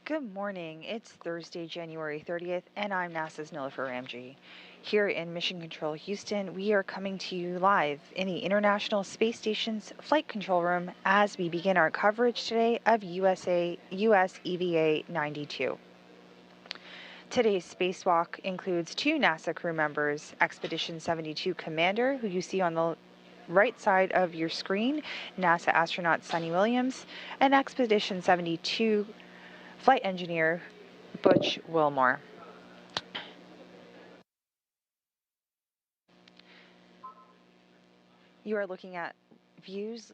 Good morning. It's Thursday, January 30th, and I'm NASA's Nilofer Ramji. Here in Mission Control Houston, we are coming to you live in the International Space Station's Flight Control Room as we begin our coverage today of US EVA 92. Today's spacewalk includes two NASA crew members, Expedition 72 Commander, who you see on the right side of your screen, NASA astronaut Suni Williams, and Expedition 72 Flight Engineer Butch Wilmore. You are looking at views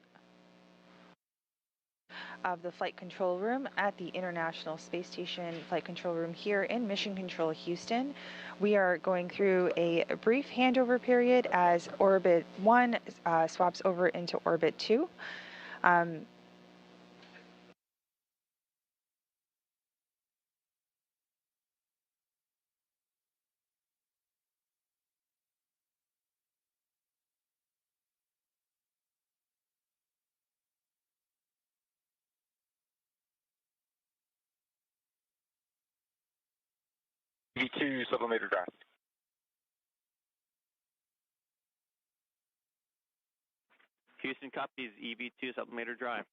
of the Flight Control Room at the International Space Station Flight Control Room here in Mission Control Houston. We are going through a brief handover period as Orbit 1 swaps over into Orbit 2. EV2 sublimator drive. Houston copies EV2 sublimator drive.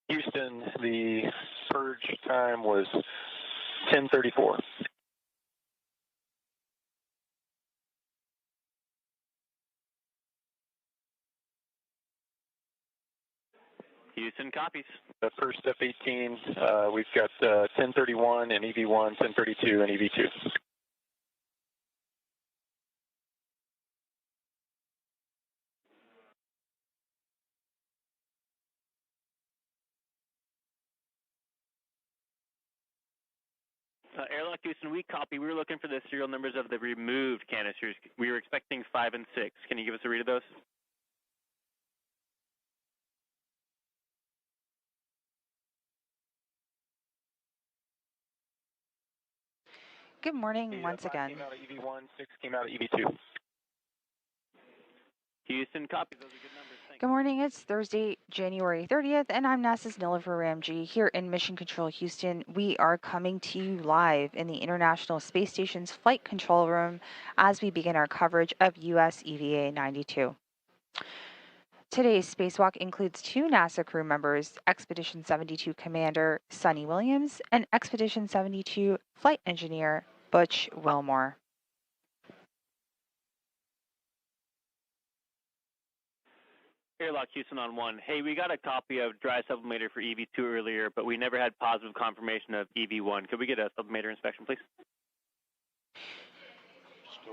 Houston, the purge time was 10:34. Houston copies. The first F-18, we've got 1031 and EV1, 1032 and EV2. Airlock Houston, we copy. We were looking for the serial numbers of the removed canisters. We were expecting 5 and 6. Can you give us a read of those? Good morning once again. Came out of EV1, 6 came out of EV2. Houston copies. Those are good numbers. Thanks. Good morning. It's Thursday, January 30th, and I'm NASA's Nilifer Ramji here in Mission Control Houston. We are coming to you live in the International Space Station's Flight Control Room as we begin our coverage of US EVA 92. Today's spacewalk includes 2 NASA crew members, Expedition 72 Commander Suni Williams and Expedition 72 Flight Engineer Butch Wilmore. Airlock Houston on 1. Hey, we got a copy of dry sublimator for EV2 earlier, but we never had positive confirmation of EV1. Could we get a sublimator inspection, please?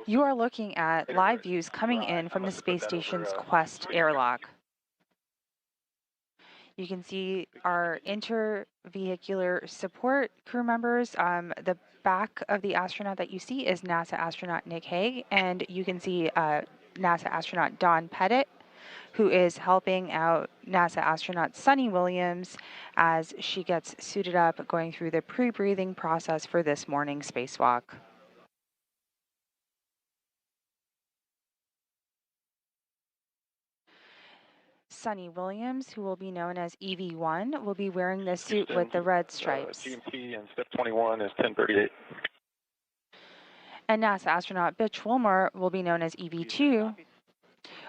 You are looking at live views coming in from the space station's Quest airlock. You can see our intervehicular support crew members. The back of the astronaut that you see is NASA astronaut Nick Hague, and you can see NASA astronaut Dawn Pettit, who is helping out NASA astronaut Suni Williams as she gets suited up, going through the pre-breathing process for this morning's spacewalk. Suni Williams, who will be known as EV1, will be wearing the suit with the red stripes. GMT and step 21 is 1038. And NASA astronaut Butch Wilmore will be known as EV2,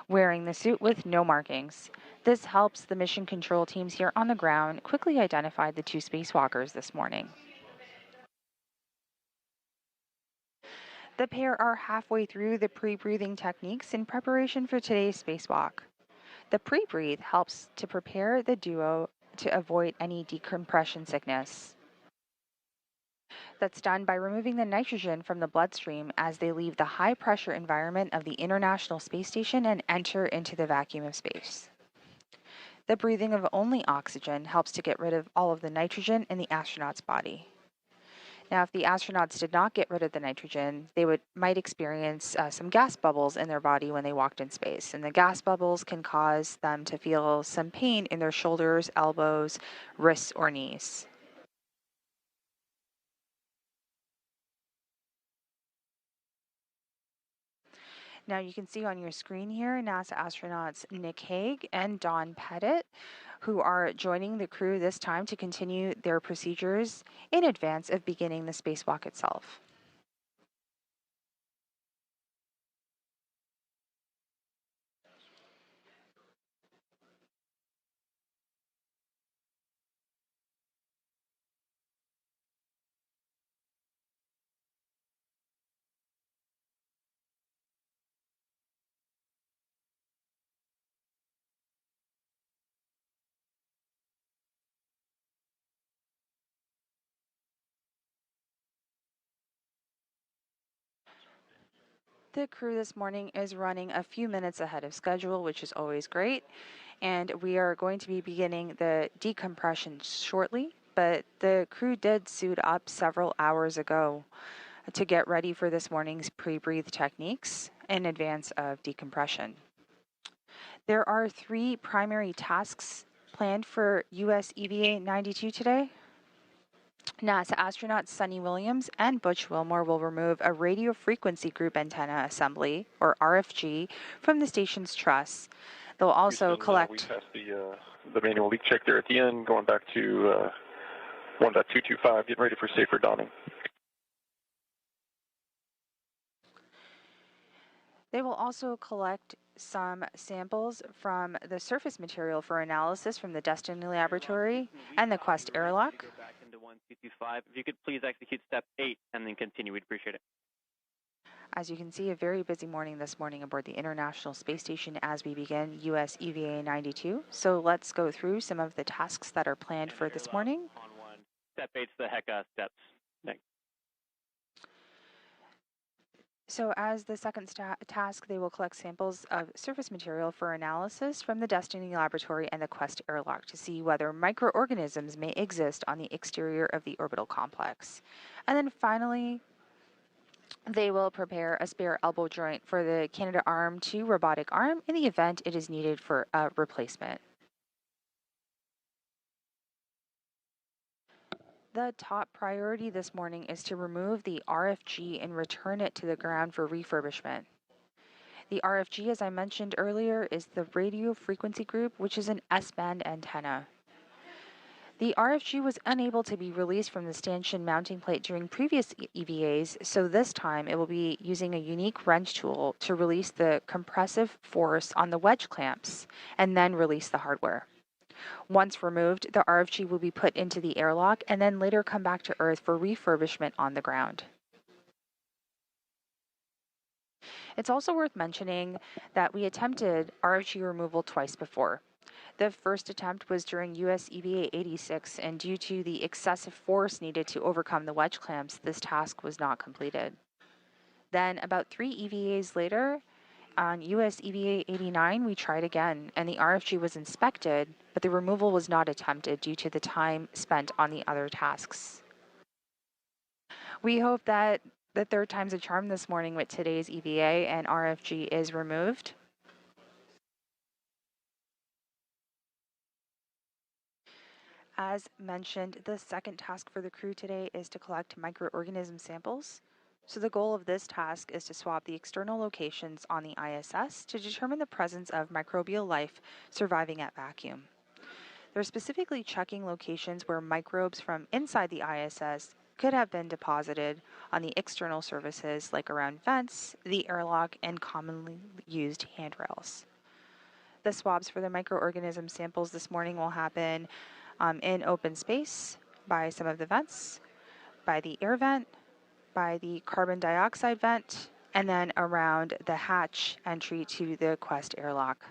wearing the suit with no markings. This helps the mission control teams here on the ground quickly identify the 2 spacewalkers this morning. The pair are halfway through the pre-breathing techniques in preparation for today's spacewalk. The pre-breathe helps to prepare the duo to avoid any decompression sickness. That's done by removing the nitrogen from the bloodstream as they leave the high-pressure environment of the International Space Station and enter into the vacuum of space. The breathing of only oxygen helps to get rid of all of the nitrogen in the astronaut's body. Now, if the astronauts did not get rid of the nitrogen, they might experience some gas bubbles in their body when they walked in space. And the gas bubbles can cause them to feel some pain in their shoulders, elbows, wrists, or knees. Now you can see on your screen here NASA astronauts Nick Hague and Dawn Pettit, who are joining the crew this time to continue their procedures in advance of beginning the spacewalk itself. The crew this morning is running a few minutes ahead of schedule, which is always great. And we are going to be beginning the decompression shortly, but the crew did suit up several hours ago to get ready for this morning's pre-breathe techniques in advance of decompression. There are 3 primary tasks planned for US EVA 92 today. NASA astronauts Suni Williams and Butch Wilmore will remove a radio frequency group antenna assembly, or RFG, from the station's truss. They'll also Houston, collect... we passed the manual leak check there at the end, going back to 1.225, getting ready for safer dawning. They will also collect some samples from the surface material for analysis from the Destiny Laboratory and the Quest airlock. Go back into 1225. If you could please execute step 8 and then continue, we'd appreciate it. As you can see, a very busy morning this morning aboard the International Space Station as we begin US EVA 92. So let's go through some of the tasks that are planned for this morning. On 1. Step 8's the HECA steps. Thanks. So as the second task, they will collect samples of surface material for analysis from the Destiny Laboratory and the Quest airlock to see whether microorganisms may exist on the exterior of the orbital complex. And then finally, they will prepare a spare elbow joint for the Canadarm2 robotic arm in the event it is needed for a replacement. The top priority this morning is to remove the RFG and return it to the ground for refurbishment. The RFG, as I mentioned earlier, is the radio frequency group, which is an S-band antenna. The RFG was unable to be released from the stanchion mounting plate during previous EVAs, so this time it will be using a unique wrench tool to release the compressive force on the wedge clamps and then release the hardware. Once removed, the RFG will be put into the airlock and then later come back to Earth for refurbishment on the ground. It's also worth mentioning that we attempted RFG removal twice before. The first attempt was during US EVA 86, and due to the excessive force needed to overcome the wedge clamps, this task was not completed. Then, about 3 EVAs later, on US EVA 89, we tried again, and the RFG was inspected, but the removal was not attempted due to the time spent on the other tasks. We hope that the third time's a charm this morning with today's EVA and RFG is removed. As mentioned, the second task for the crew today is to collect microorganism samples. So the goal of this task is to swab the external locations on the ISS to determine the presence of microbial life surviving at vacuum. They're specifically checking locations where microbes from inside the ISS could have been deposited on the external surfaces like around vents, the airlock, and commonly used handrails. The swabs for the microorganism samples this morning will happen in open space by some of the vents, by the air vent, by the carbon dioxide vent, and then around the hatch entry to the Quest airlock.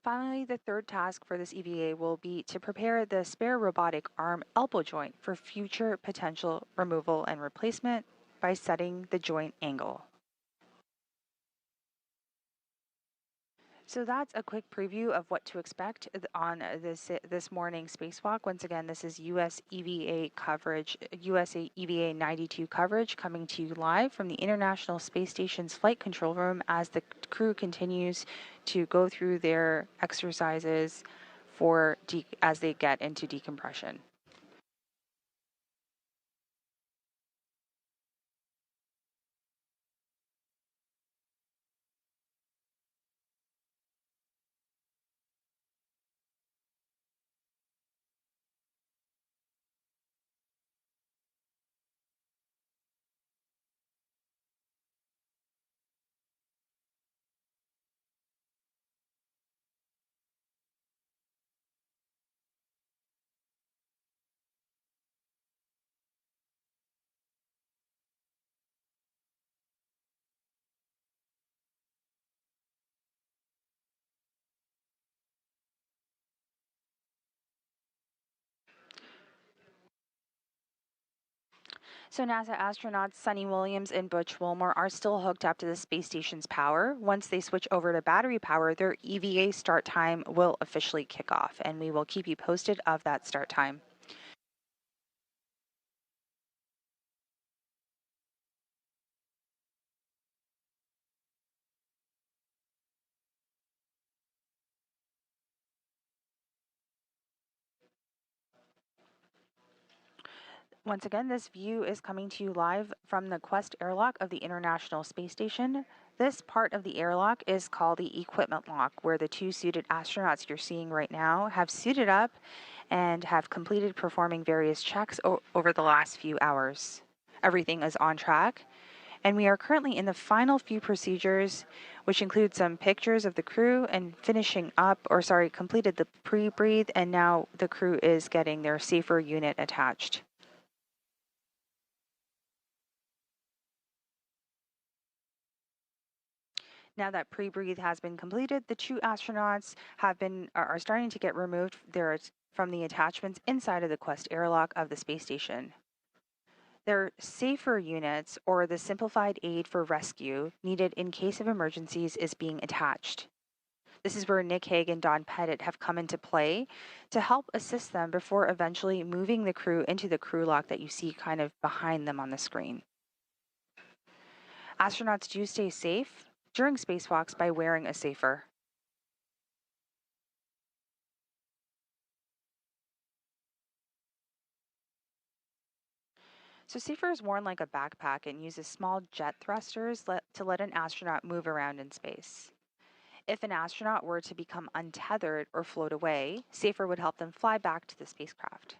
Finally, the third task for this EVA will be to prepare the spare robotic arm elbow joint for future potential removal and replacement by setting the joint angle. So that's a quick preview of what to expect on this morning's spacewalk. Once again, this is US EVA coverage, USA EVA 92 coverage coming to you live from the International Space Station's flight control room as the crew continues to go through their exercises as they get into decompression. So NASA astronauts Suni Williams and Butch Wilmore are still hooked up to the space station's power. Once they switch over to battery power, their EVA start time will officially kick off, and we will keep you posted of that start time. Once again, this view is coming to you live from the Quest airlock of the International Space Station. This part of the airlock is called the equipment lock, where the 2 suited astronauts you're seeing right now have suited up and have completed performing various checks over the last few hours. Everything is on track, And we are currently in the final few procedures, which include some pictures of the crew and completed the pre-breathe, and now the crew is getting their safer unit attached. Now that pre-breathe has been completed, the 2 astronauts are starting to get removed from the attachments inside of the Quest airlock of the space station. Their safer units, or the simplified aid for rescue needed in case of emergencies, is being attached. This is where Nick Hague and Don Pettit have come into play to help assist them before eventually moving the crew into the crew lock that you see kind of behind them on the screen. Astronauts do stay safe during spacewalks by wearing a safer. So safer is worn like a backpack and uses small jet thrusters to let an astronaut move around in space. If an astronaut were to become untethered or float away, safer would help them fly back to the spacecraft.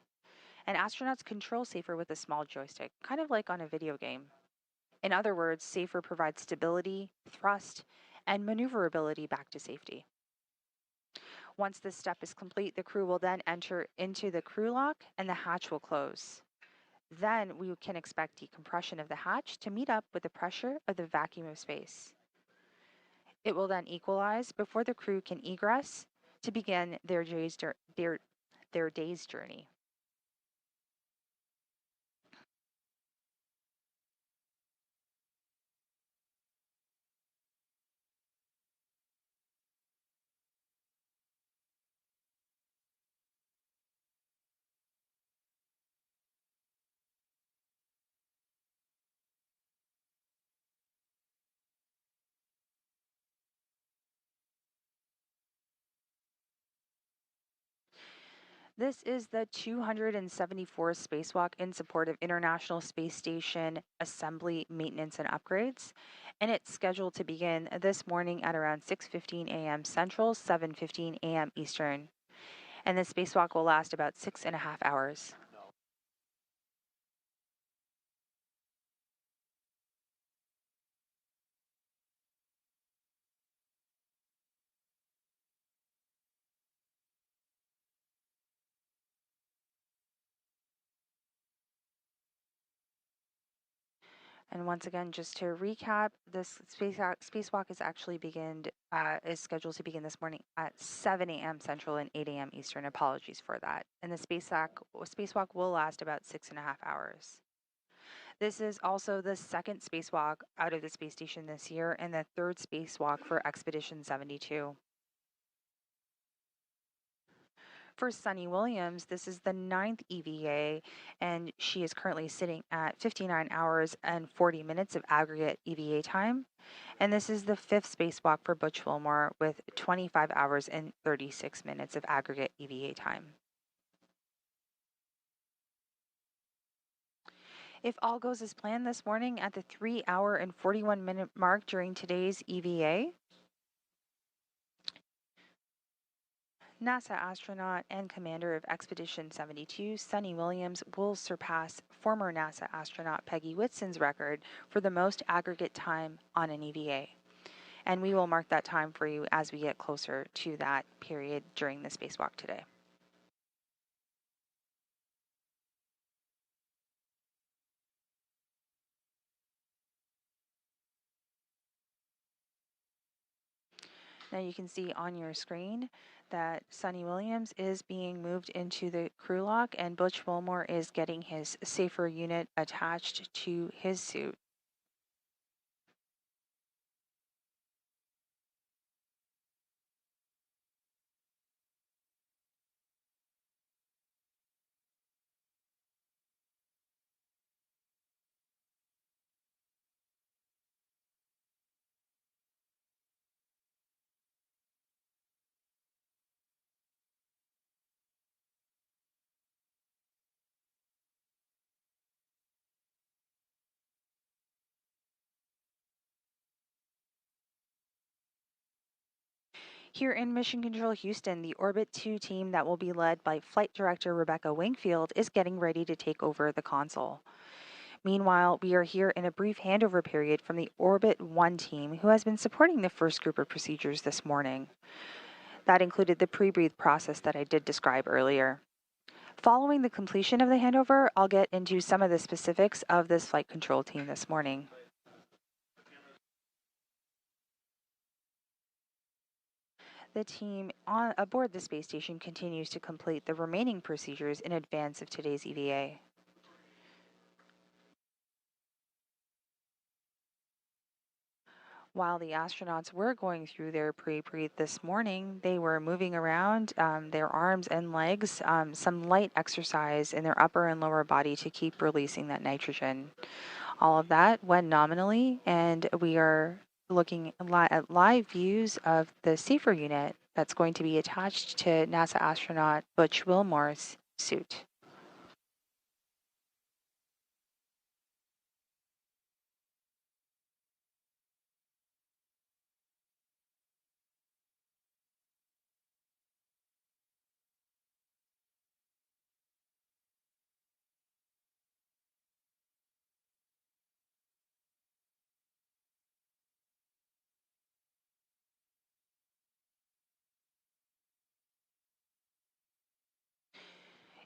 And astronauts control safer with a small joystick, kind of like on a video game. In other words, safer provides stability, thrust, and maneuverability back to safety. Once this step is complete, the crew will then enter into the crew lock and the hatch will close. Then we can expect decompression of the hatch to meet up with the pressure of the vacuum of space. It will then equalize before the crew can egress to begin their day's journey. This is the 274th spacewalk in support of International Space Station assembly, maintenance, and upgrades. And it's scheduled to begin this morning at around 6:15 a.m. Central, 7:15 a.m. Eastern. And the spacewalk will last about 6.5 hours. And once again, just to recap, this spacewalk is scheduled to begin this morning at 7 a.m. Central and 8 a.m. Eastern. Apologies for that. And the spacewalk will last about 6.5 hours. This is also the second spacewalk out of the space station this year and the third spacewalk for Expedition 72. For Suni Williams, this is the 9th EVA, and she is currently sitting at 59 hours and 40 minutes of aggregate EVA time. And this is the 5th spacewalk for Butch Wilmore with 25 hours and 36 minutes of aggregate EVA time. If all goes as planned this morning at the 3-hour and 41-minute mark during today's EVA, NASA astronaut and commander of Expedition 72, Suni Williams, will surpass former NASA astronaut Peggy Whitson's record for the most aggregate time on an EVA. And we will mark that time for you as we get closer to that period during the spacewalk today. Now you can see on your screen that Suni Williams is being moved into the crew lock and Butch Wilmore is getting his safer unit attached to his suit. Here in Mission Control Houston, the Orbit 2 team that will be led by Flight Director Rebecca Wingfield is getting ready to take over the console. Meanwhile, we are here in a brief handover period from the Orbit 1 team who has been supporting the first group of procedures this morning. That included the pre-breathe process that I did describe earlier. Following the completion of the handover, I'll get into some of the specifics of this flight control team this morning. The team aboard the space station continues to complete the remaining procedures in advance of today's EVA. While the astronauts were going through their pre-breathe this morning, they were moving around their arms and legs, some light exercise in their upper and lower body to keep releasing that nitrogen. All of that went nominally, and we are looking at live views of the safer unit that's going to be attached to NASA astronaut Butch Wilmore's suit.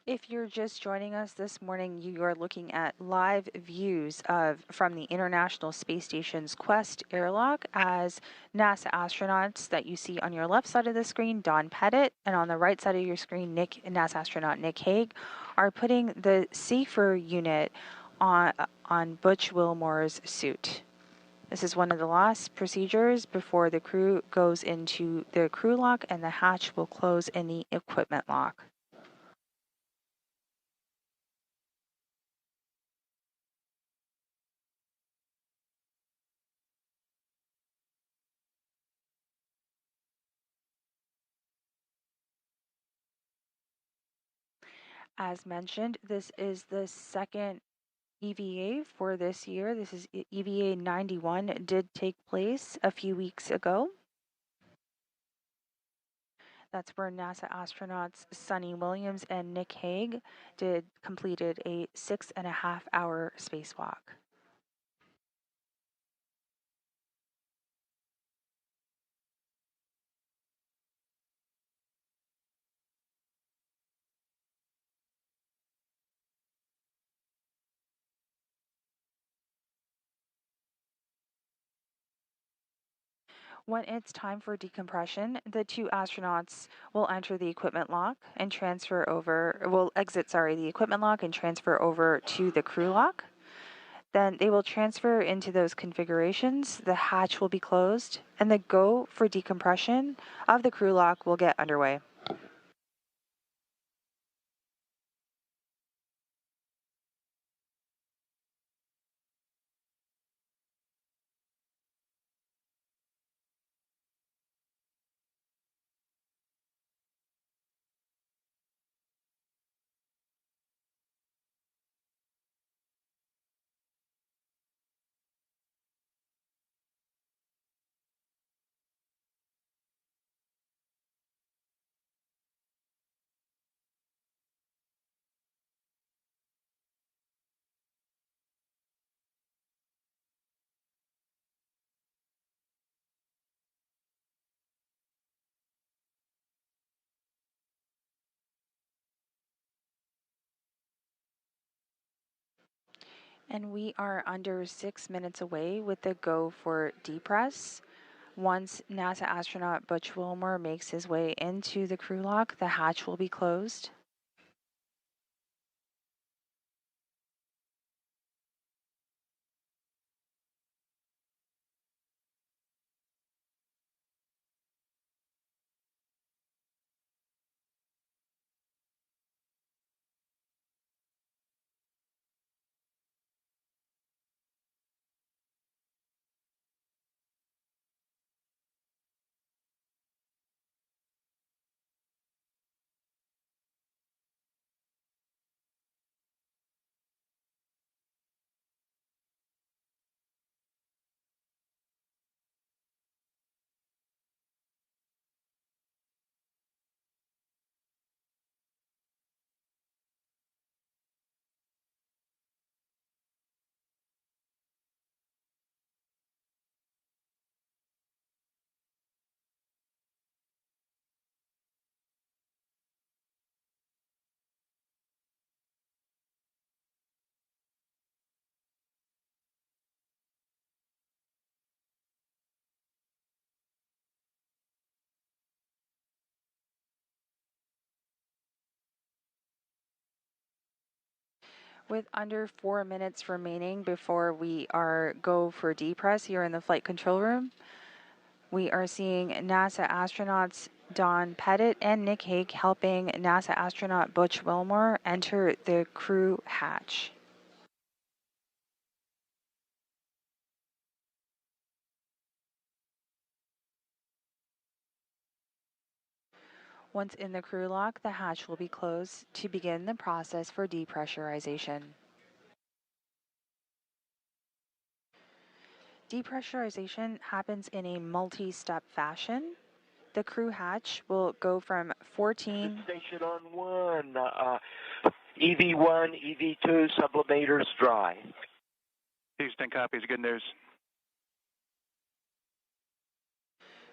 If you're just joining us this morning, you are looking at live views from the International Space Station's Quest airlock as NASA astronauts that you see on your left side of the screen, Don Pettit, and on the right side of your screen, NASA astronaut Nick Hague, are putting the safer unit on Butch Wilmore's suit. This is one of the last procedures before the crew goes into the crew lock and the hatch will close in the equipment lock. As mentioned, this is the second EVA for this year. This is EVA 91, did take place a few weeks ago. That's where NASA astronauts Suni Williams and Nick Hague completed a 6.5-hour spacewalk. When it's time for decompression, the two astronauts will enter the equipment lock and exit the equipment lock and transfer over to the crew lock. Then they will transfer into those configurations, the hatch will be closed, and the go for decompression of the crew lock will get underway. And we are under 6 minutes away with the go for depress. Once NASA astronaut Butch Wilmore makes his way into the crew lock, the hatch will be closed. With under 4 minutes remaining before we go for depress here in the flight control room, we are seeing NASA astronauts Don Pettit and Nick Hague helping NASA astronaut Butch Wilmore enter the crew hatch. Once in the crew lock, the hatch will be closed to begin the process for depressurization. Depressurization happens in a multi-step fashion. The crew hatch will go from 14... Station on 1, EV1, EV2, sublimators dry. Houston copies, good news.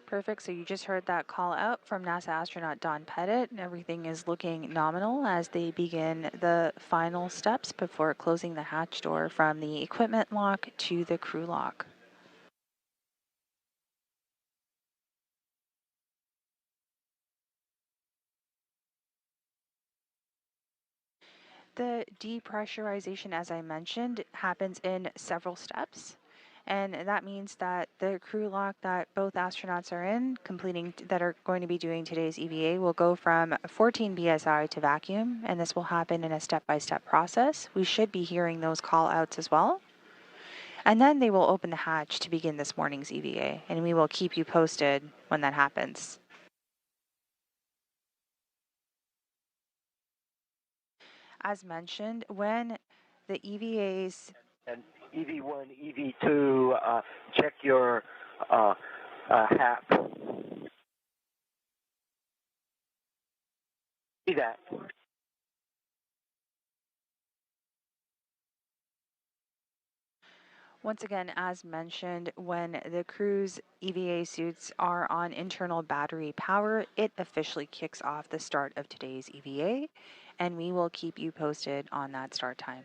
Perfect, so you just heard that call out from NASA astronaut Don Pettit, and everything is looking nominal as they begin the final steps before closing the hatch door from the equipment lock to the crew lock. The depressurization, as I mentioned, happens in several steps. And that means that the crew lock that both astronauts are in, that are going to be doing today's EVA, will go from 14 BSI to vacuum, and this will happen in a step-by-step process. We should be hearing those call-outs as well. And then they will open the hatch to begin this morning's EVA, and we will keep you posted when that happens. As mentioned, when the EVAs... And EV1, EV2, check your hat. See that? Once again, as mentioned, when the crew's EVA suits are on internal battery power, it officially kicks off the start of today's EVA, and we will keep you posted on that start time.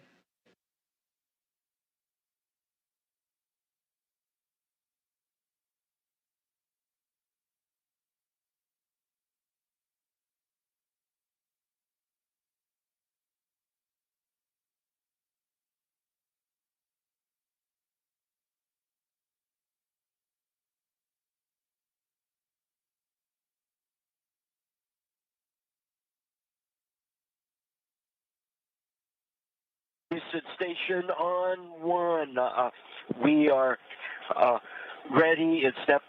Houston Station on 1. We are ready in step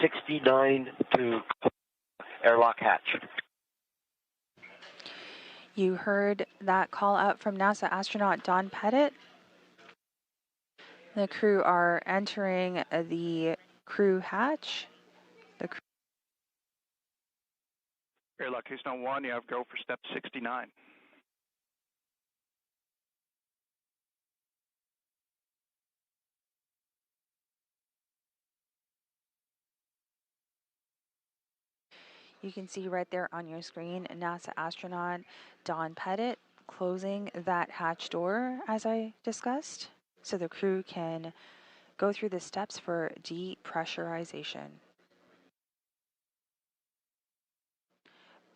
69 to airlock hatch. You heard that call out from NASA astronaut Don Pettit. The crew are entering the crew hatch. Airlock Houston 1, you have go for step 69. You can see right there on your screen NASA astronaut Don Pettit closing that hatch door as I discussed, so the crew can go through the steps for depressurization.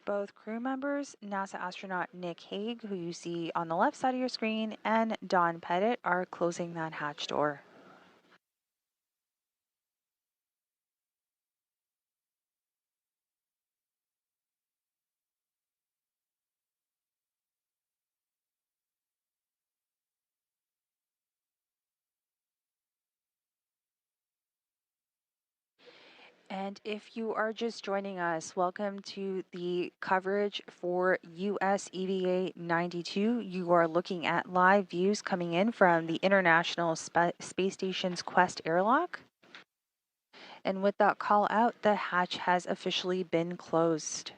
Both crew members, NASA astronaut Nick Hague, who you see on the left side of your screen, and Don Pettit are closing that hatch door. And if you are just joining us, welcome to the coverage for US EVA 92. You are looking at live views coming in from the International Space Station's Quest airlock. And with that call out, the hatch has officially been closed.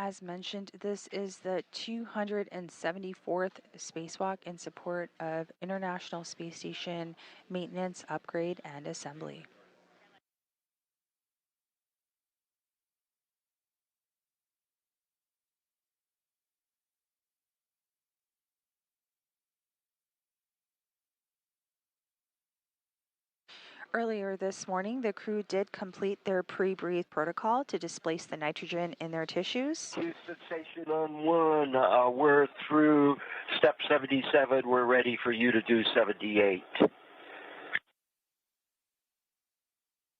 As mentioned, this is the 274th spacewalk in support of International Space Station maintenance, upgrade, and assembly. Earlier this morning, the crew did complete their pre-breathe protocol to displace the nitrogen in their tissues. Houston Station on 1, we're through step 77. We're ready for you to do 78.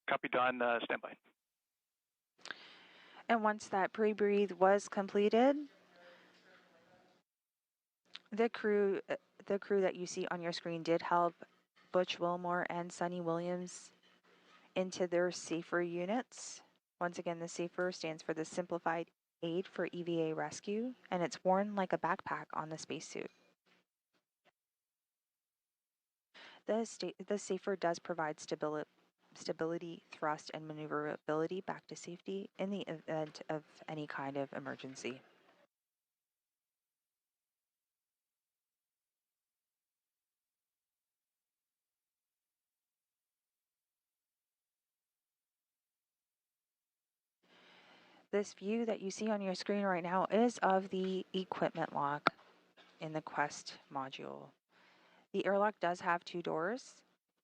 Copy, Don. Stand by. And once that pre-breathe was completed, the crew that you see on your screen did help Butch Wilmore and Suni Williams into their SAFER units. Once again, the SAFER stands for the Simplified Aid for EVA Rescue, and it's worn like a backpack on the spacesuit. The SAFER does provide stability, thrust, and maneuverability back to safety in the event of any kind of emergency. This view that you see on your screen right now is of the equipment lock in the Quest module. The airlock does have 2 doors.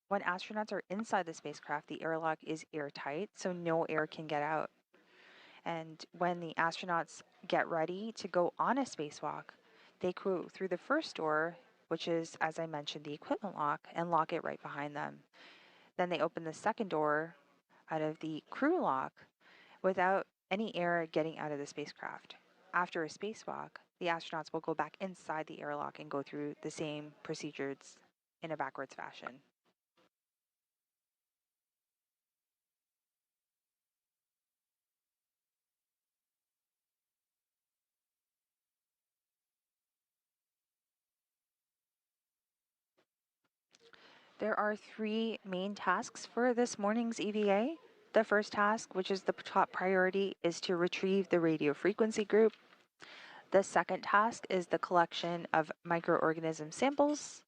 When astronauts are inside the spacecraft, the airlock is airtight, so no air can get out. And when the astronauts get ready to go on a spacewalk, they go through the first door, which is, as I mentioned, the equipment lock, and lock it right behind them. Then they open the second door out of the crew lock without any air getting out of the spacecraft. After a spacewalk, the astronauts will go back inside the airlock and go through the same procedures in a backwards fashion. There are 3 main tasks for this morning's EVA. The first task, which is the top priority, is to retrieve the radio frequency group. The second task is the collection of microorganism samples.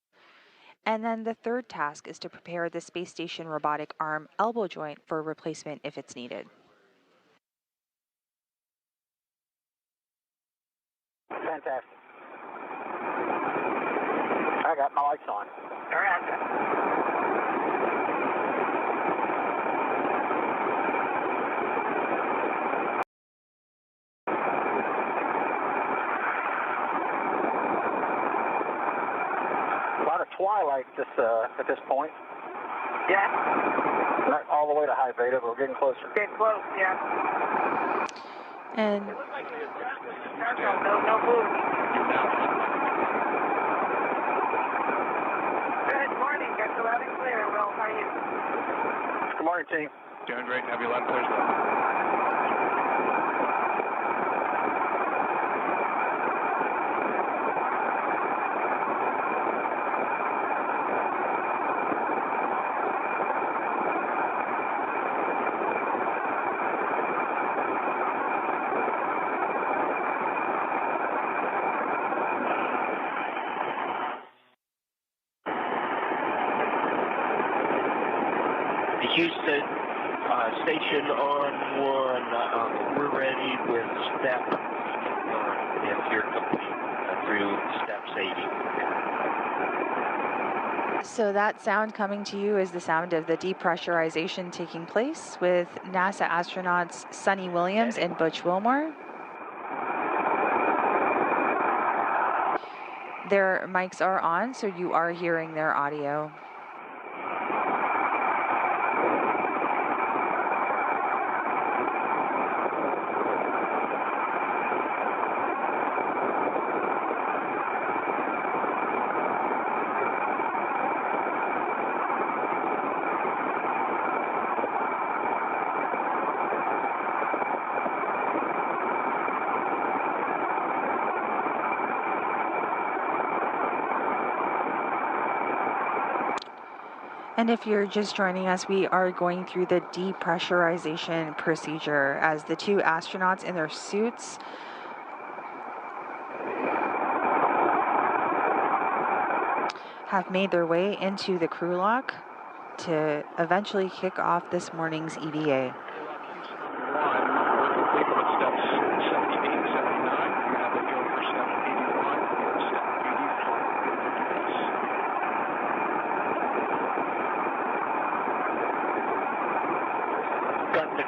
And then the third task is to prepare the space station robotic arm elbow joint for replacement if it's needed. Fantastic. I got my lights on. All right. A lot of twilight at this point. Yeah. Not all the way to high beta, but we're getting closer. Getting close, yeah. And no move. Good morning. Got you loud and clear. Well, how are you? Good morning, team. Doing great. Have you loud and clear as well. Houston Station on 1, we're ready with step 1 if you're complete through steps 80. so that sound coming to you is the sound of the depressurization taking place with NASA astronauts Suni Williams and Butch Wilmore. Their mics are on, so you are hearing their audio. And if you're just joining us, we are going through the depressurization procedure as the 2 astronauts in their suits have made their way into the crew lock to eventually kick off this morning's EVA.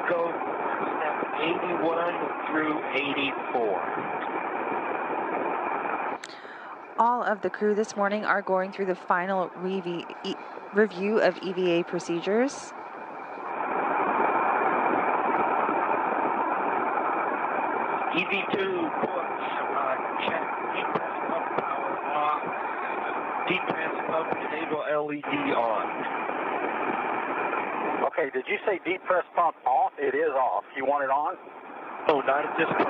go step 81 through 84. All of the crew this morning are going through the final review of EVA procedures. EV2, push, check, depress pump power off, depress pump enable LED on. Okay, did you say depress pump off? It is off. You want it on? Oh, not at this point.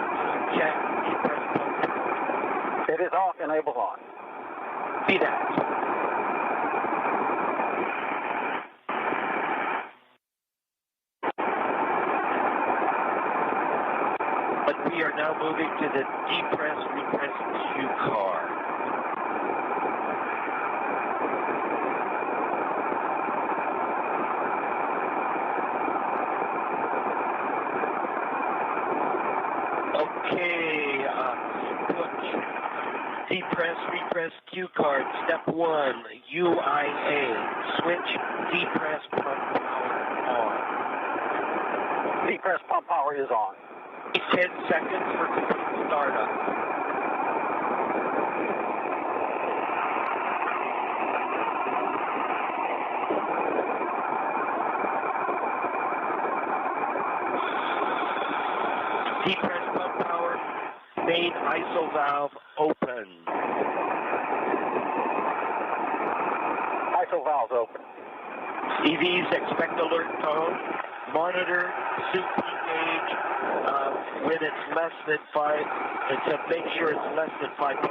Check, depress pump power. It is off, enables on. See that. But we are now moving to the depress, repress cue car. Okay, Butch, depress, repress cue card, step 1, UIA, switch, depress pump power on. Depress pump power is on. 10 seconds for complete startup. Depress pump power, main ISO valve open. ISO valves open. EVs expect alert tone. Monitor soup gauge when it's less than 5, and to make sure it's less than 5.5.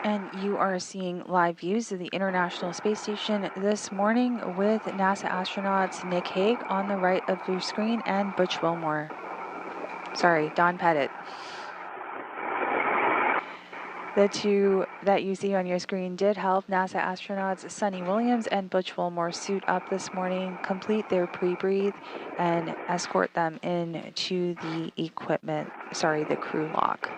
And you are seeing live views of the International Space Station this morning with NASA astronauts Nick Hague on the right of your screen and Butch Wilmore. Sorry, Don Pettit. The two that you see on your screen did help NASA astronauts Suni Williams and Butch Wilmore suit up this morning, complete their pre-breathe, and escort them into the the crew lock.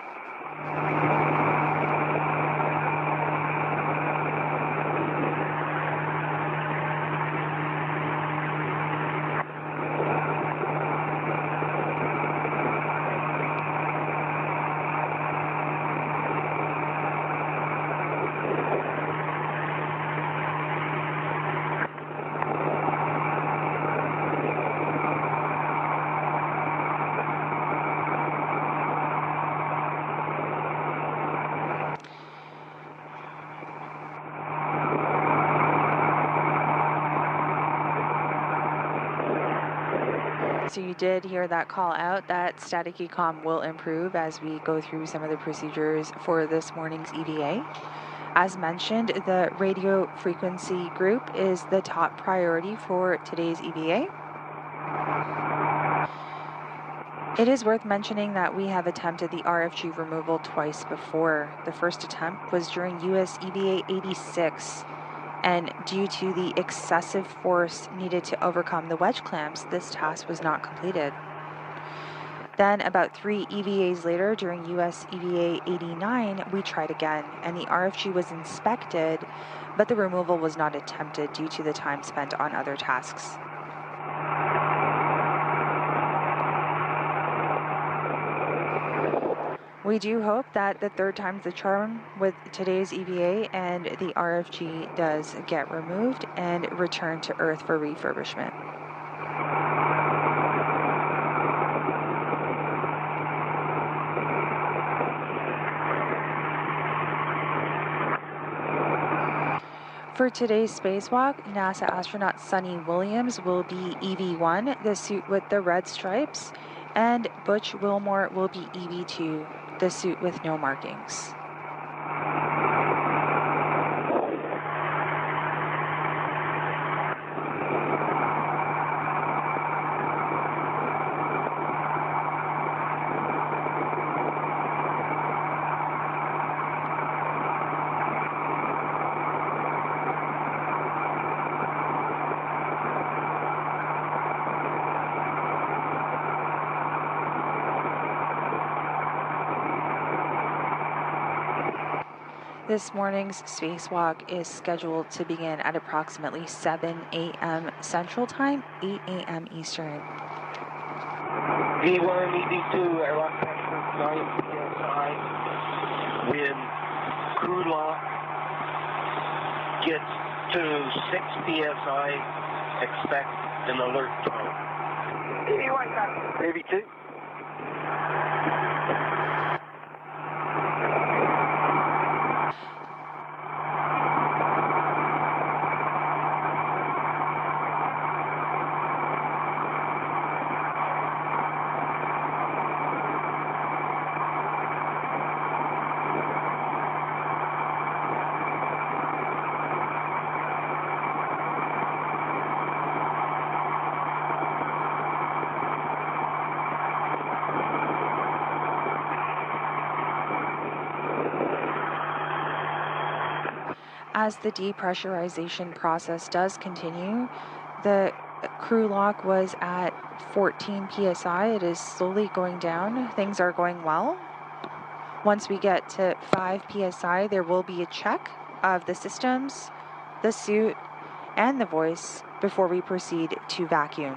So you did hear that call out. That static ECOM will improve as we go through some of the procedures for this morning's EVA. As mentioned, the radio frequency group is the top priority for today's EVA. It is worth mentioning that we have attempted the RFG removal twice before. The first attempt was during US EVA 86. And due to the excessive force needed to overcome the wedge clamps, this task was not completed. Then, about 3 EVAs later, during US EVA 89, we tried again, and the RFG was inspected, but the removal was not attempted due to the time spent on other tasks. We do hope that the third time's the charm with today's EVA and the RFG does get removed and returned to Earth for refurbishment. For today's spacewalk, NASA astronaut Suni Williams will be EV1, the suit with the red stripes, and Butch Wilmore will be EV2, the suit with no markings. This morning's spacewalk is scheduled to begin at approximately 7 a.m. Central Time, 8 a.m. Eastern. V1, EV2, airlock pressure 9 psi. When crew lock gets to 6 psi, expect an alert tone. EV1, copy. EV2. As the depressurization process does continue, the crew lock was at 14 psi. It is slowly going down. Things are going well. Once we get to 5 psi, there will be a check of the systems, the suit, and the voice before we proceed to vacuum.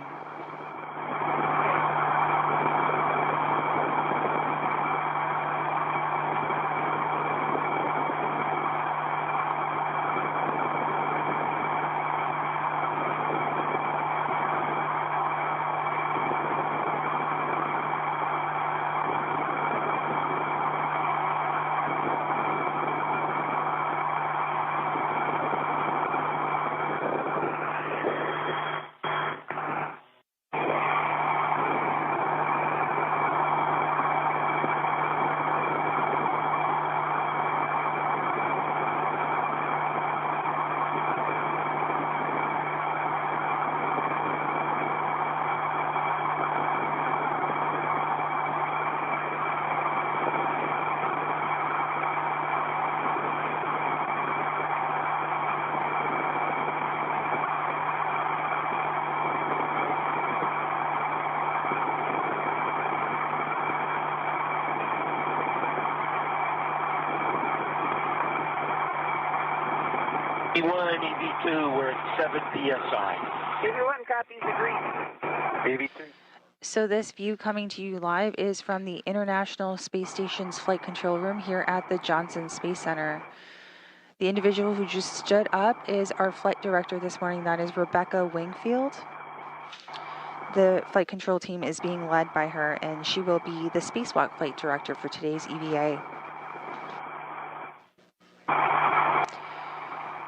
EV1, EV2, we're at 7 psi. EV1 copies, agreed. EV2. So this view coming to you live is from the International Space Station's flight control room here at the Johnson Space Center. The individual who just stood up is our flight director this morning, that is Rebecca Wingfield. The flight control team is being led by her, and she will be the spacewalk flight director for today's EVA.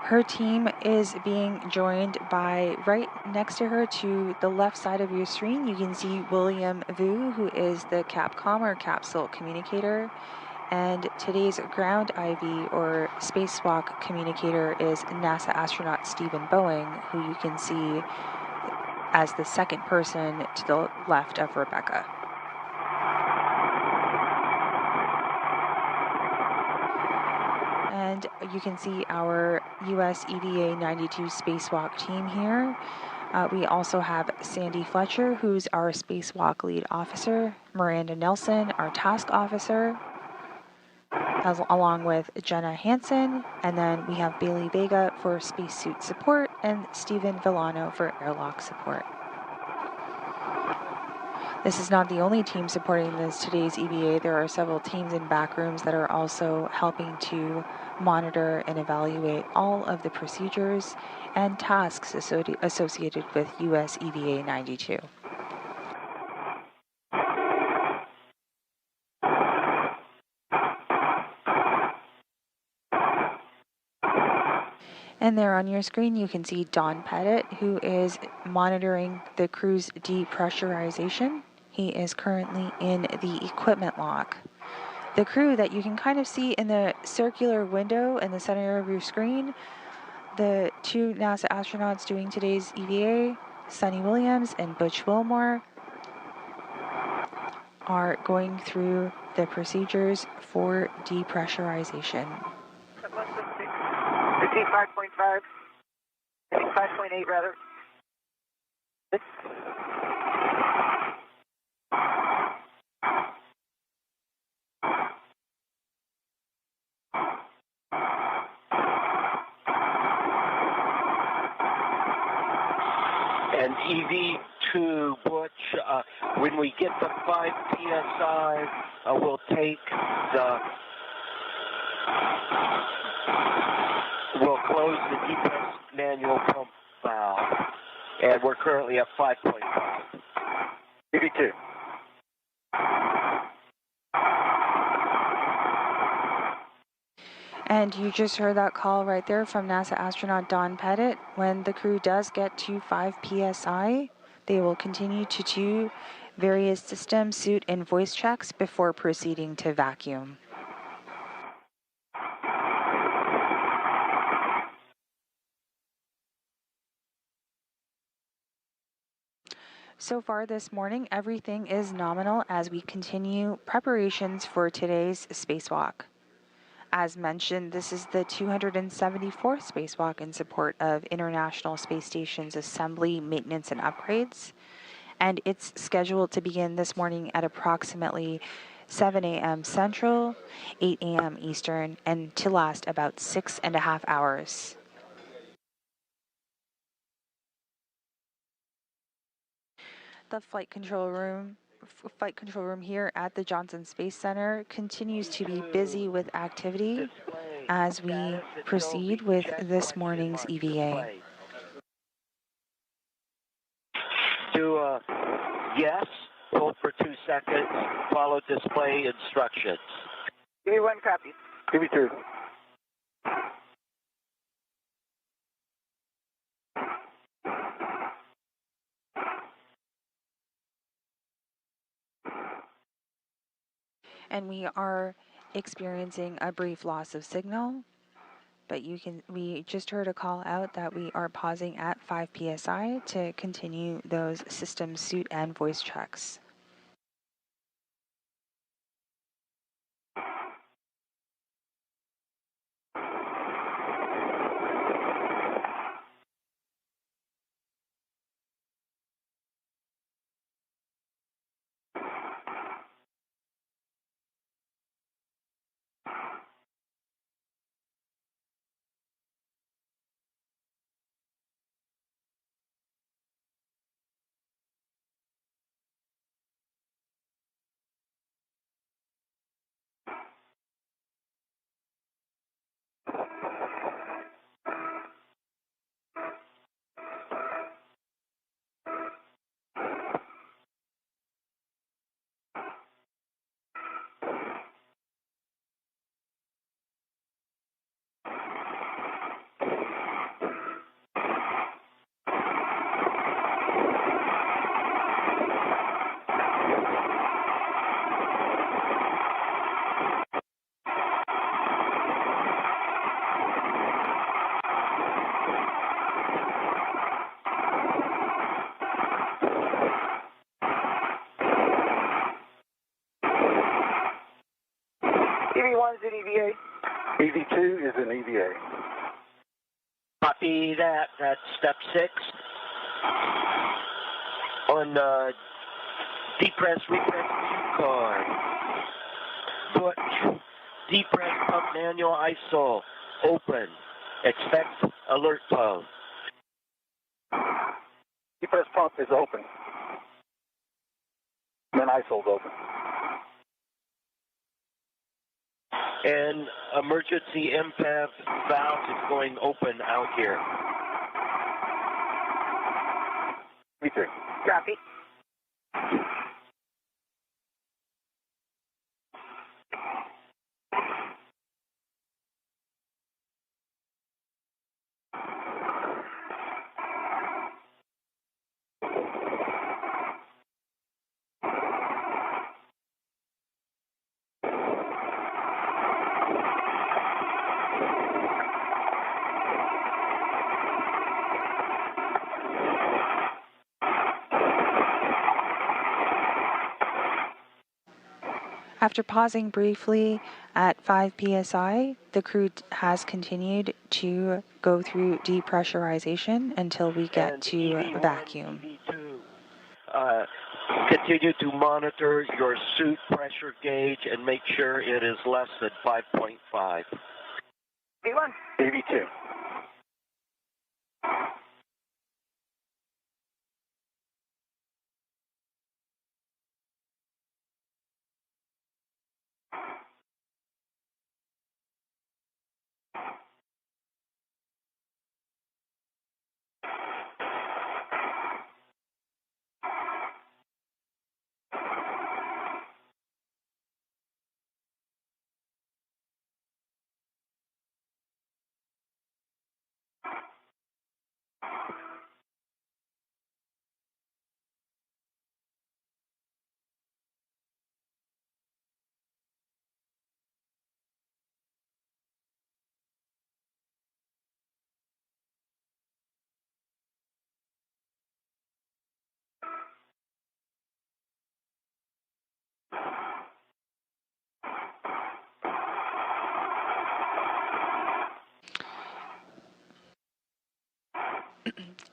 Her team is being joined by, right next to her to the left side of your screen, you can see William Vu, who is the Capcom or capsule communicator. And today's ground IV or spacewalk communicator is NASA astronaut Stephen Boeing, who you can see as the second person to the left of Rebecca. And you can see our US EVA 92 spacewalk team here. We also have Sandy Fletcher, who's our spacewalk lead officer, Miranda Nelson, our task officer, along with Jenna Hansen, and then we have Bailey Vega for spacesuit support and Stephen Villano for airlock support. This is not the only team supporting today's EVA. There are several teams in back rooms that are also helping to monitor and evaluate all of the procedures and tasks associated with US EVA 92. And there on your screen, you can see Don Pettit, who is monitoring the crew's depressurization. He is currently in the equipment lock. The crew that you can kind of see in the circular window in the center of your screen, the two NASA astronauts doing today's EVA, Suni Williams and Butch Wilmore, are going through the procedures for depressurization. 55.5, 5.8 rather. And EV2, Butch, when we get to 5 PSI, we'll close the depress manual pump valve. And we're currently at 5.5. EV2. And you just heard that call right there from NASA astronaut Don Pettit. When the crew does get to 5 PSI, they will continue to do various system, suit, and voice checks before proceeding to vacuum. So far this morning, everything is nominal as we continue preparations for today's spacewalk. As mentioned, this is the 274th spacewalk in support of International Space Station's assembly, maintenance, and upgrades. And it's scheduled to begin this morning at approximately 7 a.m. Central, 8 a.m. Eastern, and to last about 6.5 hours. The flight control room here at the Johnson Space Center continues to be busy with activity as we proceed with this morning's EVA. Do a yes, hold for 2 seconds, follow display instructions. EV1 copy. EV2. And we are experiencing a brief loss of signal, but we just heard a call out that we are pausing at 5 PSI to continue those system, suit, and voice checks. EV1 is an EVA. EV2 is an EVA. Copy that. That's step 6. On depress, repress cue card. Butch, depress pump manual ISO. Open. Expect alert tone. Depress pump is open. And then ISO's open. And emergency MPAV valve is going open out here. EV2. Copy. After pausing briefly at 5 psi, the crew has continued to go through depressurization until we get to EV1, vacuum. EV2, continue to monitor your suit pressure gauge and make sure it is less than 5.5. EV1. EV2.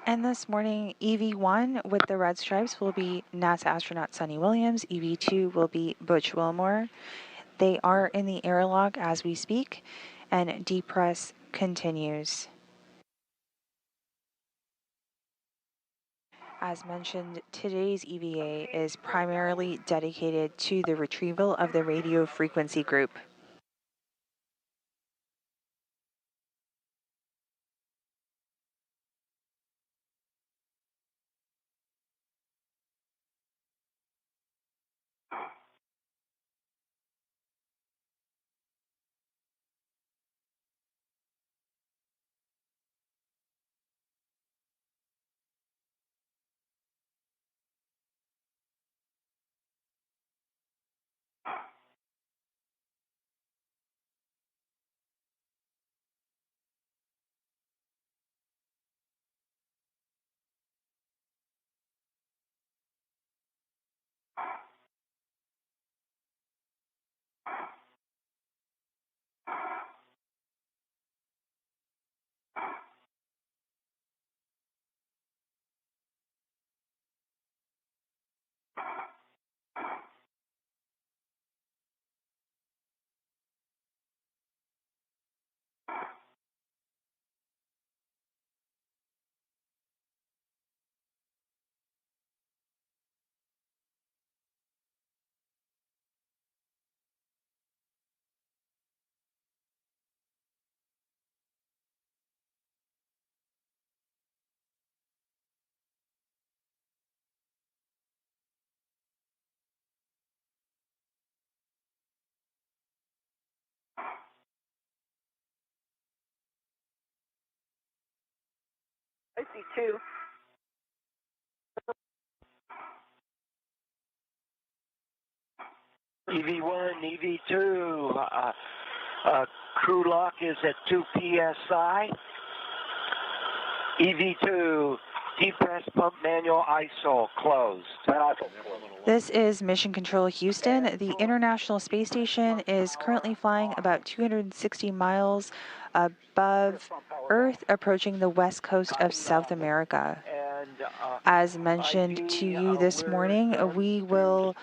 And this morning, EV1 with the red stripes will be NASA astronaut Suni Williams. EV2 will be Butch Wilmore. They are in the airlock as we speak, and depress continues. As mentioned, today's EVA is primarily dedicated to the retrieval of the radio frequency group. I see two. EV1, EV2, crew lock is at 2 psi. EV2, depress pump manual ISO closed. This is Mission Control Houston. The International Space Station is currently flying about 260 miles above Earth, approaching the west coast of South America. As mentioned to you this morning, we will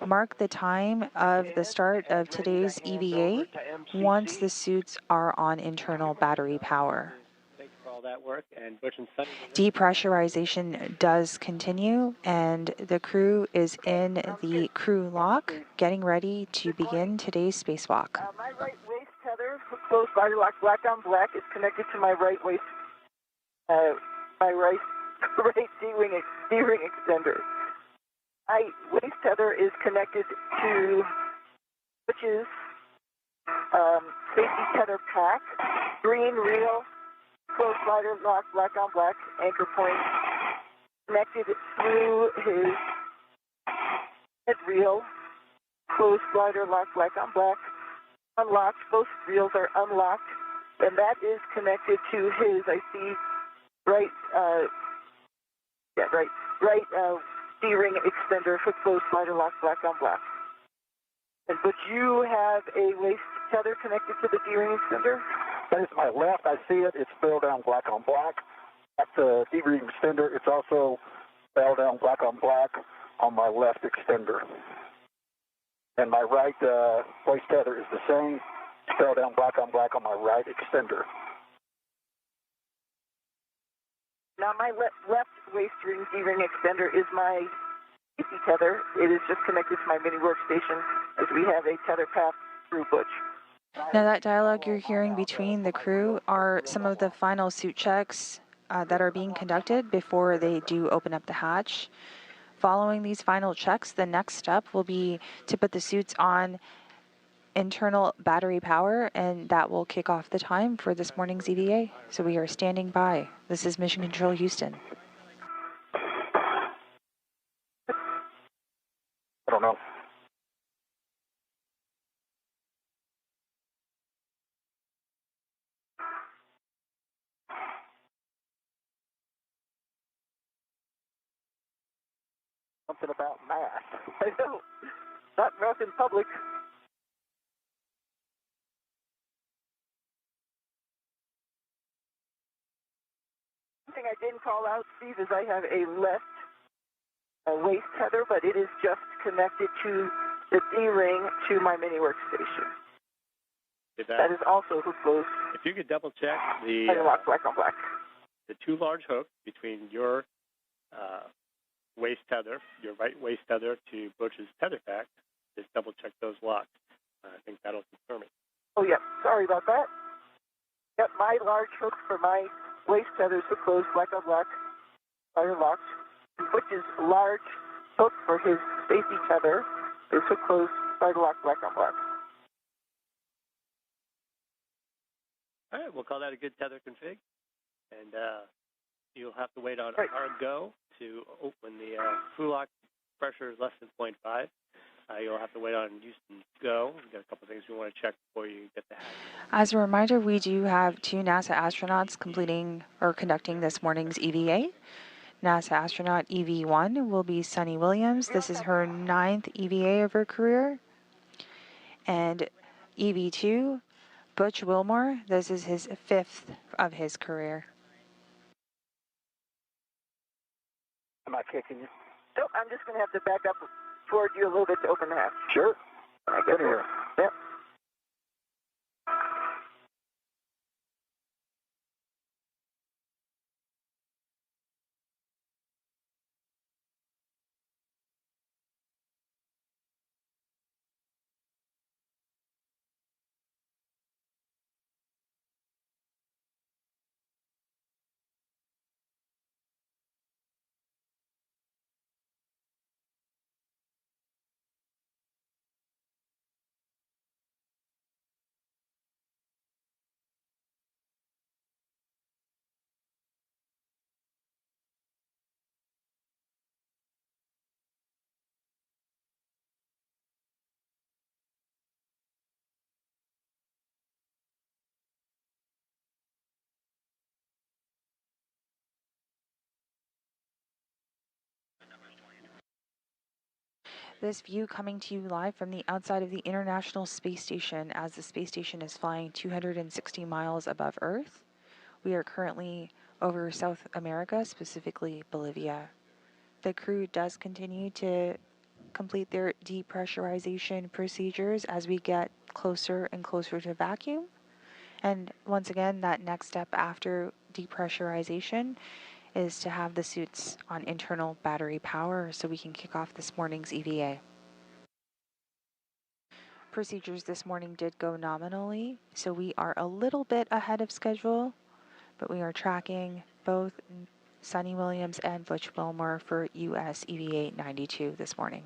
mark the time of the start of today's EVA once the suits are on internal battery power. All that work, and Butch and Suni. Depressurization does continue, and the crew is in the crew lock, getting ready to begin today's spacewalk. My right waist tether, closed body lock, black on black, is connected to my right waist, my right D-ring extender. My waist tether is connected to Butch's safety tether pack, green reel, closed slider lock, black on black, anchor point, connected through his head reel, closed slider lock, black on black, unlocked, both reels are unlocked, and that is connected to his, I see, right D-ring extender, foot closed slider lock, black on black. And but you have a waist tether connected to the D-ring extender? That is my left. I see it. It's spelled down black on black. That's the D-ring extender. It's also spelled down black on black on my left extender. And my right waist tether is the same, spelled down black on black on my right extender. Now my left waist ring D-ring extender is my safety tether. It is just connected to my mini workstation as we have a tether path through Butch. Now that dialogue you're hearing between the crew are some of the final suit checks that are being conducted before they do open up the hatch. Following these final checks, the next step will be to put the suits on internal battery power, and that will kick off the time for this morning's EVA. So we are standing by. This is Mission Control Houston. I don't know. Something about math. I know. Not math in public. One thing I didn't call out, Steve, is I have a left waist tether, but it is just connected to the D-ring to my mini workstation. That is also hook closed. If you could double check the black on black. the two large hooks between your waist tether, your right waist tether to Butch's tether pack, just double check those locks. I think that'll confirm it. Oh, yeah. Sorry about that. Yep, my large hook for my waist tethers hook closed black on black. Fire locked. Butch's large hook for his safety tether is hook closed, fire locked, black on black. All right, we'll call that a good tether config. And you'll have to wait on our go to open the crew lock pressure is less than 0.5. You'll have to wait on Houston's go. We've got a couple of things we want to check before you get the hatch. As a reminder, we do have 2 NASA astronauts completing or conducting this morning's EVA. NASA astronaut EV1 will be Suni Williams. This is her 9th EVA of her career. And EV2, Butch Wilmore. This is his 5th of his career. Am I kicking you? Nope, I'm just going to have to back up toward you a little bit to open the hatch. Sure. I get here. Yep. This view coming to you live from the outside of the International Space Station as the space station is flying 260 miles above Earth. We are currently over South America, specifically Bolivia. The crew does continue to complete their depressurization procedures as we get closer and closer to vacuum. And once again, that next step after depressurization is to have the suits on internal battery power so we can kick off this morning's EVA. Procedures this morning did go nominally, so we are a little bit ahead of schedule, but we are tracking both Suni Williams and Butch Wilmore for US EVA 92 this morning.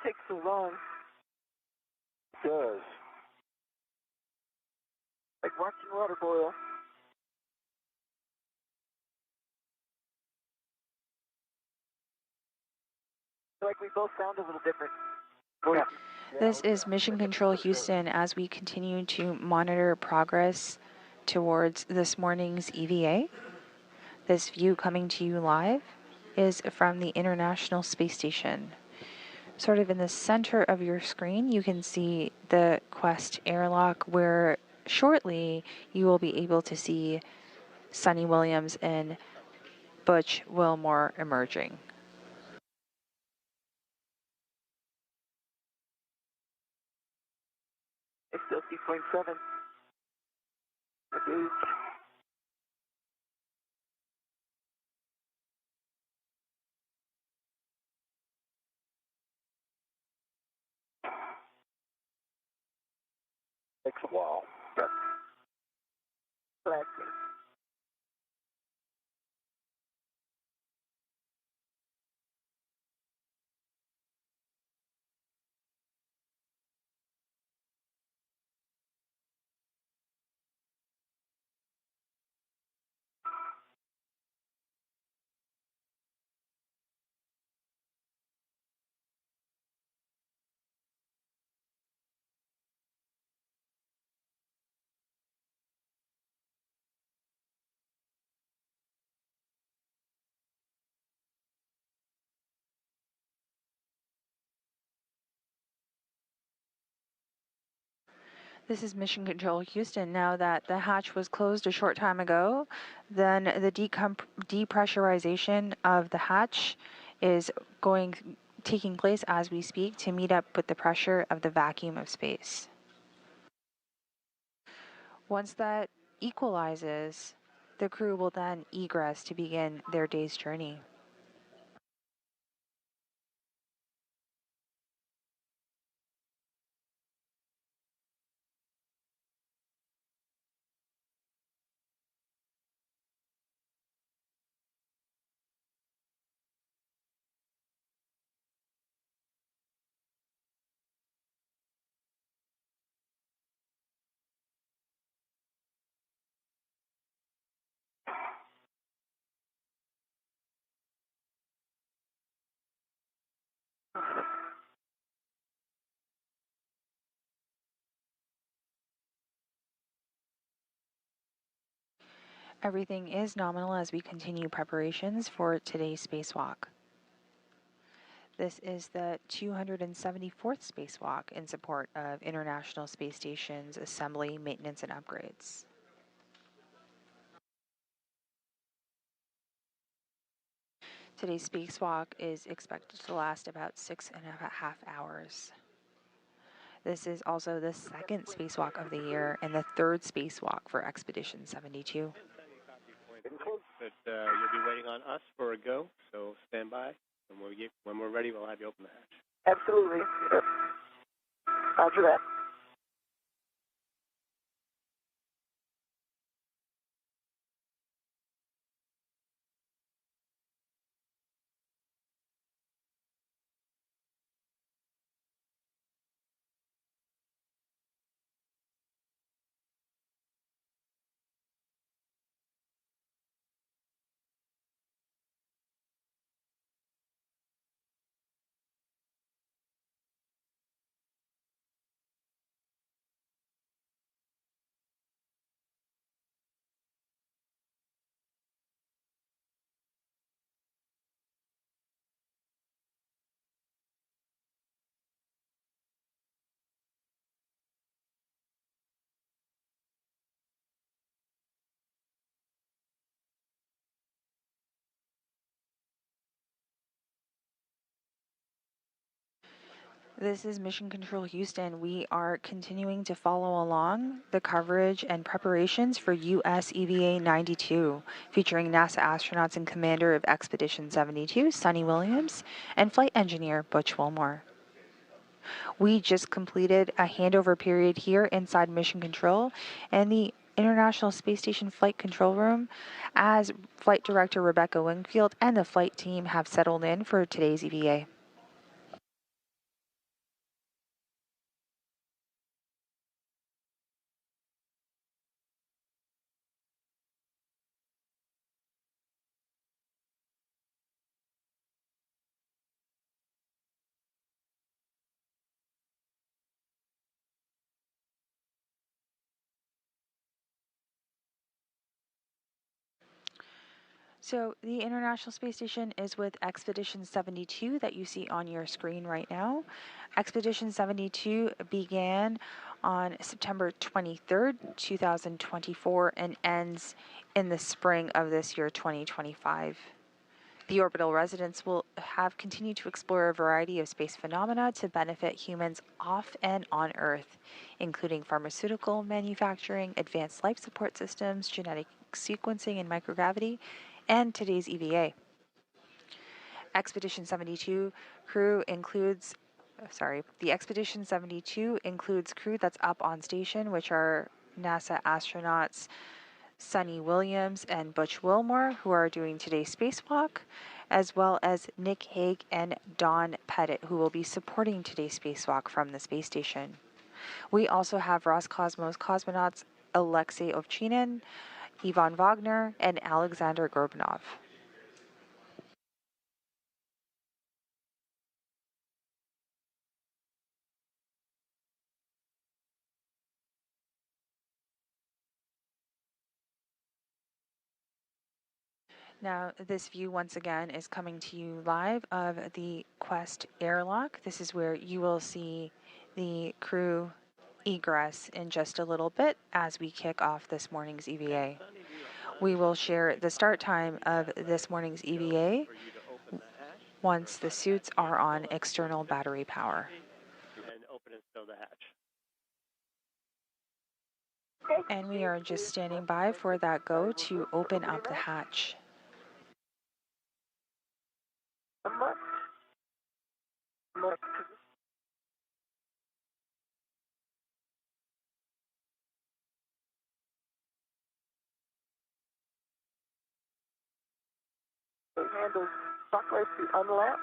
Takes so long. It does. Like watching water boil. I feel like we both sound a little different. Yeah. This is Mission Control Houston as we continue to monitor progress towards this morning's EVA. This view coming to you live is from the International Space Station. Sort of in the center of your screen, you can see the Quest airlock where shortly you will be able to see Suni Williams and Butch Wilmore emerging. It's still 2.7. Okay. Takes a while. Relaxing. This is Mission Control Houston. Now that the hatch was closed a short time ago, then the depressurization of the hatch is taking place as we speak to meet up with the pressure of the vacuum of space. Once that equalizes, the crew will then egress to begin their day's journey. Everything is nominal as we continue preparations for today's spacewalk. This is the 274th spacewalk in support of International Space Station's assembly, maintenance, and upgrades. Today's spacewalk is expected to last about 6.5 hours. This is also the second spacewalk of the year and the third spacewalk for Expedition 72. But you'll be waiting on us for a go, so stand by. When we're ready, we'll have you open the hatch. Absolutely. Yep. Roger that. This is Mission Control Houston. We are continuing to follow along the coverage and preparations for US EVA 92, featuring NASA astronauts and commander of Expedition 72, Suni Williams, and flight engineer Butch Wilmore. We just completed a handover period here inside Mission Control and the International Space Station Flight Control Room as Flight Director Rebecca Wingfield and the flight team have settled in for today's EVA. So the International Space Station is with Expedition 72 that you see on your screen right now. Expedition 72 began on September 23rd, 2024 and ends in the spring of this year, 2025. The orbital residents will have continued to explore a variety of space phenomena to benefit humans off and on Earth, including pharmaceutical manufacturing, advanced life support systems, genetic sequencing and microgravity, and today's EVA. Expedition 72 crew includes, the Expedition 72 includes crew that's up on station, which are NASA astronauts Suni Williams and Butch Wilmore, who are doing today's spacewalk, as well as Nick Hague and Don Pettit, who will be supporting today's spacewalk from the space station. We also have Roscosmos cosmonauts Alexei Ovchinin, Ivan Wagner, and Alexander Gorbanov. Now, this view once again is coming to you live of the Quest airlock. This is where you will see the crew egress in just a little bit as we kick off this morning's EVA. We will share the start time of this morning's EVA once the suits are on external battery power. And open and stow the hatch. And we are just standing by for that go to open up the hatch. Handles clockwise to unlatch.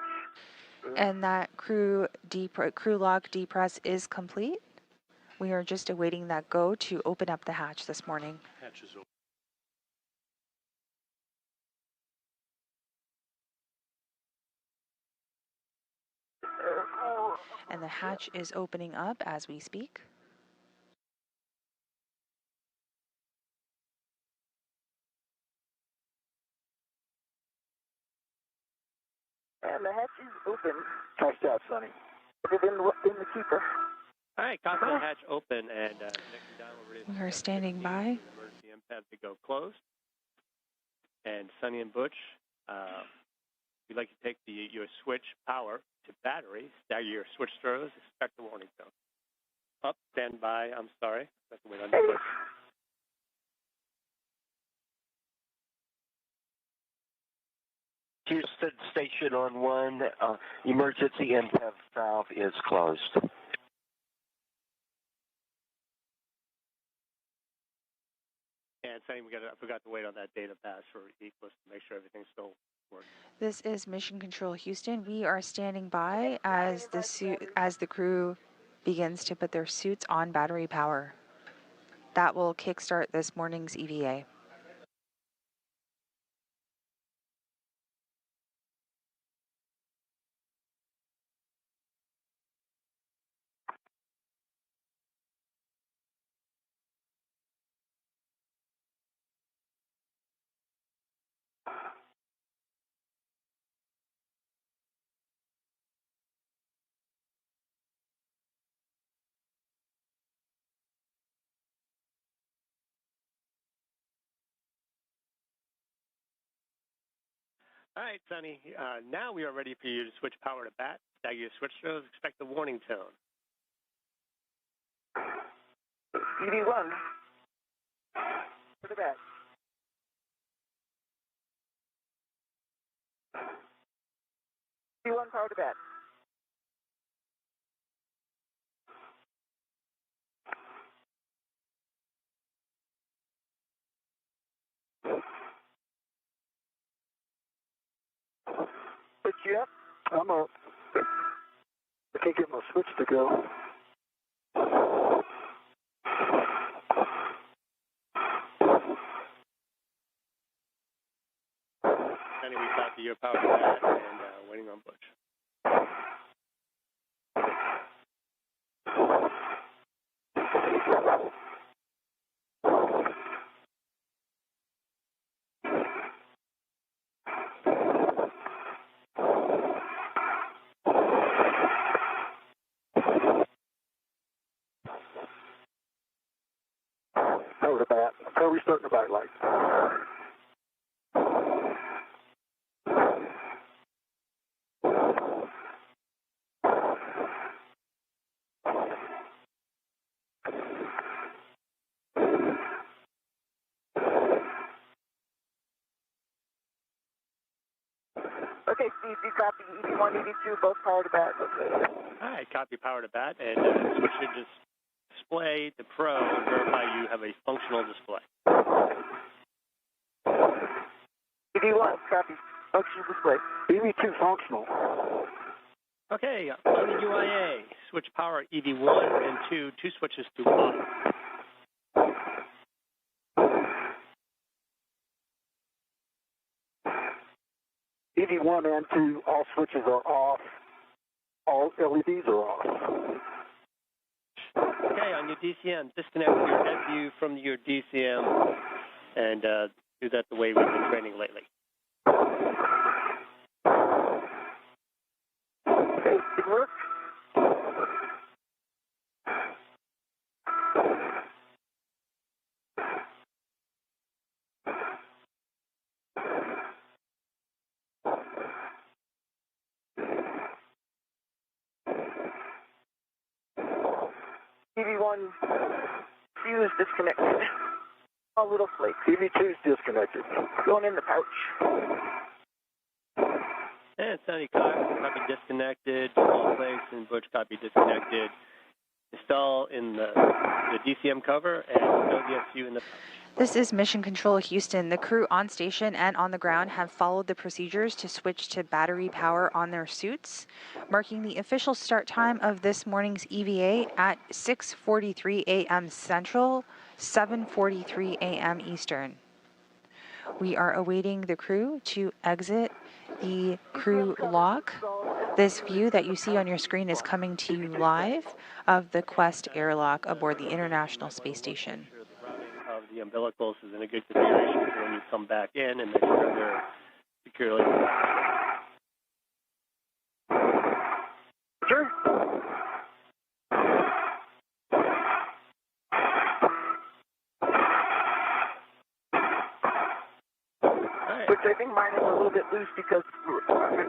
And that crew lock depress is complete. We are just awaiting that go to open up the hatch this morning. Hatch is open. And the hatch is opening up as we speak. And the hatch is open. Nice job, Sonny. Put it in the keeper. All right, cockpit hatch open and connecting down. We are standing by. Emergency MPAD to go closed. And Sonny and Butch, you'd like to take your switch power to battery, stagger your switch throws, expect the warning tone. Up, stand by, I'm sorry. Have to wait on the Butch. Houston Station on 1, emergency MPAD valve is closed. And Sonny, I forgot to wait on that data pass for Eclipse to make sure everything's still working. This is Mission Control Houston. We are standing by as the crew begins to put their suits on battery power. That will kickstart this morning's EVA. All right, Sonny, now we are ready for you to switch power to bat. Stagger your switch throws, expect the warning tone. EV1. To the back. EV1 power to bat. But yep, I'm up. I can't get my switch to go. Sonny, we copy your power to bat and waiting on Butch. power to bat. Power restart the back light. Okay, Steve, you copy EV1, EV2, both power to bat. All right, copy power to bat, and switch your display to Pro and verify you have a functional display. EV1, copy, functional display. EV2 functional. Okay, on the UIA, switch power EV1 and 2 switches to off. EV1 and 2, all switches are off. All LEDs are off. Okay, on your DCM, disconnect your head view from your DCM and do that the way we've been training lately. Okay, it works. EV1 fuse disconnected. All little flakes. EV2 is disconnected. Going in the pouch. And Suni copy disconnected, all flakes and Butch copy disconnected. Install in the DCM cover and no DSU in the pouch. This is Mission Control Houston. The crew on station and on the ground have followed the procedures to switch to battery power on their suits, marking the official start time of this morning's EVA at 6:43 a.m. Central, 7:43 a.m. Eastern. We are awaiting the crew to exit the crew lock. This view that you see on your screen is coming to you live of the Quest airlock aboard the International Space Station. Of the umbilicals is in a good configuration for when you come back in and make sure they're securely. Sure. Right. Which I think mine is a little bit loose because we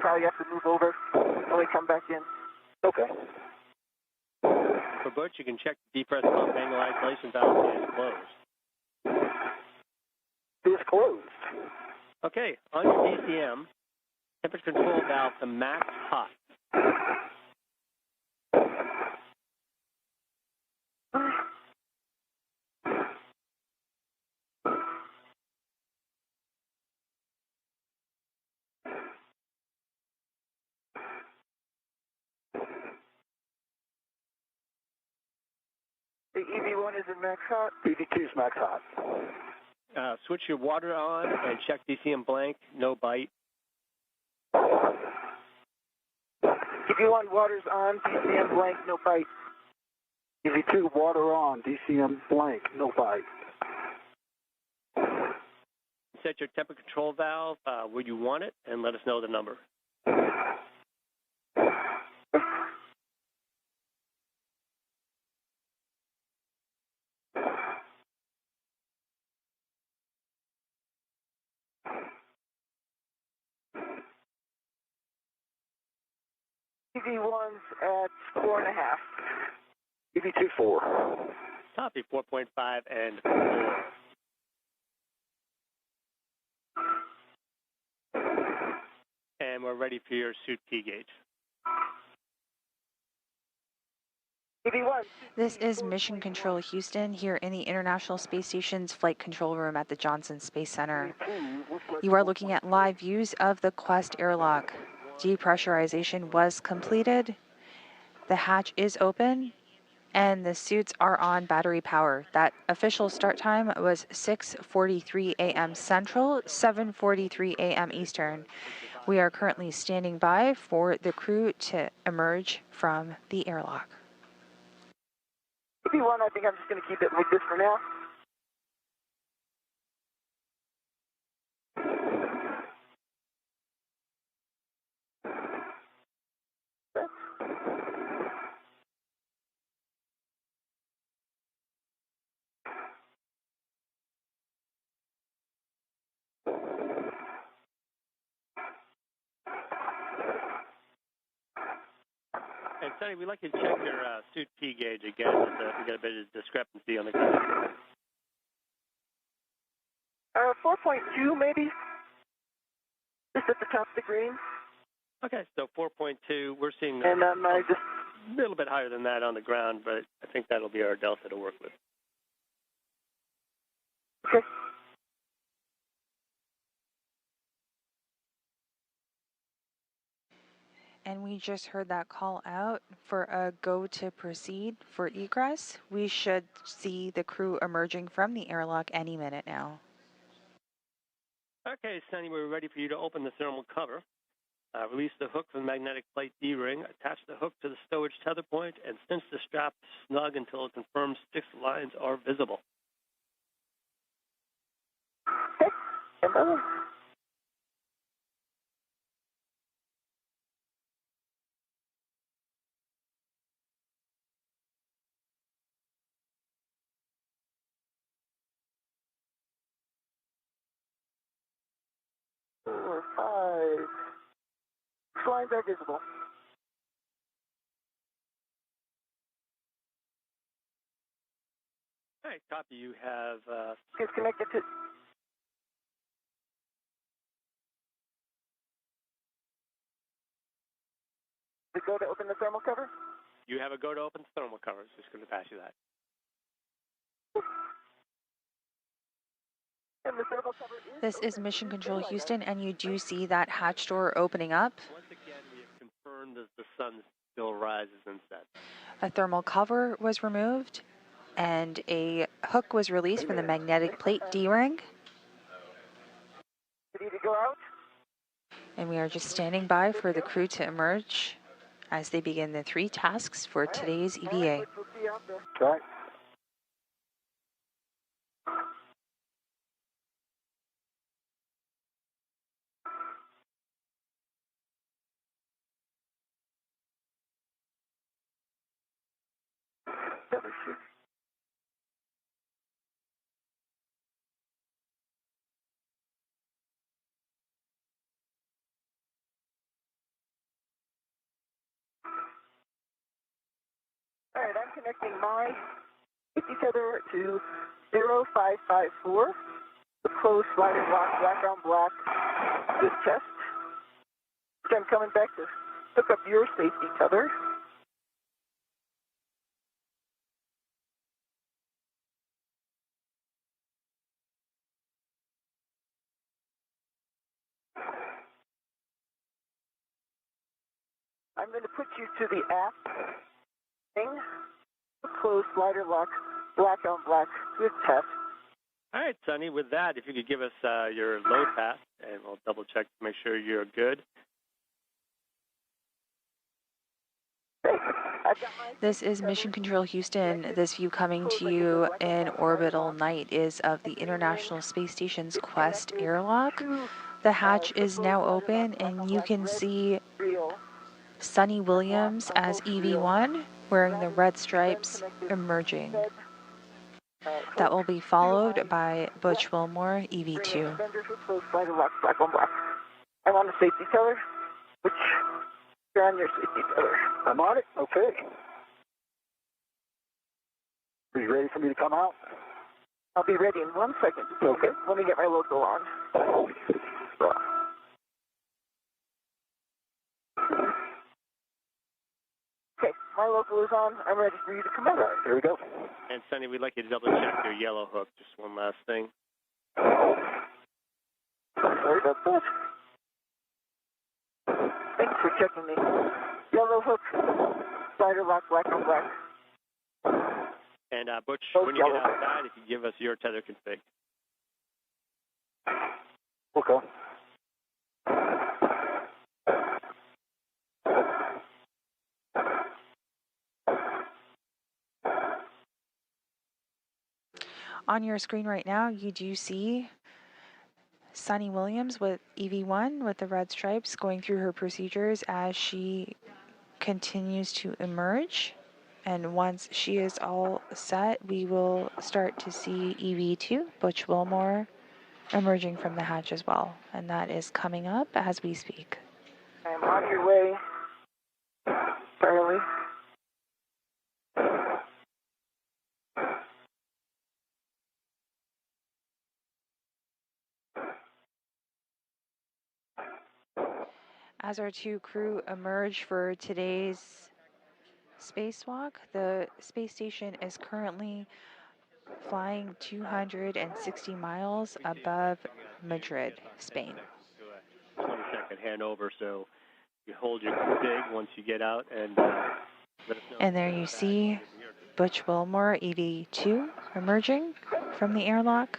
probably have to move over when we come back in. Okay. For Butch, you can check the depressed pump angle isolation valve is closed. It's closed. Okay, on your DCM, temperature control valve to max hot. The EV1 is in max hot. EV2 is max hot. Switch your water on and check DCM blank, no bite. EV1 water's on, DCM blank, no bite. EV2 water on, DCM blank, no bite. Set your temperature control valve where you want it and let us know the number. EV1's at 4.5. EV2 4. Copy 4.5 and 4. And we're ready for your suit key gauge. EV1. This is Mission Control Houston here in the International Space Station's flight control room at the Johnson Space Center. You are looking at live views of the Quest airlock. Depressurization was completed. The hatch is open and the suits are on battery power. That official start time was 6:43 a.m. Central, 7:43 a.m. Eastern. We are currently standing by for the crew to emerge from the airlock. EV1, I think I'm just going to keep it like this for now. And Sonny, we'd like you to check your suit P gauge again. We got a bit of discrepancy on the cover. 4.2 maybe. Just at the top of the green. Okay, so 4.2. We're seeing And I just a little bit higher than that on the ground, but I think that'll be our delta to work with. okay. And we just heard that call out for a go to proceed for egress. We should see the crew emerging from the airlock any minute now. Okay, Sonny, we're ready for you to open the thermal cover. Release the hook from the magnetic plate D-ring, attach the hook to the stowage tether point, and cinch the strap snug until it confirms 6 lines are visible. Okay. And over. Four, 5. Lines are visible. All right, copy. You have Disconnected to. We go to open the thermal cover? you have a go to open thermal cover. It's just going to pass you that. This is Mission Control Houston, and you do see that hatch door opening up. Once again, we have confirmed that the sun still rises and sets. A thermal cover was removed, and a hook was released from the magnetic plate D-ring. Ready to go out? And we are just standing by for the crew to emerge as they begin the 3 tasks for today's EVA. All right. All right, I'm connecting my safety tether to 0554. The closed sliding lock, black on black, this test. So I'm coming back to hook up your safety tether. I'm going to put you to the app thing. Closed slider lock, black on black, good test. All right, Sonny, with that, if you could give us your load path, and we'll double check to make sure you're good. This is Mission Control Houston. This view coming to you in orbital night is of the International Space Station's Quest airlock. The hatch is now open, and you can see Suni Williams as EV1 wearing the red stripes emerging. That will be followed by Butch Wilmore, EV2. I'm on the safety tether, which you're on your safety tether. I'm on it. Okay. Are you ready for me to come out? I'll be ready in 1 second. Okay. Let me get my logo on. Okay, my logo is on. I'm ready for you to come out. All right, here we go. And Sonny, we'd like you to double check your yellow hook. Just one last thing. Sorry about that. Thanks for checking me. Yellow hook, slider lock, black on black. And Butch, Both when you get yellow. outside, if you give us your tether config. Okay. On your screen right now, you do see Suni Williams with EV1 with the red stripes going through her procedures as she continues to emerge. And once she is all set, we will start to see EV2, Butch Wilmore, emerging from the hatch as well. And that is coming up as we speak. I'm on your way, Charlie. As our two crew emerge for today's spacewalk, the space station is currently flying 260 miles above Madrid, Spain. 20-second handover, so you hold your config once you get out and let us know. And there you see Butch Wilmore, EV2, emerging from the airlock.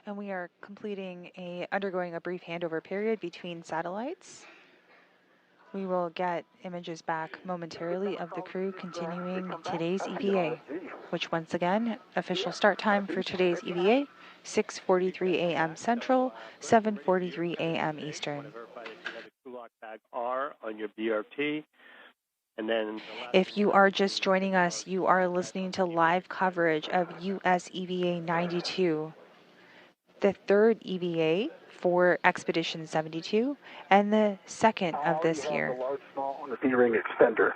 And we are undergoing a brief handover period between satellites. We will get images back momentarily of the crew continuing today's EVA, which once again, official start time for today's EVA, 6:43 a.m. Central, 7:43 a.m. Eastern. Verify that you have the crew lock tag R on your BRT. And then if you are just joining us, you are listening to live coverage of US EVA 92, the third EVA for Expedition 72, and the second of this year. The large small on the D-ring extender.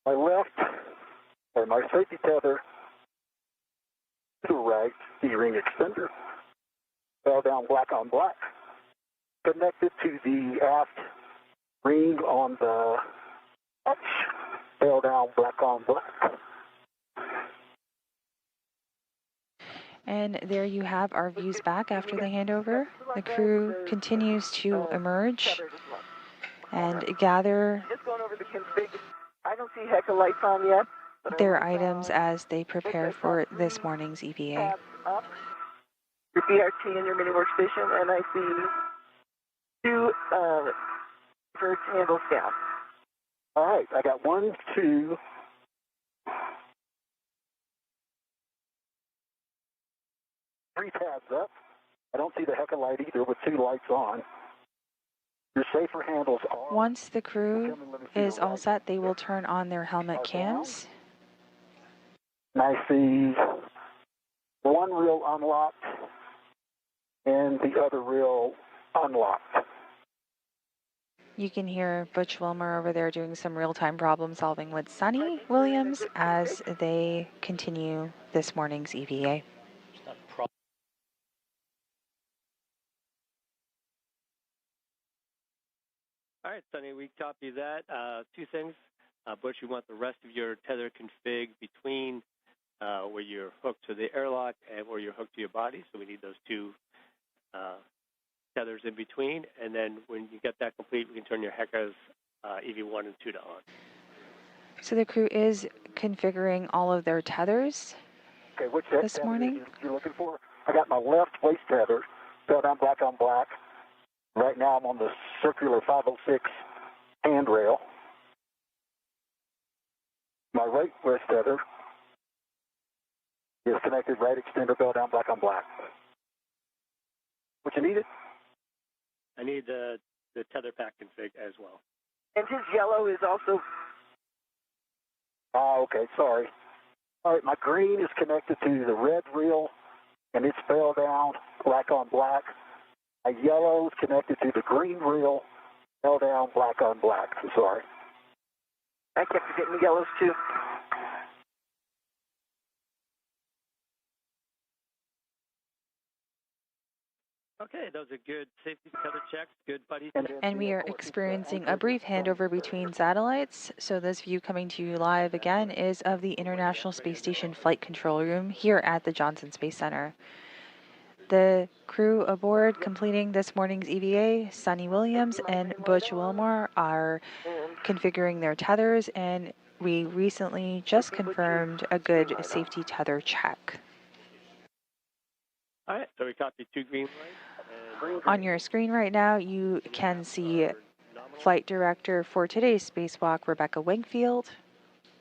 My left, or my safety tether, to the right D-ring extender. Fell down black on black. Connected to the aft ring on the hatch. Fell down black on black. And there you have our views back after the handover. The crew continues to emerge and gather Just going over the config. I don't see heck of lights on yet. their items as they prepare for this morning's EVA. Tabs up, your BRT and your mini workstation, and I see two first handles down. All right, I got 1, 2, 3 tabs up. I don't see the heck of light either with 2 lights on. Your safer handles are... Once the crew is all set, they will turn on their helmet cams. And I see one reel unlocked and the other reel unlocked. You can hear Butch Wilmore over there doing some real-time problem solving with Suni Williams as they continue this morning's EVA. all right, Sonny, we copy that. Two things. Butch, you want the rest of your tether config between where you're hooked to the airlock and where you're hooked to your body. So we need those two tethers in between. And then when you get that complete, we can turn your HECA's EV1 and 2 to on. So the crew is configuring all of their tethers this morning. You're looking for? I got my left waist tether, fell down black on black. Right now I'm on the circular 506 handrail. My right waist tether is connected, right extender, fell down black on black. What you needed? I need the tether pack config as well. And his yellow is also... Oh, okay, sorry. All right, my green is connected to the red reel, and it's fell down black on black. My yellow is connected to the green reel, fell down black on black. I'm sorry. I kept forgetting the yellows too. Okay, those are good safety tether checks. Good, buddy. And we are experiencing a brief handover between satellites. So this view coming to you live again is of the International Space Station Flight Control Room here at the Johnson Space Center. The crew aboard completing this morning's EVA, Suni Williams and Butch Wilmore, are configuring their tethers, and we recently just confirmed a good safety tether check. All right, so we copy 2 green lights. On your screen right now, you can see Flight Director for today's spacewalk, Rebecca Wingfield.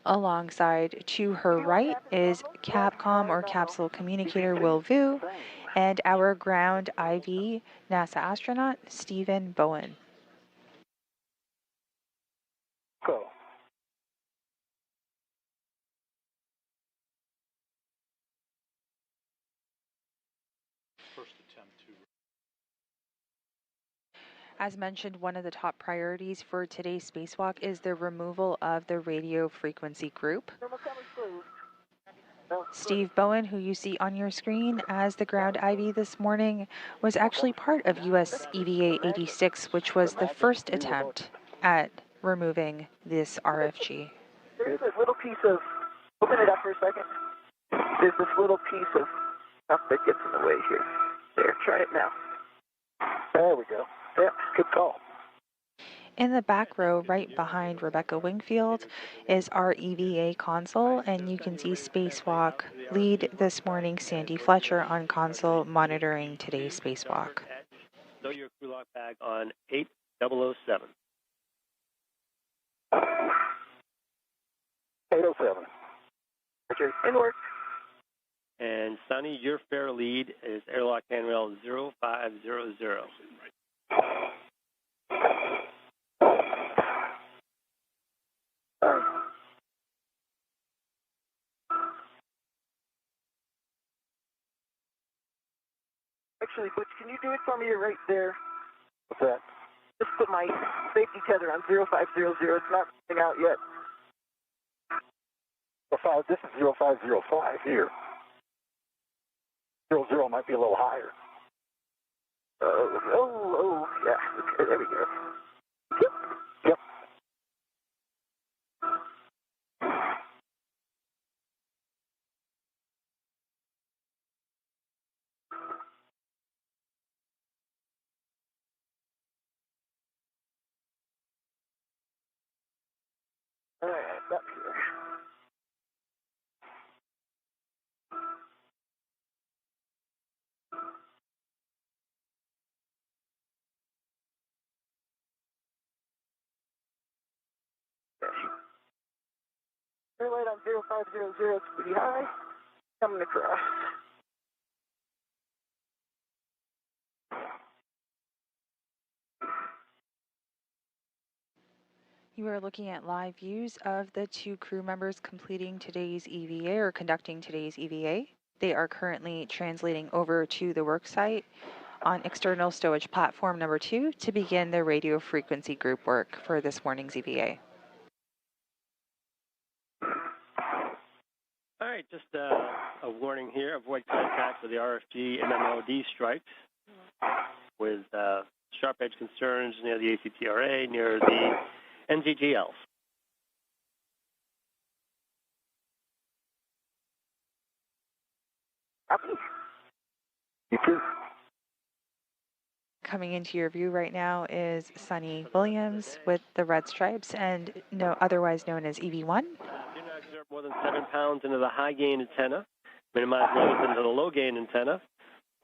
Alongside to her right is Capcom or Capsule Communicator Will Vu, and our ground IV NASA astronaut, Stephen Bowen. Go. First attempt to As mentioned, one of the top priorities for today's spacewalk is the removal of the radio frequency group. Steve Bowen, who you see on your screen as the ground IV this morning, was actually part of US EVA 86, which was the first attempt at removing this RFG. There's this little piece of, open it up for a second. There's this little piece of stuff that gets in the way here. There, try it now. There we go. Yeah, good call. In the back row, right behind Rebecca Wingfield, is our EVA console, and you can see Spacewalk lead this morning Sandy Fletcher on console monitoring today's spacewalk. Stow your crew lock bag on 8007. 807. Roger, in work. And Suni, your fair lead is airlock handrail 0500. Actually, Butch, can you do it for me? You're right there. What's that? Just put my safety tether on 0500. It's not running out yet. This is 0505 here. 00 might be a little higher. Yeah. Okay, there we go. Yep. All right, up here. Airlight on 0500 is pretty high. Coming across. You are looking at live views of the two crew members completing today's EVA or conducting today's EVA. They are currently translating over to the worksite on external stowage platform number 2 to begin the radio frequency group work for this morning's EVA. All right, just a warning here. Avoid contact with the RFG MMOD stripes with sharp edge concerns near the ACTRA, near the NGGLs. Copy. You too. Coming into your view right now is Sunny Williams with the red stripes and otherwise known as EV1. Do not exert more than 7 pounds into the high gain antenna. Minimize loads into the low gain antenna.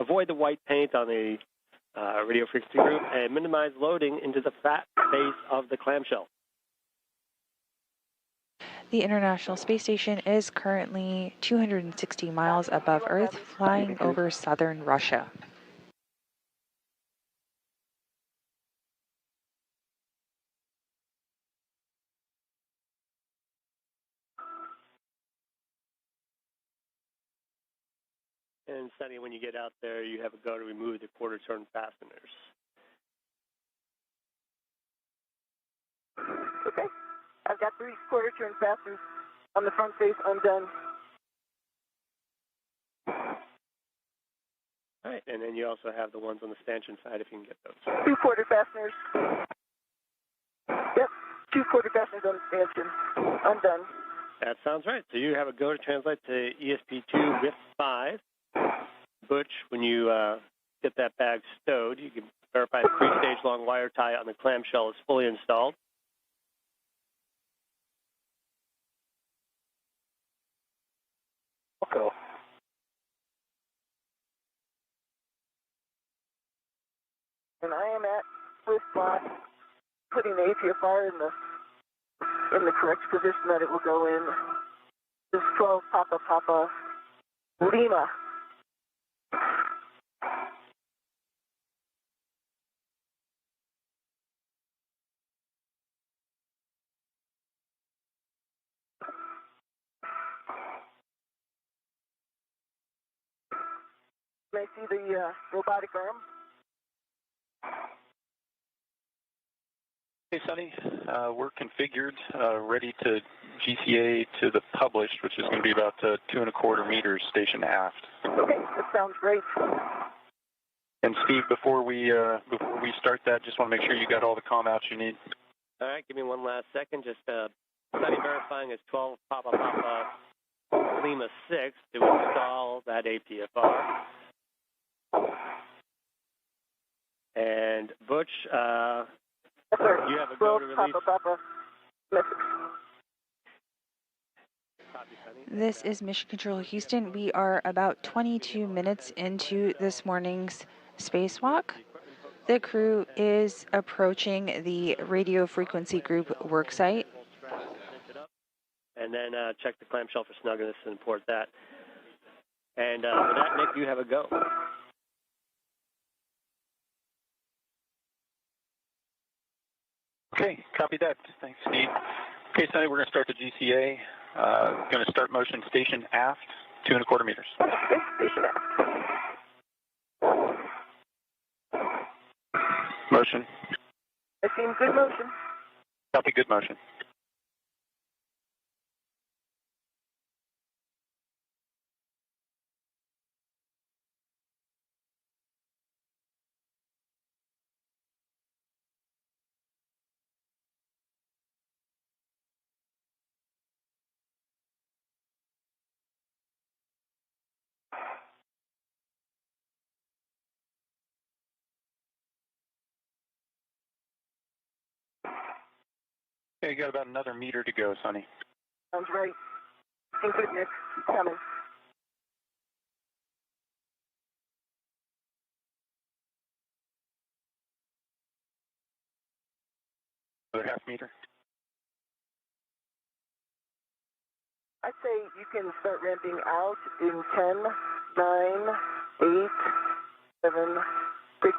Avoid the white paint on the radio frequency group and minimize loading into the fat base of the clamshell. The International Space Station is currently 260 miles above Earth, flying over southern Russia. And Sunny, when you get out there, you have a go to remove the quarter turn fasteners. Okay. I've got 3 quarter turn fasteners on the front face undone. All right, and then you also have the ones on the stanchion side if you can get those. 2 quarter fasteners. Yep, 2 quarter fasteners on the stanchion. Undone. That sounds right. So you have a go to translate to ESP2 with 5. Butch, when you get that bag stowed, you can verify the 3-stage long wire tie on the clamshell is fully installed. Okay. And I am at first block, putting the APFR in the correct position that it will go in. This 12 Papa Lima. Can I see the robotic arm? Hey, Sonny. We're configured, ready to GCA to the published, which is going to be about 2¼ meters station aft. Okay, that sounds great. And Steve, before we start that, just want to make sure you got all the comm outs you need. All right, give me one last second. Just Sunny verifying is 12 Papa Lima 6 to install that APFR. And Butch, Yes, sir. you have a go to release. Papa. Message. Copy, Sunny. This is Mission Control Houston. We are about 22 minutes into this morning's spacewalk. The crew is approaching the radio frequency group worksite. And then check the clamshell for snugness and import that. And with that, Nick, you have a go. Okay, copy that. Thanks, Steve. Okay, Sonny, we're going to start the GCA. Going to start motion station aft, 2¼ meters. Station aft. Motion. I seem good motion. Copy, good motion. Okay, you got about another meter to go, Sonny. Sounds right. Seem good, Nick. Keep coming. Another ½ meter. I'd say you can start ramping out in 10, 9, 8, 7, 6,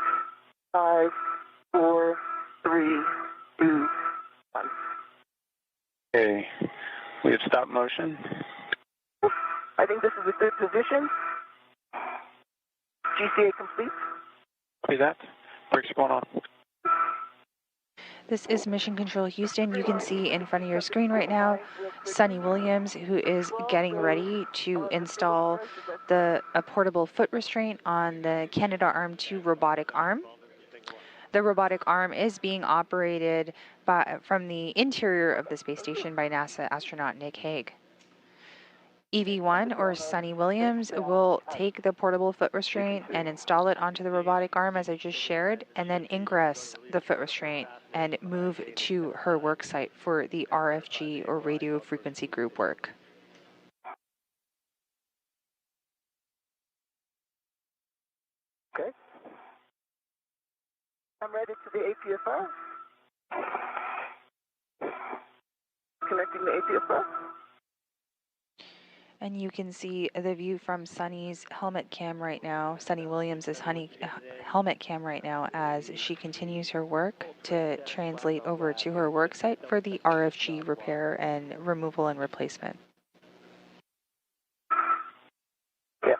5, 4, 3, 2, 1. Okay, we have stop motion. I think this is a good position. GCA complete. Copy that. Brakes are going on. This is Mission Control Houston. You can see in front of your screen right now Sunny Williams, who is getting ready to install a portable foot restraint on the Canadarm2 robotic arm. The robotic arm is being operated from the interior of the space station by NASA astronaut Nick Hague. EV1, or Sunny Williams, will take the portable foot restraint and install it onto the robotic arm as I just shared, and then ingress the foot restraint and move to her work site for the RFG, or radio frequency group work. Okay. I'm ready to the APFR. Connecting the APFR. And you can see the view from Sunny's helmet cam right now, Sunny Williams' helmet cam right now, as she continues her work to translate over to her work site for the RFG repair and removal and replacement. Yep.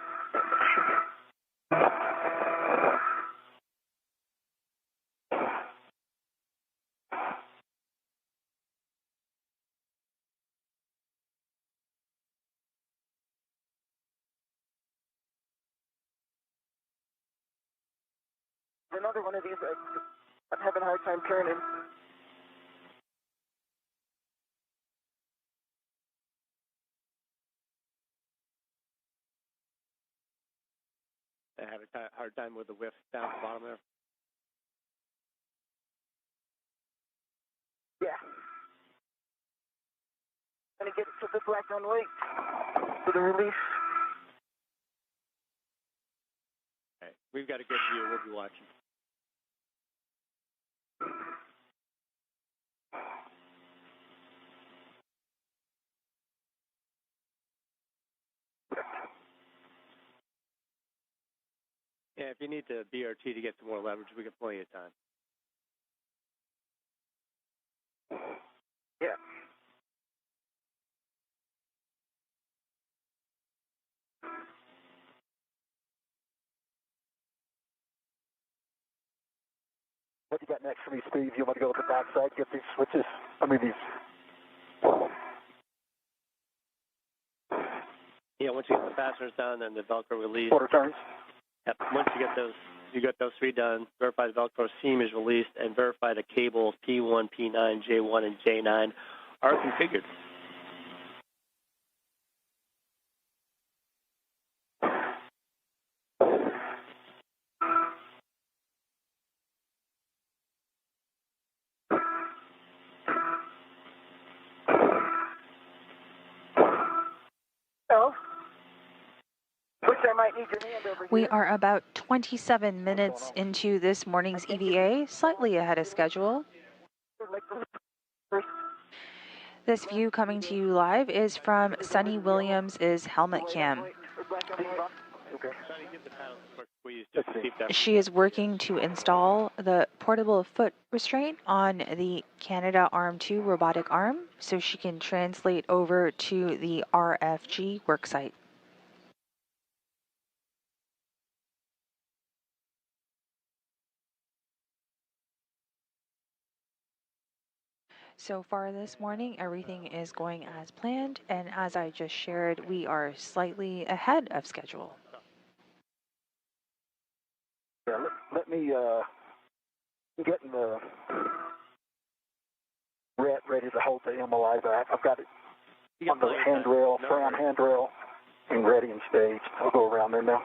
Another one of these, I'm having a hard time turning. I have a hard time with the whiff down at the bottom there. Yeah. Gonna get it to the black on white for the release. Okay. We've got a good view. We'll be watching. Yeah, if you need to BRT to get some more leverage, we got plenty of time. Yeah. What you got next for me, Steve? You want to go to the backside, get these switches? Yeah, once you get the fasteners done and the Velcro release. Quarter turns? Yep. Once you get those three done, verify the Velcro seam is released, and verify the cables P1, P9, J1, and J9 are configured. Oh. Which I might need your hand over here. We are about 27 minutes into this morning's EVA, slightly ahead of schedule. This view coming to you live is from Suni Williams' helmet cam. She is working to install the portable foot restraint on the Canadarm2 robotic arm so she can translate over to the RFG worksite. So far this morning, everything is going as planned, and as I just shared, we are slightly ahead of schedule. Yeah, let me get in the ready to hold the MLI back. I've got it on the handrail, front handrail, and ready and staged. I'll go around there now.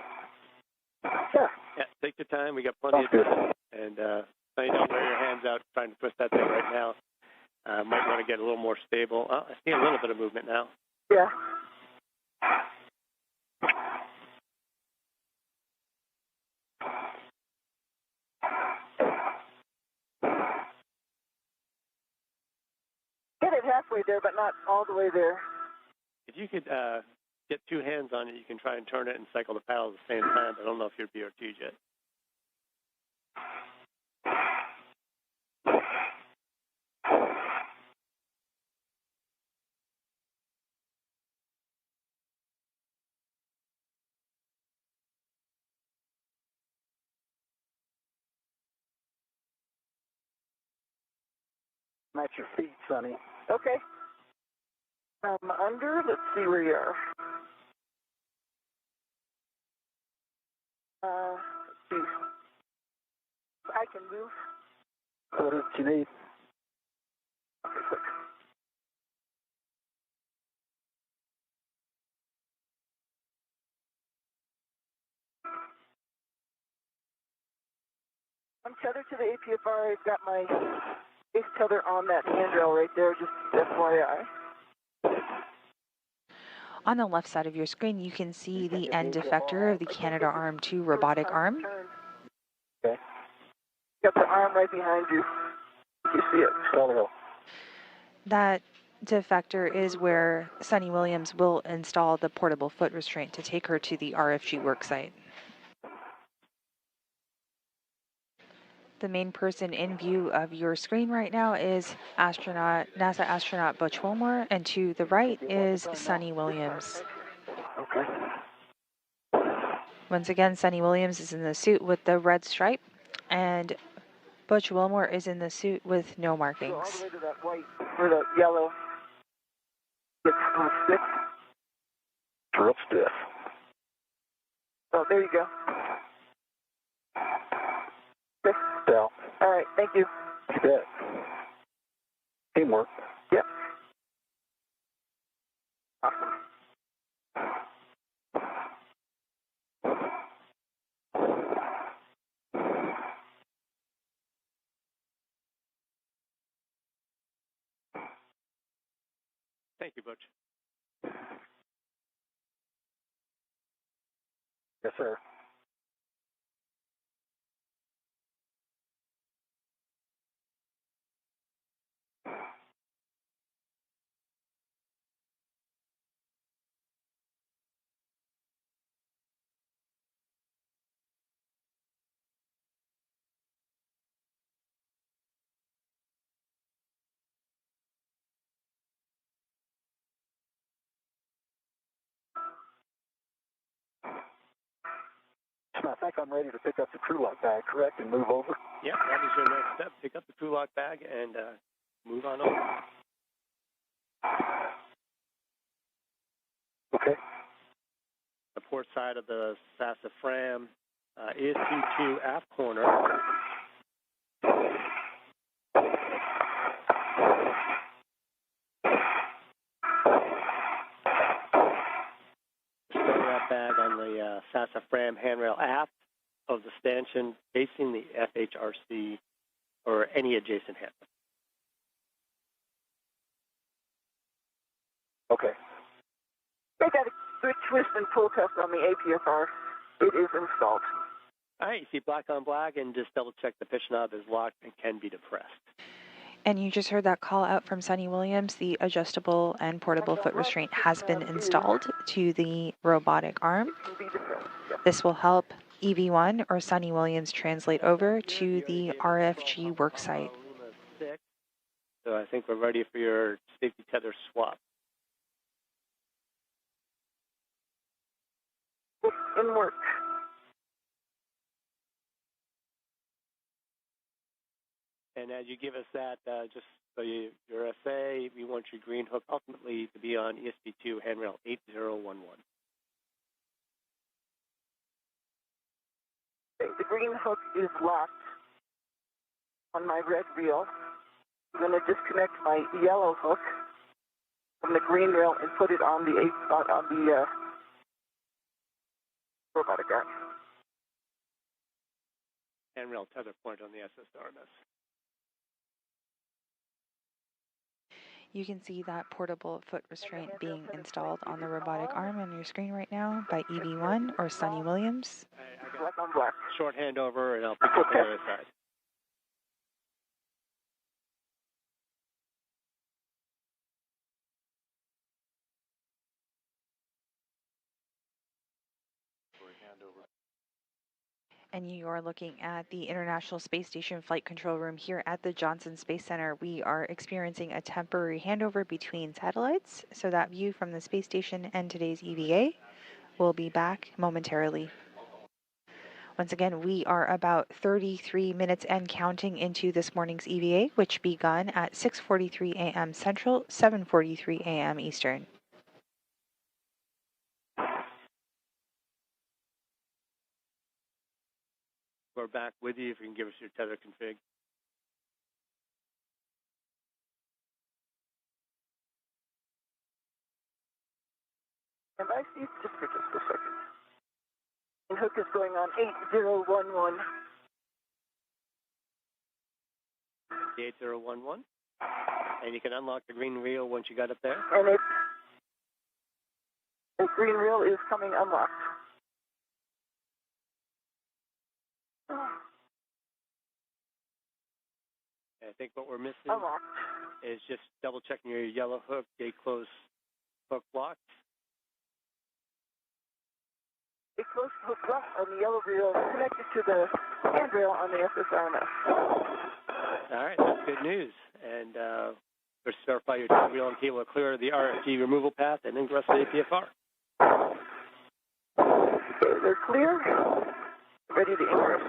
Yeah. Yeah, take your time. We got plenty of time. And so you don't wear your hands out trying to twist that thing right now. Might want to get a little more stable. Oh, I see a little bit of movement now. Yeah. Get it halfway there, but not all the way there. If you could get two hands on it, you can try and turn it and cycle the paddle at the same time. I don't know if you're BRT yet. I'm at your feet, Sonny. Okay. Under, let's see where you are. Let's see. I can move. What else you need? Okay, quick. I'm tethered to the APFR. I've got my base tether on that handrail right there, just FYI. On the left side of your screen, you can see the end effector of the Canadarm2 robotic arm. Okay. Got the arm right behind you. You see it. That defector is where Suni Williams will install the portable foot restraint to take her to the RFG worksite. The main person in view of your screen right now is NASA astronaut Butch Wilmore, and to the right is Suni Williams. Okay. Once again, Suni Williams is in the suit with the red stripe, and Butch Wilmore is in the suit with no markings. All the way to that white, or the yellow. It's stiff. Real stiff. Oh, there you go. Okay. Yeah. All right, thank you. You bet. Teamwork. Yep. Awesome. Thank you, Butch. Yes, sir. I think I'm ready to pick up the crew lock bag, correct, and move over. Yep, that is your next step. Pick up the crew lock bag and move on over. Okay. The port side of the sassafras EST2 aft corner. Stow that bag on the sassafras handrail aft of the stanchion facing the FHRC or any adjacent handrail. Okay. I got a good twist and pull test on the APFR. It is installed. All right, you see black on black, and just double check the pitch knob is locked and can be depressed. And you just heard that call out from Suni Williams. The adjustable and portable foot restraint has been installed to the robotic arm. This will help EV1 or Suni Williams translate over to the RFG worksite. So I think we're ready for your safety tether swap. In work. And as you give us that, just so your SA, we want your green hook ultimately to be on EST2 handrail 8011. Okay, the green hook is locked on my red reel. I'm going to disconnect my yellow hook from the green rail and put it on the robotic arm. Handrail tether point on the SSRMS. You can see that portable foot restraint being installed on the robotic arm on your screen right now by EV1 or Suni Williams. Black on black. Short hand over, and I'll pick up the other side. And you are looking at the International Space Station Flight Control Room here at the Johnson Space Center. We are experiencing a temporary handover between satellites, so that view from the space station and today's EVA will be back momentarily. Once again, we are about 33 minutes and counting into this morning's EVA, which begun at 6:43 a.m. Central, 7:43 a.m. Eastern. We're back with you if you can give us your tether config. And I see just for just a second. And hook is going on 8011. The 8011. And you can unlock the green reel once you got up there. And the green reel is coming unlocked. I think what we're missing Unlocked. is just double checking your yellow hook, gate close hook locked. It close hook lock on the yellow reel connected to the handrail on the SSRMS. All right, that's good news. And first verify your tail wheel and cable are clear of the RFG removal path and ingress the APFR. Okay, they're clear. Ready to ingress.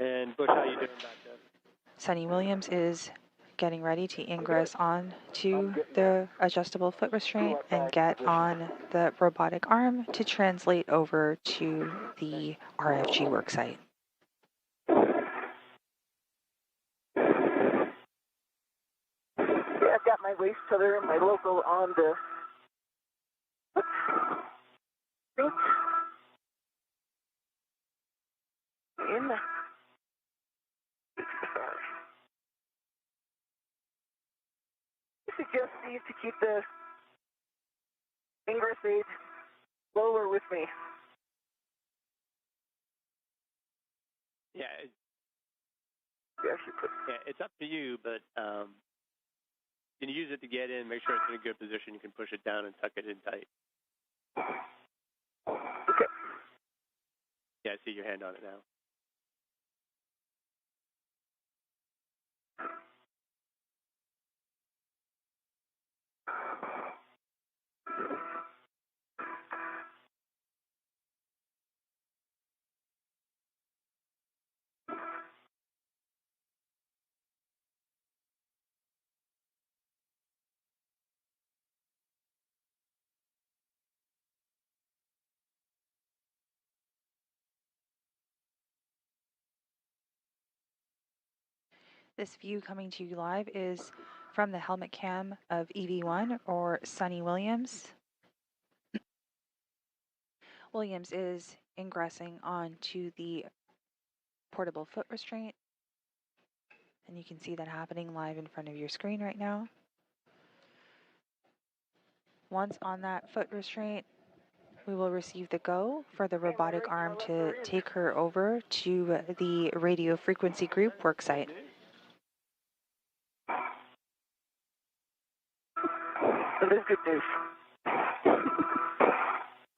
And Bush, how you doing back there? Suni Williams is getting ready to ingress on to the adjustable foot restraint and get on the robotic arm to translate over to the RFG worksite. Yeah, I've got my waist tether and my logo on the seat. In. I suggest these to keep the ingress aid lower with me. Yeah, it's up to you, but you can use it to get in, make sure it's in a good position. You can push it down and tuck it in tight. Okay. Yeah, I see your hand on it now. This view coming to you live is from the helmet cam of EV1 or Suni Williams. Williams is ingressing onto the portable foot restraint, and you can see that happening live in front of your screen right now. Once on that foot restraint, we will receive the go for the robotic arm to take her over to the radio frequency group worksite. That is good news.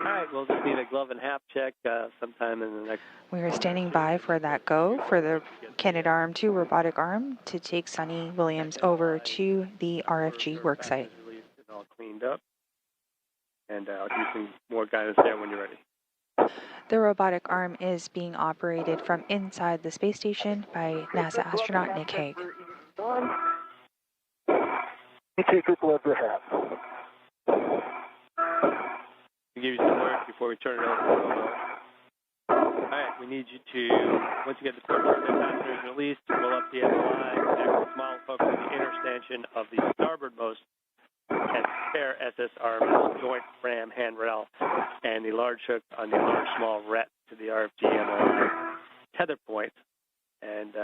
All right, we'll just need a glove and half check sometime in the next. We are standing by for that go for the Canadarm 2 robotic arm to take Suni Williams over to the RFG worksite. Released and all cleaned up. And I'll give you some more guidance there when you're ready. The robotic arm is being operated from inside the space station by NASA astronaut Nick Hague. You take a glove to half. I'll give you some work before we turn it over. All right, we need you to, once you get the port passengers released, roll up the MOI, connect the small hook to the inner stanchion of the starboardmost and spare SS arm joint ram handrail, and the large hook on the large small ret to the RFG MOI tether point. And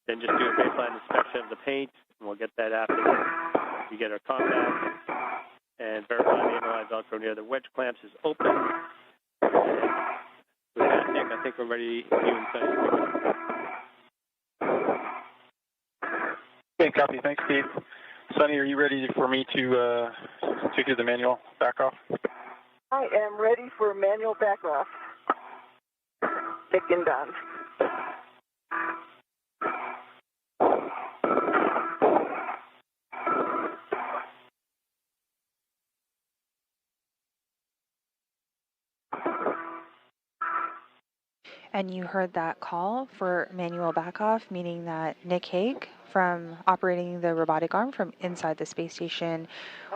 then just do a baseline inspection of the paint, and we'll get that after we get our contact, and verify the MOI Velcro near the wedge clamps is open. And with that, Nick, I think we're ready. You and Sunny. Okay, copy. Thanks, Steve. Sunny, are you ready for me to do the manual back off? I am ready for manual back off. Nick and Don. And you heard that call for manual backoff, meaning that Nick Hague, from operating the robotic arm from inside the space station,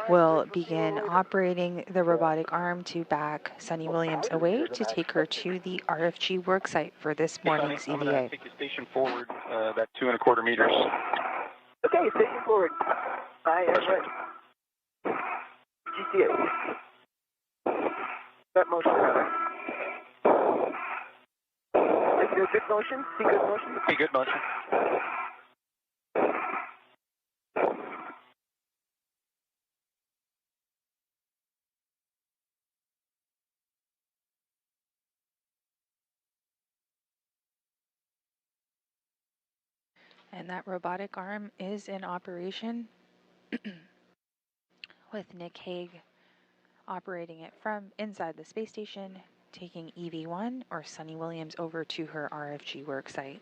will begin operating the robotic arm to back Suni Williams away to take her to the RFG worksite for this morning's I'm EVA. going to take your station forward, that 2¼ meters. Okay, station forward. I am ready. GTA. That motion. Is it a good motion? See good motion? Hey, good motion. And that robotic arm is in operation with Nick Hague operating it from inside the space station, taking EV1 or Suni Williams over to her RFG worksite.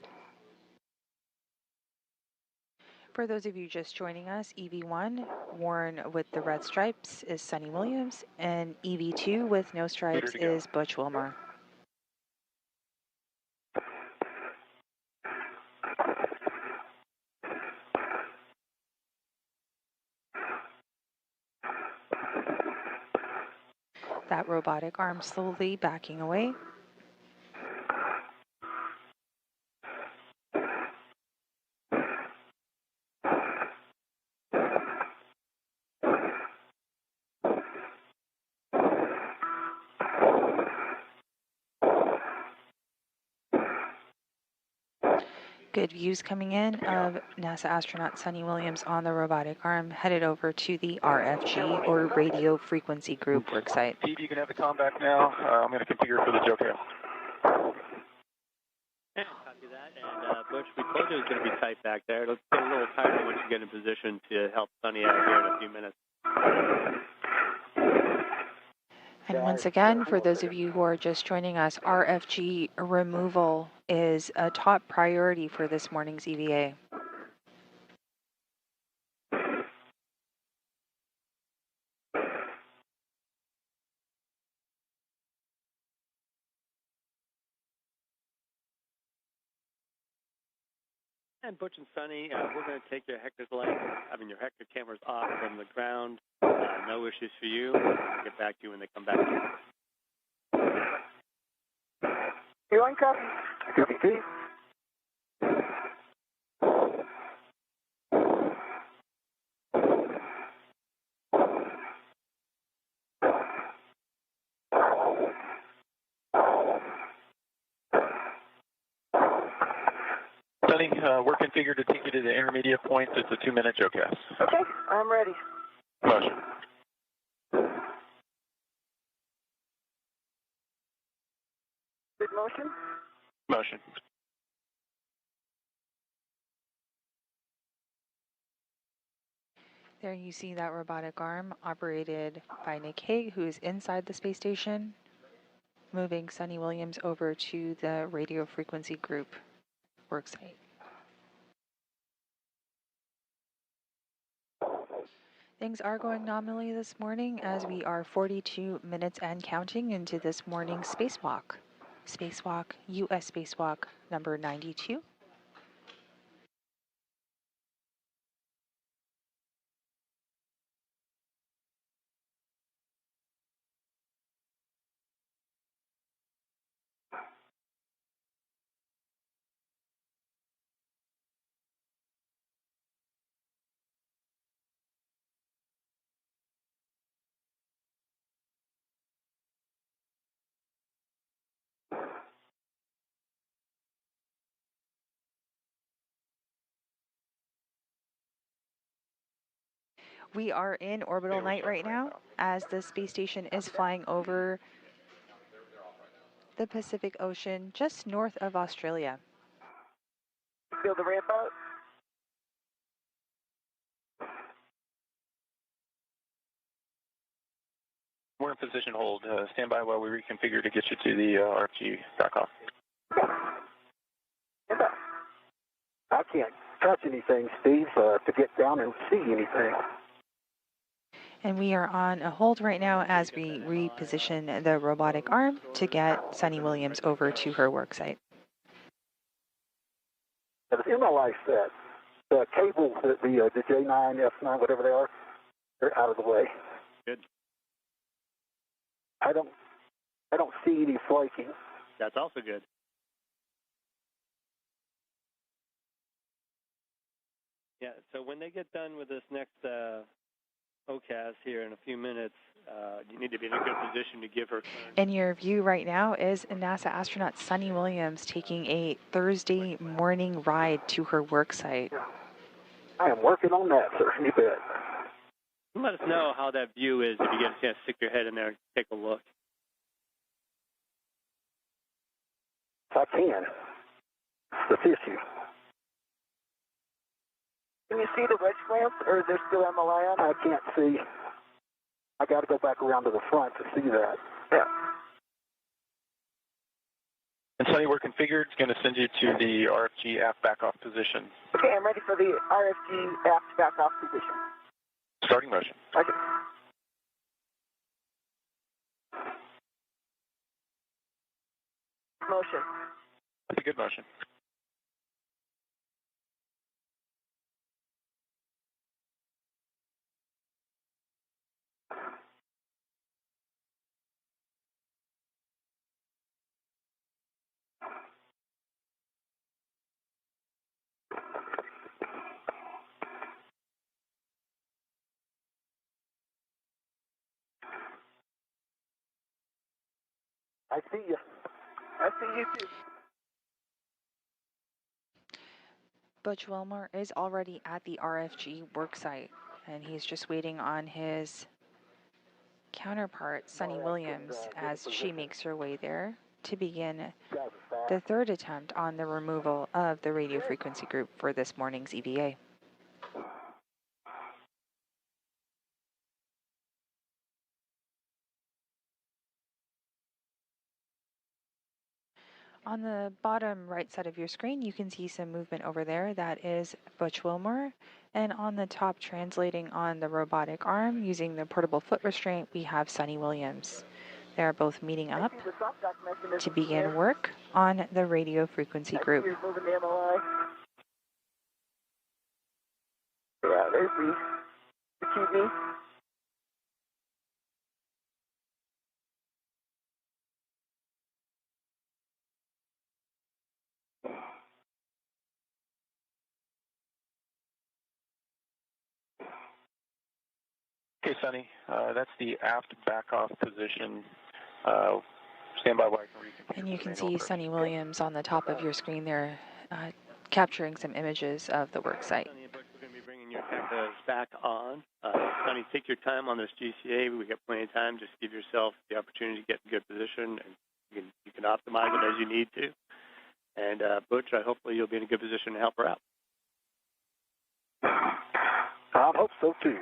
For those of you just joining us, EV1, worn with the red stripes, is Suni Williams, and EV2 with no stripes is Butch Wilmore. That robotic arm slowly backing away. Good views coming in of NASA astronaut Suni Williams on the robotic arm headed over to the RFG or Radio Frequency Group worksite. Steve, you can have the comm back now. I'm going to configure for the JOCO. Yeah, copy that. And Butch, we told you it was going to be tight back there. It'll get a little tighter once you get in position to help Sunny out here in a few minutes. And once again, for those of you who are just joining us, RFG removal is a top priority for this morning's EVA. And Butch and Sunny, we're going to take your Hector cameras off from the ground. No issues for you. We'll get back to you when they come back. You on copy? Copy, Steve. Sunny, we're configured to take you to the intermediate point. It's a 2-minute JOCAS. Okay, I'm ready. Motion. Good motion. Motion. There you see that robotic arm operated by Nick Hague, who is inside the space station, moving Sunny Williams over to the radio frequency group worksite. Things are going nominally this morning as we are 42 minutes and counting into this morning's spacewalk. Spacewalk, U.S. Spacewalk number 92. We are in orbital night right now as the space station is flying over the Pacific Ocean just north of Australia. Feel the ramp out? We're in position hold. Stand by while we reconfigure to get you to the RFG back off. I can't touch anything, Steve, to get down and see anything. And we are on a hold right now as we reposition the robotic arm to get Sunny Williams over to her worksite. It's in my life set. The cables, the J9, F9, whatever they are, they're out of the way. Good. I don't see any flaking. That's also good. Yeah, so when they get done with this next OCAS here in a few minutes, you need to be in a good position to give her... In your view right now is NASA astronaut Sunny Williams taking a Thursday morning ride to her worksite. I am working on that, sir. You bet. Let us know how that view is if you get a chance to stick your head in there and take a look. If I can. It's the issue. Can you see the wedge clamp, or is there still MLI on? I can't see. I got to go back around to the front to see that. Yeah. And Sunny, we're configured. It's going to send you to the RFG aft back-off position. Okay, I'm ready for the RFG aft back-off position. Starting motion. Okay. Motion. That's a good motion. I see you. I see you too. Butch Wilmore is already at the RFG worksite, and he's just waiting on his counterpart, Sunny Williams, as she makes her way there to begin the third attempt on the removal of the radio frequency group for this morning's EVA. On the bottom right side of your screen, you can see some movement over there. That is Butch Wilmore. And on the top, translating on the robotic arm using the portable foot restraint, we have Sunny Williams. They are both meeting up to begin work on the radio frequency group. Moving the MLI. Yeah, there's the TV. Okay, Sunny, that's the aft back-off position. Stand by while I can reconfigure. And you can see Sunny Williams on the top of your screen there, capturing some images of the work site. Sunny and Butch, we're going to be bringing your cameras back on. Sunny, take your time on this GCA. We got plenty of time. Just give yourself the opportunity to get in good position, and you can optimize it as you need to. And Butch, hopefully you'll be in a good position to help her out. I hope so too.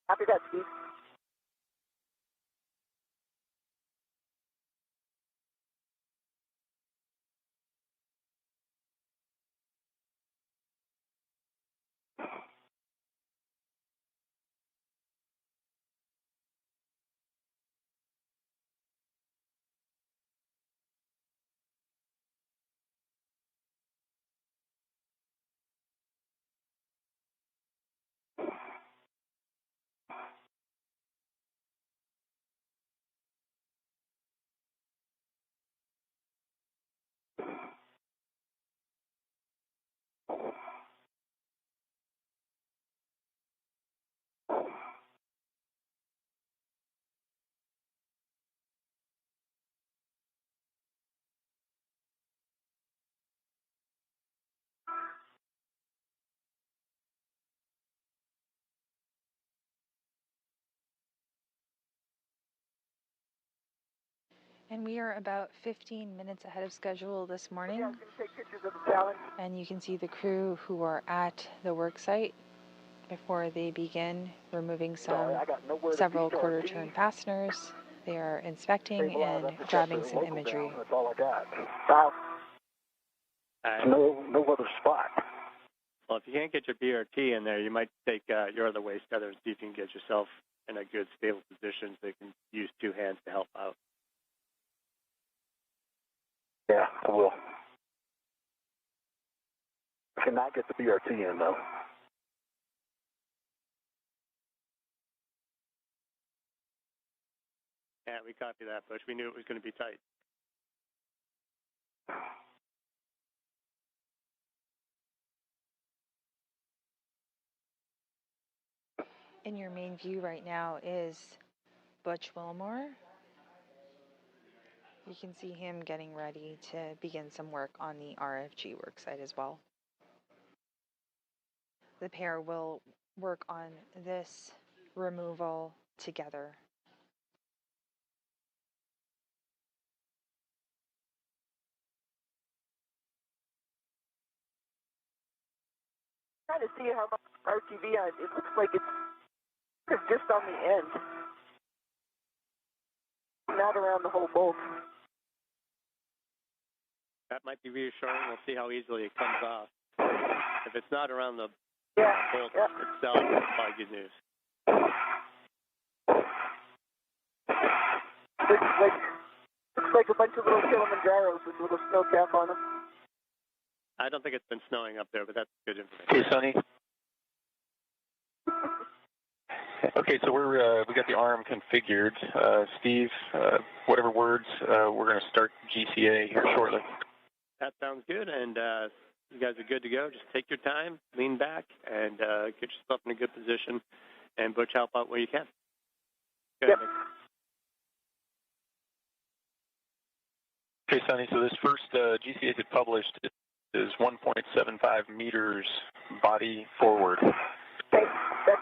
Copy that, Steve. And we are about 15 minutes ahead of schedule this morning. Yeah, I was going to take pictures of the challenge. And you can see the crew who are at the work site before they begin removing several quarter-turn fasteners. They are inspecting and grabbing some imagery. That's all I got. Wow. No other spot. Well, if you can't get your BRT in there, you might take your other waste tether and see if you can get yourself in a good, stable position so you can use two hands to help out. Yeah, I will. I cannot get the BRT in, though. Yeah, we copy that, Butch. We knew it was going to be tight. In your main view right now is Butch Wilmore. You can see him getting ready to begin some work on the RFG worksite as well. The pair will work on this removal together. Trying to see how much RTV on it. It looks like it's just on the end, not around the whole bolt. That might be reassuring. We'll see how easily it comes off. If it's not around the bolt itself, that's probably good news. Looks like a bunch of little Kilimanjaros with a little snow cap on them. I don't think it's been snowing up there, but that's good information. Okay, Sonny. Okay, so we got the arm configured. Steve, whatever words, we're going to start GCA here shortly. That sounds good, and you guys are good to go. Just take your time, lean back, and get yourself in a good position, and Butch, help out where you can. Go ahead, Nick. Okay, Sonny, so this first GCA that published is 1.75 meters body forward. Okay, that's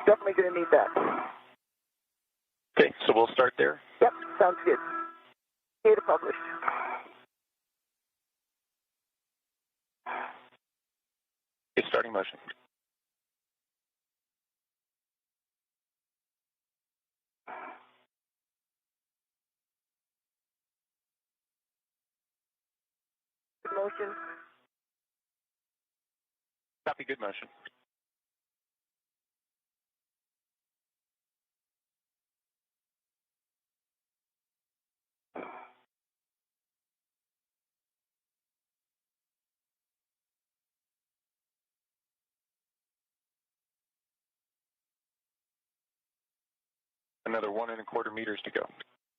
definitely going to need that. Okay, so we'll start there. Yep, sounds good. Data published. Okay, starting motion. Motion. Copy, good motion. Another 1.25 meters to go.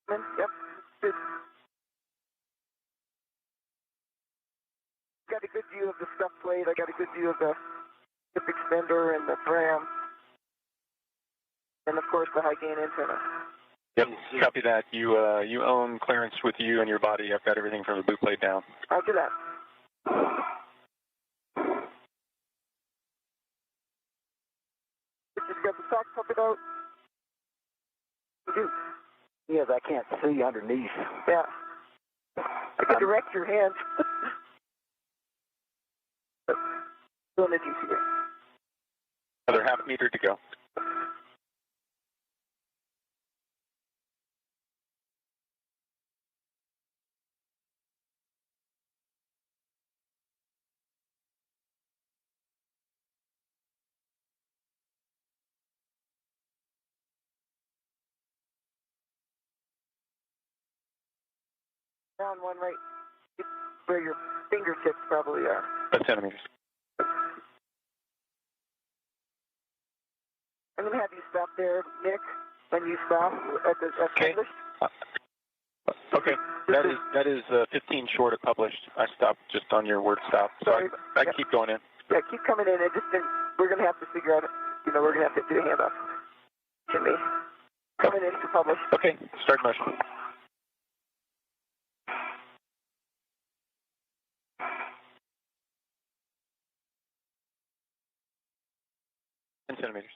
Yep, good. Got a good view of the scuff plate. I got a good view of the hip extender and the ram. And of course the high gain antenna. Yep, copy that. You own clearance with you and your body. I've got everything from the boot plate down. Roger that. Just grab the sock, pump it out. Yes, I can't see underneath. Yeah. I can direct your hands. Still in the GCA. Another half meter to go. Down one right, where your fingertips probably are. 10 centimeters. I'm going to have you stop there, Nick, when you stop at the published. Okay, that is 15 short of published. I stopped just on your word stop. So Sorry. I keep going in. Yeah, keep coming in. And we're going to have to figure out, we're going to have to do a handoff. Jimmy, coming in to publish. Okay, start motion. Centimeters.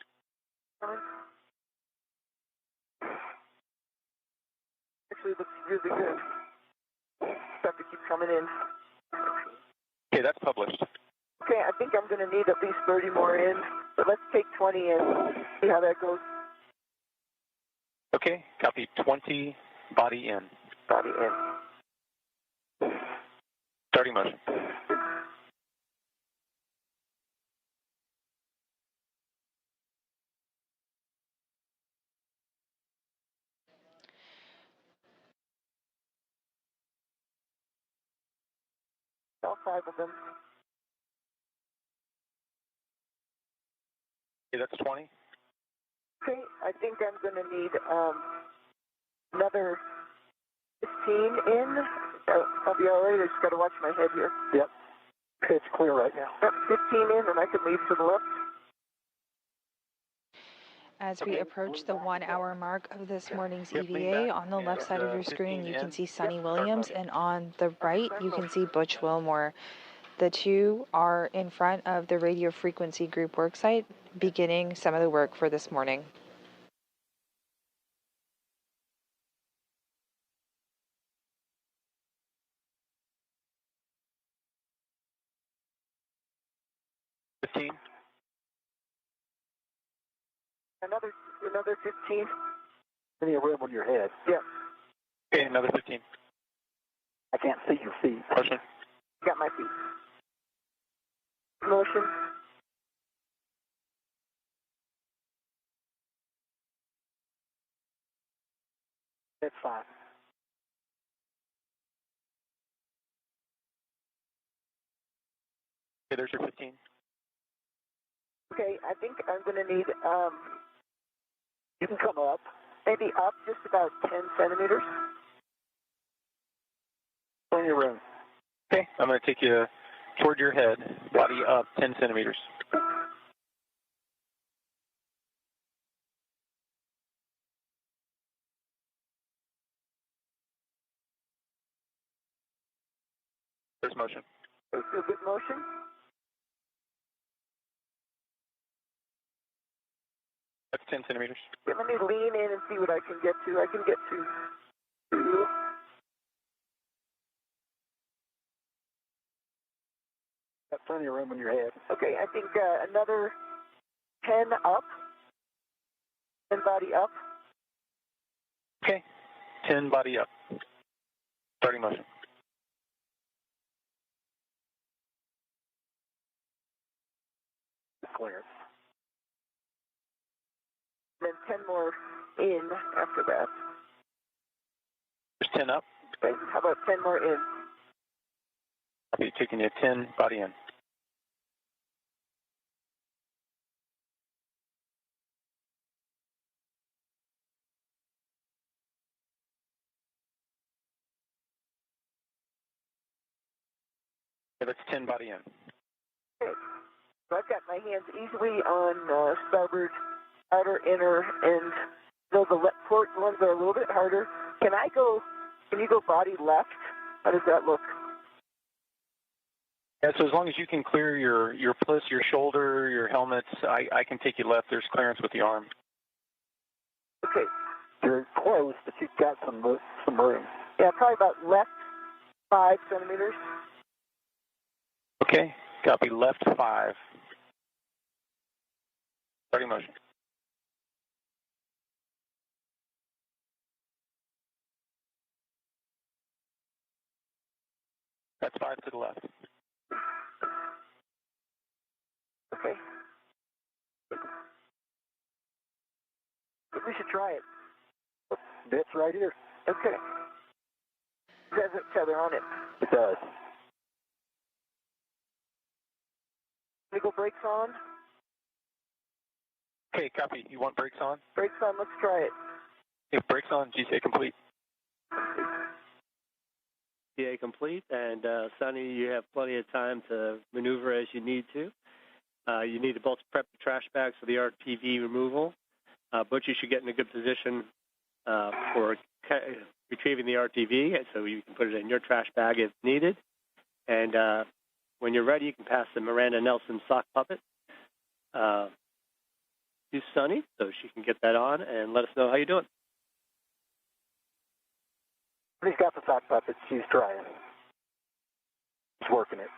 Actually, looks really good. Just have to keep coming in. Okay, that's published. Okay, I think I'm going to need at least 30 more in, but let's take 20 in, see how that goes. Okay, copy 20, body in. Body in. Starting motion. All 5 of them. Okay, that's 20. Okay, I think I'm going to need another 15 in. I'll be all right. I just got to watch my head here. Yep. It's clear right now. Yep, 15 in, and I can leave to the left. As we approach the 1 hour mark of this morning's EVA, on the left side of your screen you can see Suni Williams, and on the right you can see Butch Wilmore. The two are in front of the radio frequency group worksite, beginning some of the work for this morning. Another 15. Any room on your head? Yeah. Okay, another 15. I can't see your feet. Motion. Got my feet. Motion. That's fine. Okay, there's your 15. Okay, I think I'm going to need, You can come up. maybe up just about 10 centimeters. Plenty of room. Okay, I'm going to take you toward your head, body up 10 centimeters. There's motion. Okay, feel good motion. That's 10 centimeters. Okay, let me lean in and see what I can get to. I can get to 2. Got plenty of room on your head. Okay, I think another 10 up. 10 body up. Okay, 10 body up. Starting motion. Clear. And then 10 more in after that. There's 10 up. Okay, how about 10 more in? I'll be taking you 10 body in. Okay, that's 10 body in. Okay, so I've got my hands easily on starboard outer, inner, and So the port ones are a little bit harder. Can you go body left? How does that look? Yeah, so as long as you can clear your plus, your shoulder, your helmets, I can take you left. There's clearance with the arm. Okay. You're close, but you've got some room. Yeah, probably about left 5 centimeters. Okay, copy left 5. Starting motion. That's 5 to the left. Okay. We should try it. Bit's right here. Okay. It has a tether on it. It does. Wiggle brakes on. Okay, copy. You want brakes on? Brakes on, let's try it. Okay, brakes on, GCA complete. GCA complete, and Suni, you have plenty of time to maneuver as you need to. You need to both prep the trash bags for the RTV removal. Butch, you should get in a good position for retrieving the RTV, so you can put it in your trash bag if needed. And when you're ready, you can pass the Miranda Nelson sock puppet to Suni, so she can get that on and let us know how you're doing. He's got the sock puppet. She's trying. She's working it.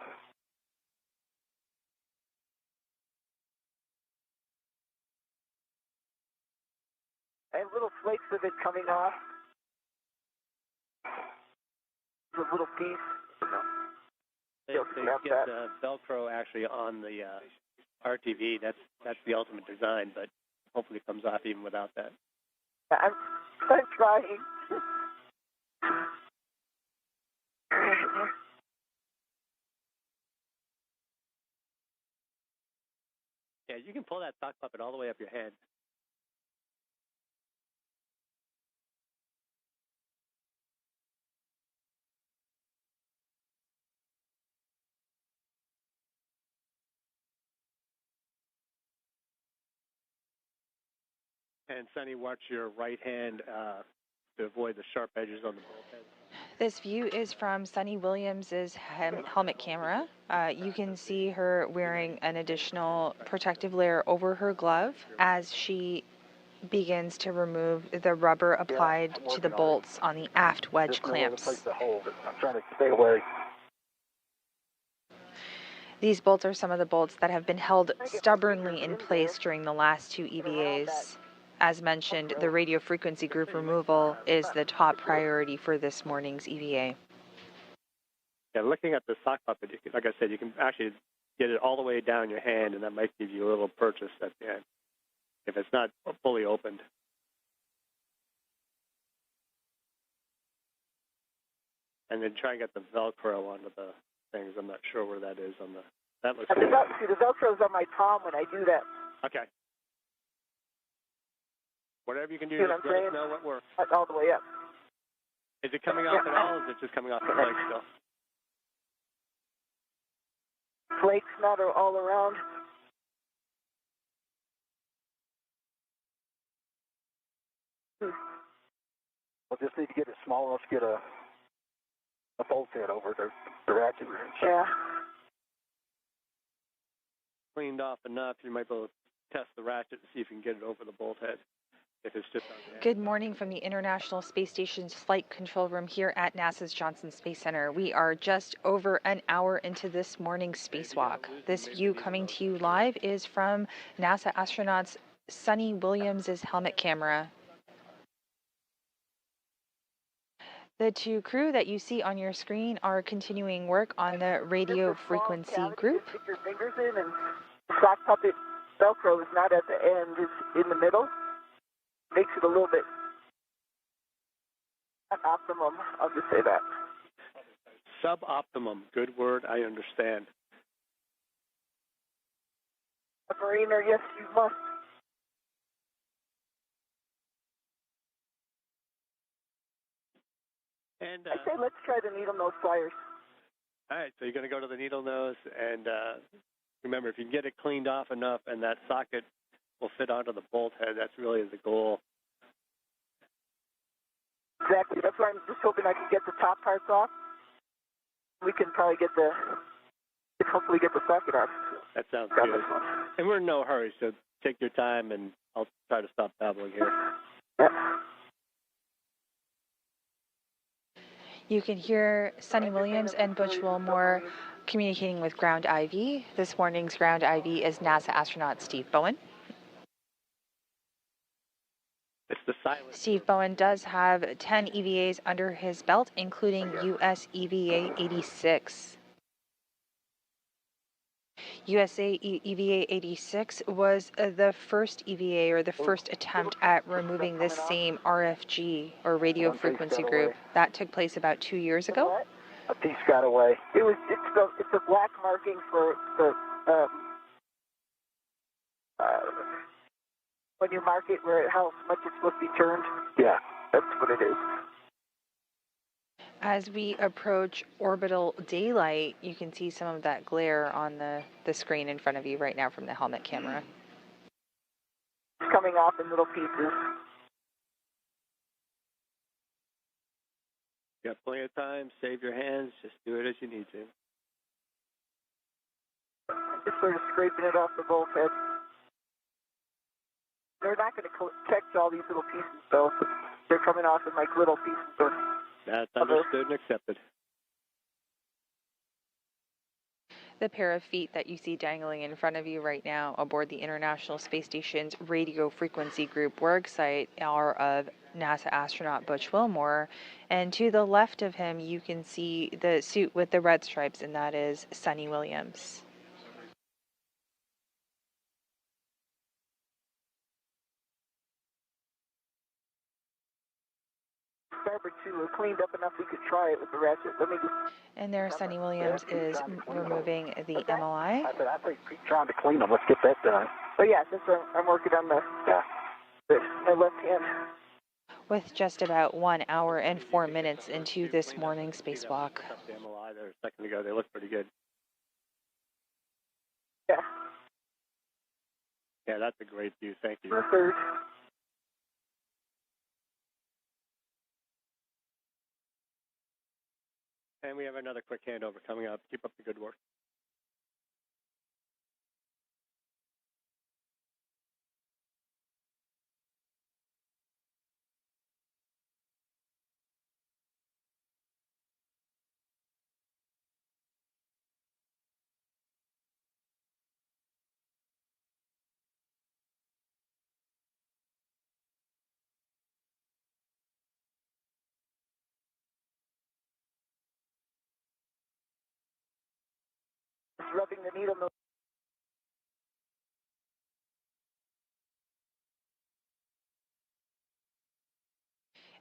I have little flakes of it coming off. A little piece. They get Velcro actually on the RTV. That's the ultimate design, but hopefully it comes off even without that. I'm trying. Yeah, you can pull that sock puppet all the way up your head. And Suni, watch your right hand to avoid the sharp edges on the bulkhead. This view is from Suni Williams's helmet camera. You can see her wearing an additional protective layer over her glove as she begins to remove the rubber applied to the bolts on the aft wedge clamps. I'm trying to stay away. These bolts are some of the bolts that have been held stubbornly in place during the last 2 EVAs. As mentioned, the radio frequency group removal is the top priority for this morning's EVA. Yeah, looking at the sock puppet, like I said, you can actually get it all the way down your hand, and that might give you a little purchase at the end if it's not fully opened. And then try and get the Velcro onto the things. I'm not sure where that is on the. That looks good. See, the Velcro's on my palm when I do that. Okay. Whatever you can do, See just what let I'm us know what works. All the way up. Is it coming off at all, or is it just coming off the flake still? Flakes not all around. We'll just need to get it small enough to get a bolt head over the ratchet wrench. Yeah. Cleaned off enough, you might be able to test the ratchet to see if you can get it over the bolt head. If it's just on the end. Good morning from the International Space Station's Flight Control Room here at NASA's Johnson Space Center. We are just over an hour into this morning's spacewalk. This view coming to you live is from NASA astronauts Suni Williams's helmet camera. The 2 crew that you see on your screen are continuing work on the radio frequency group. Stick your fingers in, and the sock puppet Velcro is not at the end; it's in the middle. Makes it a little bit optimum. I'll just say that. Suboptimum. Good word. I understand. A mariner, yes, you must. And I say let's try the needle nose pliers. all right, so you're going to go to the needle nose, and remember, if you can get it cleaned off enough and that socket will fit onto the bolt head, that's really the goal. Exactly. That's why I'm just hoping I can get the top parts off. We can probably hopefully get the socket off. That sounds good. And we're in no hurry, so take your time, and I'll try to stop babbling here. Yeah. You can hear Suni Williams and Butch Wilmore communicating with Ground IV. This morning's Ground IV is NASA astronaut Steve Bowen. It's the silence. Steve Bowen does have 10 EVAs under his belt, including US EVA 86. USA EVA 86 was the first EVA, or the first attempt at removing this same RFG, or radio frequency group. That took place about 2 years ago. A piece got away. It's a black marking for the when you mark it where how much it's supposed to be turned. Yeah, that's what it is. As we approach orbital daylight, you can see some of that glare on the screen in front of you right now from the helmet camera. It's coming off in little pieces. You got plenty of time. Save your hands. Just do it as you need to. Just sort of scraping it off the bulkhead. They're not going to catch all these little pieces, though. They're coming off in like little pieces. That's understood and accepted. The pair of feet that you see dangling in front of you right now aboard the International Space Station's radio frequency group work site are of NASA astronaut Butch Wilmore, and to the left of him you can see the suit with the red stripes, and that is Suni Williams. Starboard 2 was cleaned up enough we could try it with the ratchet. And there Suni Williams is removing the MLI. I think keep trying to clean them. Let's get that done. But yeah, since I'm working on my left hand. With just about 1 hour and 4 minutes into this morning's spacewalk. The MLI there a second ago. They look pretty good. Yeah. Yeah, that's a great view. Thank you. The third. And we have another quick handover coming up. Keep up the good work. Rubbing the needle nose.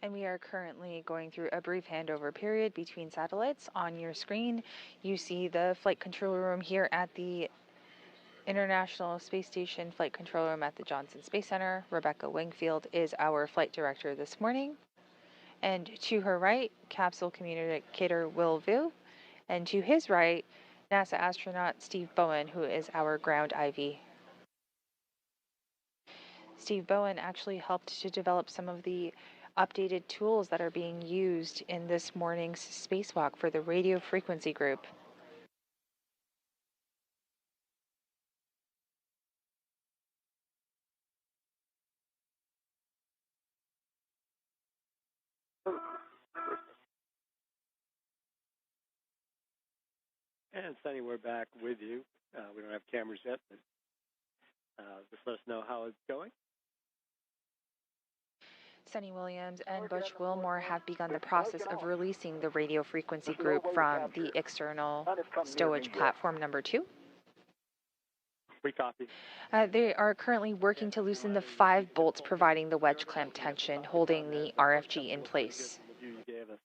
And we are currently going through a brief handover period between satellites. On your screen, you see the flight control room here at the International Space Station Flight Control Room at the Johnson Space Center. Rebecca Wingfield is our flight director this morning. And to her right, capsule communicator Will Vu. And to his right, NASA astronaut Steve Bowen, who is our ground IV. Steve Bowen actually helped to develop some of the updated tools that are being used in this morning's spacewalk for the radio frequency group. And Suni, we're back with you. We don't have cameras yet, but just let us know how it's going. Suni Williams and Butch Wilmore have begun the process of releasing the radio frequency group from the external stowage platform number 2. We copy. They are currently working to loosen the 5 bolts providing the wedge clamp tension, holding the RFG in place. You gave us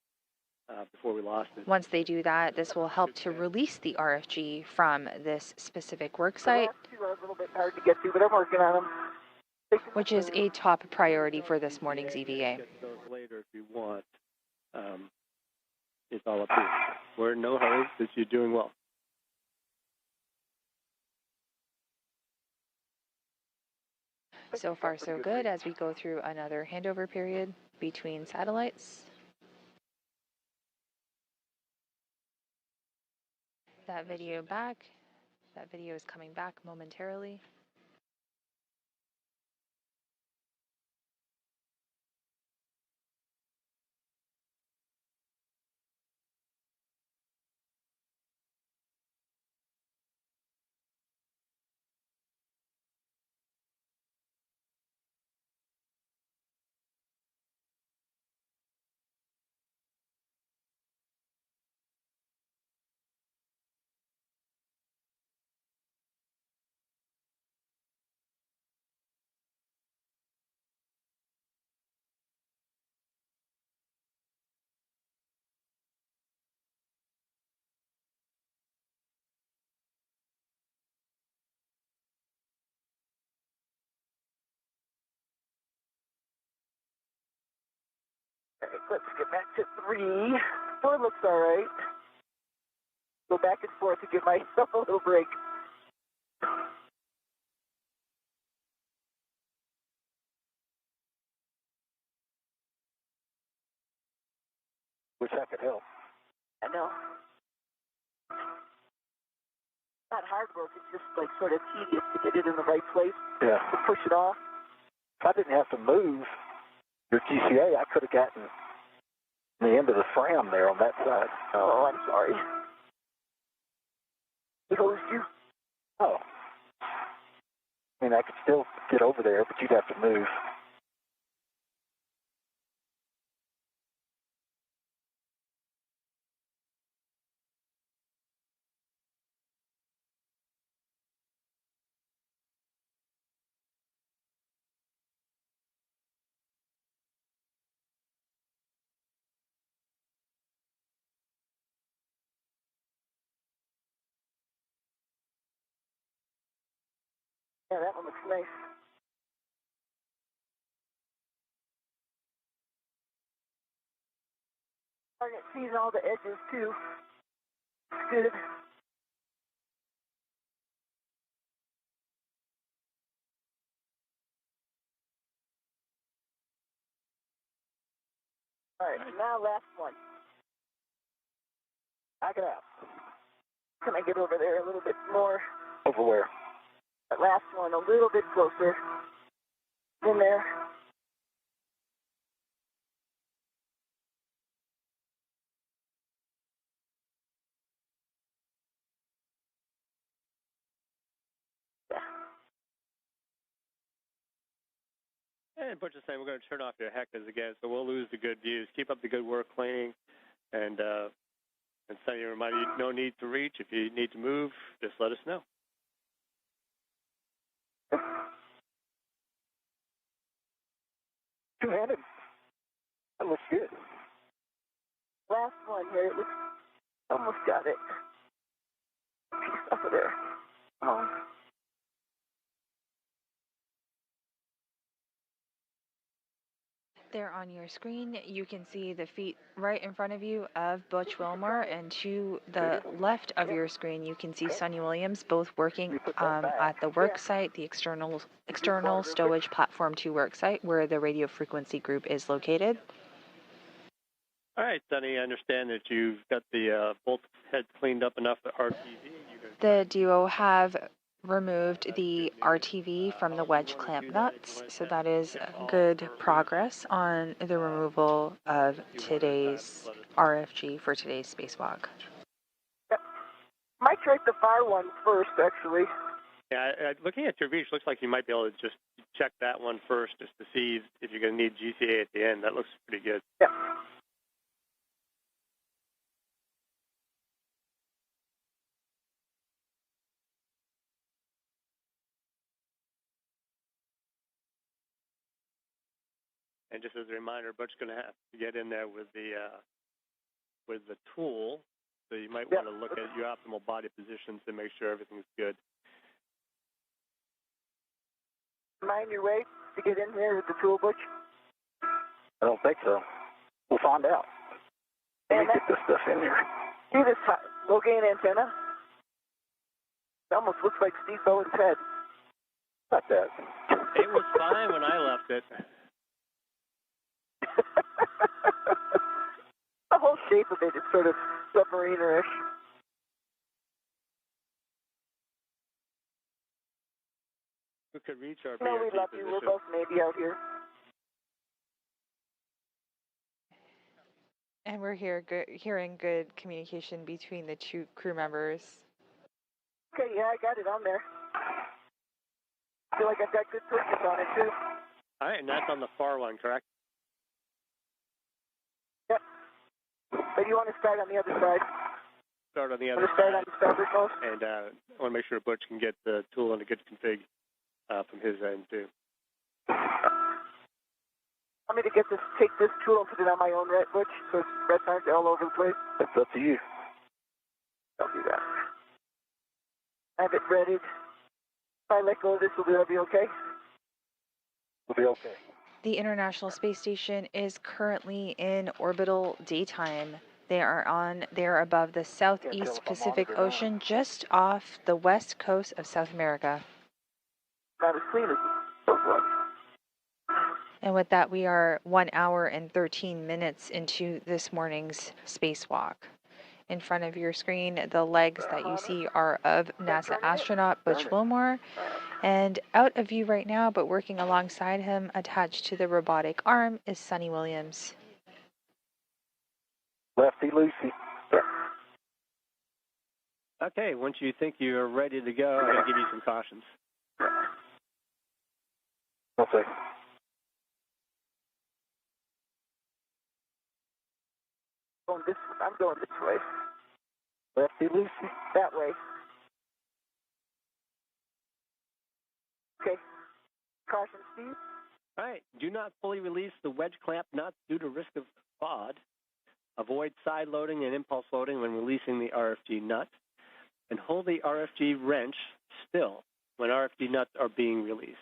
before we lost it. Once they do that, this will help to release the RFG from this specific work site, The last 2 are a little bit hard to get to, but I'm working on them. which is a top priority for this morning's EVA. Get those later if you want. It's all up to you. We're in no hurry because you're doing well. So far, so good as we go through another handover period. between satellites. That video back. That video is coming back momentarily. Let's get back to 3. 4 looks all right. Go back and forth to give myself a little break. Wish I could help. I know. Not hard work, it's just like sort of tedious to get it in the right place. Yeah. To push it off. If I didn't have to move your GCA, I could have gotten the end of the fram there on that side. Oh, I'm sorry. He hosed you? Oh. I mean, I could still get over there, but you'd have to move. Yeah, that one looks nice. Target sees all the edges too. It's good. All right, now last one. Knock it out. Can I get over there a little bit more? Over where? That last one, a little bit closer. In there. And Butch is saying we're going to turn off your heckers again, so we'll lose the good views. Keep up the good work cleaning, and send you a reminder, no need to reach. If you need to move, just let us know. Two-handed. That looks good. Last one here. It looks, almost got it. Piece off of there. Oh. There on your screen, you can see the feet right in front of you of Butch Wilmore, and to the left of your screen, you can see Suni Williams both working at the work site, the external stowage platform 2 work site, where the radio frequency group is located. All right, Sonny, I understand that you've got the bolt head cleaned up enough at RTV. The duo have removed the RTV from the wedge clamp nuts, so that is good progress on the removal of today's RFG for today's spacewalk. Yep. Might try the far one first, actually. Yeah, looking at your reach, looks like you might be able to just check that one first just to see if you're going to need GCA at the end. That looks pretty good. Yep. And just as a reminder, Butch's going to have to get in there with the tool, so you might want to look at your optimal body positions to make sure everything's good. Mind your way to get in there with the tool, Butch? I don't think so. We'll find out. Let me get this stuff in here. See this low gain antenna? It almost looks like Steve Bowen's head. Not that. It was fine when I left it. The whole shape of it is sort of submariner-ish. We could reach our No, we BRT love you. position. We're both Navy out here. And we're hearing good communication between the two crew members. Okay, yeah, I got it on there. I feel like I've got good purchase on it, too. All right, and that's on the far one, correct? Yep. But you want to start on the other side? Start on the Want other to start side. on the starboard most? And I want to make sure Butch can get the tool in a good config from his end, too. Want me to take this tool and put it on my own red, Butch, so reds aren't all over the place? It's up to you. I'll do that. I have it readied. If I let go of this, will that be okay? We'll be okay. The International Space Station is currently in orbital daytime. They are above the Southeast Pacific Ocean, just off the west coast of South America. Not as clean as the first one. And with that, we are 1 hour and 13 minutes into this morning's spacewalk. In front of your screen, the legs that you see are of NASA astronaut Butch Wilmore. And out of view right now, but working alongside him, attached to the robotic arm, is Suni Williams. Lefty Lucy. Okay, once you think you're ready to go, I'm going to give you some cautions. Okay. I'm going this way. Lefty Lucy. That way. Okay. Caution, Steve. All right, do not fully release the wedge clamp nuts due to risk of FOD. Avoid side loading and impulse loading when releasing the RFG nut. And hold the RFG wrench still when RFG nuts are being released.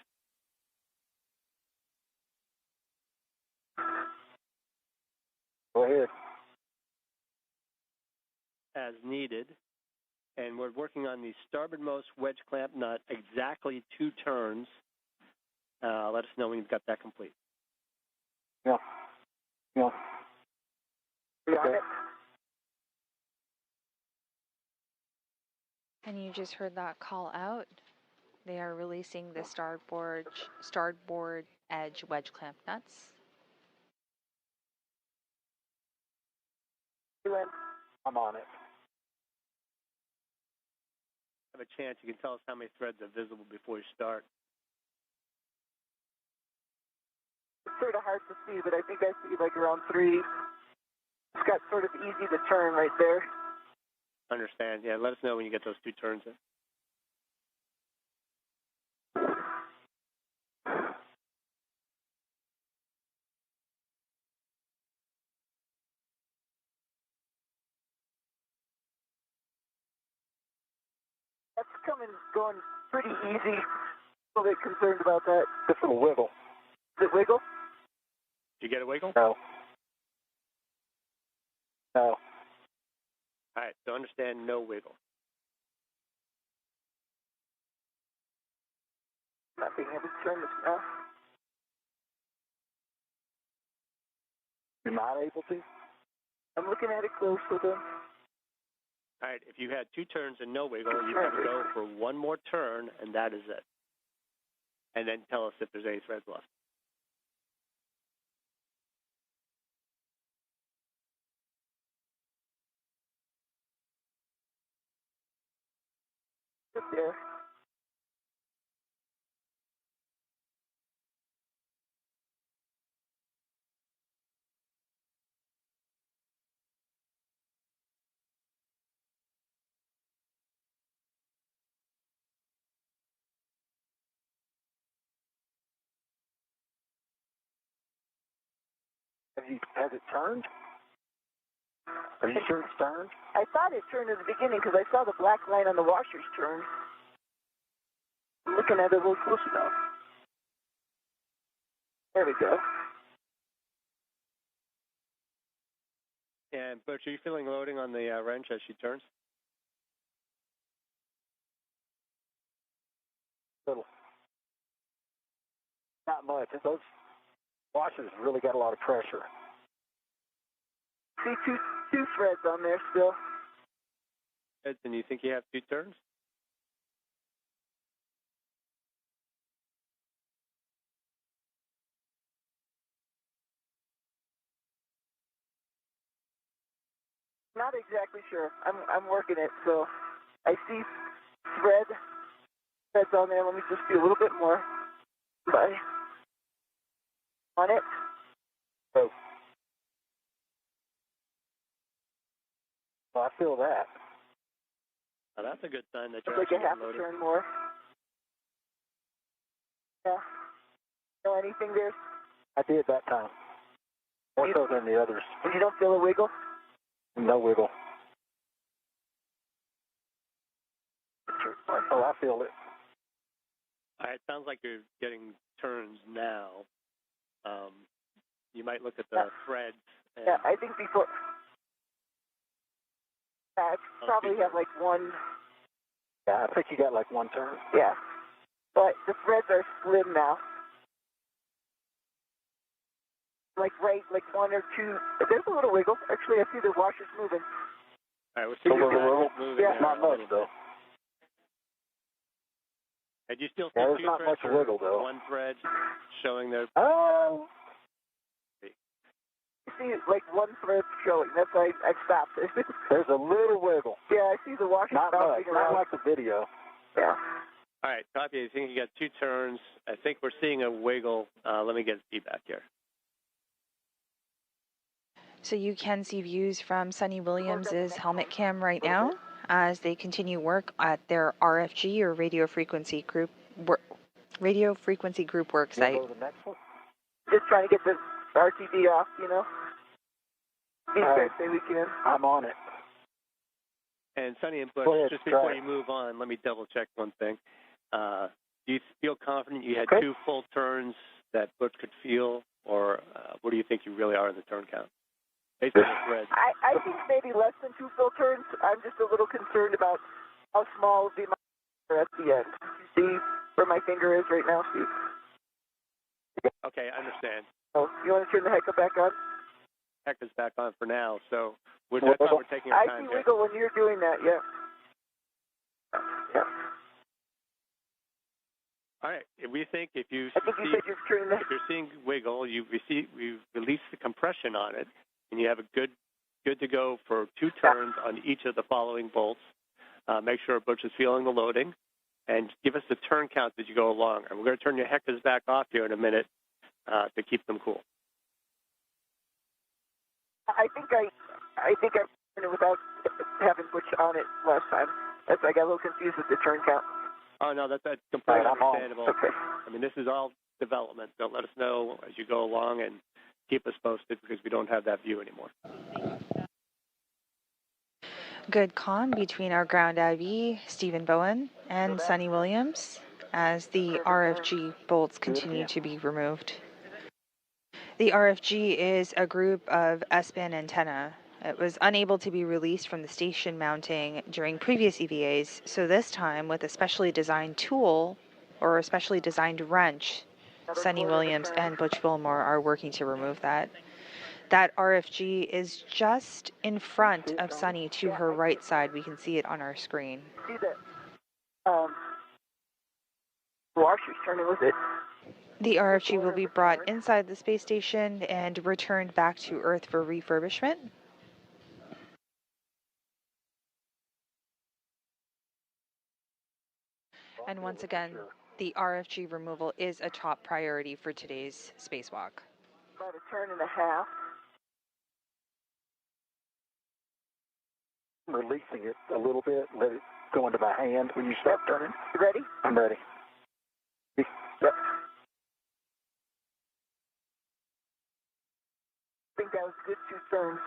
Go ahead. As needed. And we're working on the starboardmost wedge clamp nut, exactly 2 turns. Let us know when you've got that complete. Yeah. Yeah. Okay. And you just heard that call out. They are releasing the starboard edge wedge clamp nuts. I'm on it. Have a chance, you can tell us how many threads are visible before you start. It's sort of hard to see, but I think I see like around 3. It's got sort of easy to turn right there. Understand. Yeah, let us know when you get those 2 turns in. That's going pretty easy. A little bit concerned about that. Just a little wiggle. Does it wiggle? Did you get a wiggle? No. No. All right, so understand no wiggle. Not being able to turn this now. You're not able to? I'm looking at it closely then. All right, if you had 2 turns and no wiggle, you have to go for 1 more turn, and that is it. And then tell us if there's any threads left. Right there. Has it turned? Are you sure it's turned? I thought it turned at the beginning because I saw the black line on the washers turn. I'm looking at it a little closer now. There we go. And Butch, are you feeling loading on the wrench as she turns? Little. Not much. Washer's really got a lot of pressure. See two threads on there still. And you think you have 2 turns? Not exactly sure. I'm working it, so I see threads on there. Let me just do a little bit more. Bye. On it. Oh. Well, I feel that. Oh, that's a good sign that you're Looks like actually I have to loading. turn more. Yeah. Feel anything there? I did that time. More so than the others. You don't feel a wiggle? No wiggle. Oh, I feel it. All right, sounds like you're getting turns now. You might look at the threads. And Yeah, I think before. I probably have like one. Yeah, I think you got like 1 turn. Yeah. But the threads are slim now. Like 1 or 2. There's a little wiggle. Actually, I see the washers moving. All right, we're See seeing the wiggle? moving. Yeah, not much though. And you still see Yeah, there's 2 not threads much or wiggle though. 1 thread showing their. Oh. I see like 1 thread showing. That's why I stopped. There's a little wiggle. Yeah, I see the washers Not much. bouncing around. Not like the video. Yeah. All right, copy. I think you got 2 turns. I think we're seeing a wiggle. Let me get feedback here. So you can see views from Sunny Williams' helmet cam right now as they continue work at their RFG or radio frequency group work site. Go to the next one. Just trying to get the RTD off, you know. Say we can. I'm on it. And Sunny and Butch, Go ahead, just before try it. you move on, let me double check one thing. Do you feel confident you had Okay. 2 full turns that Butch could feel, or what do you think you really are in the turn count? Based on the thread. I think maybe less than 2 full turns. I'm just a little concerned about how small the amount are at the end. You see where my finger is right now, Steve? Okay, I understand. Oh, you want to turn the heck back on? Heck is back on for now, so I thought we're taking our I time see here. wiggle when you're doing that, yeah. Yeah. All right, we think if you I think you said you're turning the... if you're seeing wiggle, we've released the compression on it, and you have a good to go for 2 turns on each of the following bolts. Make sure Butch is feeling the loading, and give us the turn count as you go along. And we're going to turn your heckers back off here in a minute to keep them cool. I think I turned it without having Butch on it last time. That's I got a little confused with the turn count. Oh, no, that's completely I'm on. understandable. Okay. I mean, this is all development, so let us know as you go along and keep us posted because we don't have that view anymore. Good comm between our ground IV, Stephen Bowen, and Sunny Williams as the RFG bolts continue to be removed. The RFG is a group of S-band antenna. It was unable to be released from the station mounting during previous EVAs, so this time with a specially designed tool or a specially designed wrench, Sunny Williams and Butch Wilmore are working to remove that. That RFG is just in front of Sunny to her right side. We can see it on our screen. See that washer's turning with it. The RFG will be brought inside the space station and returned back to Earth for refurbishment. And once again, the RFG removal is a top priority for today's spacewalk. About a turn and a half. I'm releasing it a little bit. Let it go into my hand when you start turning. You ready? I'm ready. Yep. I think that was a good 2 turns.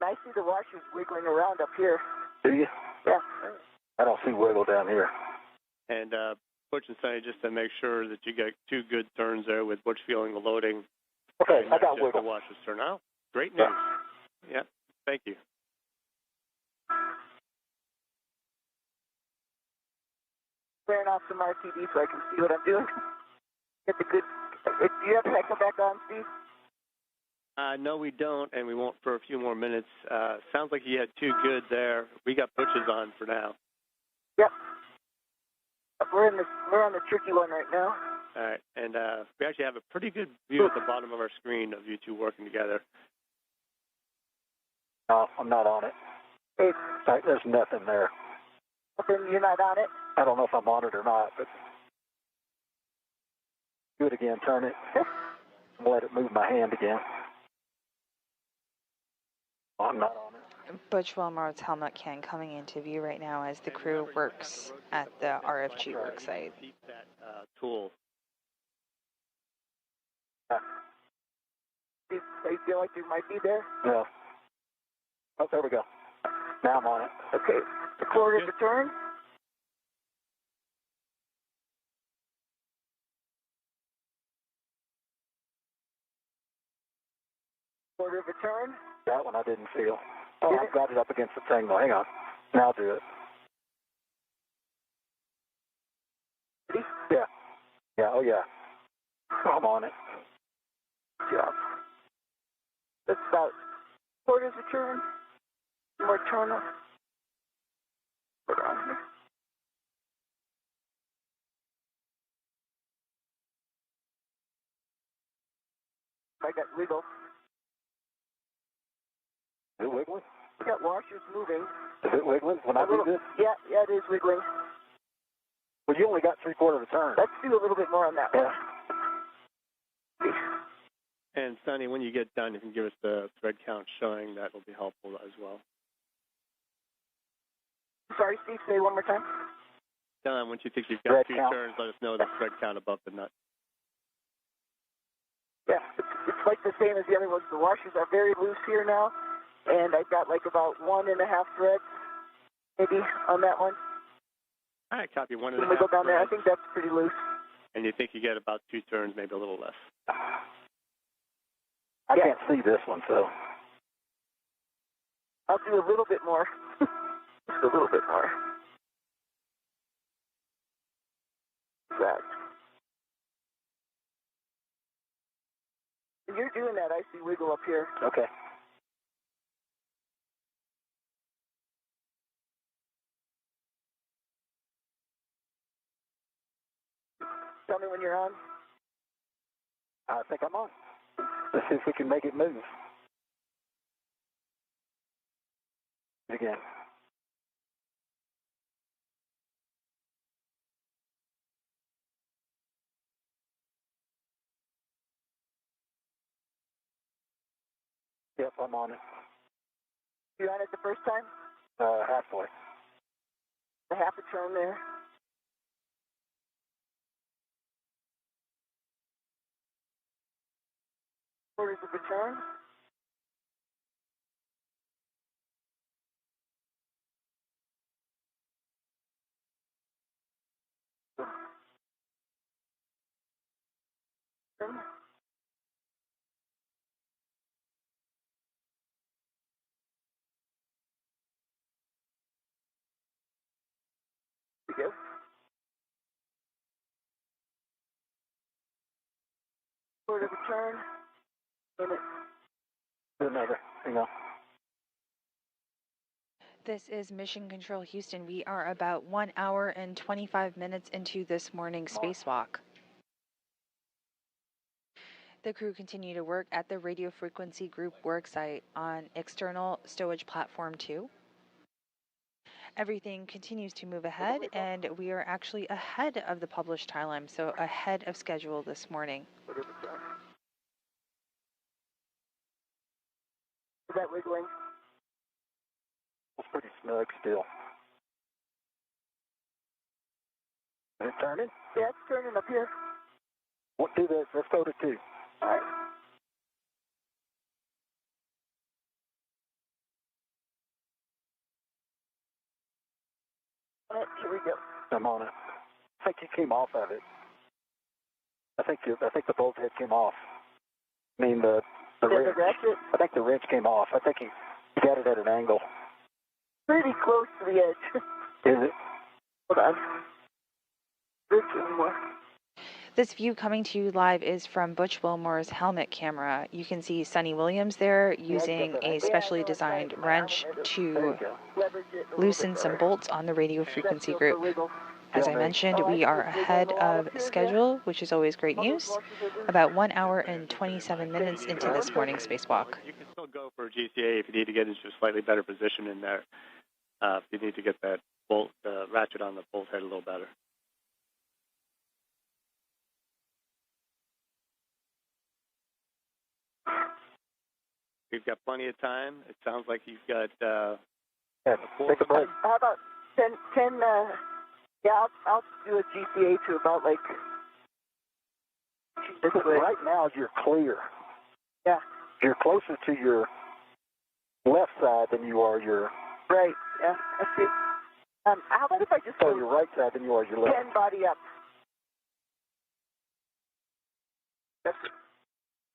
And I see the washers wiggling around up here. Do you? Yeah. I don't see wiggle down here. And Butch and Sunny, just to make sure that you get 2 good turns there with Butch feeling the loading. Okay, and I got just wiggle. The washers turn out. Great news. Yeah, thank you. Clearing off some RTD so I can see what I'm doing. Get the good Do you have to come back on, Steve? No, we don't, and we won't for a few more minutes. Sounds like you had two good there. We got Butch's on for now. Yep. We're on the tricky one right now. All right, and we actually have a pretty good view at the bottom of our screen of you two working together. No, I'm not on it. There's nothing there. Then you're not on it? I don't know if I'm on it or not, but do it again, turn it, and let it move my hand again. I'm not on it. Butch Wilmore's helmet can coming into view right now as the crew works at the RFG worksite. Keep that tool. Do you feel like you might be there? No. Oh, there we go. Now I'm on it. Okay. The quarter of a turn. Quarter of a turn. That one I didn't feel. Oh, I've got it up against the thing though. Hang on. Now I'll do it. Yeah. Yeah, oh yeah. I'm on it. Good job. That's about quarter of a turn. More turn up. Put on here. I got wiggle. Is it wiggling? We got washers moving. Is it wiggling when I do this? Yeah, it is wiggling. Well, you only got 3/4 of a turn. Let's do a little bit more on that one. And Sonny, when you get done, you can give us the thread count showing. That will be helpful as well. Sorry, Steve, say it one more time. Done. Once you think you've got Thread two count. turns, let us know the thread count above the nut. Yeah, it's like the same as the other ones. The washers are very loose here now, and I've got like about 1.5 threads, maybe, on that one. All right, copy. 1.5 When we go down there, I threads. think that's pretty loose. And you think you get about 2 turns, maybe a little less. I can't see this one, so. I'll do a little bit more. Just a little bit more. That. You're doing that, I see wiggle up here. Okay. Tell me when you're on. I think I'm on. Let's see if we can make it move. Again. Yep, I'm on it. You on it the first time? Halfway. A half a turn there. Quarters of a turn. Turn. There we go. Quarter of a turn. Minute. Do another. Hang on. This is Mission Control Houston. We are about 1 hour and 25 minutes into this morning's spacewalk. The crew continue to work at the Radio Frequency Group worksite on external stowage platform 2. Everything continues to move ahead, and we are actually ahead of the published time, so ahead of schedule this morning. Is that wiggling? It's pretty snug still. Is it turning? Yeah, it's turning up here. What do this? Let's go to 2. All right. All right, here we go. I'm on it. I think you came off of it. I think the bolt head came off. I mean the wrench. The ratchet? I think the wrench came off. I think he got it at an angle. Pretty close to the edge. Is it? Hold on. 13 more. This view coming to you live is from Butch Wilmore's helmet camera. You can see Suni Williams there using a specially designed wrench to loosen some bolts on the radio frequency group. As I mentioned, we are ahead of schedule, which is always great news, about 1 hour and 27 minutes into this morning's spacewalk. You can still go for GCA if you need to get into a slightly better position in there. If you need to get that bolt ratchet on the bolt head a little better. We've got plenty of time. It sounds like you've got take a break. How about 10, yeah, I'll do a GCA to about like this way. Right now you're clear. Yeah. You're closer to your left side than you are your... Right, yeah, I see. How about if I just your right side than you are your left. 10 body up? That's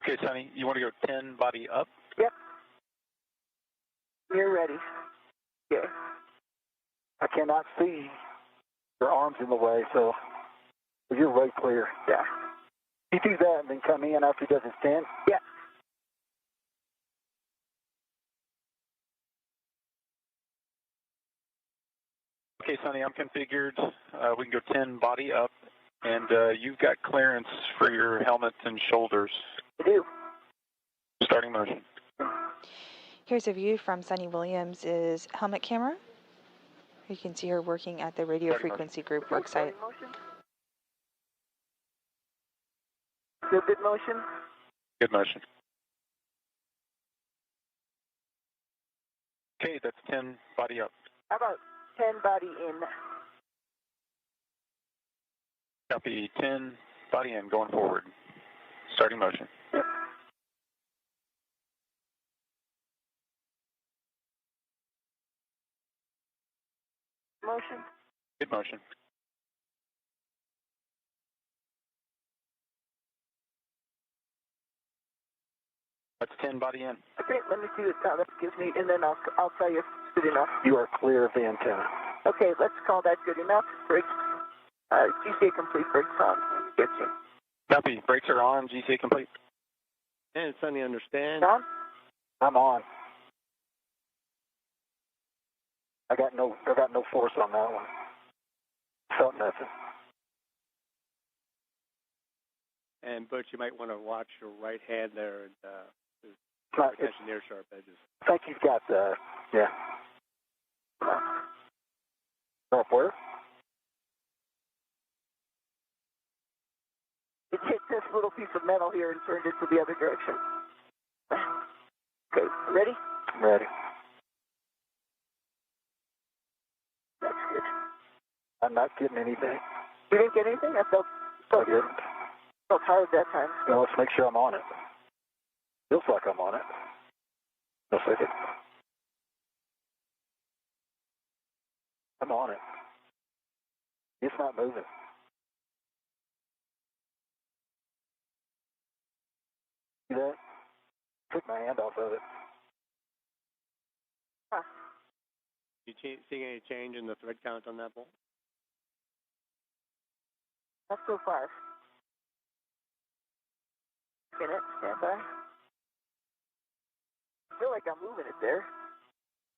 Okay, Sonny, you want to go 10 body up? Yep. You're ready. Okay. I cannot see your arms in the way, so you're way clear. Yeah. You do that and then come in after he does his 10? Yeah. Okay, Sonny, I'm configured. We can go 10 body up, and you've got clearance for your helmet and shoulders. I do. Starting motion. Here's a view from Suni Williams' helmet camera. You can see her working at the radio frequency group work site. Still good motion? Good motion. Okay, that's 10 body up. How about 10 body in? Copy, 10 body in, going forward. Starting motion. Yep. Motion? Good motion. That's 10 body in. Okay, let me see what that gives me, and then I'll tell you if it's good enough. You are clear of the antenna. Okay, let's call that good enough. Brakes, GCA complete, brakes on. Get you. Copy, brakes are on, GCA complete. And Sonny, understand? On? I'm on. I got no force on that one. Felt nothing. And Butch, you might want to watch your right hand there and Not, attention near sharp edges. I think you've got the, yeah. Up where? It hit this little piece of metal here and turned it to the other direction. Okay, ready? Ready. That's good. I'm not getting anything. You didn't get anything? I felt didn't. hard that time. Now let's make sure I'm on it. Feels like I'm on it. No second. I'm on it. It's not moving. See that? Took my hand off of it. Huh. You seeing any change in the thread count on that bolt? Not so far. Minute, stand by. I feel like I'm moving it there.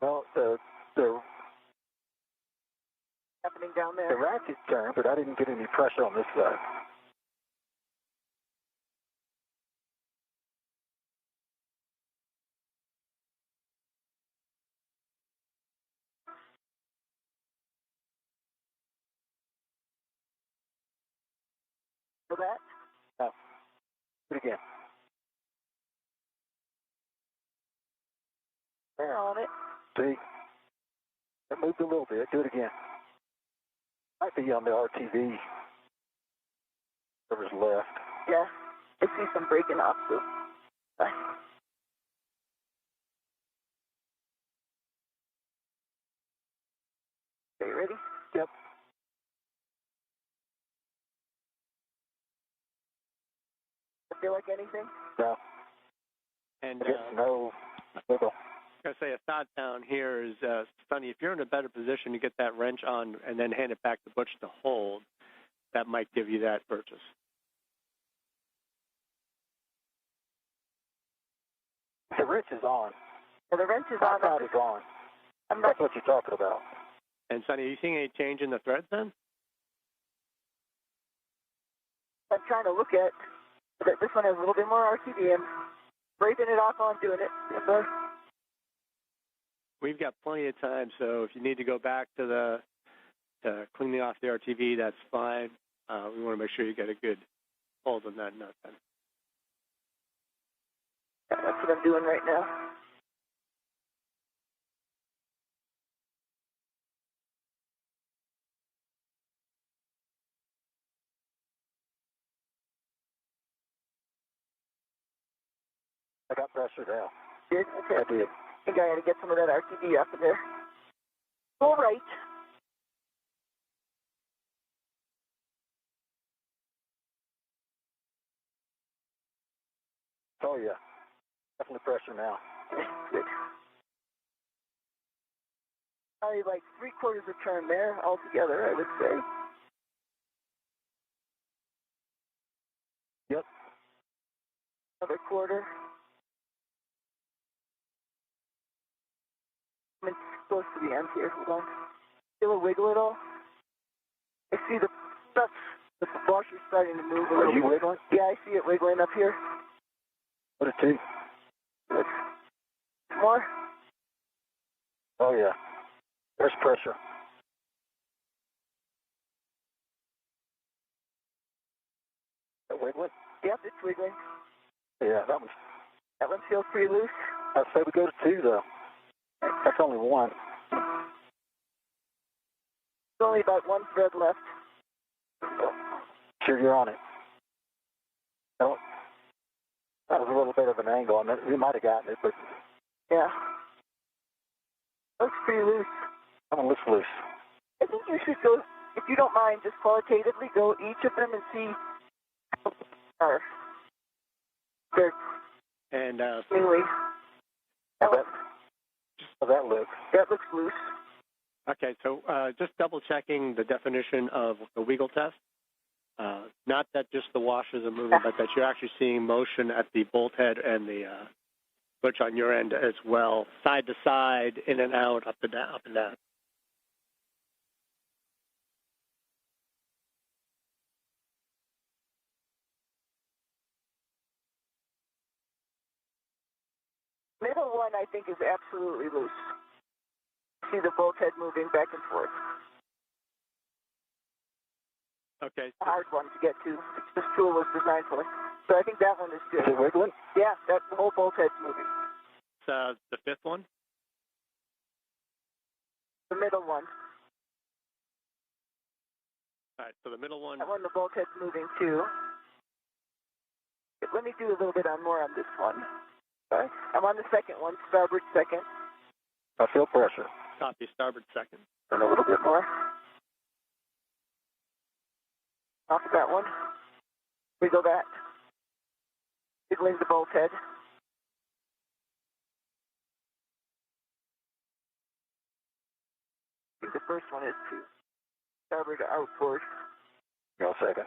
Well, the Happening down there. the ratchet turned, but I didn't get any pressure on this side. For that? No. Do it again. They're on it. See? It moved a little bit. Do it again. Might be on the RTV. Whatever's left. Yeah. I see some breaking off too. Okay, ready? Yep. Feel like anything? No. And I guess no wiggle. I say a thought down here is, Sonny, if you're in a better position to get that wrench on and then hand it back to Butch to hold, that might give you that purchase. The wrench is on. Well, the wrench is on. Outside is on. I'm not. That's what you're talking about. And Sonny, are you seeing any change in the threads then? I'm trying to look at. This one has a little bit more RTD. I'm breaking it off on doing it. Yes, sir. We've got plenty of time, so if you need to go back to cleaning off the RTV, that's fine. We want to make sure you get a good hold on that nut then. Yeah, that's what I'm doing right now. I got pressure now. Did? Okay. I did. I think I got to get some of that RTD up in there. All right. Oh, yeah. Definitely pressure now. Good. Probably like 3/4 a turn there altogether, I would say. Yep. Another quarter. I'm close to the end here. Hold on. Feel a wiggle at all? I see the washer's starting to move a little. Are you bit. wiggling? Yeah, I see it wiggling up here. What a two. Good. More? Oh, yeah. There's pressure. That wiggling? Yep, it's wiggling. Yeah, That one feels pretty loose. I'd say we go to two, though. That's only one. There's only about one thread left. Sure, you're on it. No, that was a little bit of an angle on it. We might have gotten it, but Yeah. Looks pretty loose. that one looks loose. I think you should go, if you don't mind, just qualitatively go each of them and see how they're And really. How's that look? That looks loose. okay, so just double checking the definition of the wiggle test. Not that just the washers are moving, but that you're actually seeing motion at the bolt head and the butch on your end as well, side to side, in and out, up and down, up and down. Middle one, I think, is absolutely loose. See the bolt head moving back and forth. Okay. A hard one to get to. This tool was designed for it. So I think that one is good. Is it wiggling? Yeah, that the whole bolt head's moving. The fifth one? The middle one. All right, so the middle one. That one, the bolt head's moving too. Let me do a little bit more on this one. Okay. I'm on the second one, starboard second. I feel pressure. Copy, starboard second. And a little bit more. Off that one. Wiggle that. Wiggling the bolt head. I think the first one is too. Starboard to outboard. Go a second.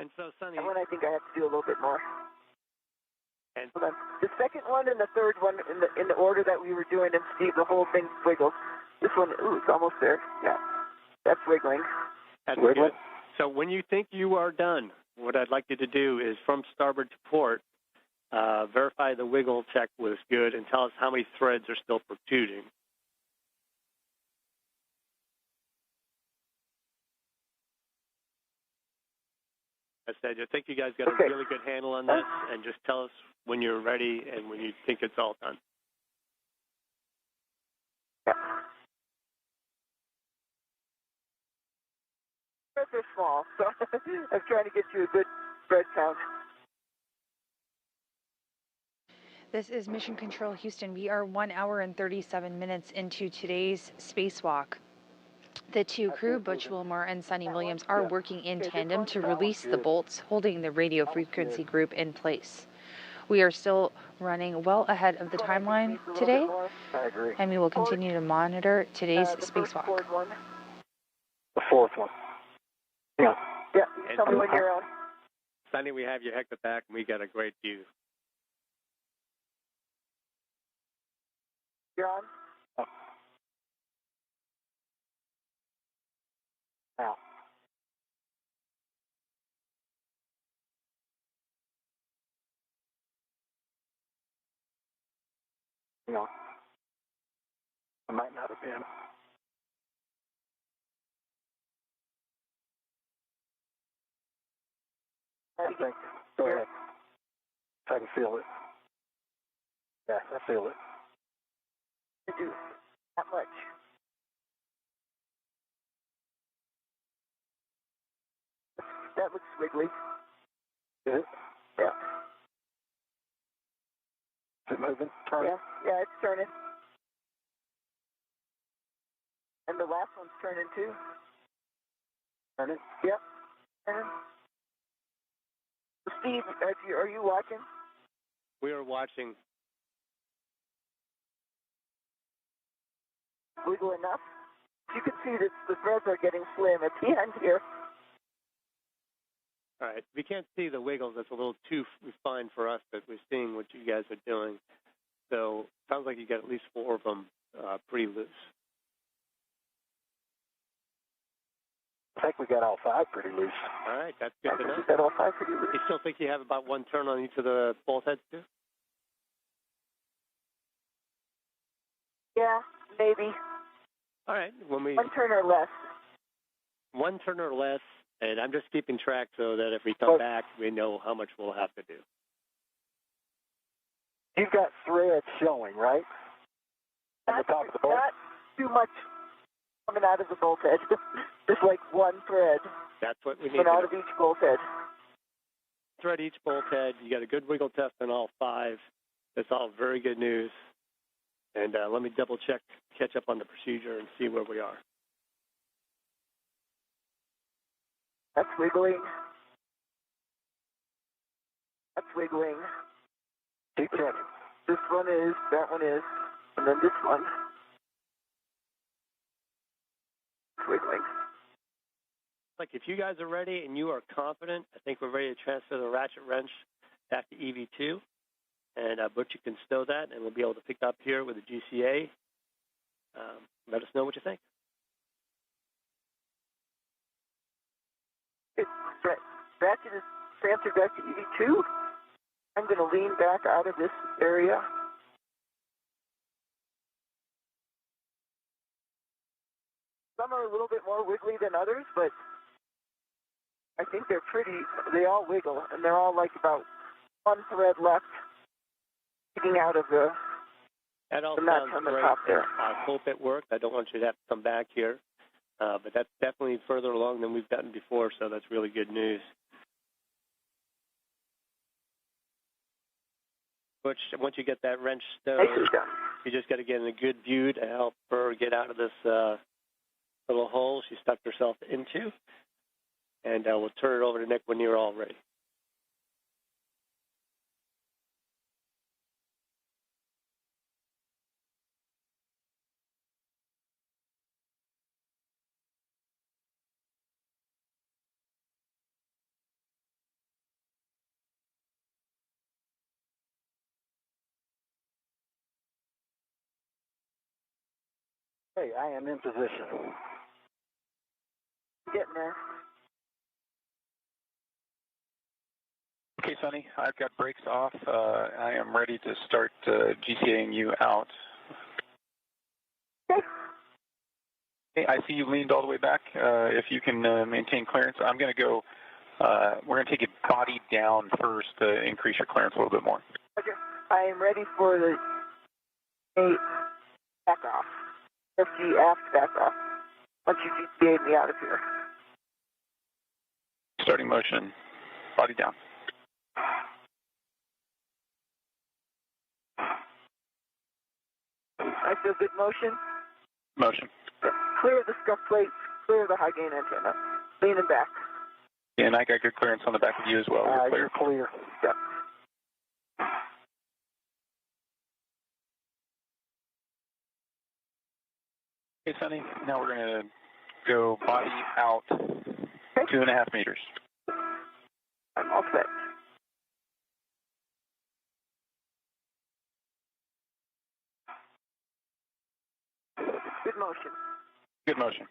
And so, Sonny. That one I think I have to do a little bit more. And Hold on. The second one and the third one in the order that we were doing, and Steve, the whole thing wiggles. This one, ooh, it's almost there. Yeah, that's wiggling. that's Wiggling? good. So when you think you are done, what I'd like you to do is from starboard to port, verify the wiggle check was good, and tell us how many threads are still protruding. I said, I think you guys got a really good handle on this, and just tell us when you're ready and when you think it's all done. Yeah. Threads are small, so I'm trying to get you a good thread count. This is Mission Control Houston. We are 1 hour and 37 minutes into today's spacewalk. The two crew, Butch Wilmore and Suni Williams, are working in tandem to release the bolts holding the radio frequency group in place. We are still running well ahead of the timeline today, and we will continue to monitor today's spacewalk. The fourth one. Yeah. Yeah, tell me when you're on. Sunny, we have your hector back, and we got a great view. You're on? Oh. Now. No. I might not have been. I think. Go ahead. I can feel it. Yes, I feel it. I do. Not much. That looks wiggly. Is it? Yeah. Is it moving? Turning? Yeah, it's turning. And the last one's turning too. Turning? Yep. Turning. Steve, are you watching? We are watching. Wiggle enough? You can see that the threads are getting slim at the end here. All right. We can't see the wiggles. That's a little too refined for us, but we're seeing what you guys are doing. So sounds like you got at least 4 of them pretty loose. I think we got all 5 pretty loose. All right. That's good to know. We got all 5 pretty loose. You still think you have about 1 turn on each of the bolt heads, too? Yeah, maybe. All right. When we 1 turn or less. 1 turn or less, and I'm just keeping track so that if we come back, we know how much we'll have to do. You've got threads showing, right? On the top of the bolt? Not too much coming out of the bolt head. Just like 1 thread. That's what we need coming to out of each bolt head. Thread each bolt head. You got a good wiggle test on all 5. That's all very good news. And let me double check, catch up on the procedure and see where we are. That's wiggling. That's wiggling. Keep checking. This one is, that one is, and then this one. It's wiggling. Like if you guys are ready and you are confident, I think we're ready to transfer the ratchet wrench back to EV2. And Butch, you can stow that, and we'll be able to pick up here with the GCA. Let us know what you think. Ratchet is transferred back to EV2. I'm going to lean back out of this area. Some are a little bit more wiggly than others, but I think they all wiggle, and they're all like about 1 thread left sticking out of the that all nut sounds on the great. top there. I hope it worked. I don't want you to have to come back here. But that's definitely further along than we've gotten before, so that's really good news. Butch, once you get that wrench stowed, you just got to get in a good view to help her get out of this little hole she stuck herself into. And we'll turn it over to Nick when you're all ready. Hey, I am in position. Getting there. Okay, Sonny, I've got brakes off. I am ready to start GCAing you out. Okay. Hey, I see you leaned all the way back. If you can maintain clearance, I'm going to go, we're going to take it body down first to increase your clearance a little bit more. Okay. I am ready for the back off. FG aft back off. Once you GCA'd me out of here. Starting motion. Body down. I feel good motion. Motion. Clear the scuff plate, clear the high gain antenna. Lean it back. And I got good clearance on the back of you as well. You're clear. You're clear. Yep. Okay, Sonny, now we're going to go body out 2.5 meters. I'm all set. Good motion. Good motion.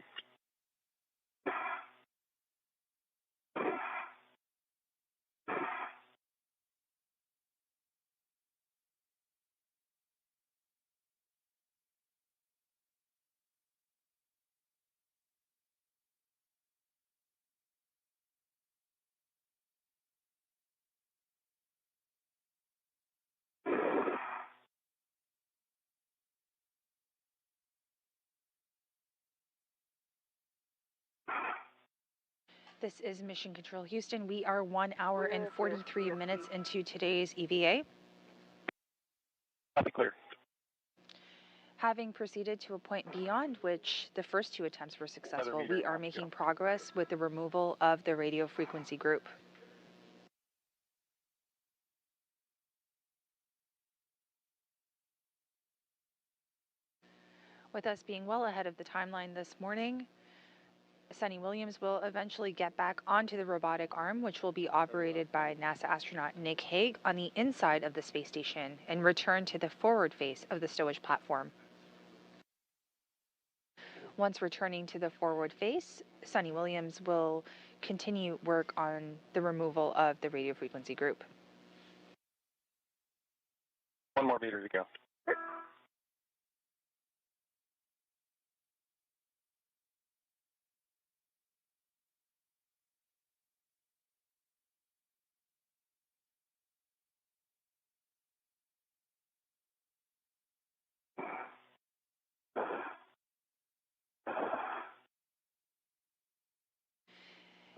This is Mission Control Houston. We are 1 hour and 43 minutes into today's EVA. Copy, clear. Having proceeded to a point beyond which the first 2 attempts were successful, we are making progress with the removal of the radio frequency group. With us being well ahead of the timeline this morning, Suni Williams will eventually get back onto the robotic arm, which will be operated by NASA astronaut Nick Hague on the inside of the space station, and return to the forward face of the stowage platform. Once returning to the forward face, Suni Williams will continue work on the removal of the radio frequency group. 1 more meter to go.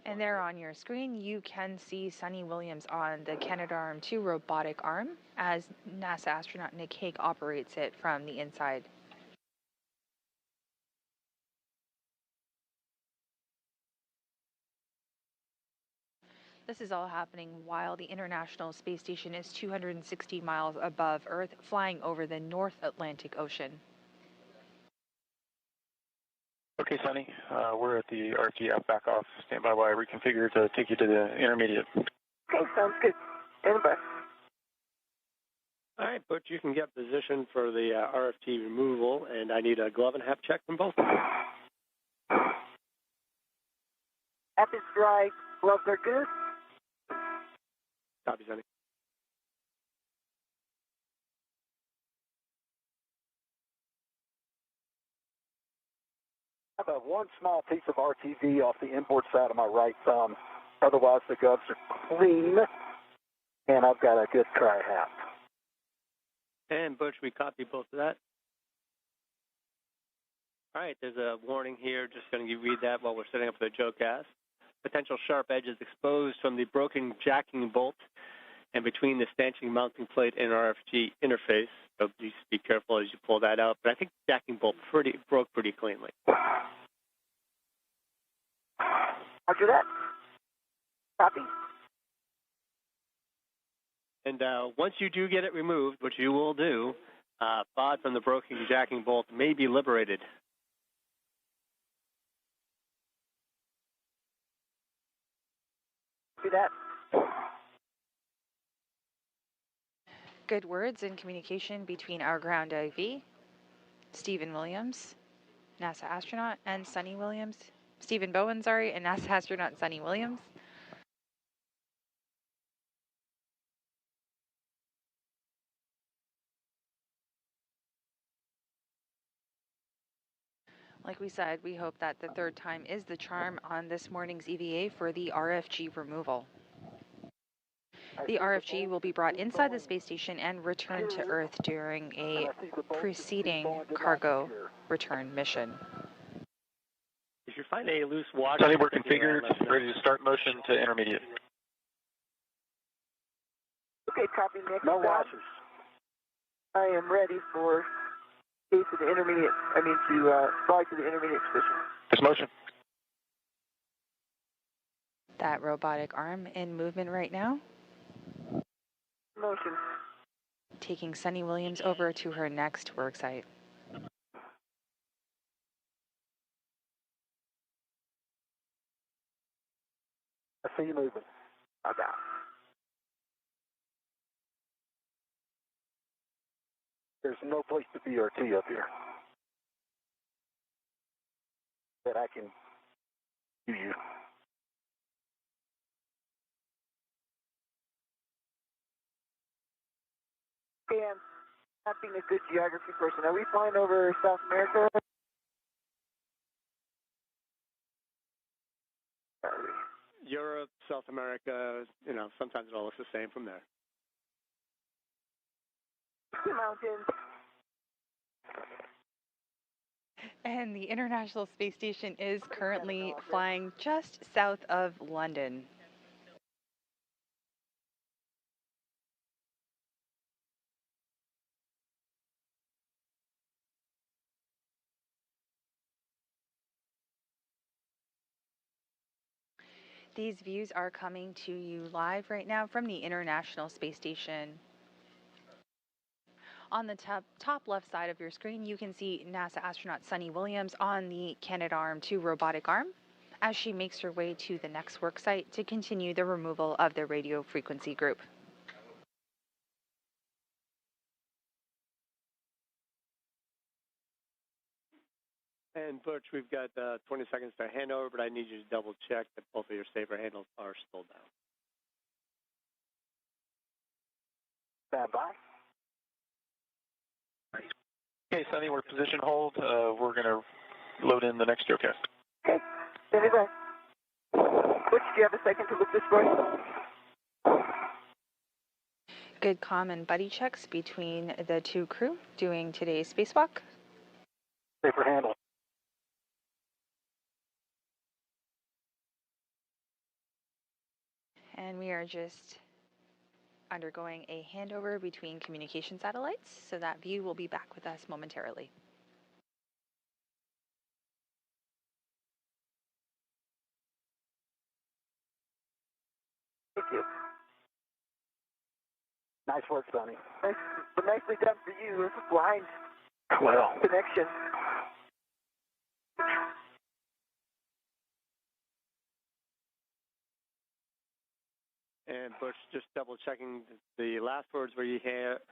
And there on your screen, you can see Suni Williams on the Canadarm2 robotic arm as NASA astronaut Nick Hague operates it from the inside. This is all happening while the International Space Station is 260 miles above Earth, flying over the North Atlantic Ocean. Okay, Sonny, we're at the RFG back off. Stand by while I reconfigure to take you to the intermediate. Okay, sounds good. Stand by. All right, Butch, you can get position for the RFT removal, and I need a glove and hat check from both of you. App is dry. Gloves are good. Copy, Sonny. I have one small piece of RTV off the inboard side of my right thumb. Otherwise, the gloves are clean, and I've got a good dry hat. And Butch, we copy both of that. All right, there's a warning here. Just going to read that while we're setting up for the JOCAS. Potential sharp edges exposed from the broken jacking bolt and between the stanchion mounting plate and RFG interface. So just be careful as you pull that out. But I think the jacking bolt broke pretty cleanly. Roger that. Copy. And once you do get it removed, which you will do, FOD from the broken jacking bolt may be liberated. Do that. Good words and communication between our ground IV, Stephen Williams, NASA astronaut, and Suni Williams. Stephen Bowen, and NASA astronaut Suni Williams. Like we said, we hope that the third time is the charm on this morning's EVA for the RFG removal. The RFG will be brought inside the space station and returned to Earth during a preceding cargo return mission. If you find a loose wash... Sunny, we're configured, ready to start motion to intermediate. Okay, copy, Nick. No washes. I am ready for to the intermediate, to slide to the intermediate position. This motion. That robotic arm in movement right now. Motion. Taking Suni Williams over to her next work site. I see you moving. Okay. There's no place to BRT up here that I can do you. Okay, I'm not being a good geography person. Are we flying over South America? Europe, South America, sometimes it all looks the same from there. The mountains. And the International Space Station is currently flying just south of London. These views are coming to you live right now from the International Space Station. On the top left side of your screen, you can see NASA astronaut Suni Williams on the Canadarm2 robotic arm as she makes her way to the next work site to continue the removal of the radio frequency group. And Butch, we've got 20 seconds to hand over, but I need you to double check that both of your safer handles are still down. Stand by. Okay, Sunny, we're position hold. We're going to load in the next showcast. Okay, stand by. Butch, do you have a second to look this way? Good common buddy checks between the two crew doing today's spacewalk. Safer handle. And we are just undergoing a handover between communication satellites, so that view will be back with us momentarily. Thank you. Nice work, Sonny. Nice, but nicely done for you. It's a blind connection. And Butch, just double checking, the last words where you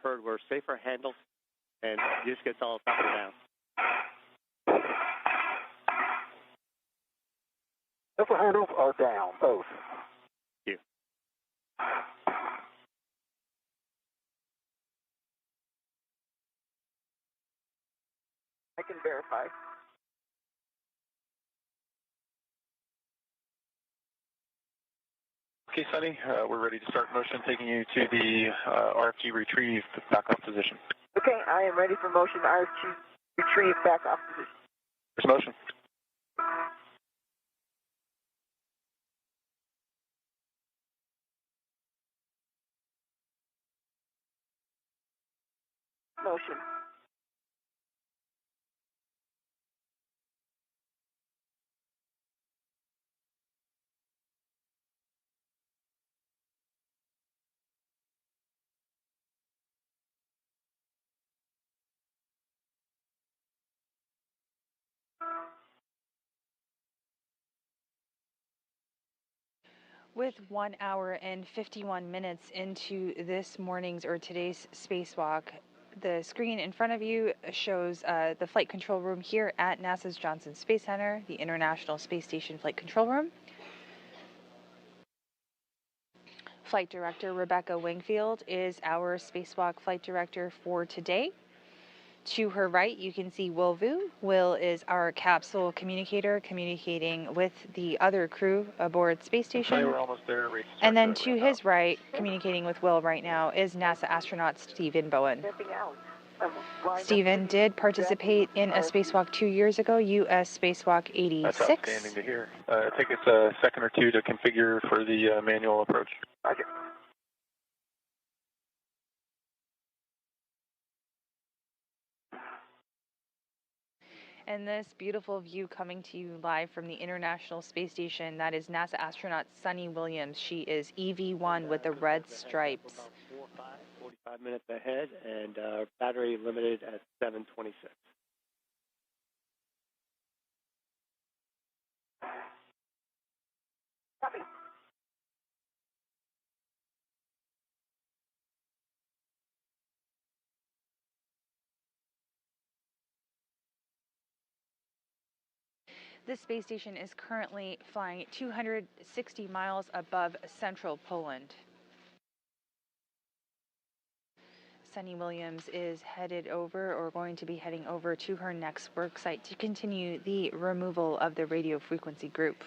heard were safer handles, and you just gets all up and down. Safer handles are down, both. Thank you. I can verify. Okay, Sunny, we're ready to start motion, taking you to the RFG retrieve back-off position. Okay, I am ready for motion. RFG retrieve back off position. There's motion. Motion. With 1 hour and 51 minutes into this morning's or today's spacewalk, the screen in front of you shows the flight control room here at NASA's Johnson Space Center, the International Space Station Flight Control Room. Flight Director Rebecca Wingfield is our spacewalk flight director for today. To her right, you can see Will Vu. Will is our capsule communicator communicating with the other crew aboard Space Station. We're almost there. And then to his right, communicating with Will right now, is NASA astronaut Stephen Bowen. Stepping out. Stephen did participate in a spacewalk 2 years ago, U.S. Spacewalk 86. That's outstanding to hear. Take us a second or two to configure for the manual approach. Roger. And this beautiful view coming to you live from the International Space Station, that is NASA astronaut Suni Williams. She is EV1 with the red stripes. 45 minutes ahead, and battery limited at 726. Copy. This space station is currently flying 260 miles above central Poland. Suni Williams is headed over, or going to be heading over, to her next work site to continue the removal of the radio frequency group.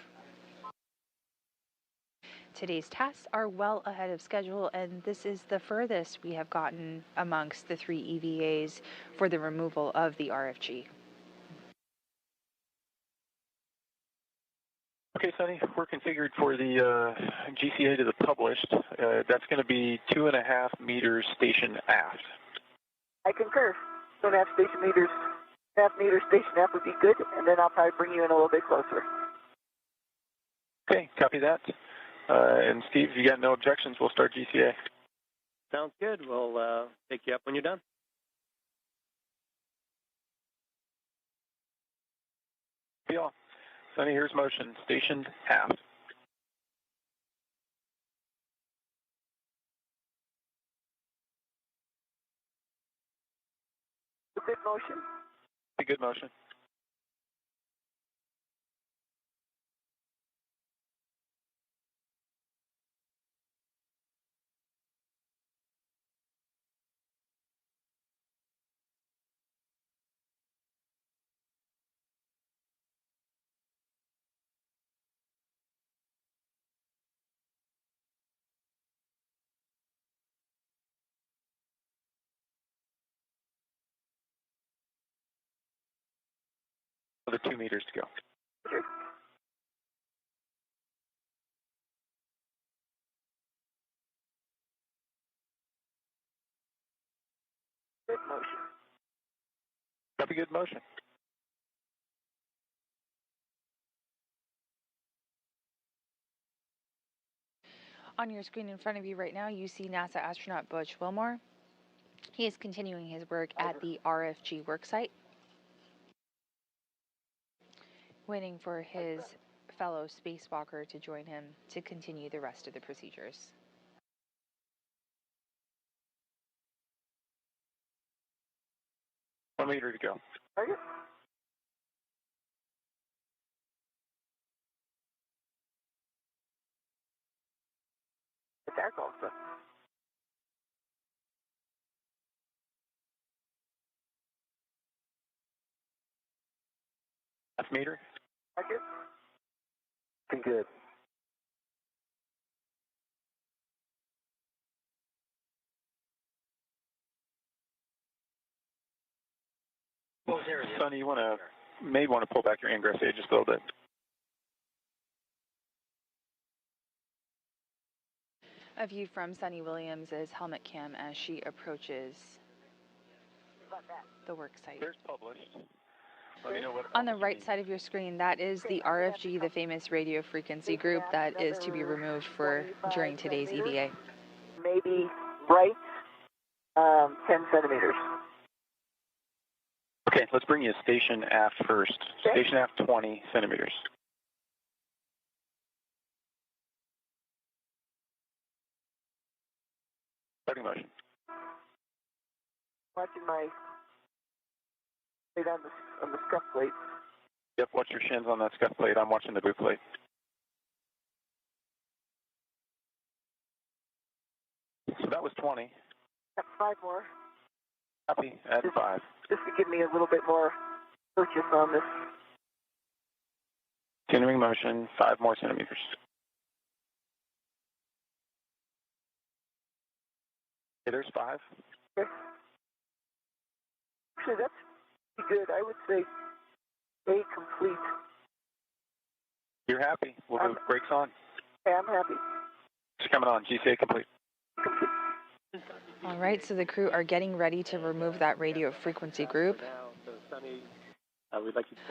Today's tasks are well ahead of schedule, and this is the furthest we have gotten amongst the 3 EVAs for the removal of the RFG. Okay, Suni, we're configured for the GCA to the published. That's going to be 2.5 meters station aft. I concur. 2.5 station meters, 1/2 meter station aft would be good, and then I'll probably bring you in a little bit closer. Okay, copy that. And Steve, if you got no objections, we'll start GCA. Sounds good. We'll pick you up when you're done. Be all. Suni, here's motion. Stationed aft. Good motion. Be good motion. Another 2 meters to go. Good motion. Copy good motion. On your screen in front of you right now, you see NASA astronaut Butch Wilmore. He is continuing his work at the RFG worksite, waiting for his fellow spacewalker to join him to continue the rest of the procedures. One meter to go. Target. Attack also. Half meter. Target. Be good. Suni, you may want to pull back your ingress aid just a little bit. A view from Suni Williams' helmet cam as she approaches the work site. There's published. Let me know what On the right side of your screen, that is the RFG, the famous radio frequency group that is to be removed during today's EVA. Maybe right 10 centimeters. Okay, let's bring you station aft first. Okay. Station aft 20 centimeters. Starting motion. Watching my plate on the scuff plate. Yep, watch your shins on that scuff plate. I'm watching the boot plate. So that was 20. Got 5 more. Copy. Add 5. Just to give me a little bit more purchase on this. Continuing motion, 5 more centimeters. Okay, there's 5. Okay. Actually, that's pretty good. I would say A complete. You're happy? We'll go brakes on. Yeah, I'm happy. It's coming on. GCA complete. All right, so the crew are getting ready to remove that radio frequency group.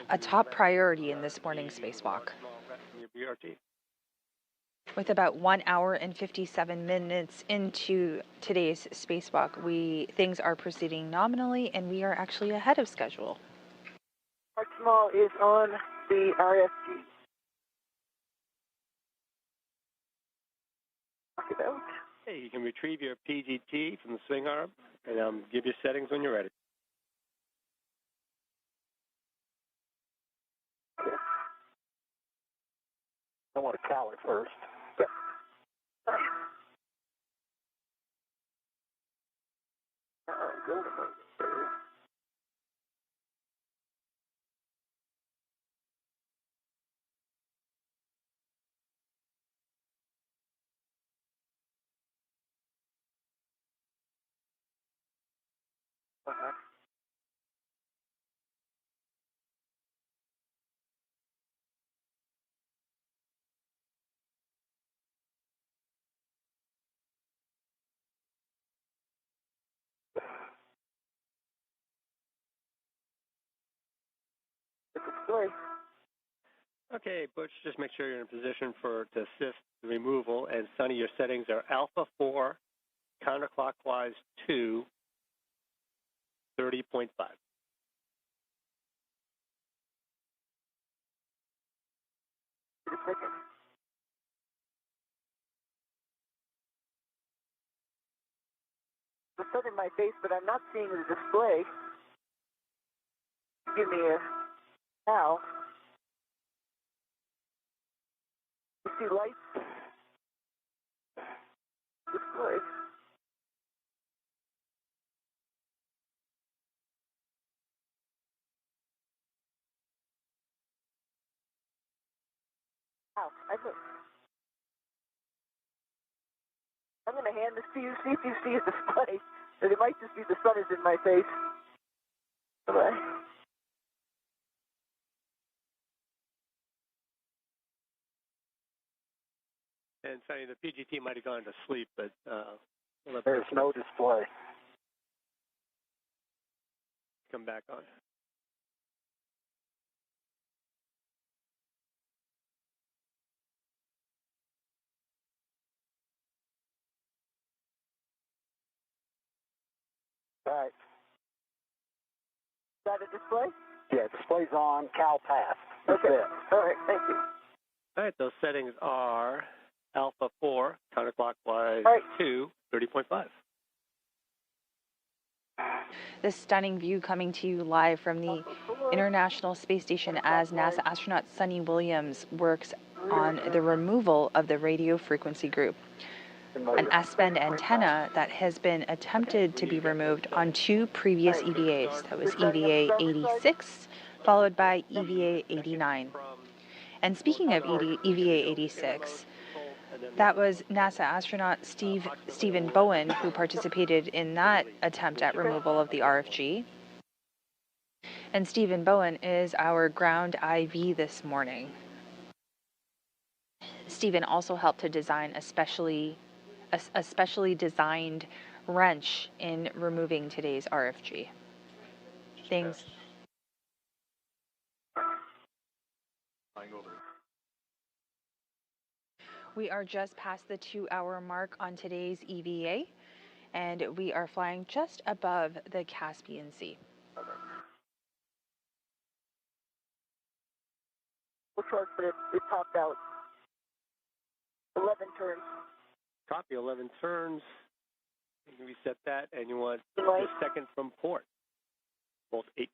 A top priority in this morning's spacewalk. With about 1 hour and 57 minutes into today's spacewalk, things are proceeding nominally, and we are actually ahead of schedule. Mark Small is on the RFG. Knock it out. Hey, you can retrieve your PGT from the swing arm and give your settings when you're ready. I want to cow it first. Yep. Okay, Butch, just make sure you're in a position to assist the removal. And Suni, your settings are alpha 4, counterclockwise 2, 30.5. It's set in my face, but I'm not seeing the display. Give me a now. You see lights? Display. Wow, I'm going to hand this to you, see if you see a display. And it might just be the sun is in my face. Bye-bye. And Suni, the PGT might have gone to sleep, but There's no display. come back on. All right. Is that a display? Yeah, display's on. Cow passed. That's Okay. it. All right, thank you. All right, those settings are alpha 4, counterclockwise Right. 2, 30.5. This stunning view coming to you live from the International Space Station as NASA astronaut Suni Williams works on the removal of the radio frequency group, an S-band antenna that has been attempted to be removed on 2 previous EVAs. That was EVA 86, followed by EVA 89. And speaking of EVA 86, that was NASA astronaut Stephen Bowen who participated in that attempt at removal of the RFG. And Stephen Bowen is our ground IV this morning. Stephen also helped to design a specially designed wrench in removing today's RFG. Things. We are just past the 2-hour mark on today's EVA, and we are flying just above the Caspian Sea. We'll chart, but it topped out. 11 turns. Copy, 11 turns. You can reset that, and you want Right. the second from port. Bolt H.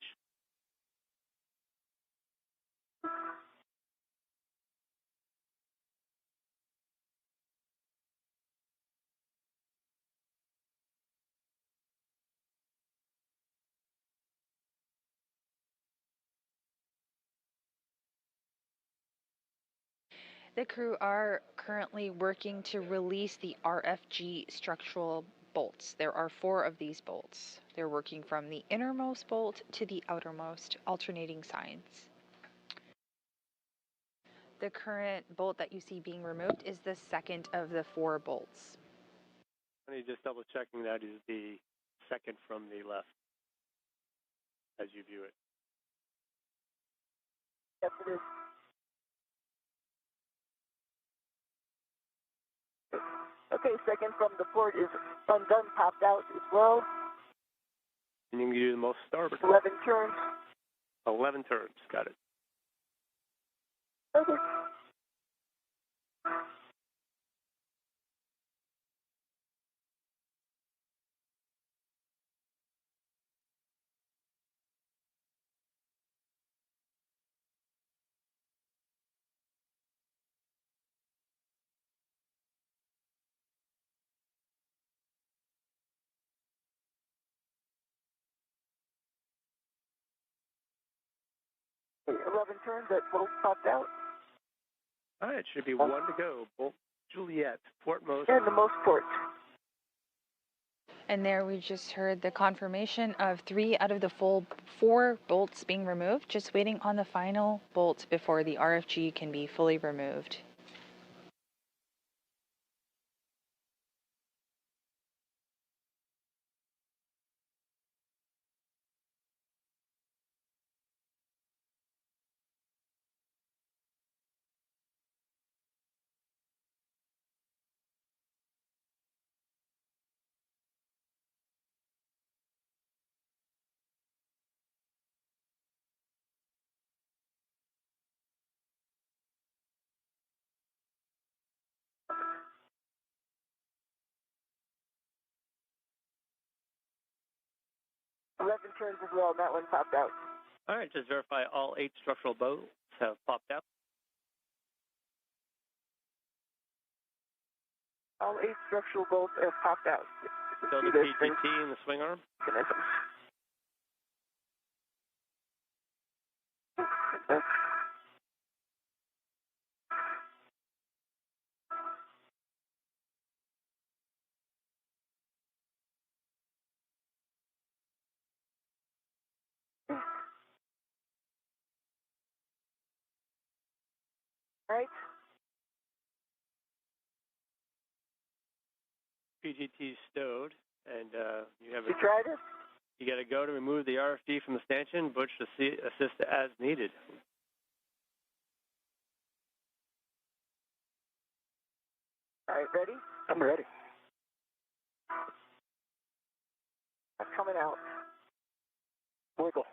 The crew are currently working to release the RFG structural bolts. There are 4 of these bolts. They're working from the innermost bolt to the outermost, alternating sides. The current bolt that you see being removed is the second of the 4 bolts. Let me just double checking that is the second from the left as you view it. Yes, it is. Okay, second from the port is undone, popped out as well. And you can do the most starboard. 11 turns. 11 turns, got it. Okay. Okay, 11 turns, that bolt popped out. All right, should be 1 to go. Bolt Juliet, portmost. And the most port. And there we just heard the confirmation of 3 out of the full 4 bolts being removed, just waiting on the final bolt before the RFG can be fully removed. Turns as well, and that one popped out. All right, just verify all 8 structural bolts have popped out. All 8 structural bolts have popped out. So the PGT and the swing arm? Right. PGT stowed, and you have You tried it? You got to go to remove the RFD from the stanchion. Butch to assist as needed. All right, ready? I'm ready. I'm coming out. Wiggle.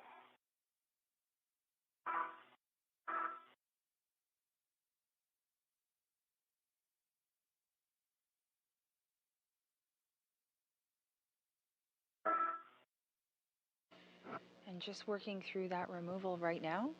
And just working through that removal right now.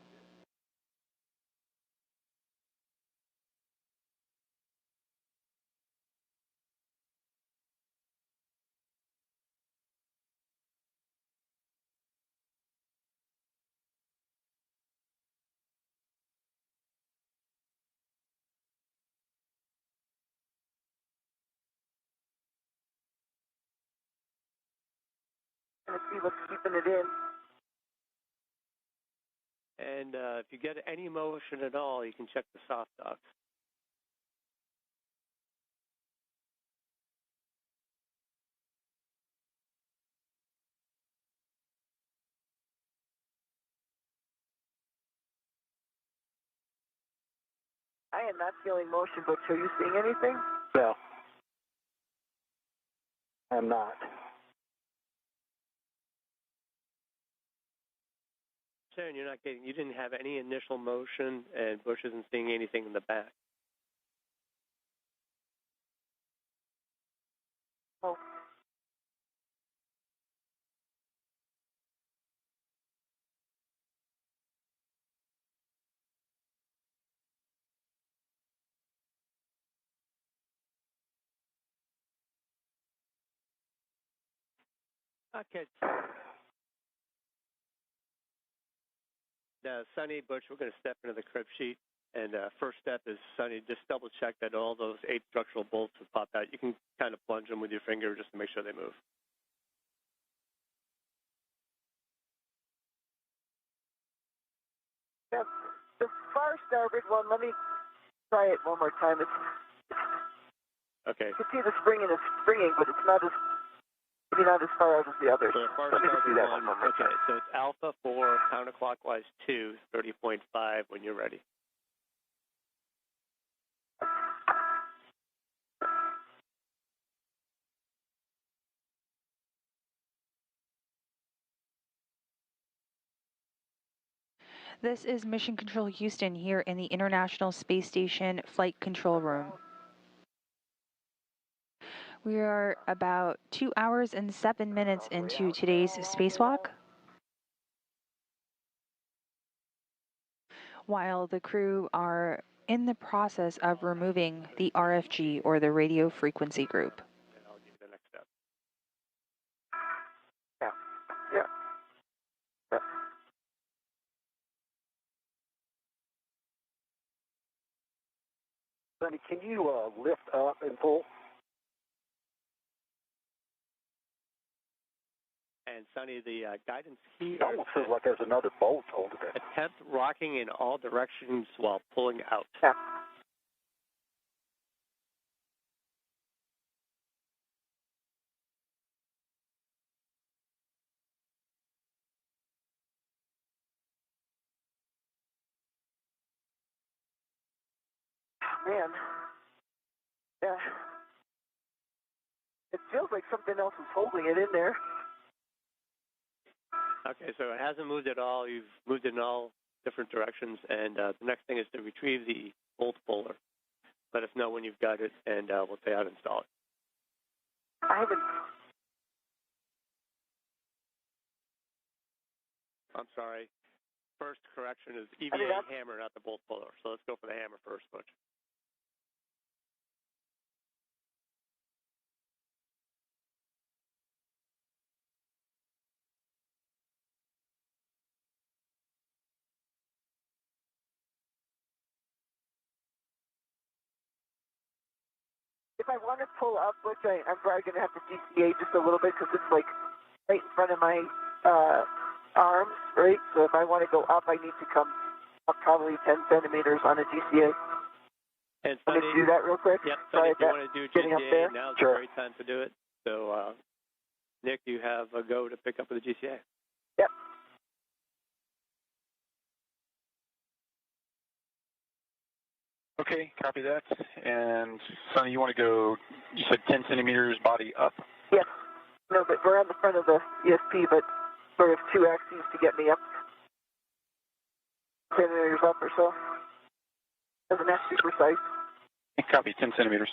Let's see what's keeping it in. And if you get any motion at all, you can check the soft docks. I am not feeling motion, but are you seeing anything? No. I'm not. Sharon, you didn't have any initial motion, and Butch isn't seeing anything in the back. Oh. Okay. Now, Suni, Butch, we're going to step into the crib sheet, And first step is, Sonny, just double check that all those 8 structural bolts have popped out. You can kind of plunge them with your finger just to make sure they move. Yeah, the far starboard one, let me try it one more time. Okay. You can see the springing is springing, but it's not as far out as the others. So the far starboard one, okay, so it's Alpha 4, counterclockwise 2, 30.5 when you're ready. This is Mission Control Houston here in the International Space Station Flight Control Room. We are about 2 hours and 7 minutes into today's spacewalk. While the crew are in the process of removing the RFG, or the radio frequency group. And I'll give you the next step. Yeah. Sonny, can you lift up and pull? And Sonny, the guidance here. It almost feels like there's another bolt holding it. Attempt rocking in all directions while pulling out. Yeah. Man. Yeah. It feels like something else is holding it in there. Okay, so it hasn't moved at all. You've moved in all different directions, and the next thing is to retrieve the bolt puller. Let us know when you've got it, and we'll say how to install it. I haven't. I'm sorry. First correction is EVA I mean, hammer, not the bolt puller. So let's go for the hammer first, Butch. If I want to pull up, which I'm probably going to have to DCA just a little bit because it's like right in front of my arms, right? So if I want to go up, I need to come up probably 10 centimeters on a DCA. And Let Sonny, me do that real quick. Yep, Sorry Sonny, if you about want to do getting up there. GCA, now's Sure. a great time to do it. So, Nick, you have a go to pick up with the GCA. Yep. Okay, copy that. And Sonny, you want to go, you said 10 centimeters body up? Yes. No, but we're on the front of the ESP, but sort of 2 axes to get me up. 10 centimeters up or so. Doesn't have to be precise. Copy, 10 centimeters.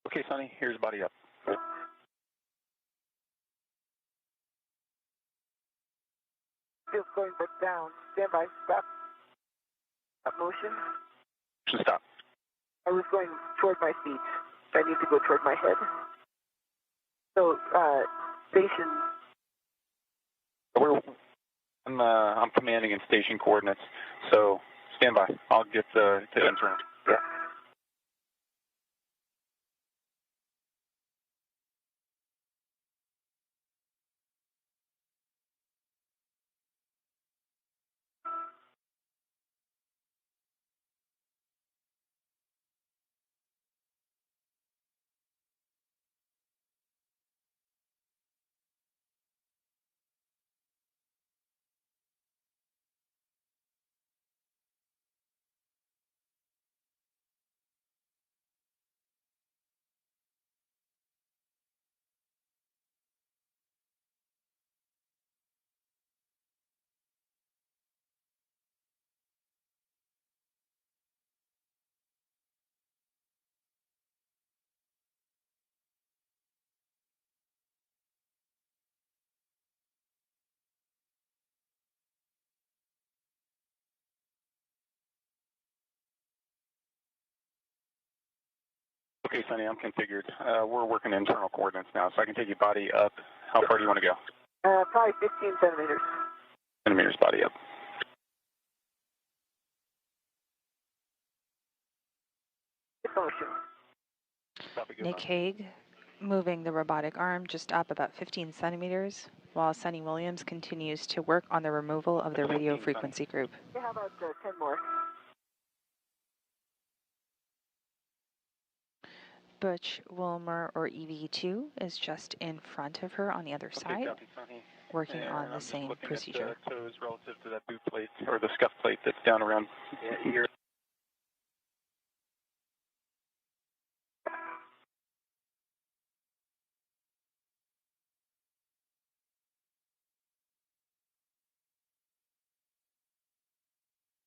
Okay, Sonny, here's body up. Feels going back down. Stand by. Stop. Stop motion. Stop. I was going toward my feet. I need to go toward my head. So, station. I'm commanding in station coordinates, so stand by. I'll get to enter. Yeah. Okay, Sonny, I'm configured. We're working internal coordinates now, so I can take your body up. How far do you want to go? Probably 15 centimeters. Centimeters body up. Motion. Nick Hague moving the robotic arm just up about 15 centimeters, while Sonny Williams continues to work on the removal of the radio frequency group. Yeah, how about 10 more? Butch Wilmore, or EV2, is just in front of her on the other side, working on the same procedure. At the toes relative to that boot plate, or the scuff plate that's down around here.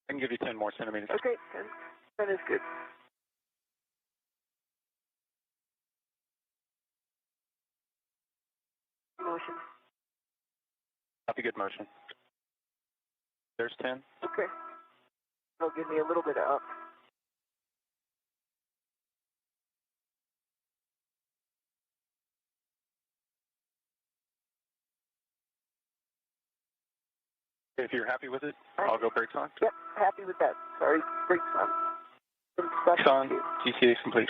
I can give you 10 more centimeters. Okay, 10 is good. Motion. Copy, good motion. There's 10. Okay. That'll give me a little bit of up. If you're happy with it, I'll go brakes on. Yep, happy with that. Sorry, brakes on. Brakes on. GCA is complete.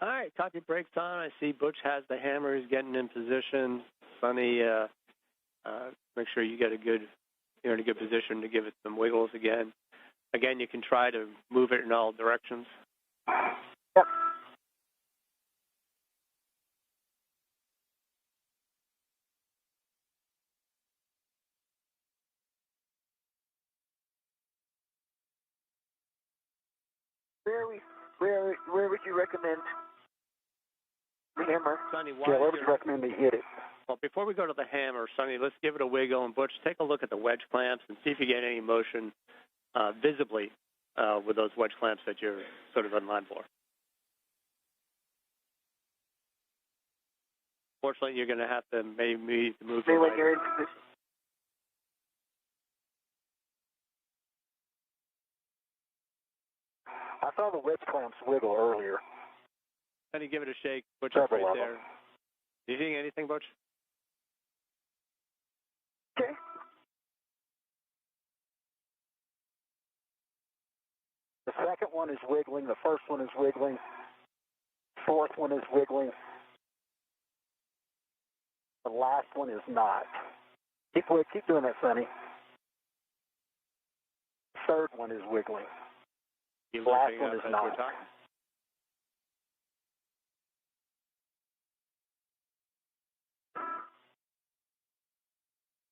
All right, copy, brakes on. I see Butch has the hammer. He's getting in position. Sonny, make sure you're in a good position to give it some wiggles again. Again, you can try to move it in all directions. Yep. Where would you recommend the hammer? Sonny, Yeah, where would you recommend me hit it? Well, before we go to the hammer, Sonny, let's give it a wiggle. And Butch, take a look at the wedge clamps and see if you get any motion visibly with those wedge clamps that you're sort of in line for. Fortunately, you're going to have to maybe move your when you're in position. I saw the wedge clamps wiggle earlier. Sonny, give it a shake. Butch, Several right of there. them. Do you see anything, Butch? Okay. The second one is wiggling. The first one is wiggling. Fourth one is wiggling. The last one is not. Keep doing that, Sonny. Third one is wiggling. The last one is not.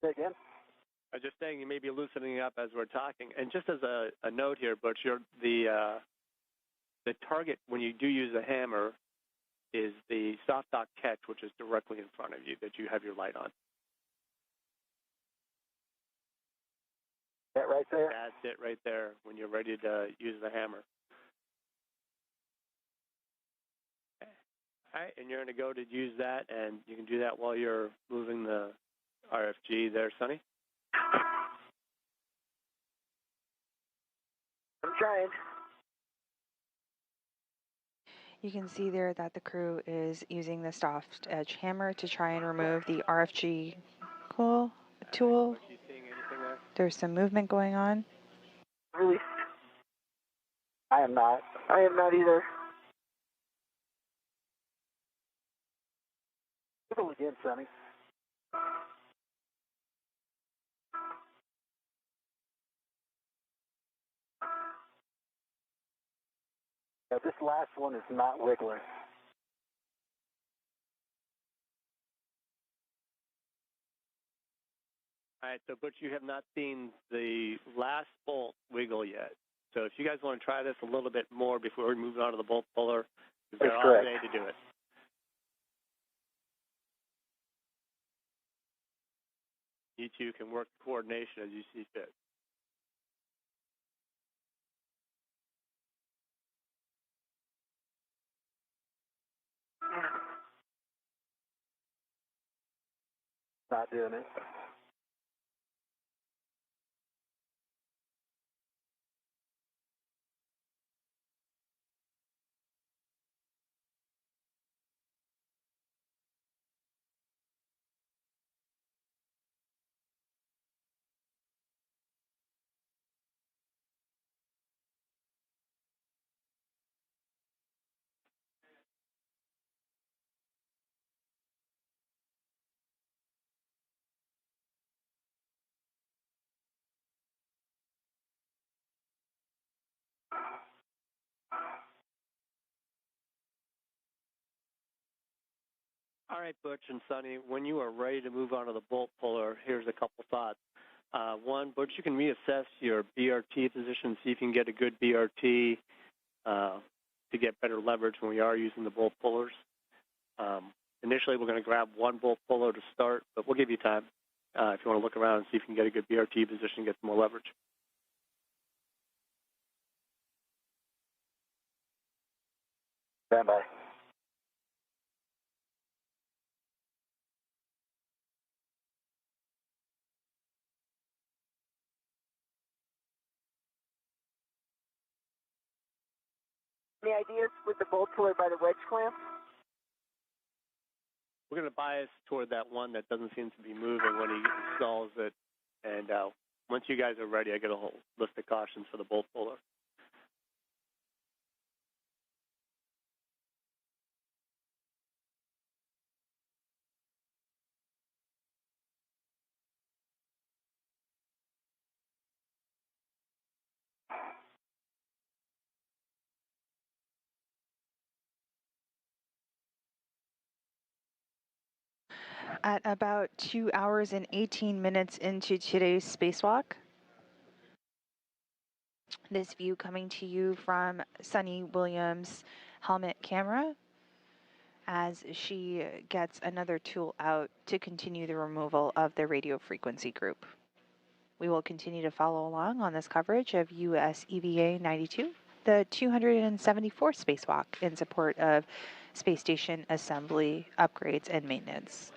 Say again? I was just saying you may be loosening up as we're talking. And just as a note here, Butch, the target when you do use a hammer is the soft dock catch, which is directly in front of you, that you have your light on. That right there? That's it right there when you're ready to use the hammer. Okay. All right, and you're going to go to use that, and you can do that while you're moving the RFG there, Sonny. I'm trying. You can see there that the crew is using the soft edge hammer to try and remove the RFG tool. Are you seeing anything there? There's some movement going on. Release. I am not. I am not either. Wiggle again, Sonny. Yeah, this last one is not wiggling. All right, so Butch, you have not seen the last bolt wiggle yet. So if you guys want to try this a little bit more before we move on to the bolt puller, we've got all day to do it. You two can work coordination as you see fit. Not doing it. All right, Butch and Suni, when you are ready to move on to the bolt puller, here's a couple thoughts. One, Butch, you can reassess your BRT position, see if you can get a good BRT to get better leverage when we are using the bolt pullers. Initially, we're going to grab one bolt puller to start, but we'll give you time if you want to look around and see if you can get a good BRT position and get some more leverage. Stand by. Any ideas with the bolt puller by the wedge clamp? We're going to bias toward that one that doesn't seem to be moving when he installs it. And once you guys are ready, I get a whole list of cautions for the bolt puller. At about 2 hours and 18 minutes into today's spacewalk, this view coming to you from Suni Williams' helmet camera as she gets another tool out to continue the removal of the radio frequency group. We will continue to follow along on this coverage of US EVA 92, the 274th spacewalk in support of space station assembly, upgrades, and maintenance.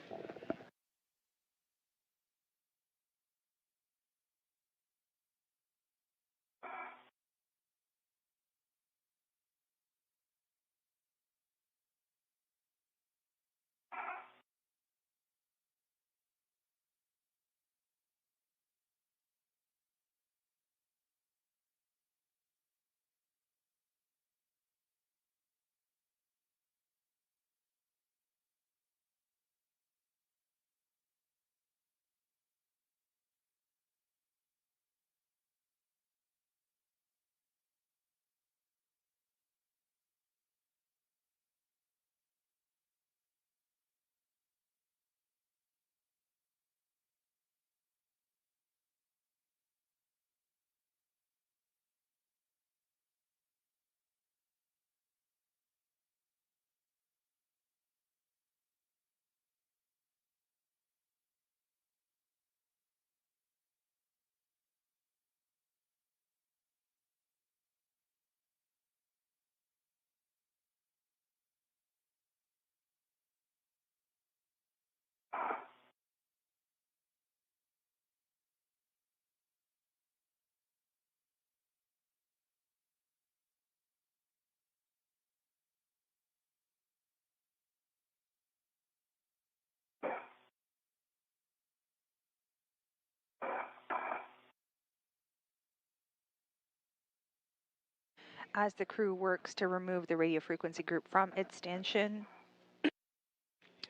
As the crew works to remove the radio frequency group from its stanchion,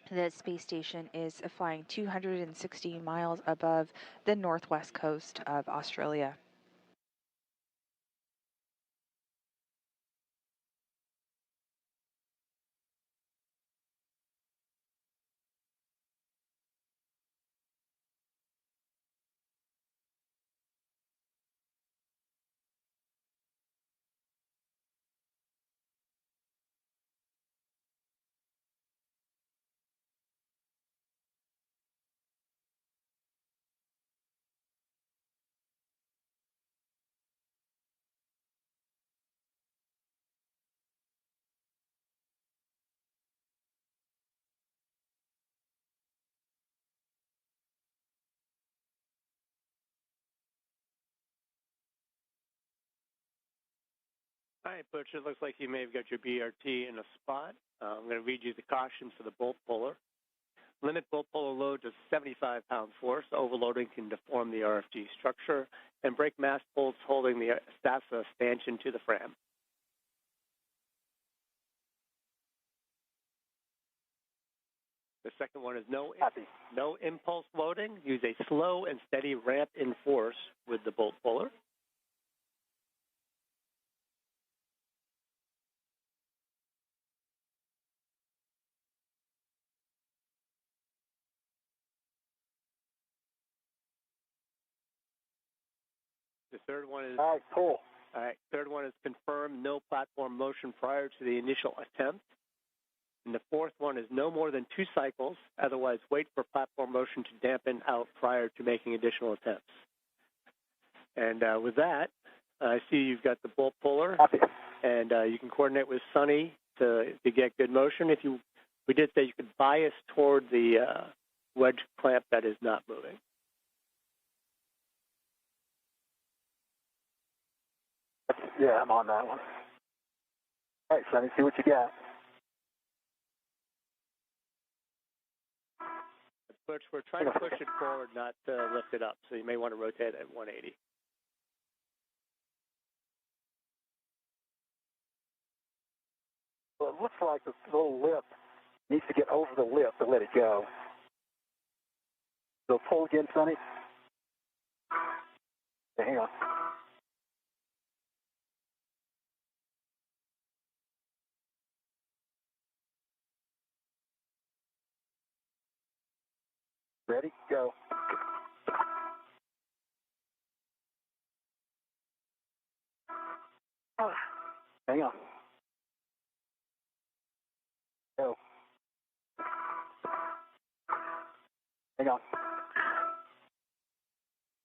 the space station is flying 260 miles above the northwest coast of Australia. All right, Butch, it looks like you may have got your BRT in a spot. I'm going to read you the cautions for the bolt puller. Limit bolt puller load to 75-pound force. Overloading can deform the RFG structure and break mast bolts holding the SASA stanchion to the frame. The second one is no impulse loading. Use a slow and steady ramp in force with the bolt puller. The third one is... All right, pull. All right, third one is confirm no platform motion prior to the initial attempt. And the fourth one is no more than 2 cycles, otherwise wait for platform motion to dampen out prior to making additional attempts. And with that, I see you've got the bolt puller, and you can coordinate with Suni to get good motion. We did say you could bias toward the wedge clamp that is not moving. Yeah, I'm on that one. All right, Sonny, see what you got. Butch, we're trying to push it forward, not lift it up, so you may want to rotate at 180. Well, it looks like the little lip needs to get over the lip to let it go. So pull again, Sonny. Okay, hang on. Ready? Go. Hang on. Go. Hang on.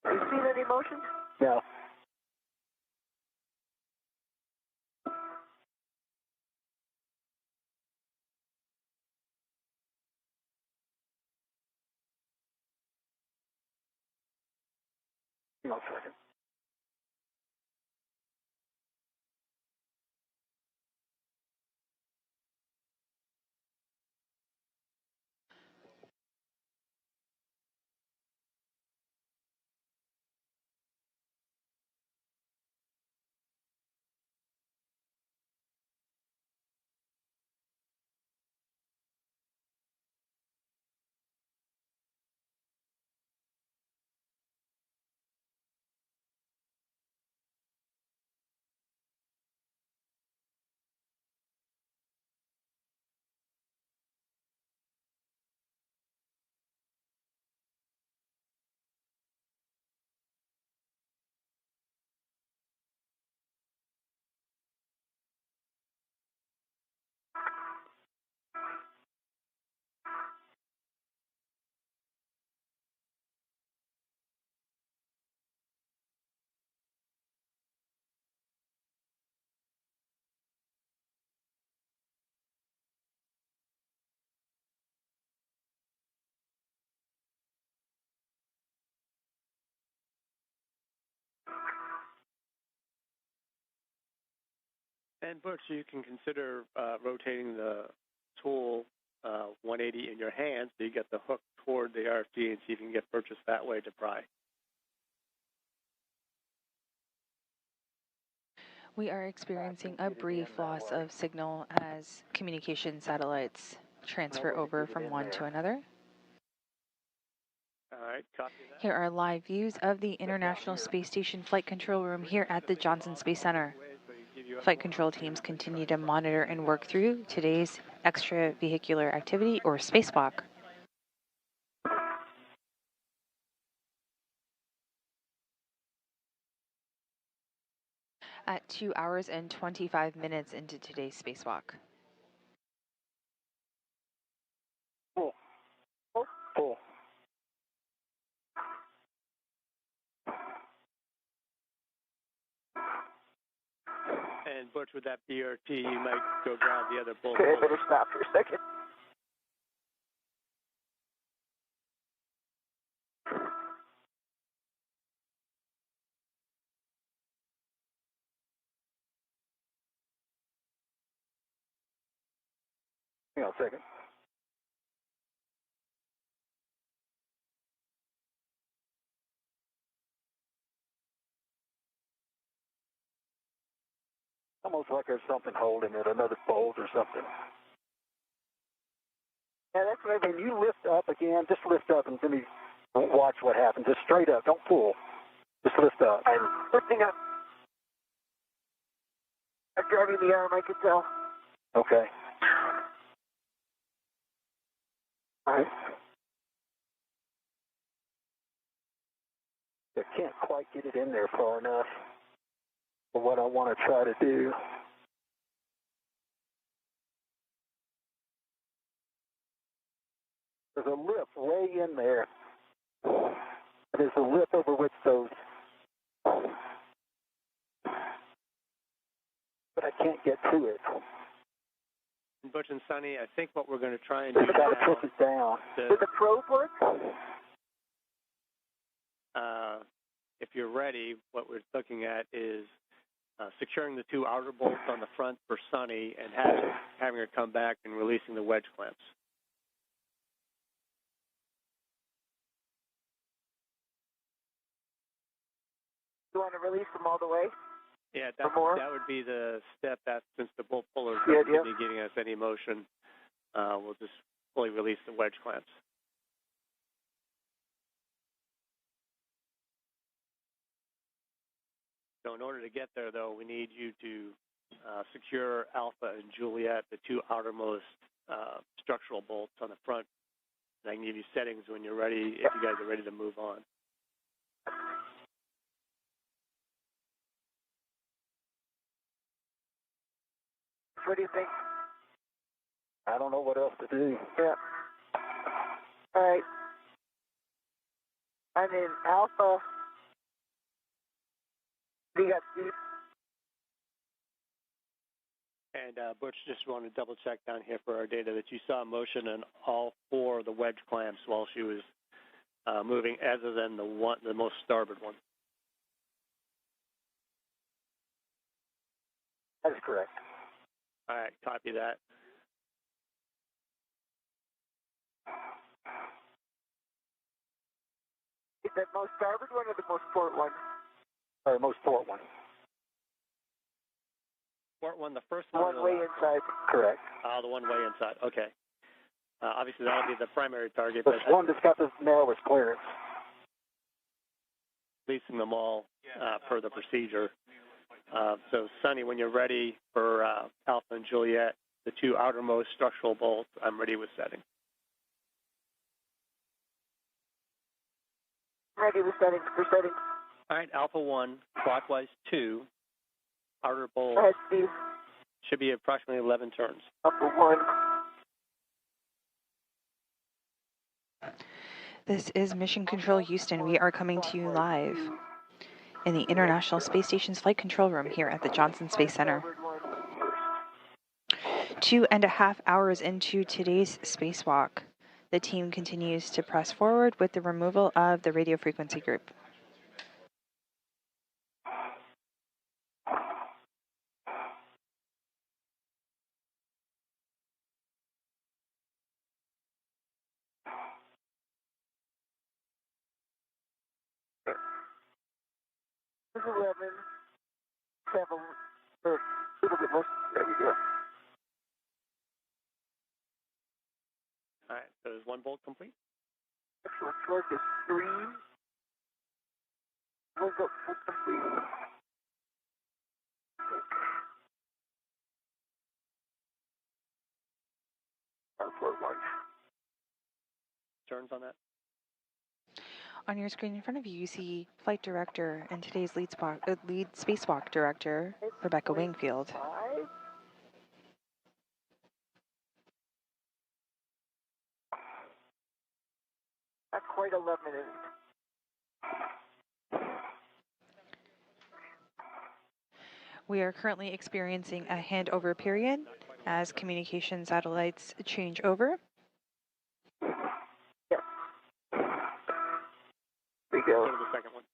Have you seen any motion? No. Hang on a second. And Butch, you can consider rotating the tool 180 in your hand so you get the hook toward the RFD and see if you can get purchased that way to pry. We are experiencing a brief loss of signal as communication satellites transfer over from one to another. All right, copy that. Here are live views of the International Space Station Flight Control Room here at the Johnson Space Center. Flight control teams continue to monitor and work through today's extravehicular activity, or spacewalk. At 2 hours and 25 minutes into today's spacewalk. Pull. Pull. And Butch, with that BRT, you might go grab the other bolt. Okay, I better stop for a second. Hang on a second. Almost like there's something holding it, another bolt or something. Yeah, that's right. When you lift up again, just lift up and let me watch what happens. Just straight up. Don't pull. Just lift up. I'm lifting up. I'm driving the arm, I can tell. Okay. All right. can't quite get it in there far enough for what I want to try to do. There's a lip way in there. There's a lip over which those, but I can't get to it. Butch and Suni, I think what we're going to try and do I've got to now, push it down. Did the probe work? if you're ready, what we're looking at is securing the two outer bolts on the front for Suni and having her come back and releasing the wedge clamps. You want to release them all the way? Yeah, that would be the step. That since the bolt puller doesn't be giving us any motion, we'll just fully release the wedge clamps. So in order to get there, though, we need you to secure Alpha and Juliet, the two outermost structural bolts on the front. And I can give you settings when you're ready, if you guys are ready to move on. What do you think? I don't know what else to do. Yeah. All right. I'm in Alpha. You got Steve? And Butch, just want to double check down here for our data that you saw motion in all four of the wedge clamps while she was moving, other than the most starboard one. That is correct. All right, copy that. Is that most starboard one or the most port one? Or most port one. Port one, the first one. One way inside. Correct. The one way inside. Okay. Obviously, that'll be the primary target. There's one that's got the narrowest clearance. Releasing them all per the procedure. So, Suni, when you're ready for Alpha and Juliet, the two outermost structural bolts, I'm ready with setting. Ready with settings. For settings. All right, Alpha 1, clockwise 2, outer bolt. Go ahead, Steve. Should be approximately 11 turns. Alpha 1. This is Mission Control Houston. We are coming to you live in the International Space Station's Flight Control Room here at the Johnson Space Center. 2.5 hours into today's spacewalk, the team continues to press forward with the removal of the radio frequency group. This is 11, 7, or a little bit more. There you go. All right, so is one bolt complete? Excellent. Torque is 3. We'll go full complete. Port 1. Turns on that? On your screen in front of you, you see Flight Director and today's lead Spacewalk Director, Rebecca Wingfield. 5. Not quite 11 minutes. We are currently experiencing a handover period as communication satellites change over. Yep. There you go. Go to the second one.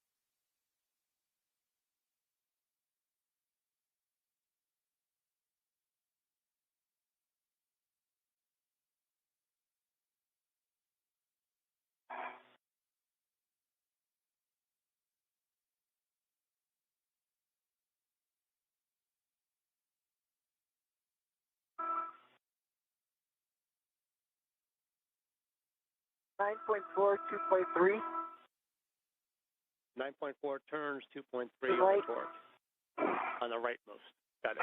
Nine 9.4, 2.3. 9.4 turns, 2.3 Right. on the torque. On the rightmost. Got it.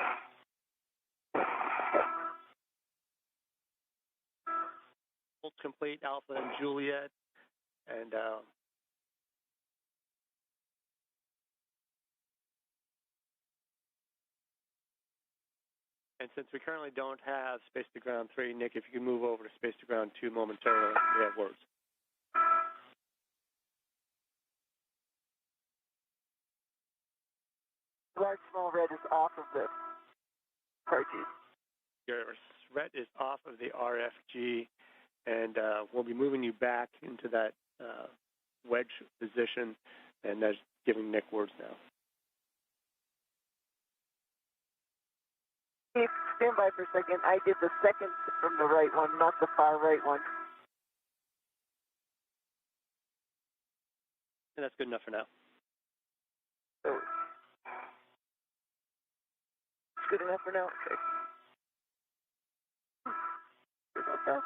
Bolt complete, Alpha and Juliet. And And since we currently don't have Space to Ground 3, Nick, if you can move over to Space to Ground 2 momentarily, we have words. Large small red is off of the RFG. Your red is off of the RFG, and we'll be moving you back into that wedge position, and that's giving Nick words now. Hey, stand by for a second. I did the second from the right one, not the far right one. And that's good enough for now. So, it's good enough for now? Okay. Okay.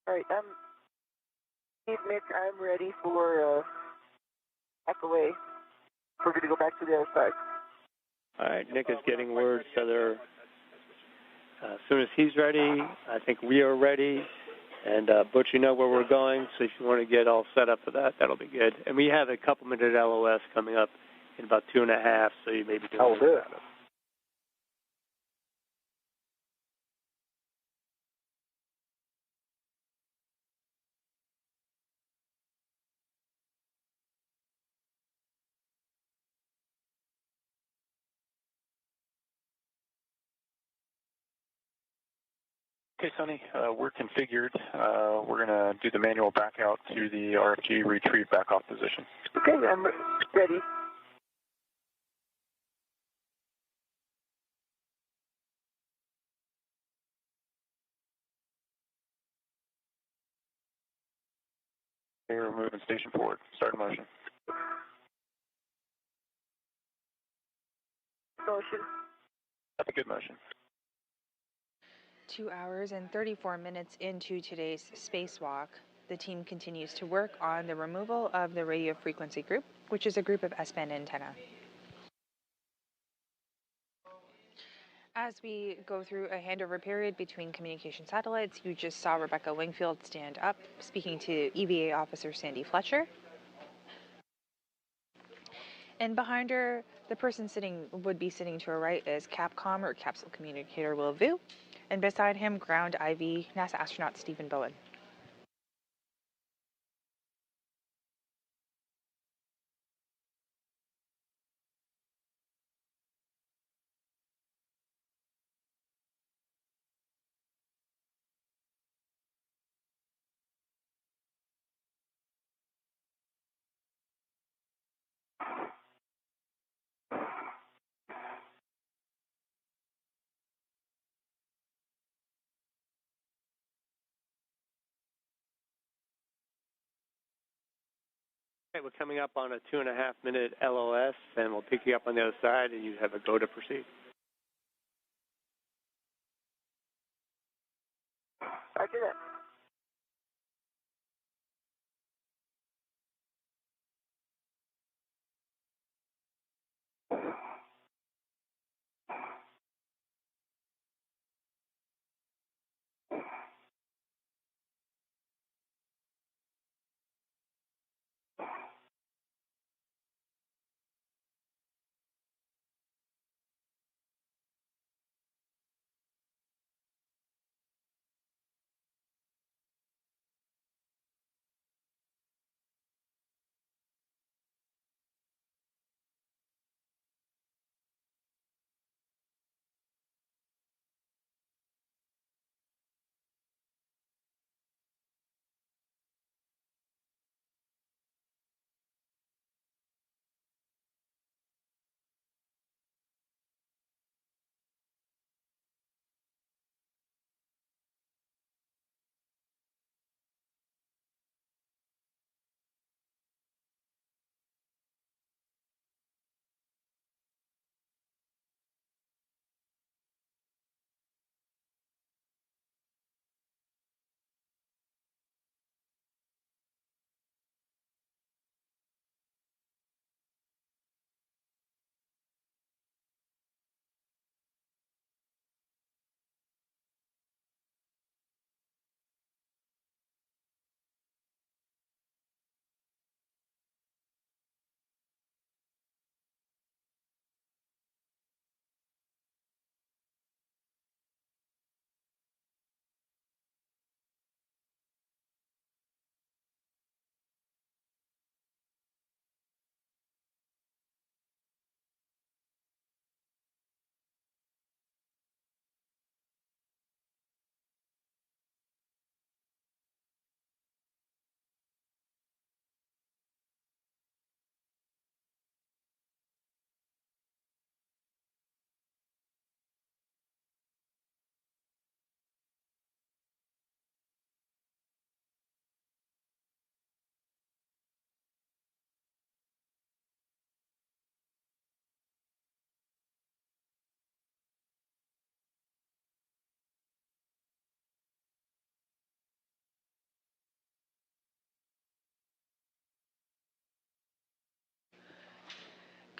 All right, Steve, Nick, I'm ready for back away. We're going to go back to the other side. All right, Nick is getting words, so they're, as soon as he's ready, I think we are ready. And Butch, you know where we're going, so if you want to get all set up for that, that'll be good. And we have a couple-minute LOS coming up in about 2.5, so you may be doing Oh, good. Okay, Suni, we're configured. We're going to do the manual back out to the RFG retrieve back off position. Okay, I'm ready. Okay, we're moving station forward. Start motion. Motion. That's a good motion. 2 hours and 34 minutes into today's spacewalk, the team continues to work on the removal of the radio frequency group, which is a group of S-band antenna. As we go through a handover period between communication satellites, you just saw Rebecca Wingfield stand up, speaking to EVA officer Sandy Fletcher. And behind her, the person would be sitting to her right is Capcom, or Capsule Communicator, Will Vu. And beside him, ground IV NASA astronaut Stephen Bowen. Okay, we're coming up on a 2.5-minute LOS, and we'll pick you up on the other side, and you have a go to proceed. Roger that.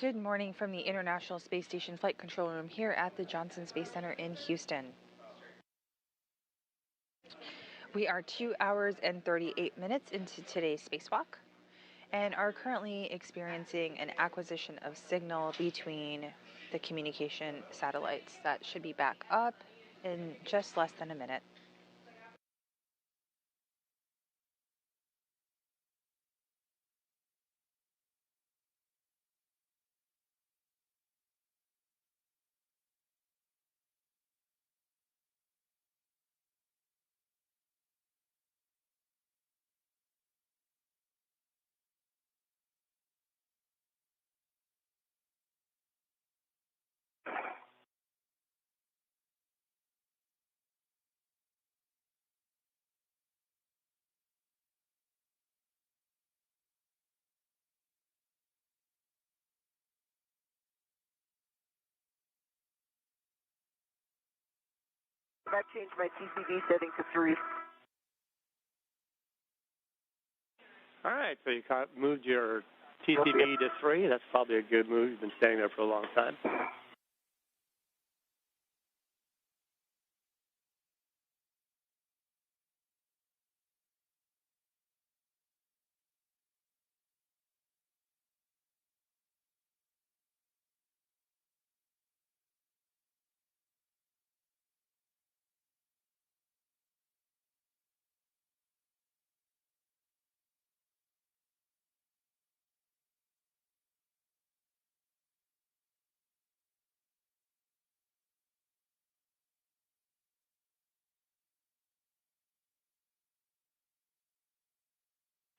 Good morning from the International Space Station Flight Control Room here at the Johnson Space Center in Houston. We are 2 hours and 38 minutes into today's spacewalk and are currently experiencing an acquisition of signal between the communication satellites that should be back up in just less than a minute. I changed my TCV setting to 3. All right, so you moved your TCV to 3. That's probably a good move. You've been staying there for a long time.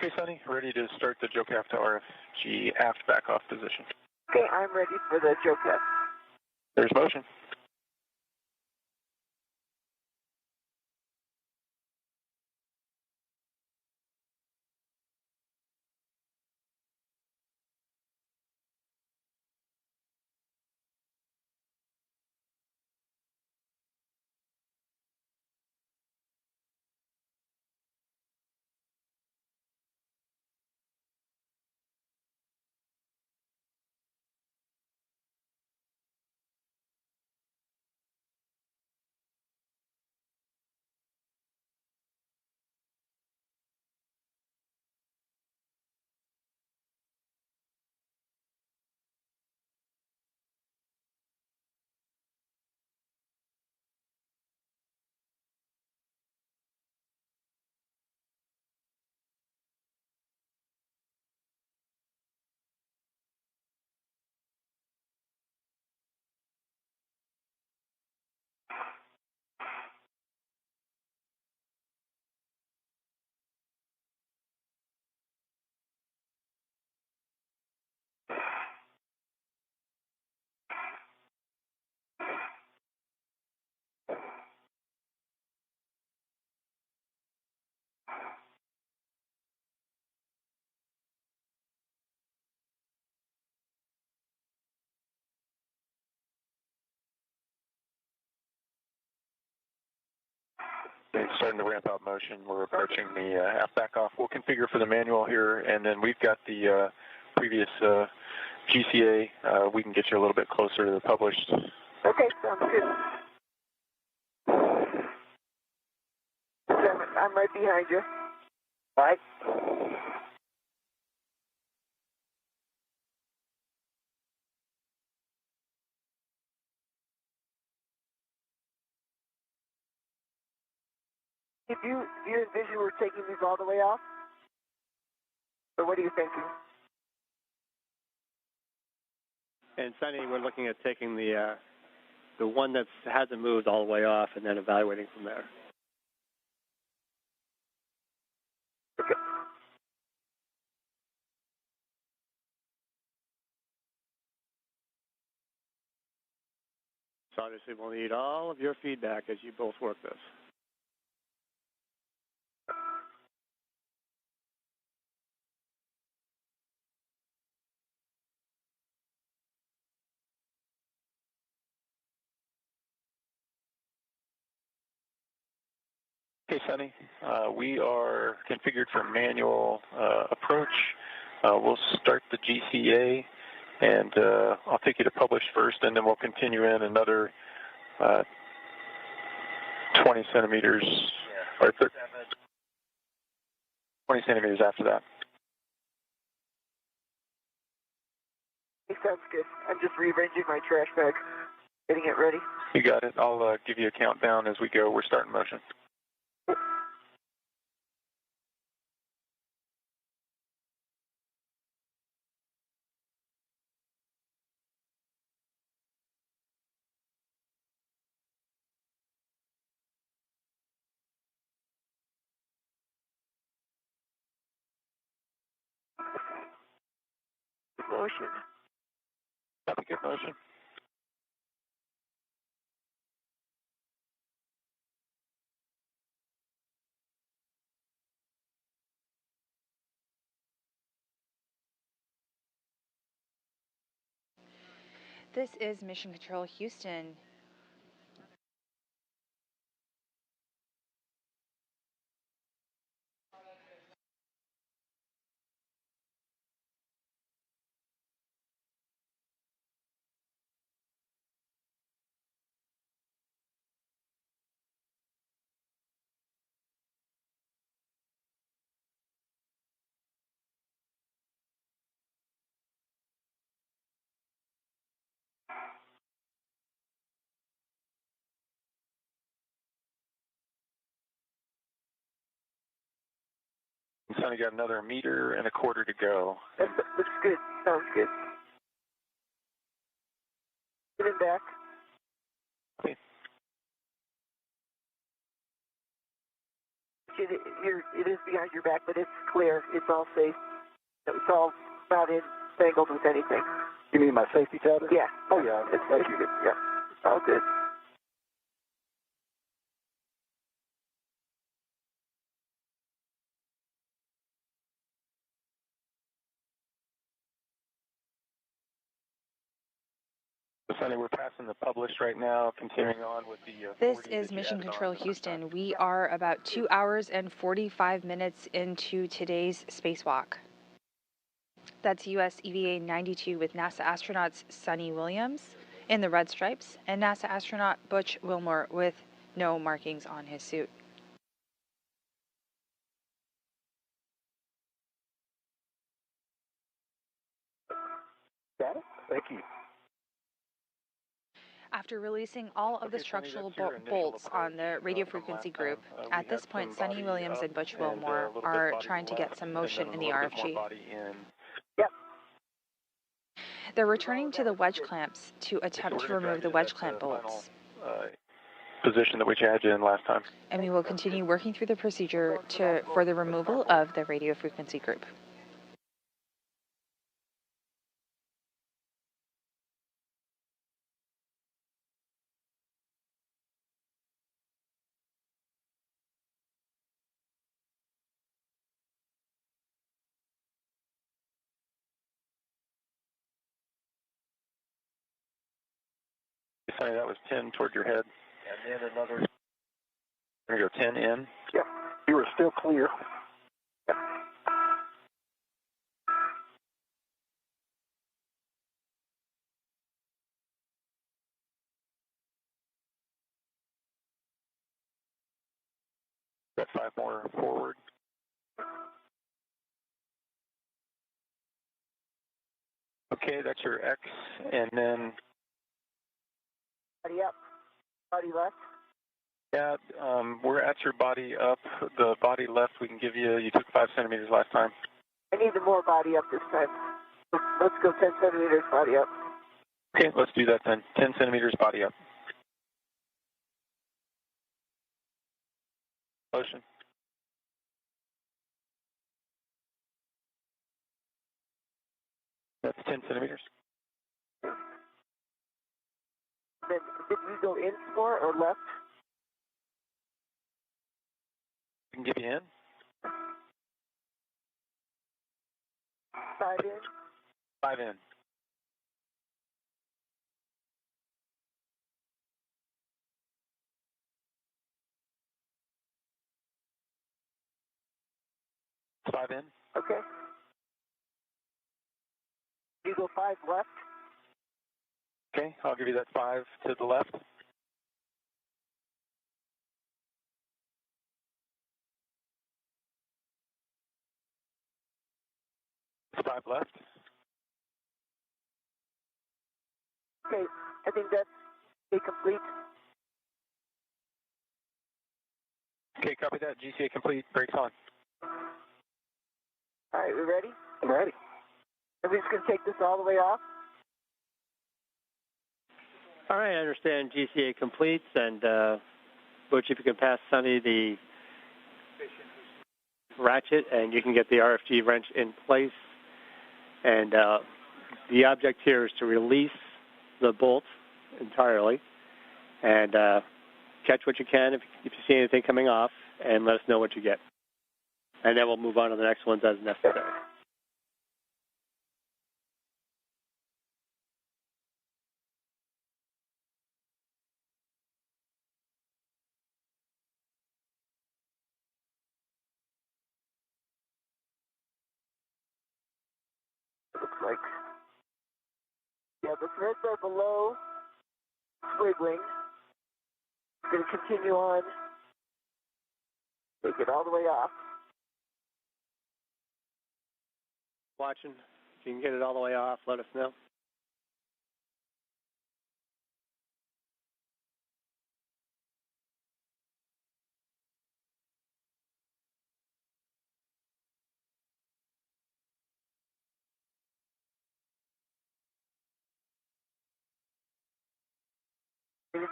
Okay, Sunny, ready to start the JOCAF to RFG aft back-off position. Okay, I'm ready for the JOCAF. There's motion. It's starting to ramp out motion. We're approaching the aft back-off. We'll configure for the manual here, and then we've got the previous GCA. We can get you a little bit closer to the published. Okay, sounds good. I'm right behind you. All right. If you envision we're taking these all the way off? Or what are you thinking? And Sunny, we're looking at taking the one that hasn't moved all the way off and then evaluating from there. Okay. So obviously we'll need all of your feedback as you both work this. Okay, Sunny, we are configured for manual approach. We'll start the GCA, And I'll take you to publish first, and then we'll continue in another 20 centimeters, or 20 centimeters after that. It sounds good. I'm just rearranging my trash bag, getting it ready. You got it. I'll give you a countdown as we go. We're starting motion. Motion. Copy, good motion. This is Mission Control Houston. Sonny got another 1.25 meters to go. That looks good. Sounds good. Get it back. Okay. It is behind your back, but it's clear. It's all safe. It's all not entangled with anything. You mean my safety tether? Yeah. Oh, yeah. It's safe. Yeah. It's all good. Sonny, we're passing the publish right now, continuing on with the This 40 is that you Mission added on Control the last Houston. time. We are about 2 hours and 45 minutes into today's spacewalk. That's US EVA 92 with NASA astronauts Suni Williams in the red stripes and NASA astronaut Butch Wilmore with no markings on his suit. Got it? Thank you. After releasing all of the structural bolts on the radio frequency group, at this point, Suni Williams and Butch Wilmore are trying to get some motion in the RFG. Yep. They're returning to the wedge clamps to attempt to remove the wedge clamp bolts. Position that we had you in last time. And we will continue working through the procedure for the removal of the radio frequency group. Sonny, that was 10 toward your head. And then another. There you go, 10 in. Yeah. You are still clear. Yeah. Got 5 more forward. Okay, that's your X, and then. Body up. Body left. Yeah, we're at your body up. The body left we can give you. You took 5 centimeters last time. I need the more body up this time. Let's go 10 centimeters body up. Okay, let's do that then. 10 centimeters body up. Motion. That's 10 centimeters. Then did we go in more or left? We can give you in. 5 in. 5 in. Five in. Okay. You go 5 left. Okay, I'll give you that 5 to the left. 5 left. Okay, I think that's complete. Okay, copy that. GCA complete. Brakes on. All right, we ready? I'm ready. Are we just going to take this all the way off? All right, I understand GCA completes, and Butch, if you can pass Suni the ratchet, and you can get the RFG wrench in place. And the object here is to release the bolt entirely, and catch what you can if you see anything coming off, and let us know what you get. And then we'll move on to the next ones as necessary. Looks like. Yeah, the threads are below squiggling. We're going to continue on. Take it all the way off. Watching. If you can get it all the way off, let us know. It's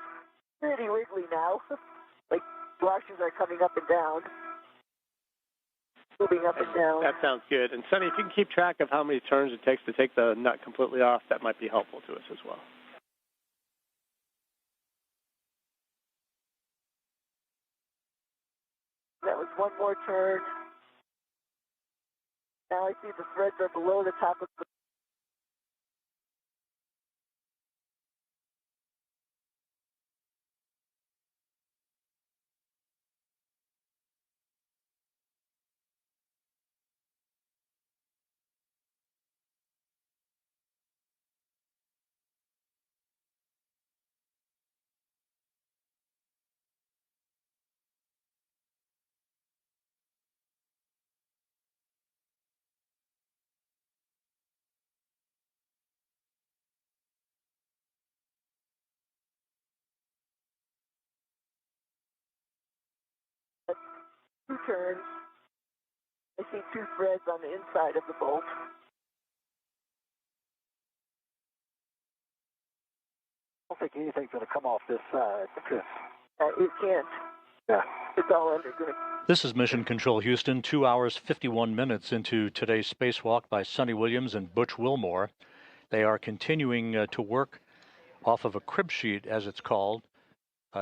pretty wiggly now. Like washers are coming up and down. Moving up and down. That sounds good. And Suni, if you can keep track of how many turns it takes to take the nut completely off, that might be helpful to us as well. That was one more turn. Now I see the threads are below the top of the... Two turns. I see 2 threads on the inside of the bolt. I don't think anything's going to come off this side. It can't. Yeah. It's all underground. This is Mission Control Houston, 2 hours, 51 minutes into today's spacewalk by Suni Williams and Butch Wilmore. They are continuing to work off of a crib sheet, as it's called,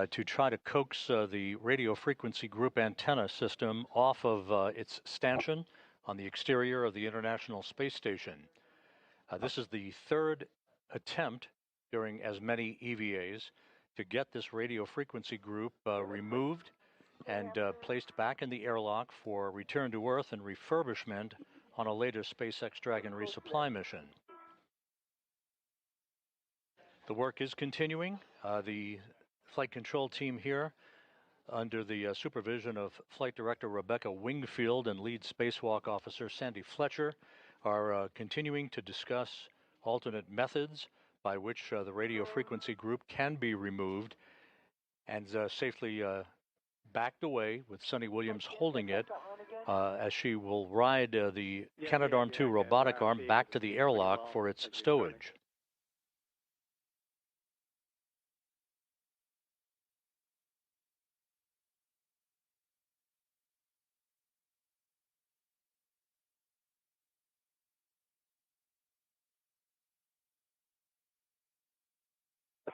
to try to coax the radio frequency group antenna system off of its stanchion on the exterior of the International Space Station. This is the third attempt during as many EVAs to get this radio frequency group removed and placed back in the airlock for return to Earth and refurbishment on a later SpaceX Dragon resupply mission. The work is continuing. The flight control team here, under the supervision of Flight Director Rebecca Wingfield and Lead Spacewalk Officer Sandy Fletcher, are continuing to discuss alternate methods by which the radio frequency group can be removed and safely backed away, with Suni Williams holding it as she will ride the Canadarm2 robotic arm back to the airlock for its stowage. I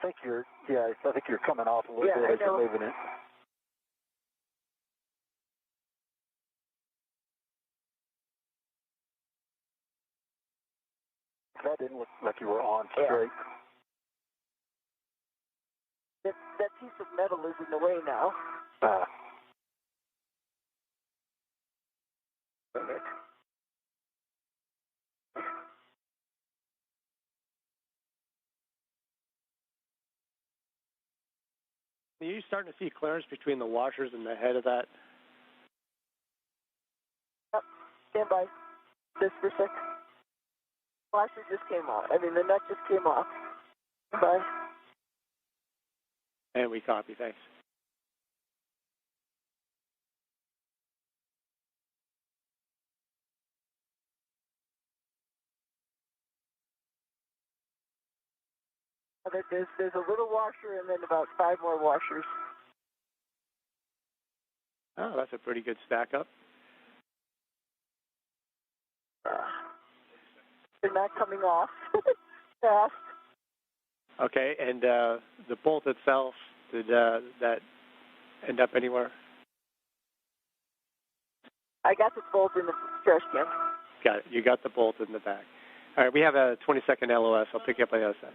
think you're coming off a little bit as you're moving it. That didn't look like you were on straight. That piece of metal is in the way now. Are you starting to see clearance between the washers and the head of that? Yep. Stand by. Just for a sec. Washer just came off. I mean, the nut just came off. Stand by. And we copy. Thanks. There's a little washer and then about 5 more washers. Oh, that's a pretty good stack up. They're not coming off fast. Okay, and the bolt itself, did that end up anywhere? I got the bolt in the trash can. Got it. You got the bolt in the back. All right, we have a 20-second LOS. I'll pick you up on the other side.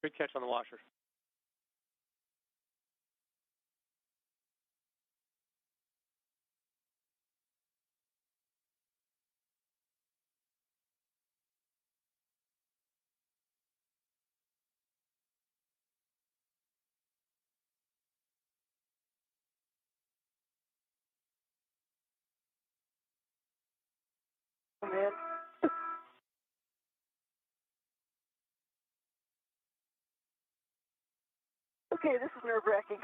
Good catch on the washer. Oh, man. Okay, this is nerve-wracking.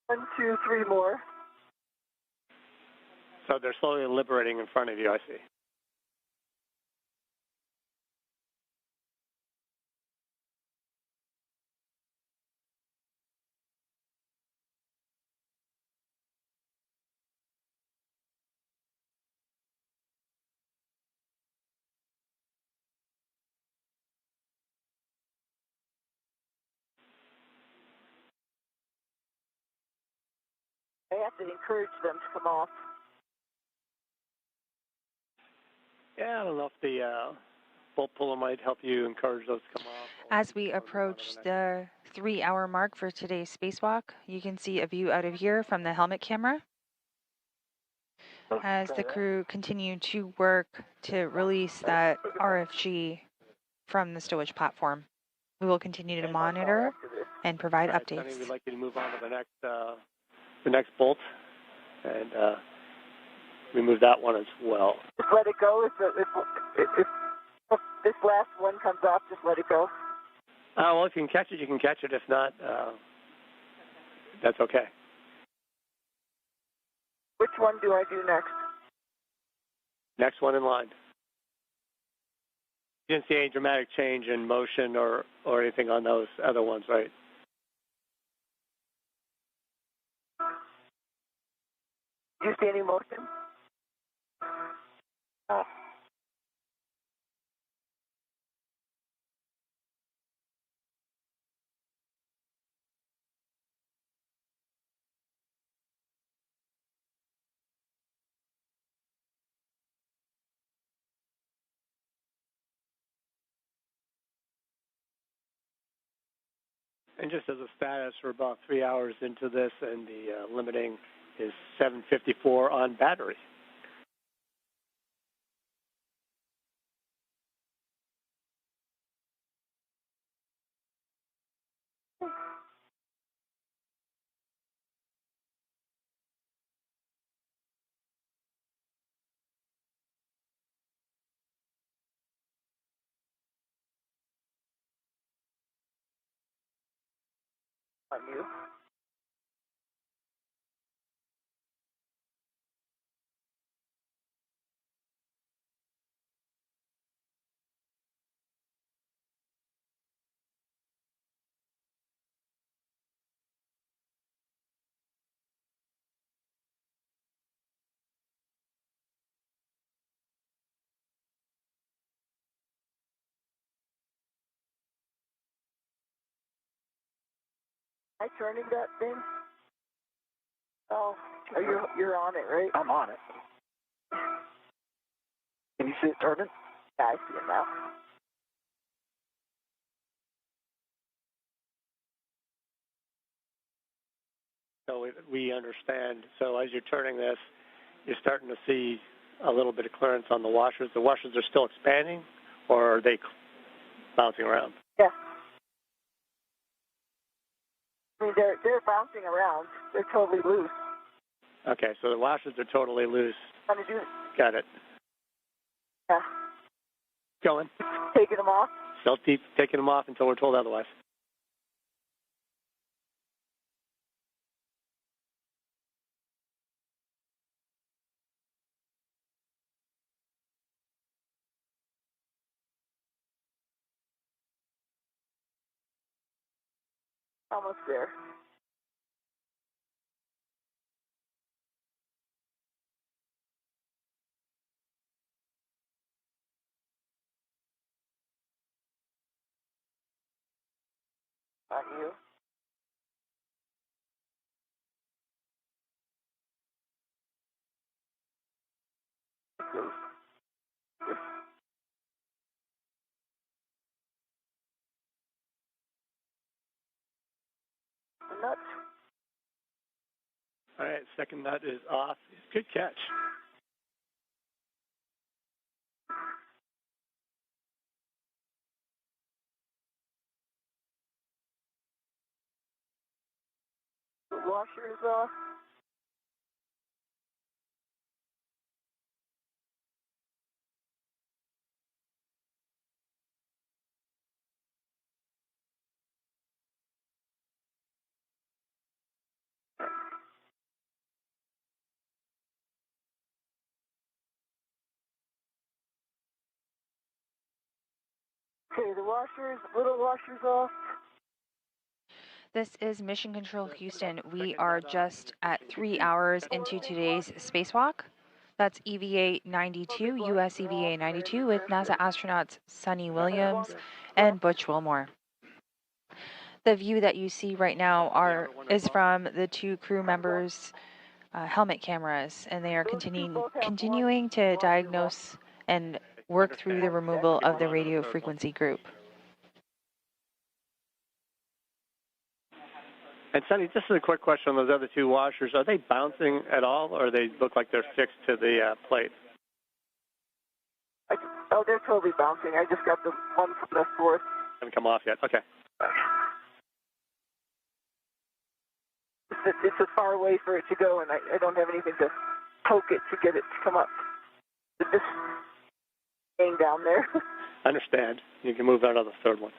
1, 2, 3 more. So they're slowly liberating in front of you, I see. I have to encourage them to come off. Yeah, I don't know if the bolt puller might help you encourage those to come off. As we approach the 3-hour mark for today's spacewalk, you can see a view out of here from the helmet camera as the crew continue to work to release that RFG from the stowage platform. We will continue to monitor and provide updates. Sonny, we'd like you to move on to the next bolt, and we move that one as well. Just let it go. If this last one comes off, just let it go. Well, if you can catch it, you can catch it. If not, that's okay. Which one do I do next? Next one in line. You didn't see any dramatic change in motion or anything on those other ones, right? Do you see any motion? Oh. And just as a status, we're about 3 hours into this, and the limiting is 754 on battery. On you. Am I turning that thing? Oh, you're on it, right? I'm on it. Can you see it turning? Yeah, I see it now. So we understand. So as you're turning this, you're starting to see a little bit of clearance on the washers. The washers are still expanding, or are they bouncing around? Yeah. I mean, they're bouncing around. They're totally loose. Okay, so the washers are totally loose. Trying to do it. Got it. Yeah. Going. Taking them off. Still taking them off until we're told otherwise. Almost there. On you. Nuts. All right, second nut is off. Good catch. The washer is off. Okay, the little washer's off. This is Mission Control Houston. We are just at 3 hours into today's spacewalk. That's EVA 92, US EVA 92, with NASA astronauts Suni Williams and Butch Wilmore. The view that you see right now is from the two crew members' helmet cameras, and they are continuing to diagnose and work through the removal of the radio frequency group. And Sonny, just a quick question on those other two washers. Are they bouncing at all, or they look like they're fixed to the plate? They're totally bouncing. I just got the one from the fourth. Haven't come off yet. Okay. It's as far away for it to go, and I don't have anything to poke it to get it to come up. It's just staying down there. Understand. You can move out of the third one.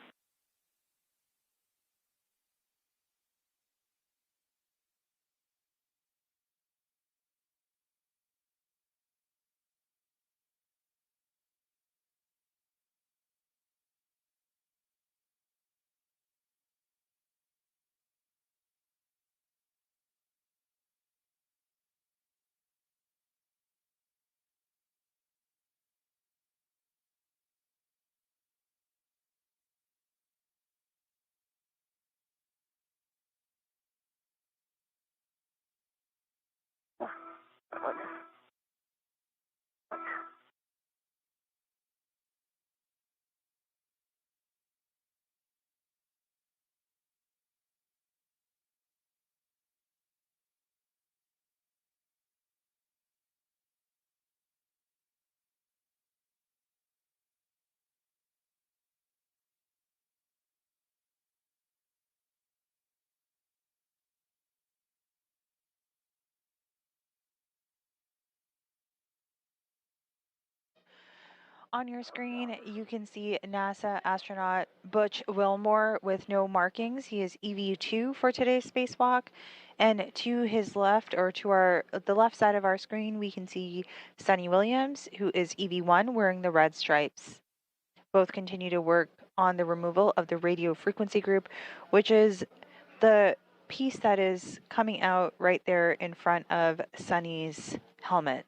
On your screen, you can see NASA astronaut Butch Wilmore with no markings. He is EV2 for today's spacewalk. And to his left, or to the left side of our screen, we can see Suni Williams, who is EV1 wearing the red stripes. Both continue to work on the removal of the radio frequency group, which is the piece that is coming out right there in front of Suni's helmet.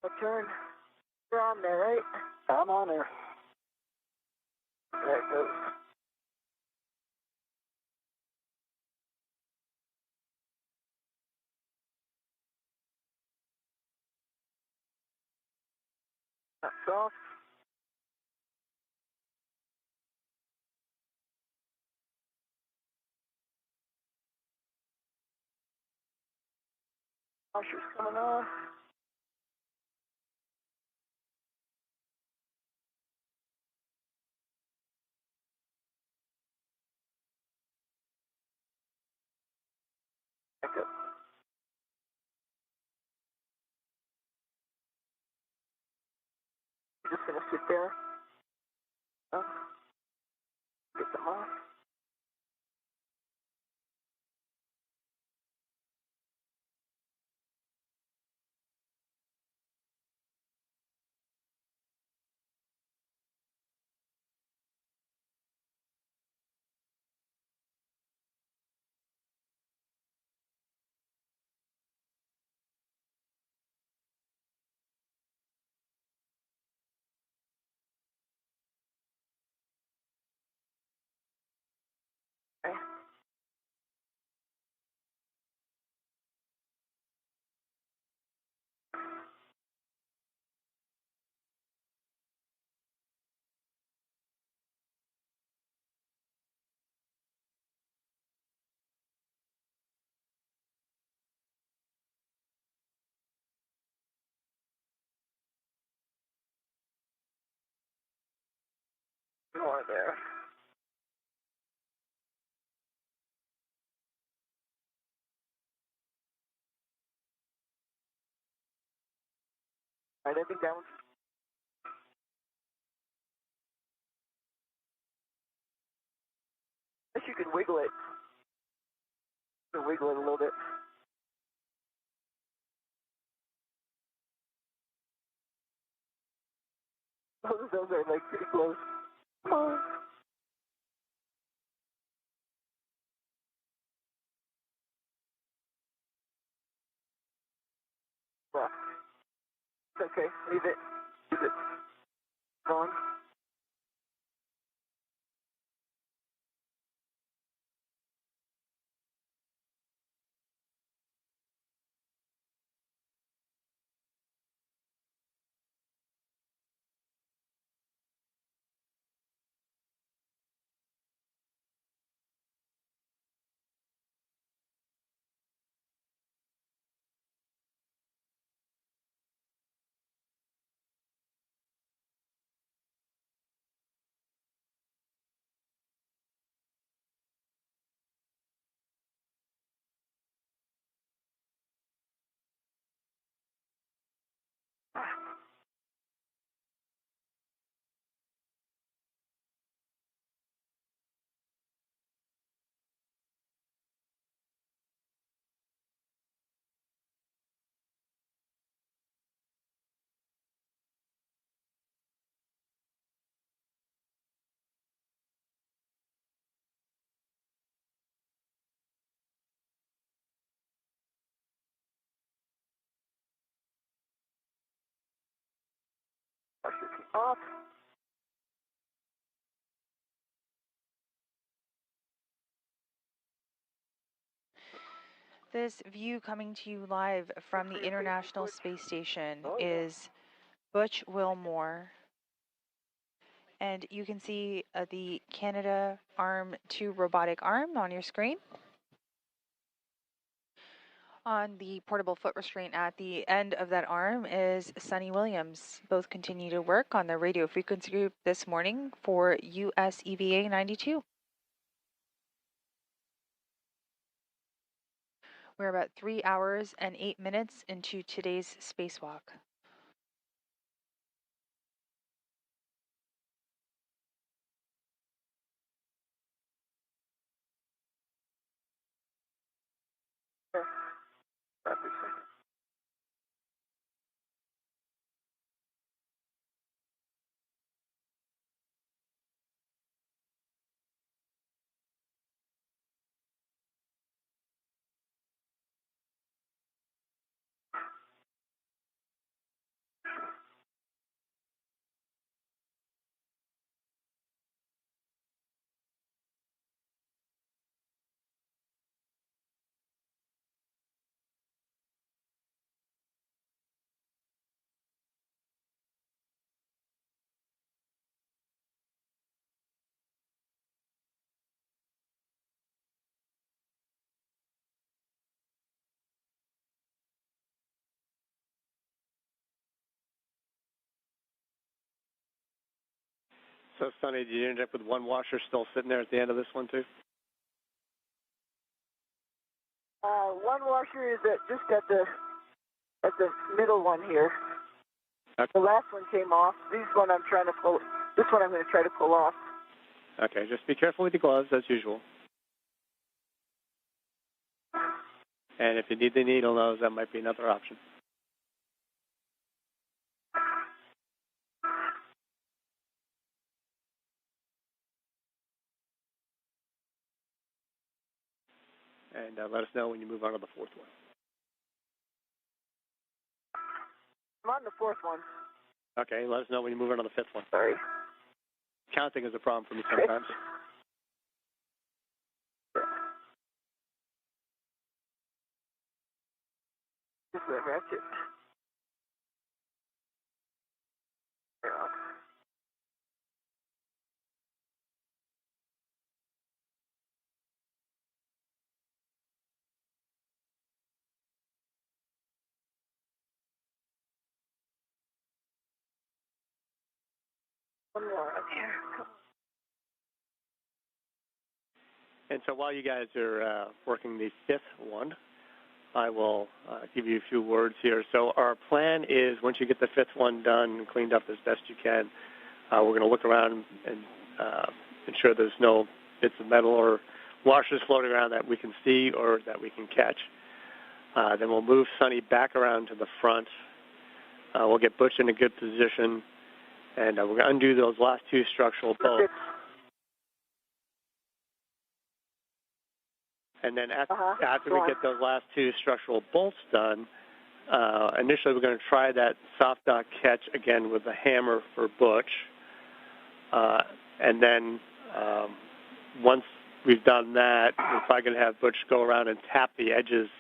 I'll turn. You're on there, right? I'm on there. There it goes. That's off. Washer's coming on. Back up. Just gonna sit there. Oh, get them off. Okay. More there. Alright, I think that one's. I guess you can wiggle it. You can wiggle it a little bit. Both of those are like pretty close. Come on. Well, it's okay. Leave it. Leave it. Going. Washer keep off. This view coming to you live from the International Space Station is Butch Wilmore. And you can see the Canada Arm 2 robotic arm on your screen. On the portable foot restraint at the end of that arm is Suni Williams. Both continue to work on the radio frequency group this morning for USEVA 92. We're about 3 hours and 8 minutes into today's spacewalk. So, Sonny, did you end up with one washer still sitting there at the end of this one, too? One washer is just at the middle one here. Okay. The last one came off. This one I'm going to try to pull off. Okay, just be careful with the gloves, as usual. And if you need the needle nose, that might be another option. And let us know when you move on to the fourth one. I'm on the fourth one. Okay, let us know when you move on to the fifth one. Sorry. Counting is a problem for me sometimes. Just a ratchet. Yeah. One more up here. And so while you guys are working the fifth one, I will give you a few words here. So our plan is once you get the fifth one done and cleaned up as best you can, we're going to look around and ensure there's no bits of metal or washers floating around that we can see or that we can catch. Then we'll move Sonny back around to the front. We'll get Butch in a good position, and we're going to undo those last two structural bolts. And then after we get those last two structural bolts done, initially we're going to try that soft dock catch again with a hammer for Butch. And then once we've done that, we're probably going to have Butch go around and tap the edges,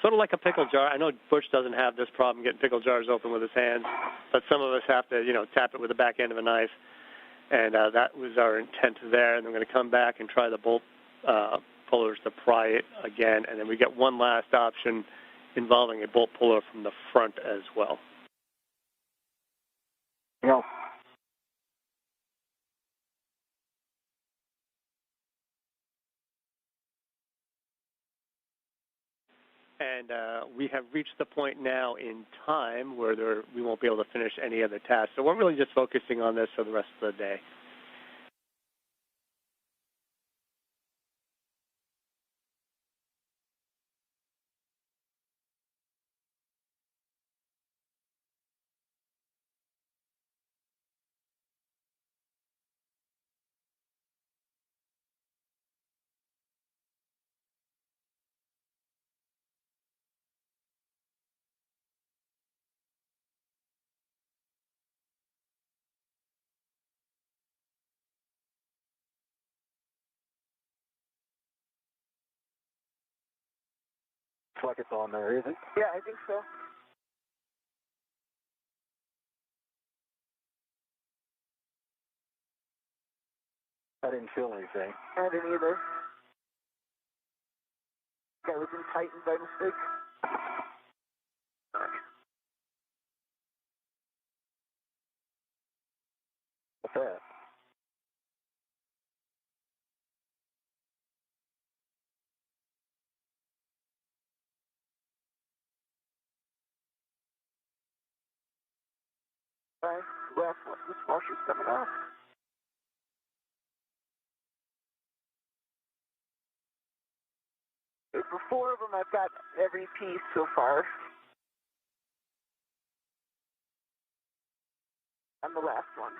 sort of like a pickle jar. I know Butch doesn't have this problem getting pickle jars open with his hands, but some of us have to, tap it with the back end of a knife. And that was our intent there. And I'm going to come back and try the bolt pullers to pry it again, and then we get one last option involving a bolt puller from the front as well. Yeah. And we have reached the point now in time where we won't be able to finish any other tasks. So we're really just focusing on this for the rest of the day. Looks like it's on there, is it? Yeah, I think so. I didn't feel anything. I didn't either. That was tightened by mistake. What's that? Last one, this washer's coming off. For 4 of them, I've got every piece so far. I'm the last one.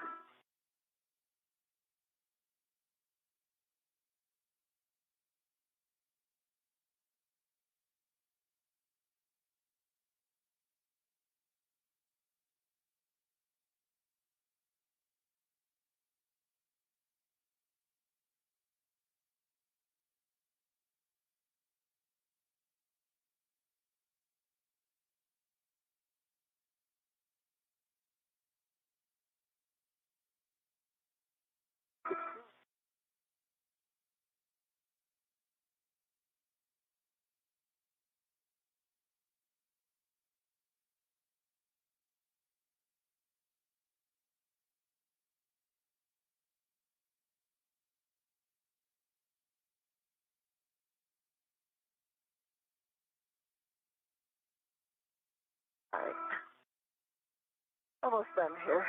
Almost done here.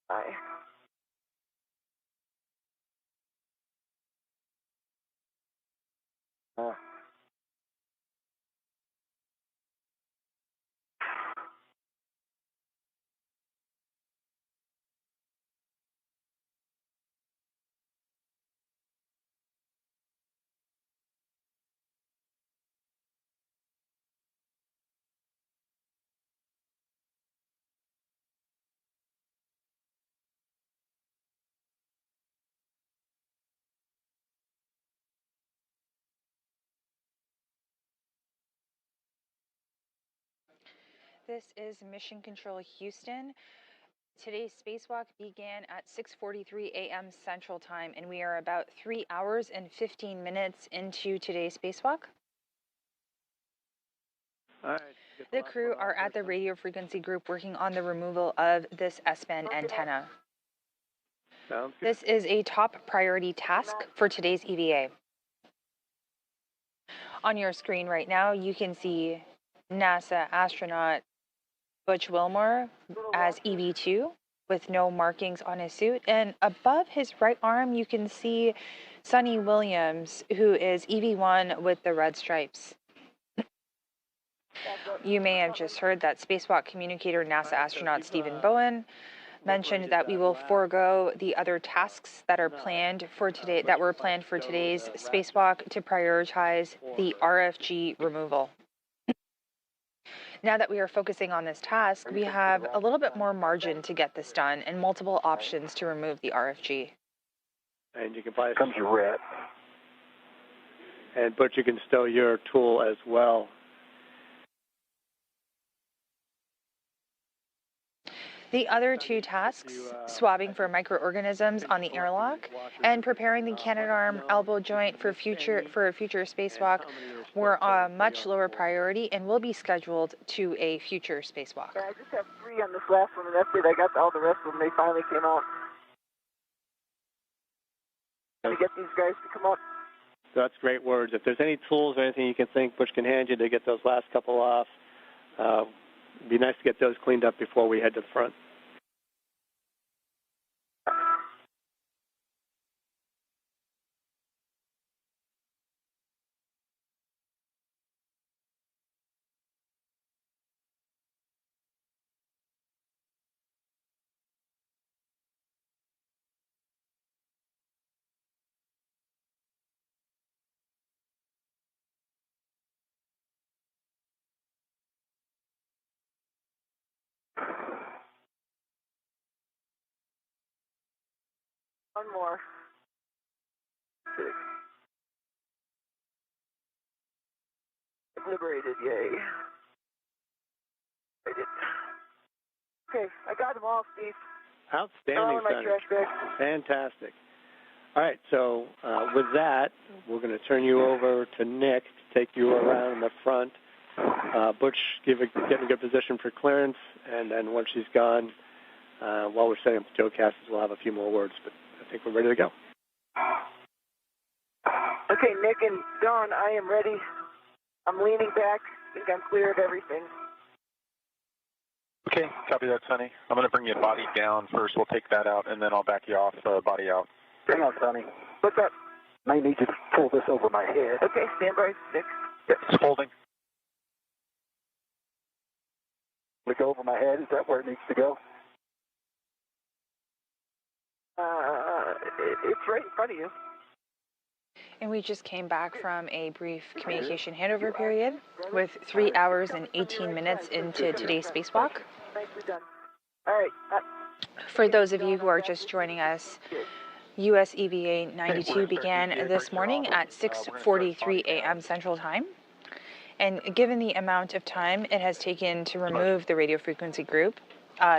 Bye. This is Mission Control Houston. Today's spacewalk began at 6:43 a.m. Central Time, and we are about 3 hours and 15 minutes into today's spacewalk. All right. The crew are at the radio frequency group working on the removal of this S-band antenna. Sounds good. This is a top priority task for today's EVA. On your screen right now, you can see NASA astronaut Butch Wilmore as EV2 with no markings on his suit. And above his right arm, you can see Suni Williams, who is EV1 with the red stripes. You may have just heard that spacewalk communicator NASA astronaut Stephen Bowen mentioned that we will forego the other tasks that are planned for today, that were planned for today's spacewalk, to prioritize the RFG removal. Now that we are focusing on this task, we have a little bit more margin to get this done and multiple options to remove the RFG. And you can buy Comes your red. And Butch, you can stow your tool as well. The other two tasks, swabbing for microorganisms on the airlock and preparing the Canadarm elbow joint for a future spacewalk, were a much lower priority and will be scheduled to a future spacewalk. Yeah, I just have 3 on this last one, and that's it. I got all the rest of them. They finally came out. Can we get these guys to come up? That's great words. If there's any tools or anything you can think Butch can hand you to get those last couple off, it'd be nice to get those cleaned up before we head to the front. One more. 6. Liberated, yay. I did. Okay, I got them all, Steve. Outstanding, all in my Sonny. trash bag. Fantastic. All right, so with that, we're going to turn you over to Nick to take you around the front. Butch, get in a good position for clearance, and then once she's gone, while we're setting up the Joecasters, we'll have a few more words, but I think we're ready to go. Okay, Nick and Dawn, I am ready. I'm leaning back. I think I'm clear of everything. Okay, copy that, Sonny. I'm going to bring you body down first. We'll take that out, and then I'll back you off body out. Hang on, Sonny. What's up? May need you to pull this over my head. Okay, stand by, Nick. It's holding. Look over my head. Is that where it needs to go? It's right in front of you. And we just came back from a brief communication handover period with 3 hours and 18 minutes into today's spacewalk. Nicely done. All right. For those of you who are just joining us, US EVA 92 began this morning at 6:43 a.m. Central Time. And given the amount of time it has taken to remove the radio frequency group,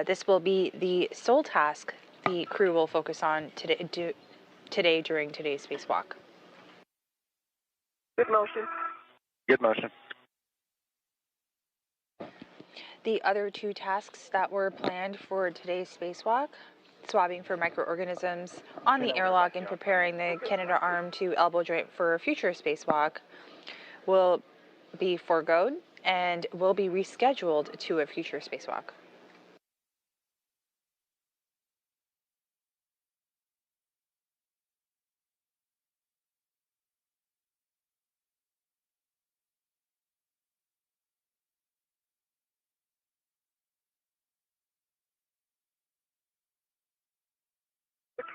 this will be the sole task the crew will focus on today during today's spacewalk. Good motion. Good motion. The other two tasks that were planned for today's spacewalk, swabbing for microorganisms on the airlock and preparing the Canadarm to elbow joint for a future spacewalk, will be foregoed and will be rescheduled to a future spacewalk.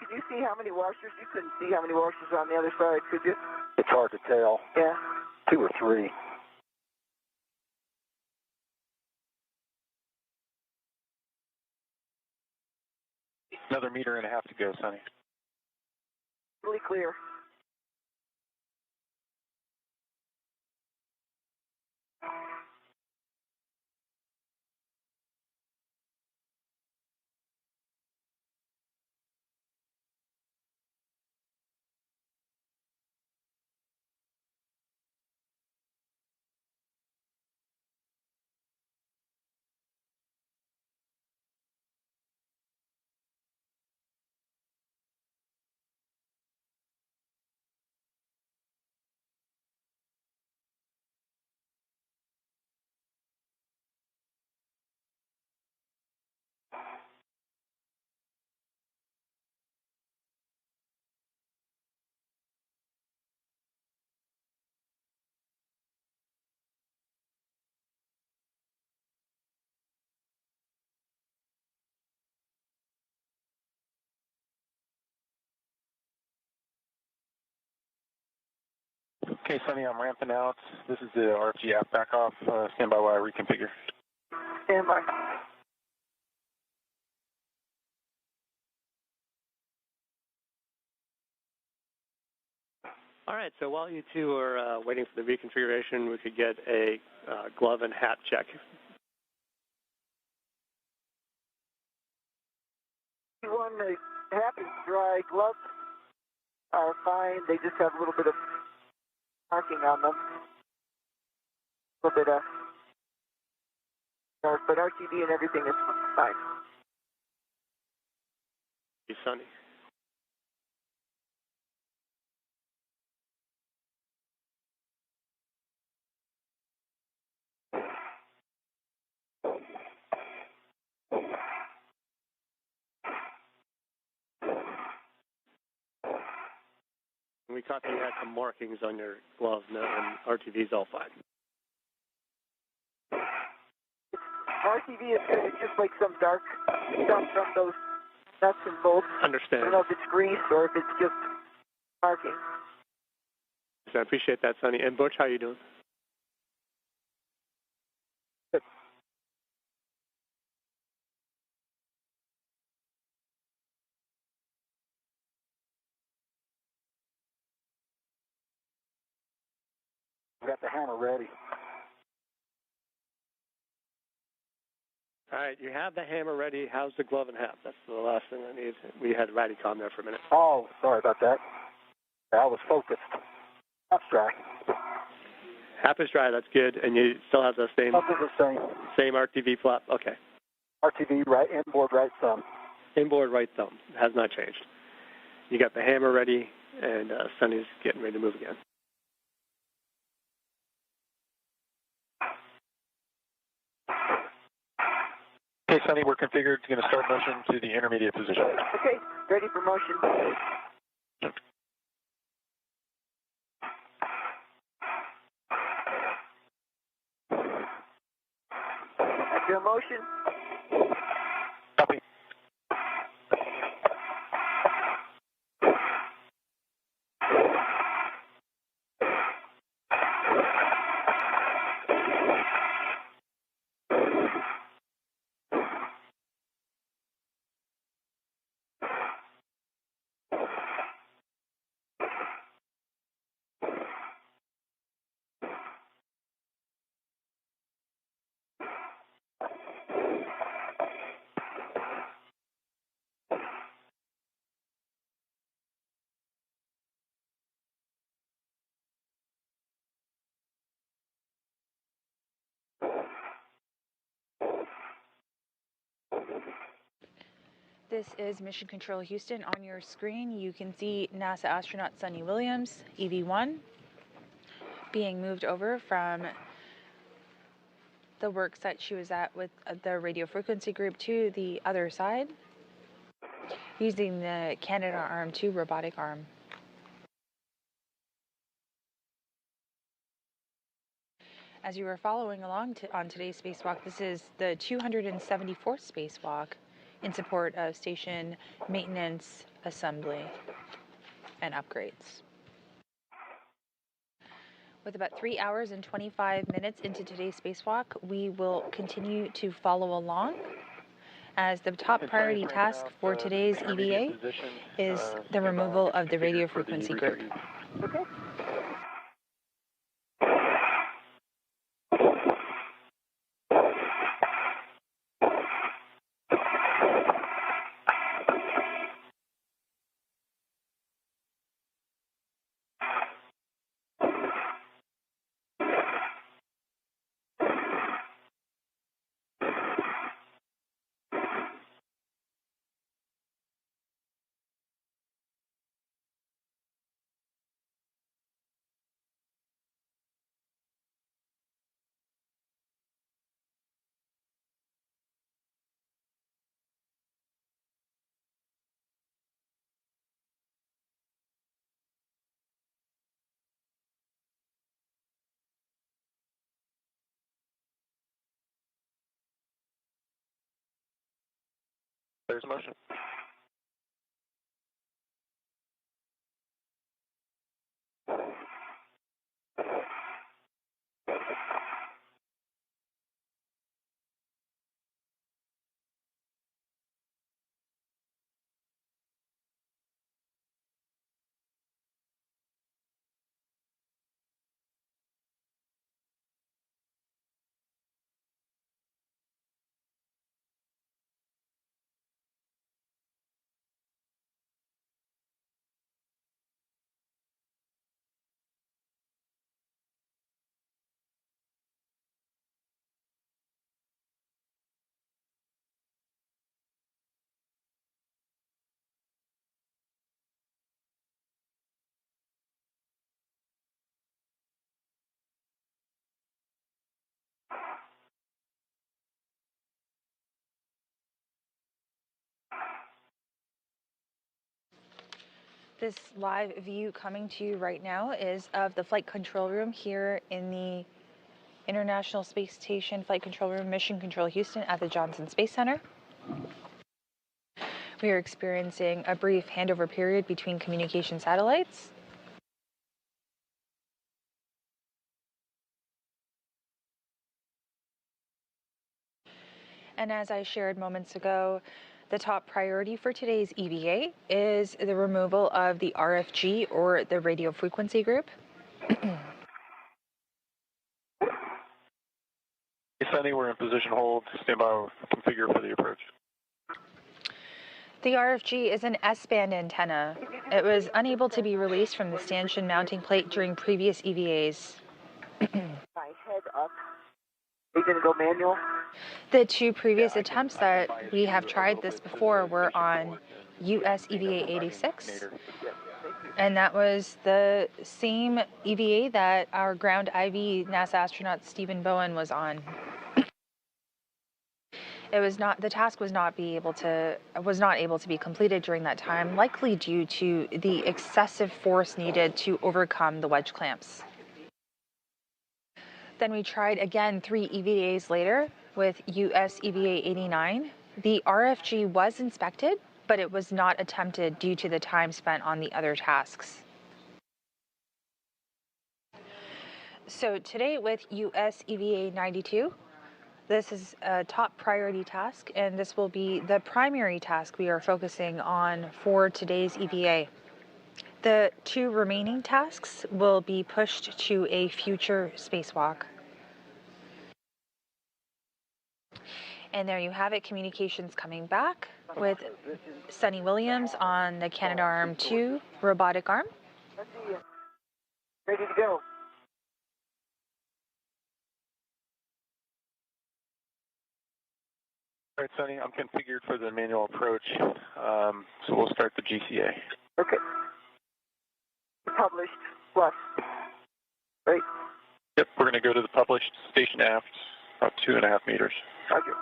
could you see how many washers? You couldn't see how many washers on the other side, could you? It's hard to tell. Yeah. 2 or 3. Another meter and a half to go, Sonny. Really clear. Okay, Sonny, I'm ramping out. This is the RFG app back off. Stand by while I reconfigure. Stand by. All right, so while you two are waiting for the reconfiguration, we could get a glove and hat check. One, the hat is dry. Gloves are fine. They just have a little bit of marking on them. A little bit of dark, but RTD and everything is fine. You, Sonny. We caught that you had some markings on your gloves, and RTV's all fine. RTV is good. It's just like some dark stuff from those nuts and bolts. Understand. I don't know if it's grease or if it's just marking. So I appreciate that, Sonny. And Butch, how you doing? Got the hammer ready. All right, you have the hammer ready. How's the glove and hat? That's the last thing I need. We had Radicom there for a minute. Oh, sorry about that. I was focused. That's dry. Hap is dry. That's good. And you still have the same RTV flap. Okay. RTV right inboard right thumb. Inboard right thumb has not changed. You got the hammer ready, and Sonny's getting ready to move again. Okay, Sonny, we're configured. Going to start motion to the intermediate position. Okay, ready for motion. After motion. Copy. This is Mission Control Houston. On your screen, you can see NASA astronaut Suni Williams, EV1, being moved over from the work site she was at with the radio frequency group to the other side, using the Canadarm2 robotic arm. As you were following along on today's spacewalk, this is the 274th spacewalk in support of station maintenance assembly and upgrades. With about 3 hours and 25 minutes into today's spacewalk, we will continue to follow along as the top priority task for today's EVA is the removal of the radio frequency group. Okay. There's motion. This live view coming to you right now is of the flight control room here in the International Space Station Flight Control Room, Mission Control Houston at the Johnson Space Center. We are experiencing a brief handover period between communication satellites. And as I shared moments ago, the top priority for today's EVA is the removal of the RFG, or the radio frequency group. Suni, we're in position hold. Stand by, configure for the approach. The RFG is an S-band antenna. It was unable to be released from the stanchion mounting plate during previous EVAs. My head up. Are you going to go manual? The two previous attempts that we have tried this before were on US EVA 86, and that was the same EVA that our ground IV NASA astronaut Stephen Bowen was on. It was not, the task was not able to be completed during that time, likely due to the excessive force needed to overcome the wedge clamps. Then we tried again 3 EVAs later with US EVA 89. The RFG was inspected, but it was not attempted due to the time spent on the other tasks. So today with US EVA 92, this is a top priority task, and this will be the primary task we are focusing on for today's EVA. The 2 remaining tasks will be pushed to a future spacewalk. And there you have it, communications coming back with Suni Williams on the Canadarm2 robotic arm. Let's see you. Ready to go. All right, Suni, I'm configured for the manual approach, so we'll start the GCA. Okay. Published plus. Right. Yep, we're going to go to the published station aft, about 2.5 meters. Roger.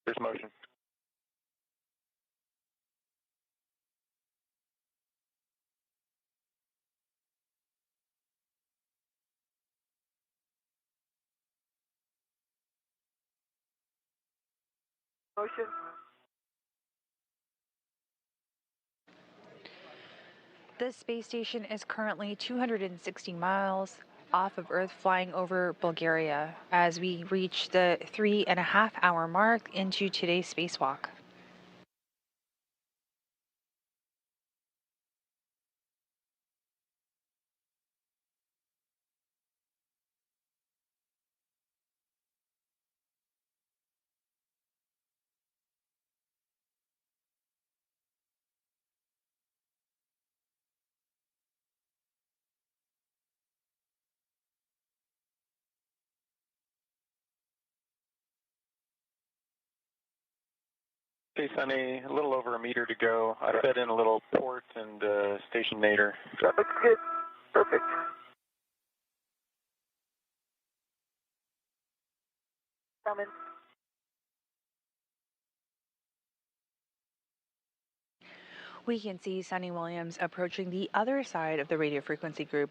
There's motion. Motion. The space station is currently 260 miles off of Earth, flying over Bulgaria as we reach the 3.5-hour mark into today's spacewalk. Okay, Sunny, a little over a meter to go. I fed in a little port and station nadir. That looks good. Perfect. Coming. We can see Suni Williams approaching the other side of the radio frequency group.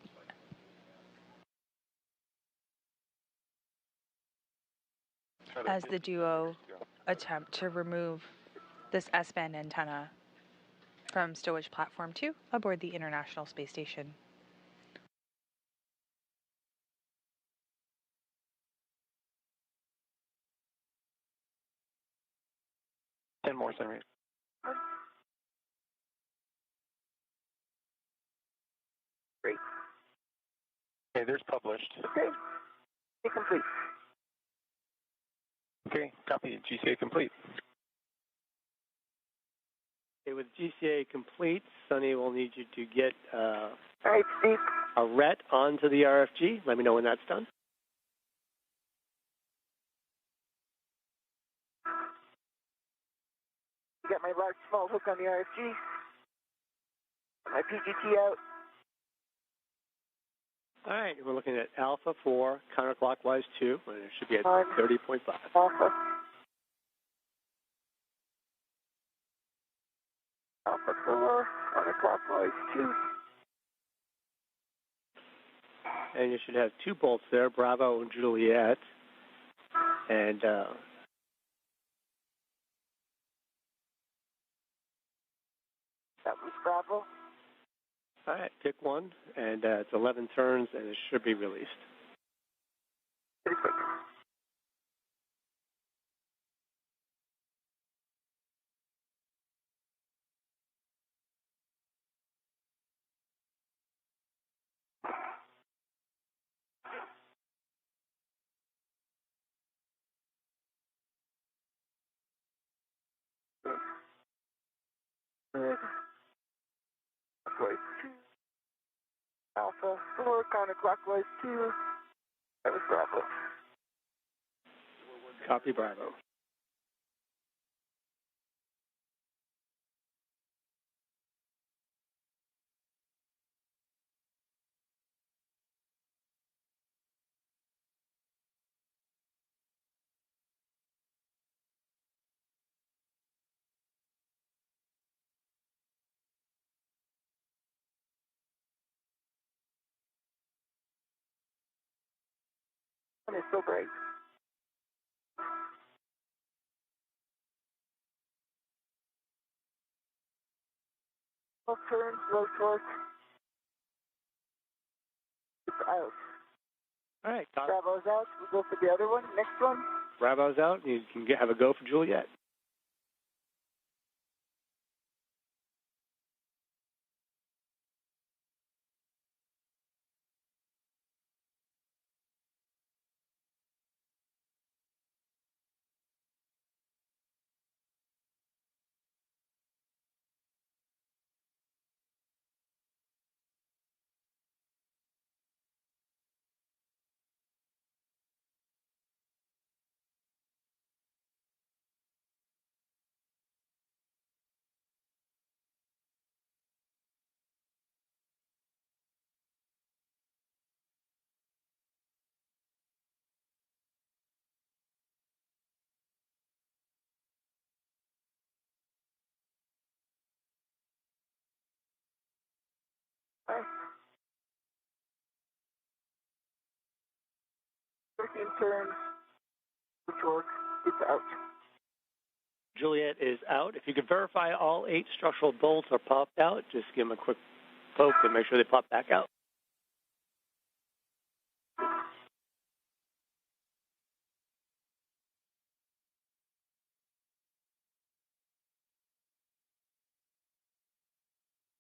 As the duo attempt to remove this S-band antenna from stowage platform 2 aboard the International Space Station. Ten more, Sunny. Great. Okay, there's published. Okay. Be complete. Okay, copy. GCA complete. Okay, with GCA complete, Sunny will need you to get All right, Steve. a RET onto the RFG. Let me know when that's done. You got my large small hook on the RFG. My PGT out. All right, we're looking at Alpha 4, counterclockwise 2, and it should be at 30.5. Alpha. Alpha 4, counterclockwise 2. And you should have 2 bolts there, Bravo and Juliet. And That was Bravo. all right, pick one, and it's 11 turns, and it should be released. Pretty quick. Good. Clockwise 2. Alpha 4, counterclockwise 2. That was Bravo. Copy Bravo. And it's so bright. Low turn, low torque. It's out. All right, Bravo's out. We'll go for the other one. Next one. Bravo's out, and you can have a go for Juliet. Bye. 13 turns. The torque. It's out. Juliet is out. If you could verify all 8 structural bolts are popped out, just give them a quick poke and make sure they pop back out.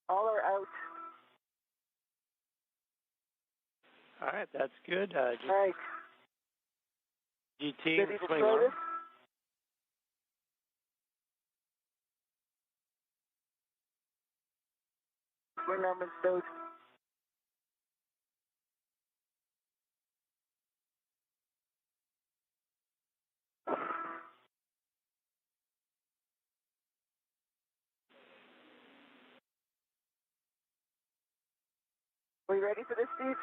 All are out. All right, that's good. All right. GT, Ready to swing throw arm. this? Swing arm and stowed. Are you ready for this, Steve?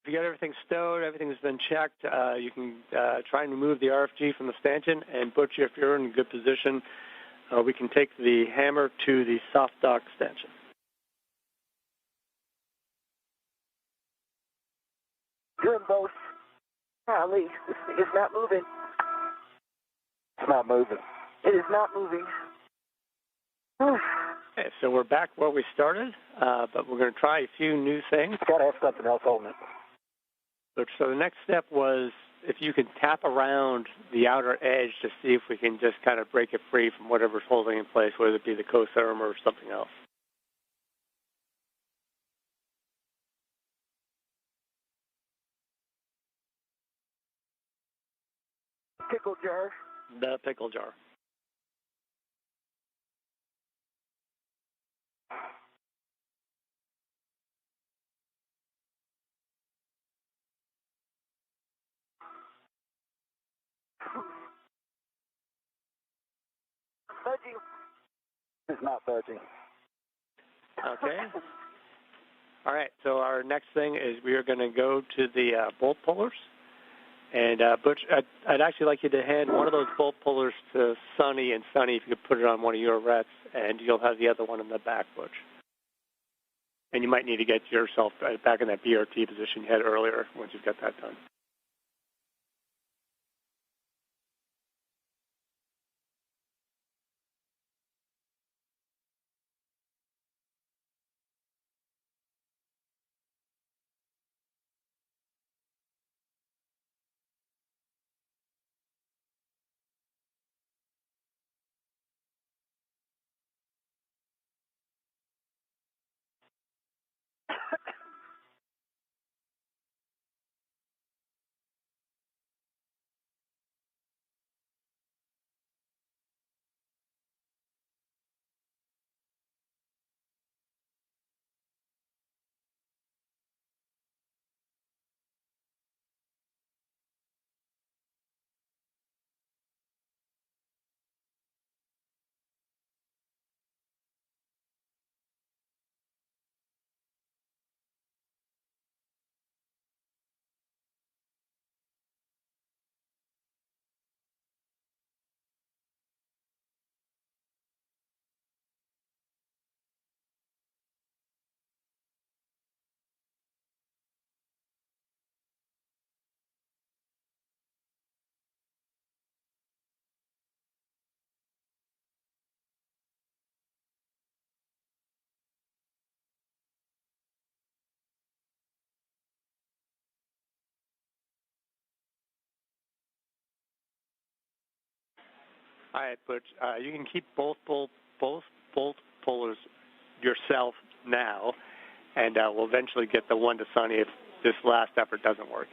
If you got everything stowed, everything's been checked, you can try and remove the RFG from the stanchion. And Butch, if you're in a good position, we can take the hammer to the soft dock stanchion. Doing both. Golly, this thing is not moving. It's not moving. It is not moving. Oof. Okay, so we're back where we started, but we're going to try a few new things. It's got to have something else holding it. So the next step was if you can tap around the outer edge to see if we can just kind of break it free from whatever's holding in place, whether it be the cotherm or something else. Pickle jar. The pickle jar. Budging. It's not budging. Okay. All right, so our next thing is we are going to go to the bolt pullers. And Butch, I'd actually like you to hand one of those bolt pullers to Suni, and Suni, if you could put it on one of your rets, and you'll have the other one in the back, Butch. And you might need to get yourself back in that BRT position you had earlier once you've got that done. All right, Butch, you can keep both bolt pullers yourself now, and we'll eventually get the one to Suni if this last effort doesn't work.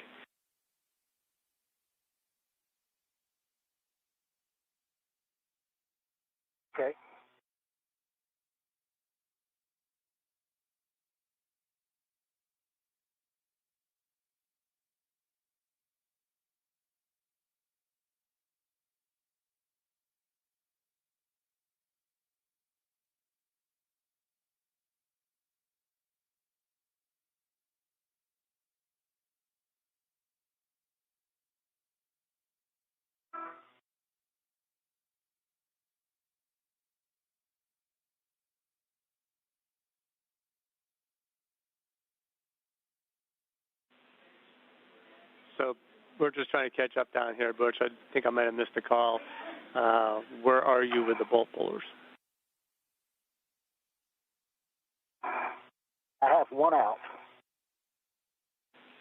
Okay. So we're just trying to catch up down here, Butch. I think I might have missed a call. Where are you with the bolt pullers? I have one out.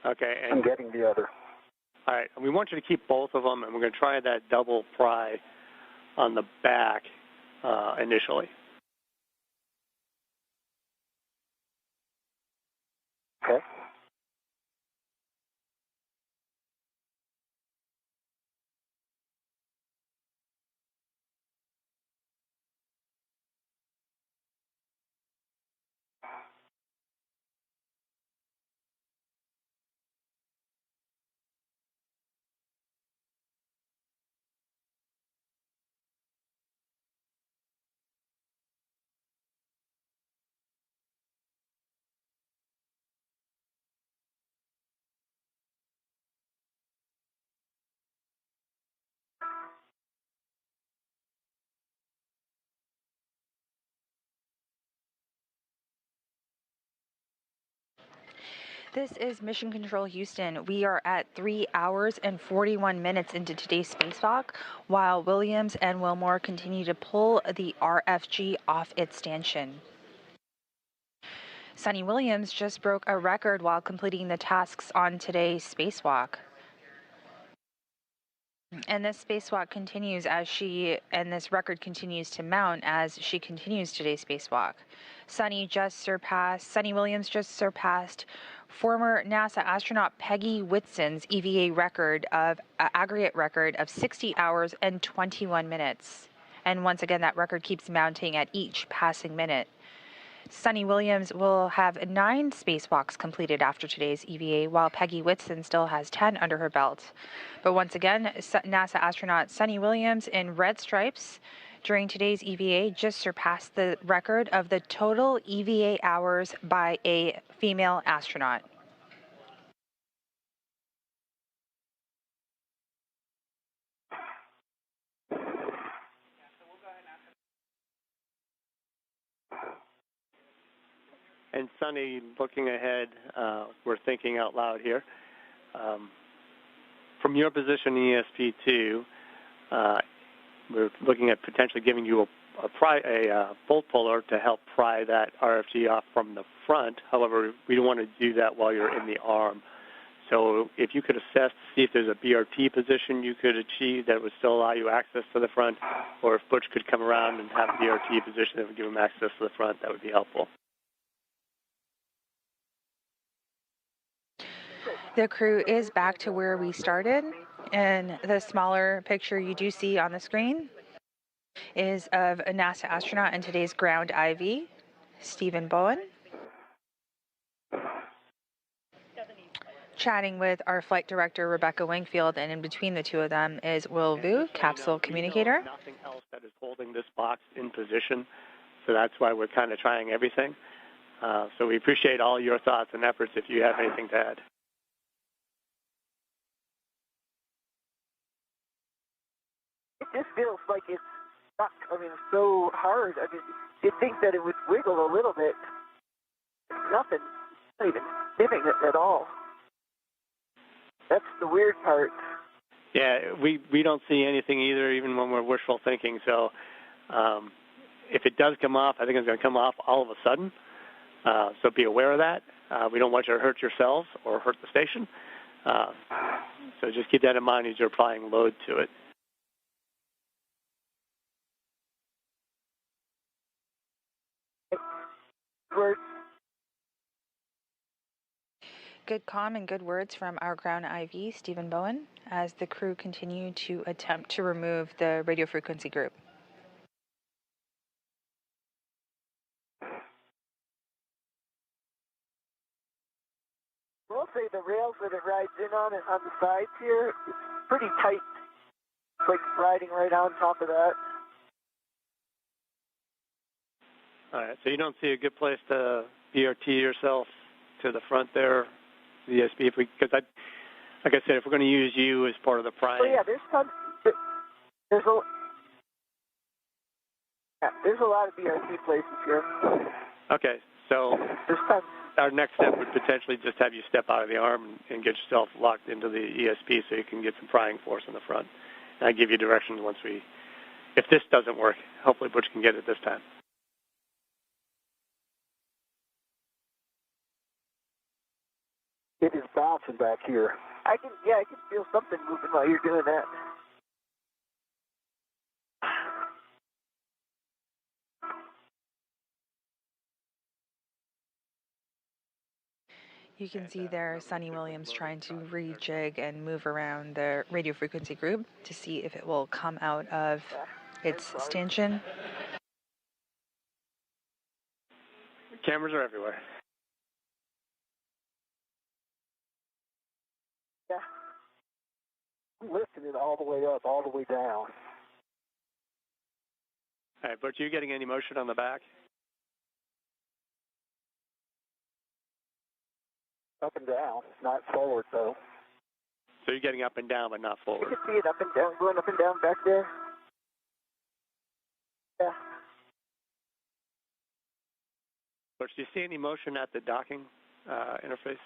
Okay. And I'm getting the other. all right. We want you to keep both of them, and we're going to try that double pry on the back initially. Okay. This is Mission Control Houston. We are at 3 hours and 41 minutes into today's spacewalk, while Williams and Wilmore continue to pull the RFG off its stanchion. Suni Williams just broke a record while completing the tasks on today's spacewalk. And this spacewalk continues and this record continues to mount as she continues today's spacewalk. Suni Williams just surpassed former NASA astronaut Peggy Whitson's EVA record of aggregate record of 60 hours and 21 minutes. And once again, that record keeps mounting at each passing minute. Suni Williams will have 9 spacewalks completed after today's EVA, while Peggy Whitson still has 10 under her belt. But once again, NASA astronaut Suni Williams in red stripes during today's EVA just surpassed the record of the total EVA hours by a female astronaut. And Suni, looking ahead, we're thinking out loud here. From your position in ESP2, we're looking at potentially giving you a bolt puller to help pry that RFG off from the front. However, we don't want to do that while you're in the arm. So if you could assess to see if there's a BRT position you could achieve that would still allow you access to the front, or if Butch could come around and have a BRT position that would give him access to the front, that would be helpful. The crew is back to where we started, and the smaller picture you do see on the screen is of a NASA astronaut and today's ground IV, Stephen Bowen, chatting with our flight director, Rebecca Wingfield, and in between the two of them is Will Vu, capsule communicator. Nothing else that is holding this box in position, so that's why we're kind of trying everything. So we appreciate all your thoughts and efforts if you have anything to add. It just feels like it's stuck. I mean, so hard. I mean, you'd think that it would wiggle a little bit. Nothing. Not even giving it at all. That's the weird part. Yeah, we don't see anything either, even when we're wishful thinking. So if it does come off, I think it's going to come off all of a sudden. So be aware of that. We don't want you to hurt yourselves or hurt the station. So just keep that in mind as you're applying load to it. Good comm and good words from our ground IV, Stephen Bowen, as the crew continue to attempt to remove the radio frequency group. We'll say the rails that it rides in on the sides here, it's pretty tight. It's like riding right on top of that. All right, so you don't see a good place to BRT yourself to the front there, the ESP, because like I said, if we're going to use you as part of the prying. Oh yeah, there's a lot of BRT places here. Okay, so our next step would potentially just have you step out of the arm and get yourself locked into the ESP so you can get some prying force in the front. And I give you directions once we if this doesn't work, hopefully Butch can get it this time. It is bouncing back here. I can feel something moving while you're doing that. You can see there Suni Williams trying to rejig and move around the radio frequency group to see if it will come out of its stanchion. Cameras are everywhere. Yeah. I'm lifting it all the way up, all the way down. All right, Butch, are you getting any motion on the back? Up and down. It's not forward, though. So you're getting up and down, but not You forward. can see it up and down, going up and down back there. Yeah. Butch, do you see any motion at the docking interface?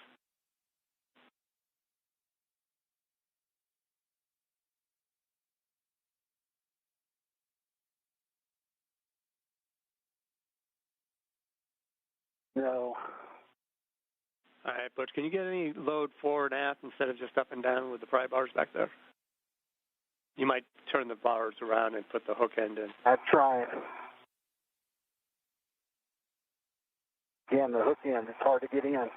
No. All right, Butch, can you get any load forward and aft instead of just up and down with the pry bars back there? You might turn the bars around and put the hook end in. I'm trying. Again, the hook end, it's hard to get in.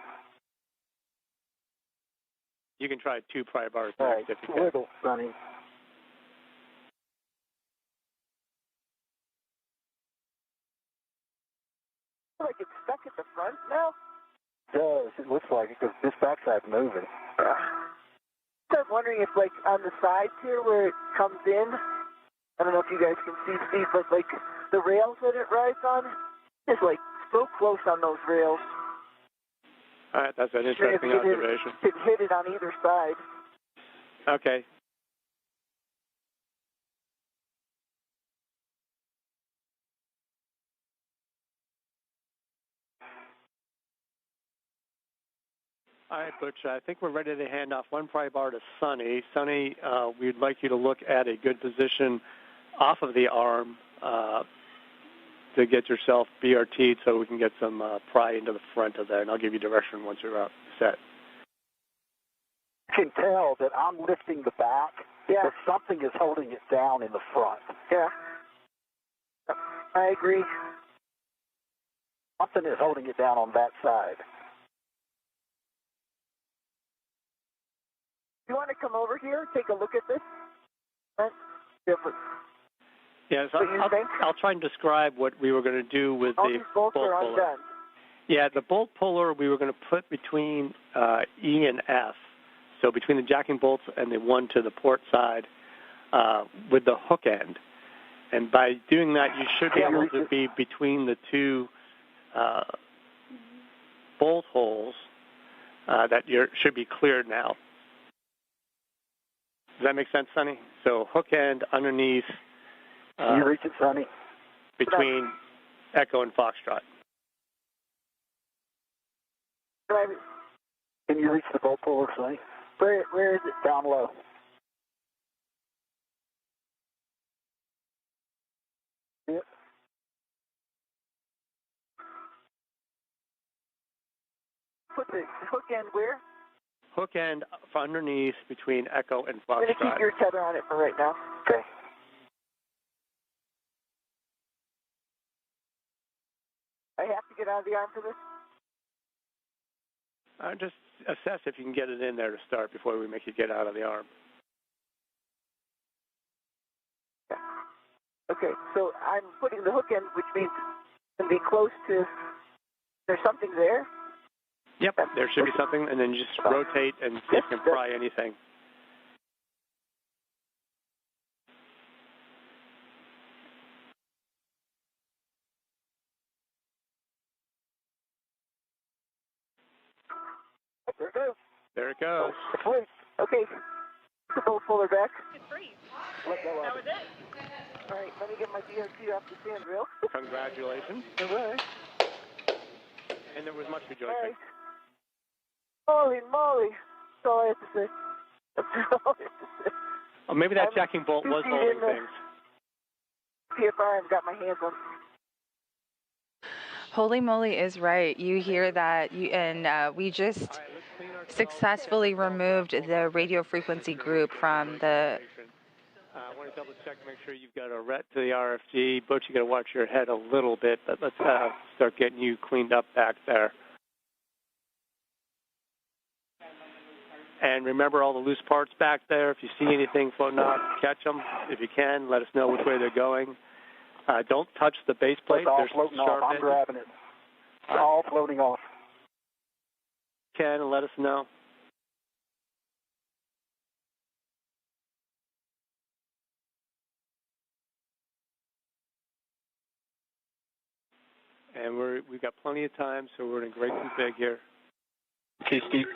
You can try 2 pry bars All next right, if you can. wiggle, Sonny. Like it's stuck at the front now? It does. It looks like it because this backside's moving. So I'm wondering if, like, on the sides here where it comes in, I don't know if you guys can see, Steve, but, like, the rails that it rides on is, like, so close on those rails. All right, that's an interesting observation. It hit it on either side. Okay. All right, Butch, I think we're ready to hand off 1 pry bar to Suni. Suni, we'd like you to look at a good position off of the arm to get yourself BRT'd so we can get some pry into the front of there, and I'll give you direction once you're out set. You can tell that I'm lifting the back, but something is holding it down in the front. Yeah. I agree. Something is holding it down on that side. You want to come over here, take a look at this? That's different. Yeah, so I'll try and describe what we were going to do with All the these bolts bolt are puller. undone. Yeah, the bolt puller we were going to put between E and F, so between the jacking bolts and the one to the port side with the hook end. And by doing that, you should be able to be between the 2 bolt holes that should be cleared now. Does that make sense, Sonny? So hook end underneath. Can you reach it, Sonny? Between Echo and Foxtrot. Can you reach the bolt puller, Sonny? Where is it? Down low. Yep. Put the hook end where? Hook end underneath between Echo and I'm going to keep Foxtrot. your tether on it for right now. Okay. I have to get out of the arm for this? Just assess if you can get it in there to start before we make you get out of the arm. Okay, so I'm putting the hook end, which means it's going to be close to, there's something there? Yep, there should be something, and then you just rotate and see if you can pry anything. There it goes. There it goes. Okay, the bolt puller back. It's free. Let go That of was it. it. All right, let me get my DRT off the sand rail. Congratulations. All right. And there was much All rejoicing. right. Holy moly. That's all I have to say. That's all I have to say. Oh, maybe that I'm jacking bolt 2 was feet holding in the- things. PFR I've got my hands on. Holy moly is right. You hear that, and we just successfully removed the radio frequency group from the... I want to double check to make sure you've got a ret to the RFG. Butch, you got to watch your head a little bit, but let's start getting you cleaned up back there. And remember all the loose parts back there. If you see anything floating off, catch them. If you can, let us know which way they're going. Don't touch the base plate. It's all There's floating off. I'm grabbing it. It's all floating off. Can and let us know. And we've got plenty of time, so we're in a great config here. Okay, Steve.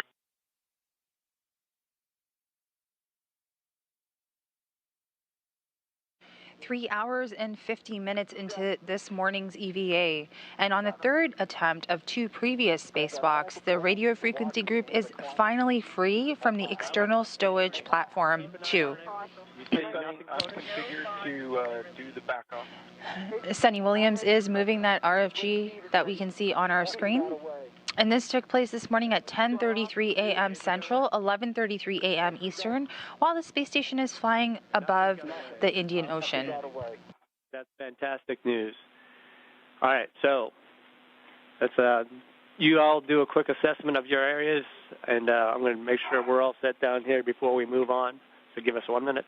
Three hours and 50 minutes into this morning's EVA, and on the third attempt of two previous spacewalks, the radio frequency group is finally free from the external stowage platform 2. I'm configured to do the back off. Suni Williams is moving that RFG that we can see on our screen. And this took place this morning at 10:33 a.m. Central, 11:33 a.m. Eastern, while the space station is flying above the Indian Ocean. That's fantastic news. All right, so let's you all do a quick assessment of your areas, and I'm going to make sure we're all set down here before we move on. So give us 1 minute.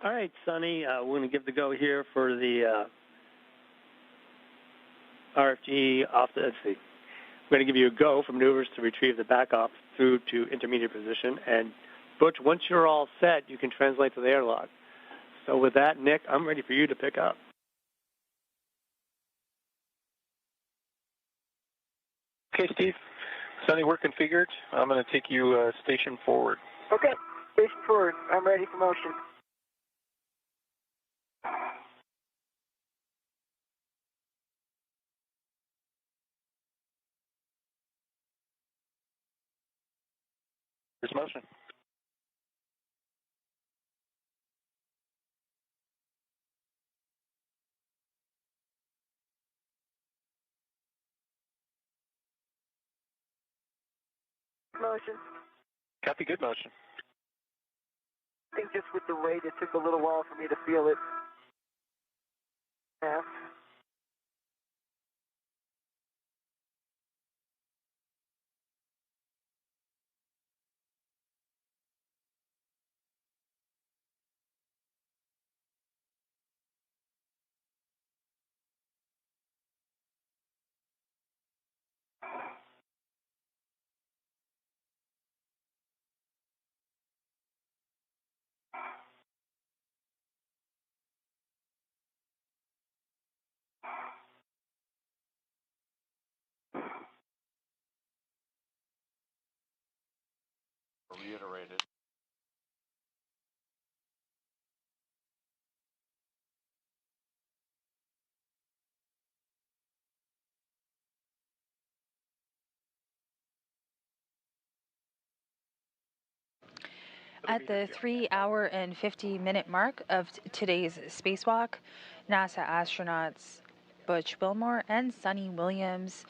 All right, Sonny, we're going to give the go here for the RFG off the, let's see. We're going to give you a go for maneuvers to retrieve the back off through to intermediate position. And Butch, once you're all set, you can translate to the airlock. So with that, Nick, I'm ready for you to pick up. Okay, Steve. Sonny, we're configured. I'm going to take you station forward. Okay, station forward. I'm ready for motion. Here's motion. Motion. Copy, good motion. I think just with the weight, it took a little while for me to feel it. Yeah. Reiterated. At the 3 hour and 50-minute mark of today's spacewalk, NASA astronauts Butch Wilmore and Suni Williams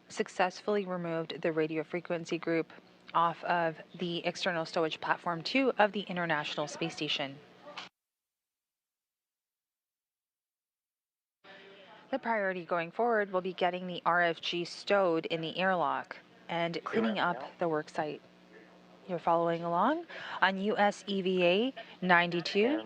successfully removed the radio frequency group off of the external stowage platform 2 of the International Space Station. The priority going forward will be getting the RFG stowed in the airlock and cleaning up the work site. You're following along on US EVA 92,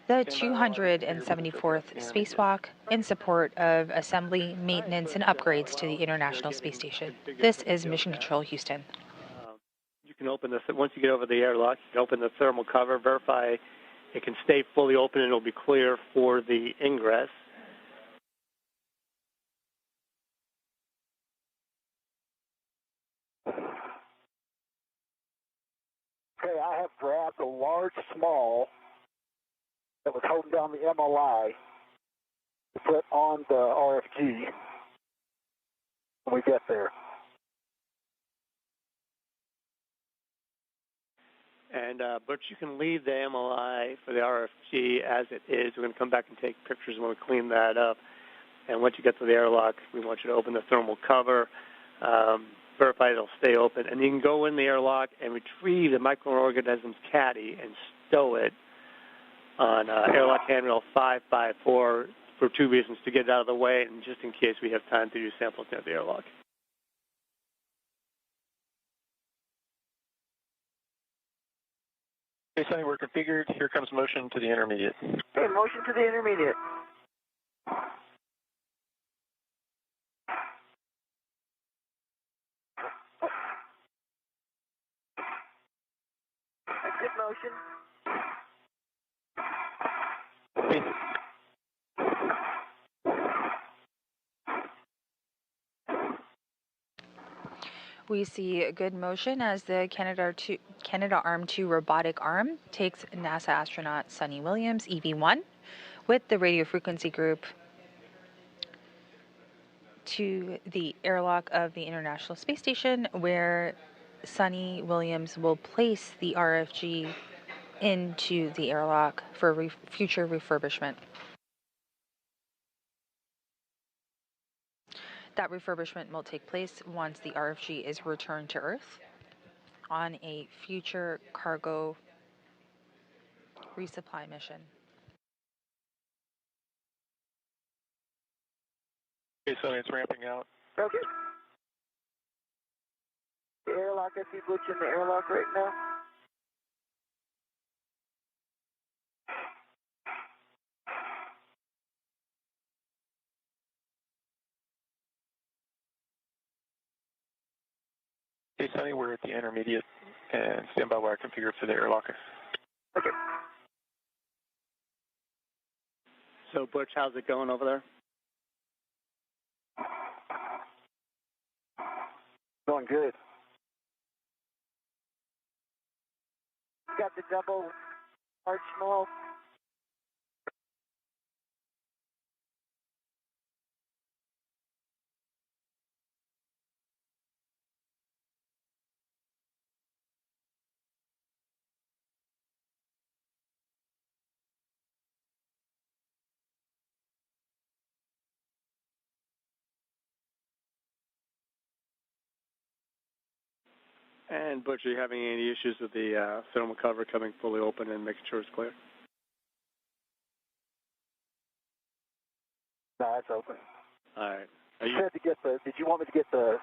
the 274th spacewalk in support of assembly, maintenance, and upgrades to the International Space Station. This is Mission Control Houston. You can open this, once you get over the airlock, you can open the thermal cover, verify it can stay fully open and it'll be clear for the ingress. Okay, I have grabbed a large small that was holding down the MLI to put on the RFG when we get there. And Butch, you can leave the MLI for the RFG as it is. We're going to come back and take pictures when we clean that up. And once you get to the airlock, we want you to open the thermal cover, verify it'll stay open, and you can go in the airlock and retrieve the microorganisms caddy and stow it on airlock handrail 554 for two reasons: to get it out of the way and just in case we have time to do samples near the airlock. Okay, Sunny, we're configured. Here comes motion to the intermediate. Okay, motion to the intermediate. Exit motion. Okay. We see good motion as the Canadarm2 robotic arm takes NASA astronaut Suni Williams, EV1, with the radio frequency group to the airlock of the International Space Station, where Suni Williams will place the RFG into the airlock for future refurbishment. That refurbishment will take place once the RFG is returned to Earth on a future cargo resupply mission. Okay, Sunny, it's ramping out. Okay. The airlock, I see Butch in the airlock right now. Okay, Sunny, we're at the intermediate, and stand by while I configure for the airlock. Okay. So, Butch, how's it going over there? Going good. Got the double large small. And Butch, are you having any issues with the thermal cover coming fully open and making sure it's clear? No, it's open. All right. Did you want me to get the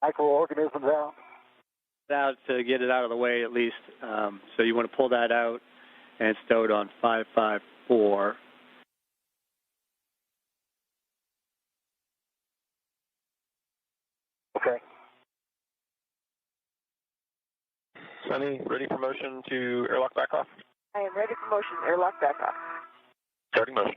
microorganisms out? Out to get it out of the way at least. So you want to pull that out and stow it on 554. Okay. Sunny, ready for motion to airlock back off? I am ready for motion. Airlock back off. Starting motion.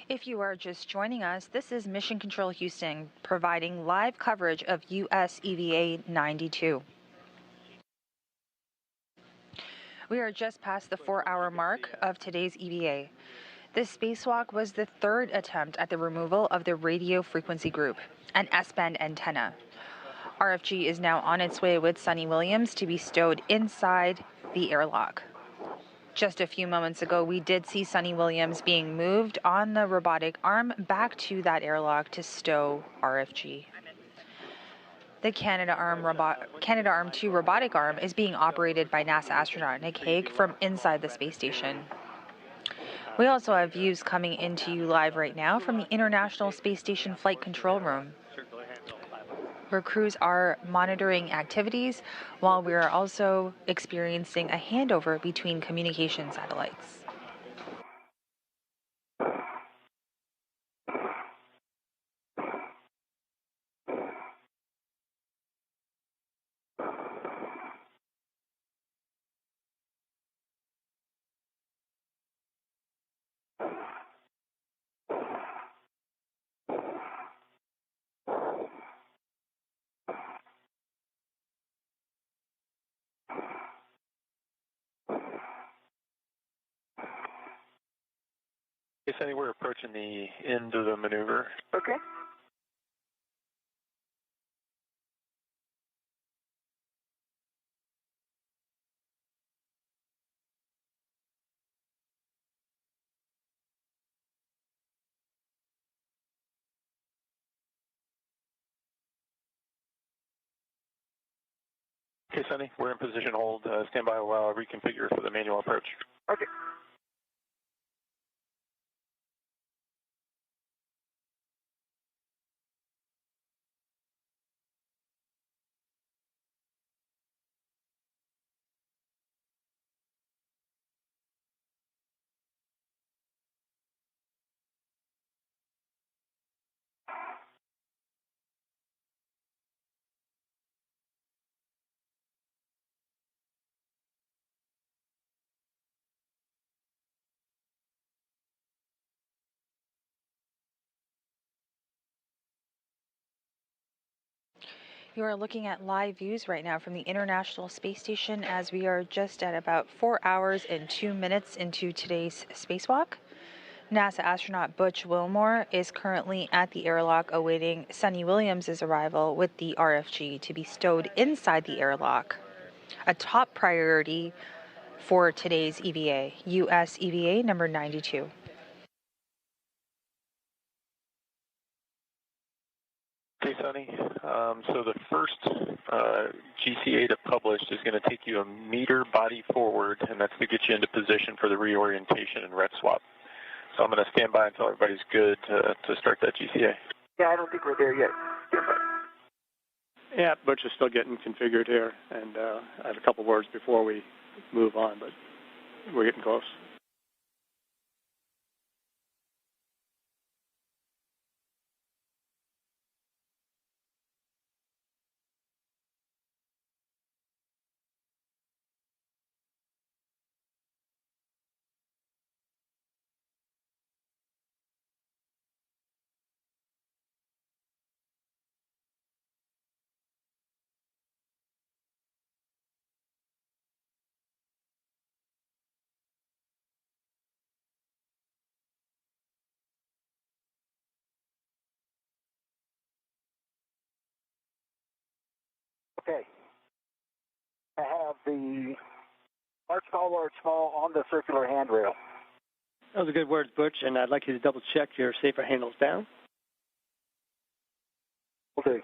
If you are just joining us, this is Mission Control Houston providing live coverage of US EVA 92. We are just past the 4-hour mark of today's EVA. This spacewalk was the third attempt at the removal of the radio frequency group, an S-band antenna. RFG is now on its way with Suni Williams to be stowed inside the airlock. Just a few moments ago, we did see Suni Williams being moved on the robotic arm back to that airlock to stow RFG. The Canadarm 2 robotic arm is being operated by NASA astronaut Nick Hague from inside the space station. We also have views coming into you live right now from the International Space Station Flight Control Room, where crews are monitoring activities while we are also experiencing a handover between communication satellites. Hey, Sunny, we're approaching the end of the maneuver. Okay. Okay, Sunny, we're in position hold. Stand by while I reconfigure for the manual approach. Okay. You are looking at live views right now from the International Space Station as we are just at about 4 hours and 2 minutes into today's spacewalk. NASA astronaut Butch Wilmore is currently at the airlock awaiting Suni Williams' arrival with the RFG to be stowed inside the airlock. A top priority for today's EVA, US EVA number 92. Okay, Sunny. So the first GCA to publish is going to take you a meter body forward, and that's to get you into position for the reorientation and ret swap. So I'm going to stand by until everybody's good to start that GCA. Yeah, I don't think we're there yet. Yeah, Butch is still getting configured here, and I have a couple words before we move on, but we're getting close. Okay. I have the large small on the circular handrail. Those are good words, Butch, and I'd like you to double check your safer handles down. Will do.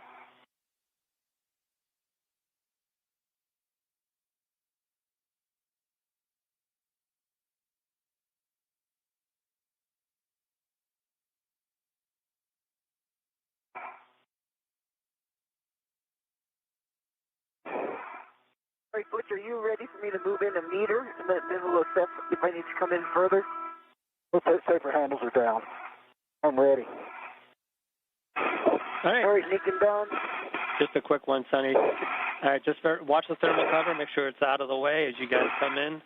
All right, Butch, are you ready for me to move in a meter and then we'll assess if I need to come in further? Both safer handles are down. I'm ready. All right. All right, Nick and Don. Just a quick one, Sunny. All right, just watch the thermal cover. Make sure it's out of the way as you guys come in.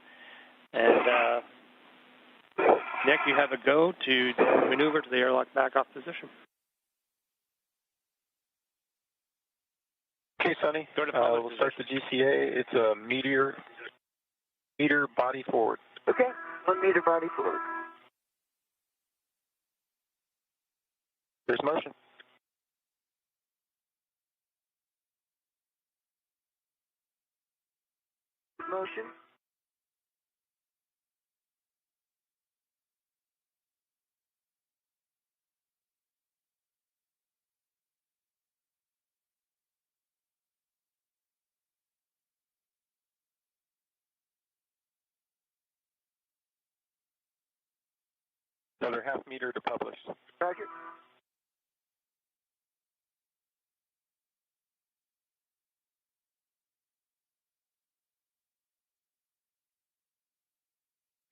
And Nick, you have a go to maneuver to the airlock back-off position. Okay, Sonny. We'll start the GCA. It's a meter body forward. Okay, 1 meter body forward. There's motion. Motion. Another half meter to publish. Roger.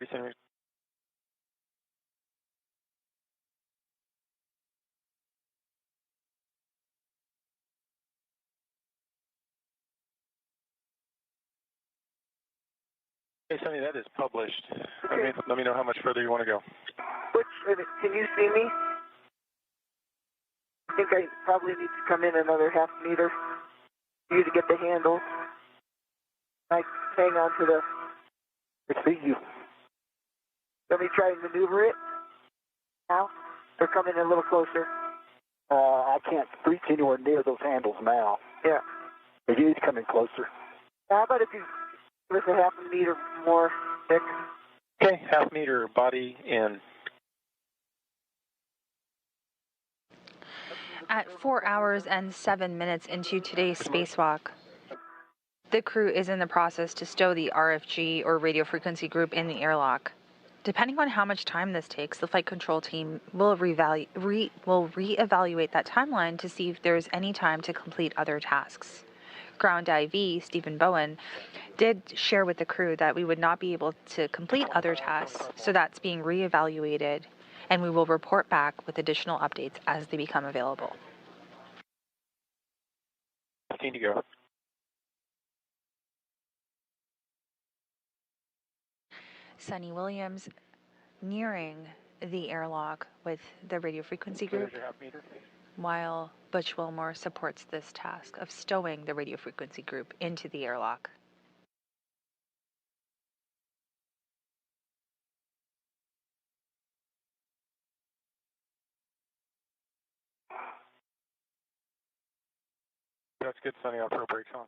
Centimeters. Hey, Sonny, that is published. Okay. Let me know how much further you want to go. Butch, can you see me? I think I probably need to come in another half meter for you to get the handle. I hang on to the... I see you. Let me try and maneuver it now. Or come in a little closer. I can't reach anywhere near those handles now. Yeah. But you need to come in closer. How about if you give us a half a meter more, Nick? Okay, half meter body in. At 4 hours and 7 minutes into today's spacewalk, the crew is in the process to stow the RFG or radio frequency group in the airlock. Depending on how much time this takes, the flight control team will reevaluate that timeline to see if there's any time to complete other tasks. Ground IV, Stephen Bowen, did share with the crew that we would not be able to complete other tasks, so that's being reevaluated, and we will report back with additional updates as they become available. 15 to go. Suni Williams nearing the airlock with the radio frequency group, while Butch Wilmore supports this task of stowing the radio frequency group into the airlock. That's good, Sonny. I'll throw brakes on.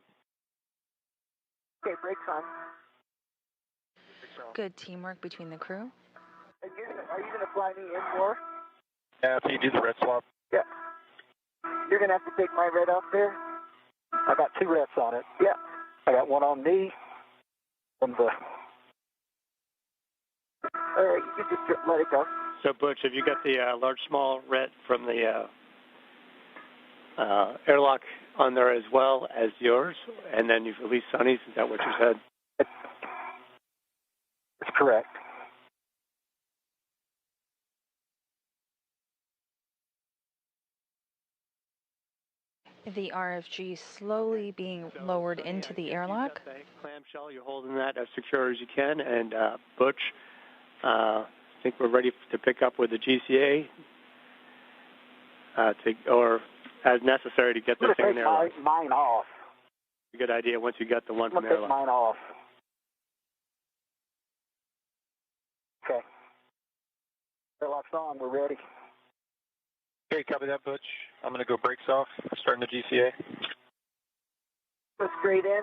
Okay, brakes on. Good teamwork between the crew. Are you going to fly me in more? Yeah, after you do the red swap. Yeah. You're going to have to take my red off there? I got 2 reps on it. Yeah. I got one on me. On the... All right, you can just let it go. So, Butch, have you got the large, small red from the airlock on there as well as yours? And then you've released Suni's? Is that what you said? That's correct. The RFG slowly being lowered into the airlock. The clamshell, you're holding that as secure as you can. And Butch, I think we're ready to pick up with the GCA, or as necessary to get this thing in there. Mine off. A good idea once you get the one from Take airlock. mine off. Okay. Airlock's on. We're ready. Okay, copy that, Butch. I'm going to go brakes off, starting the GCA. Go straight in.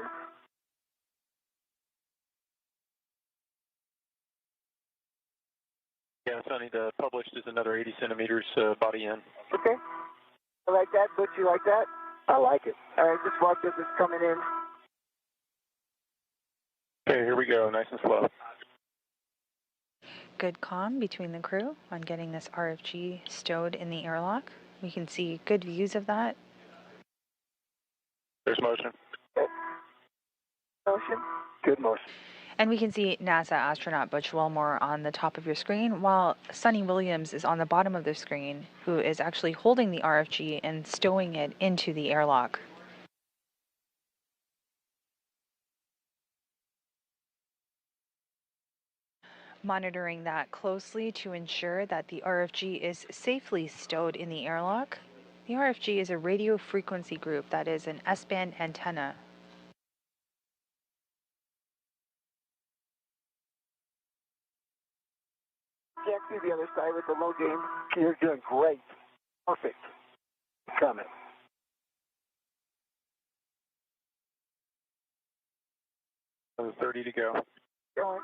Yeah, Sonny, the published is another 80 centimeters body in. Okay. I like that. Butch, you like that? I like it. All right, just watch as it's coming in. Okay, here we go, nice and slow. Good comm between the crew on getting this RFG stowed in the airlock. We can see good views of that. There's motion. Motion. Good motion. And we can see NASA astronaut Butch Wilmore on the top of your screen, while Suni Williams is on the bottom of the screen, who is actually holding the RFG and stowing it into the airlock. monitoring that closely to ensure that the RFG is safely stowed in the airlock. The RFG is a radio frequency group that is an S-band antenna. Can't see the other side with the low gain. You're doing great. Perfect. Coming. So 30 to go. Going.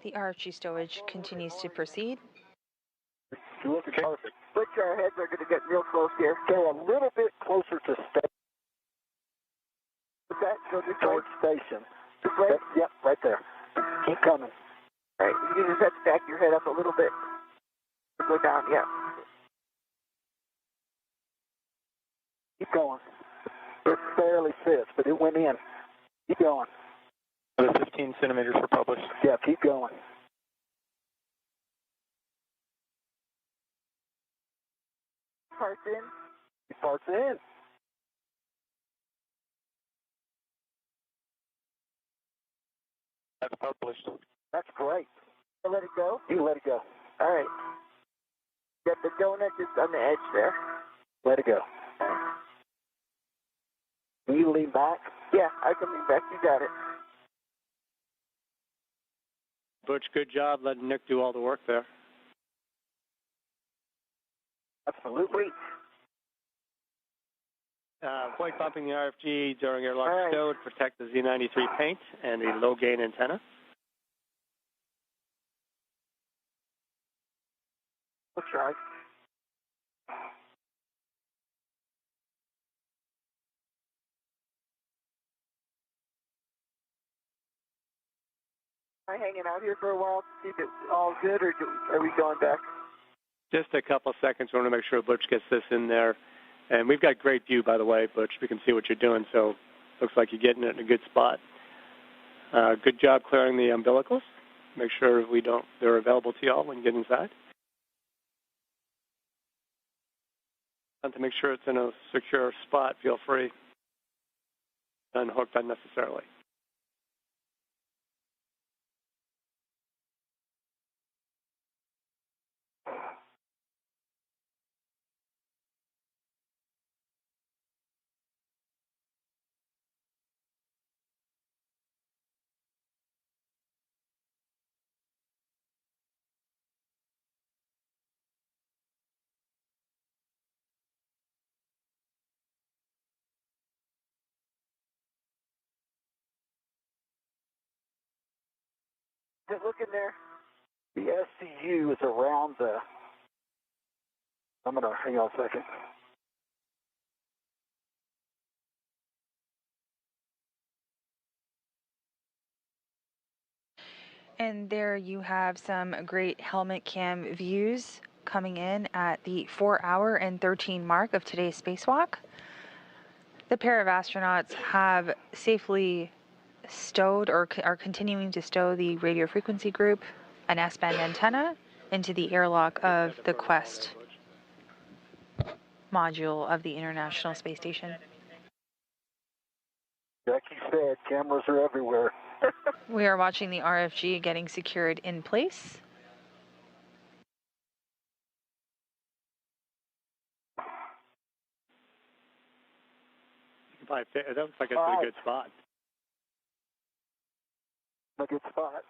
The RFG stowage continues to proceed. You're looking perfect. Which our heads are going to get real close here. Go a little bit closer to station. What's that? Go this way? Towards station. This way? Yep, right there. Keep coming. All right, you just have to back your head up a little bit. Go down, yeah. Keep going. It barely fits, but it went in. Keep going. Another 15 centimeters for published. Yeah, keep going. Parts in. Parts in. That's published. That's great. So let it go? You let it go. All right. Got the donut just on the edge there. Let it go. Can you lean back? Yeah, I can lean back. You got it. Butch, good job letting Nick do all the work there. Absolutely. Avoid bumping the RFG during airlock All right. stow to protect the Z93 paint and the low gain antenna. We'll try. Am I hanging out here for a while to see if it's all good, or are we going back? Just a couple seconds. We want to make sure Butch gets this in there. And we've got great view, by the way, Butch. We can see what you're doing, so looks like you're getting it in a good spot. Good job clearing the umbilicals. Make sure they're available to y'all when you get inside. And to make sure it's in a secure spot, feel free. Unhooked unnecessarily. Just look in there. The SCU is around the... I'm going to hang on a second. And there you have some great helmet cam views coming in at the 4 hour and 13 mark of today's spacewalk. The pair of astronauts have safely stowed or are continuing to stow the radio frequency group, an S-band antenna, into the airlock of the Quest module of the International Space Station. Jackie said cameras are everywhere. We are watching the RFG getting secured in place. That looks like it's a good spot. A good spot.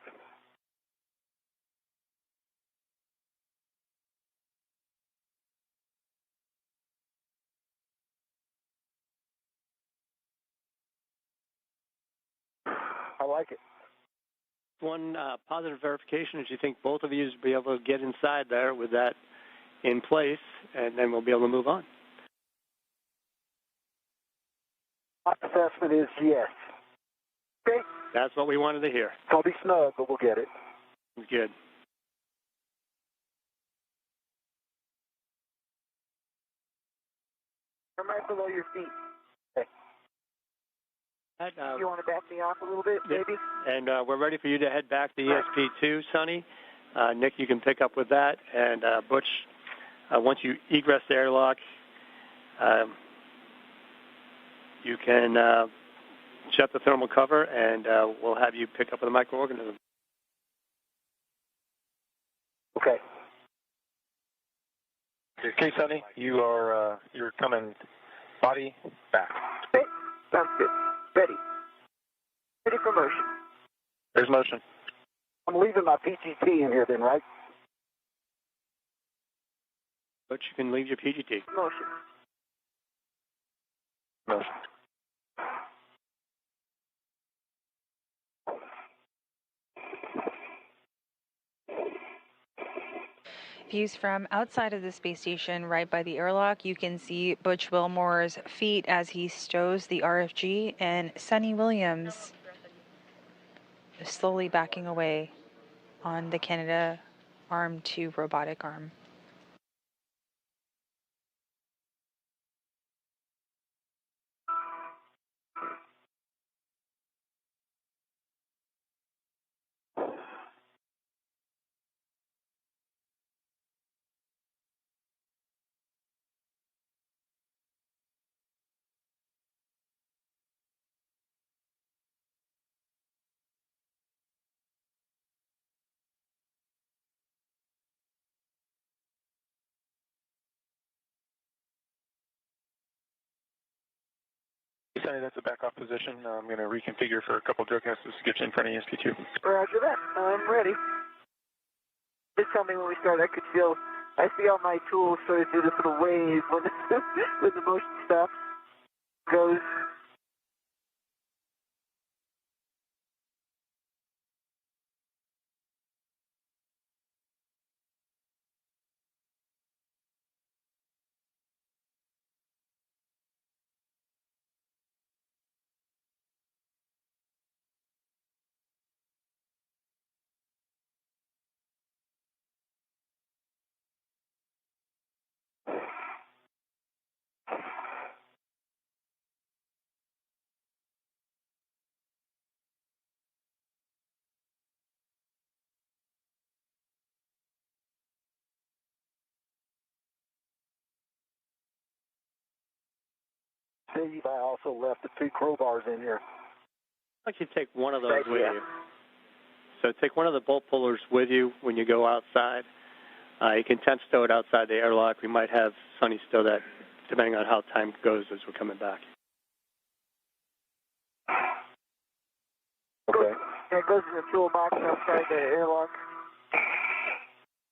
I like it. One positive verification is you think both of you will be able to get inside there with that in place, and then we'll be able to move on. My assessment is yes. Okay. That's what we wanted to hear. It'll be snug, but we'll get it. Good. I'm right below your feet. Okay. You want to back me off a little bit, maybe? And we're ready for you to head back to ESP2, Suni. Nick, you can pick up with that. And Butch, once you egress the airlock, you can shut the thermal cover, and we'll have you pick up the microorganism. Okay. Okay, Sonny, you're coming body back. Okay, sounds good. Ready. Ready for motion. There's motion. I'm leaving my PGT in here then, right? But you can leave your PGT. Motion. Motion. Views from outside of the space station, right by the airlock, you can see Butch Wilmore's feet as he stows the RFG, and Suni Williams is slowly backing away on the Canada arm to robotic arm. Sonny, that's a back off position. I'm going to reconfigure for a couple drug tests to get you in front of EST2. Roger that. I'm ready. Just tell me when we start. I see all my tools sort of do this little wave when when the motion stops. Goes. Steve, I also left the 2 crowbars in here. I'd like you to take one of those with you. So take one of the bolt pullers with you when you go outside. You can temp stow it outside the airlock. We might have Suni stow that, depending on how time goes as we're coming back. Okay. And it goes in the toolbox outside the airlock.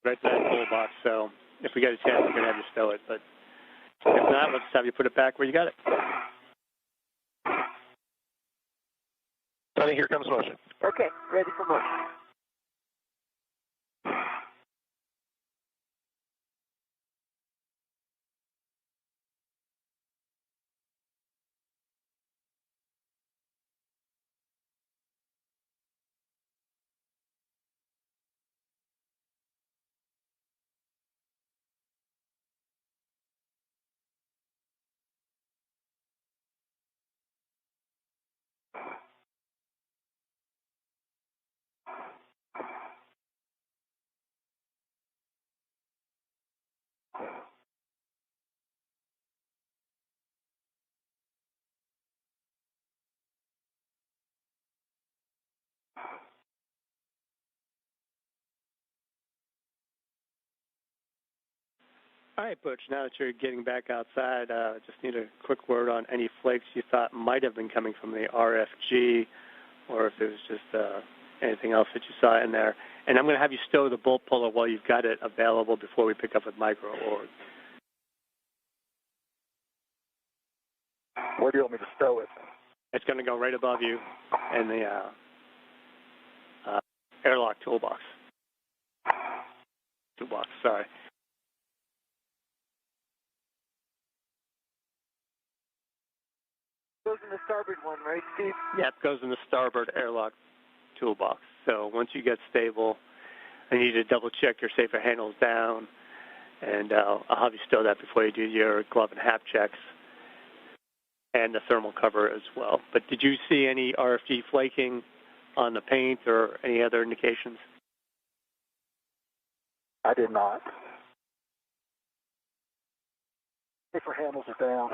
Right to that toolbox. So if we get a chance, we can have you stow it. But if not, let's have you put it back where you got it. Sonny, here comes motion. Okay, ready for motion. All right, Butch, now that you're getting back outside, just need a quick word on any flakes you thought might have been coming from the RFG, or if there was just anything else that you saw in there. And I'm going to have you stow the bolt puller while you've got it available before we pick up with micro ores. Where do you want me to stow it? It's going to go right above you in the airlock toolbox. Sorry. Goes in the starboard one, right, Steve? Yeah, it goes in the starboard airlock toolbox. So once you get stable, I need you to double check your safer handles down, and I'll have you stow that before you do your glove and hap checks and the thermal cover as well. But did you see any RFG flaking on the paint or any other indications? I did not. Safer handles are down.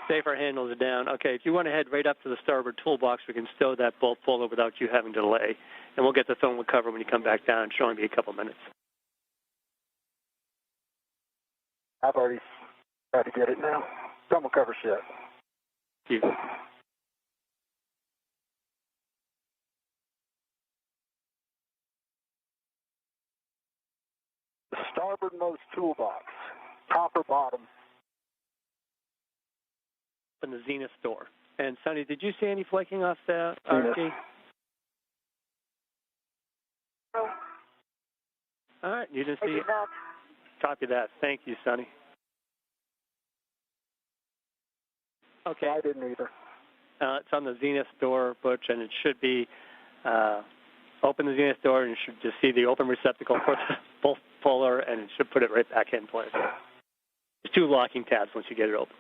Safer handles are down. Okay, if you want to head right up to the starboard toolbox, we can stow that bolt puller without you having to delay. And we'll get the thermal cover when you come back down. It should only be a couple minutes. I've already tried to get it now. Thermal cover set. Thank you. The starboardmost toolbox, top or bottom. In the Zenith door. And Sonny, did you see any flaking off the Zenith. RFG? No, All right, you didn't I see did it. not. Copy that. Thank you, Sonny. Okay. I didn't either. It's on the Zenith door, Butch, and it should be open the Zenith door, and you should just see the open receptacle for the bolt puller, and it should put it right back in place. There's two locking tabs once you get it open.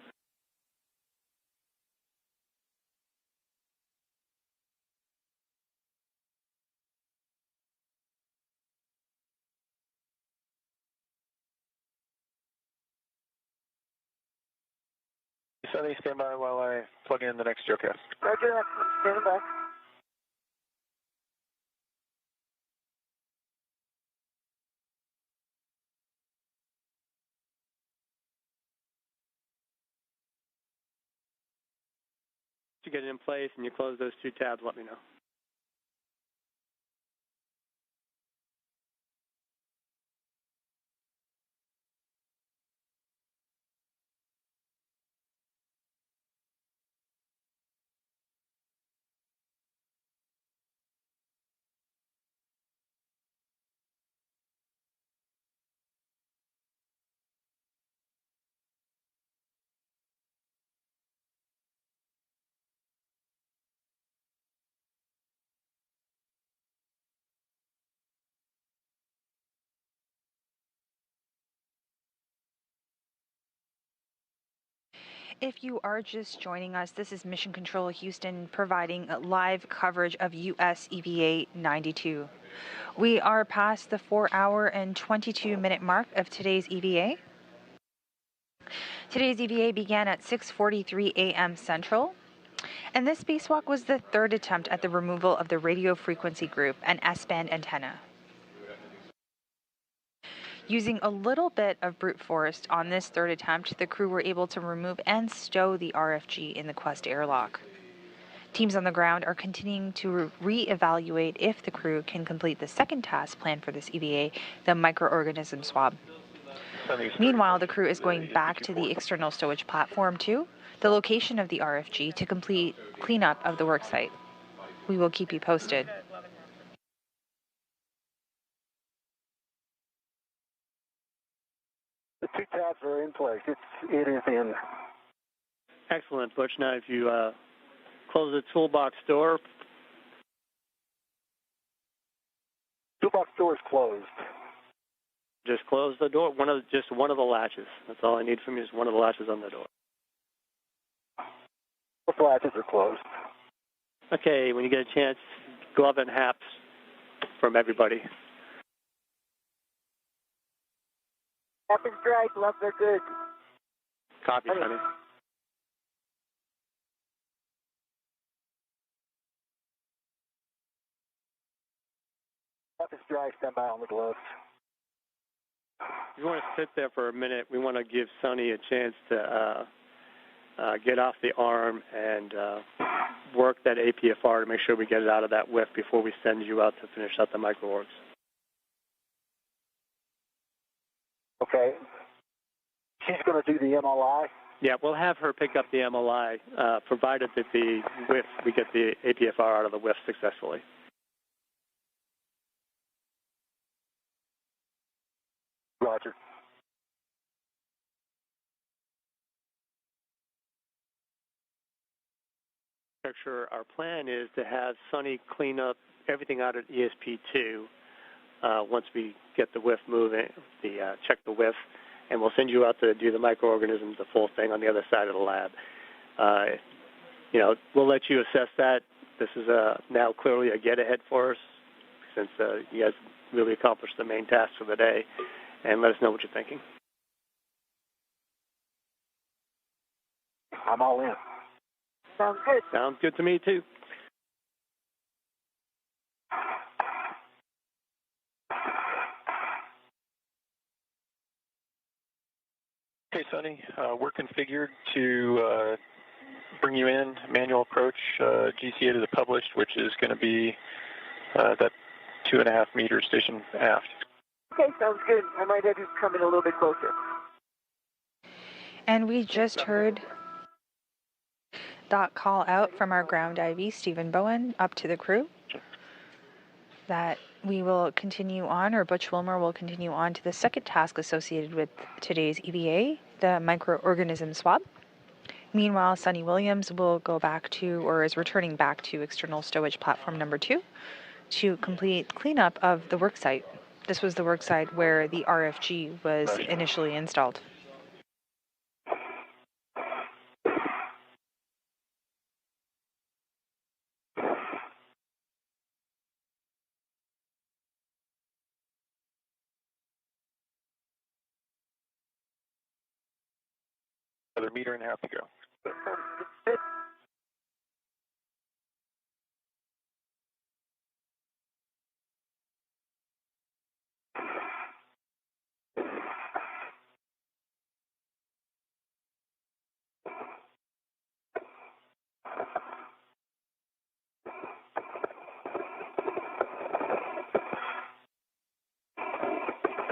Sunny, stand by while I plug in the next Joecast. Roger that. Stand by. To get it in place and you close those two tabs, let me know. If you are just joining us, this is Mission Control Houston providing live coverage of US EVA 92. We are past the 4-hour and 22-minute mark of today's EVA. Today's EVA began at 6:43 a.m. Central, and this spacewalk was the third attempt at the removal of the radio frequency group and S-band antenna. Using a little bit of brute force on this third attempt, the crew were able to remove and stow the RFG in the Quest airlock. Teams on the ground are continuing to re-evaluate if the crew can complete the second task planned for this EVA, the microorganism swab. Meanwhile, the crew is going back to the external stowage platform 2, the location of the RFG, to complete cleanup of the worksite. We will keep you posted. The two tabs are in place. It is in. Excellent, Butch. Now, if you close the toolbox door. Toolbox door is closed. Just close the door. Just one of the latches. That's all I need from you is one of the latches on the door. Both latches are closed. Okay, when you get a chance, glove and haps from everybody. Happens dry. Gloves are good. Copy, Sonny. Happens dry. Stand by on the gloves. If you want to sit there for a minute, we want to give Sonny a chance to get off the arm and work that APFR to make sure we get it out of that whiff before we send you out to finish out the microorgs. Okay. She's going to do the MLI. Yeah, we'll have her pick up the MLI, provided that the whiff, we get the APFR out of the whiff successfully. Roger. Sure. Our plan is to have Sonny clean up everything out at ESP2 once we get the whiff moving, check the whiff, and we'll send you out to do the microorganisms, the full thing on the other side of the lab. We'll let you assess that. This is now clearly a get-ahead for us since you guys really accomplished the main task for the day, and let us know what you're thinking. Okay. She's going to do the MLI. Yeah, we'll have her pick up the MLI. Provided that the whiff, we get the APFR out of the whiff successfully. I'm all in. Sounds good. Sounds good to me, too. Okay, Sonny, we're configured to bring you in, manual approach, GCA to the published, which is going to be that 2.5 meter station aft. Okay, sounds good. I might have you come in a little bit closer. And we just heard that call out from our ground IV, Stephen Bowen, up to the crew, that we will continue on, or Butch Wilmore will continue on to the second task associated with today's EVA, the microorganism swab. Meanwhile, Suni Williams will go back to, or is returning back to external stowage platform number 2 to complete cleanup of the worksite. This was the worksite where the RFG was initially installed. Another 1.5 meters to go.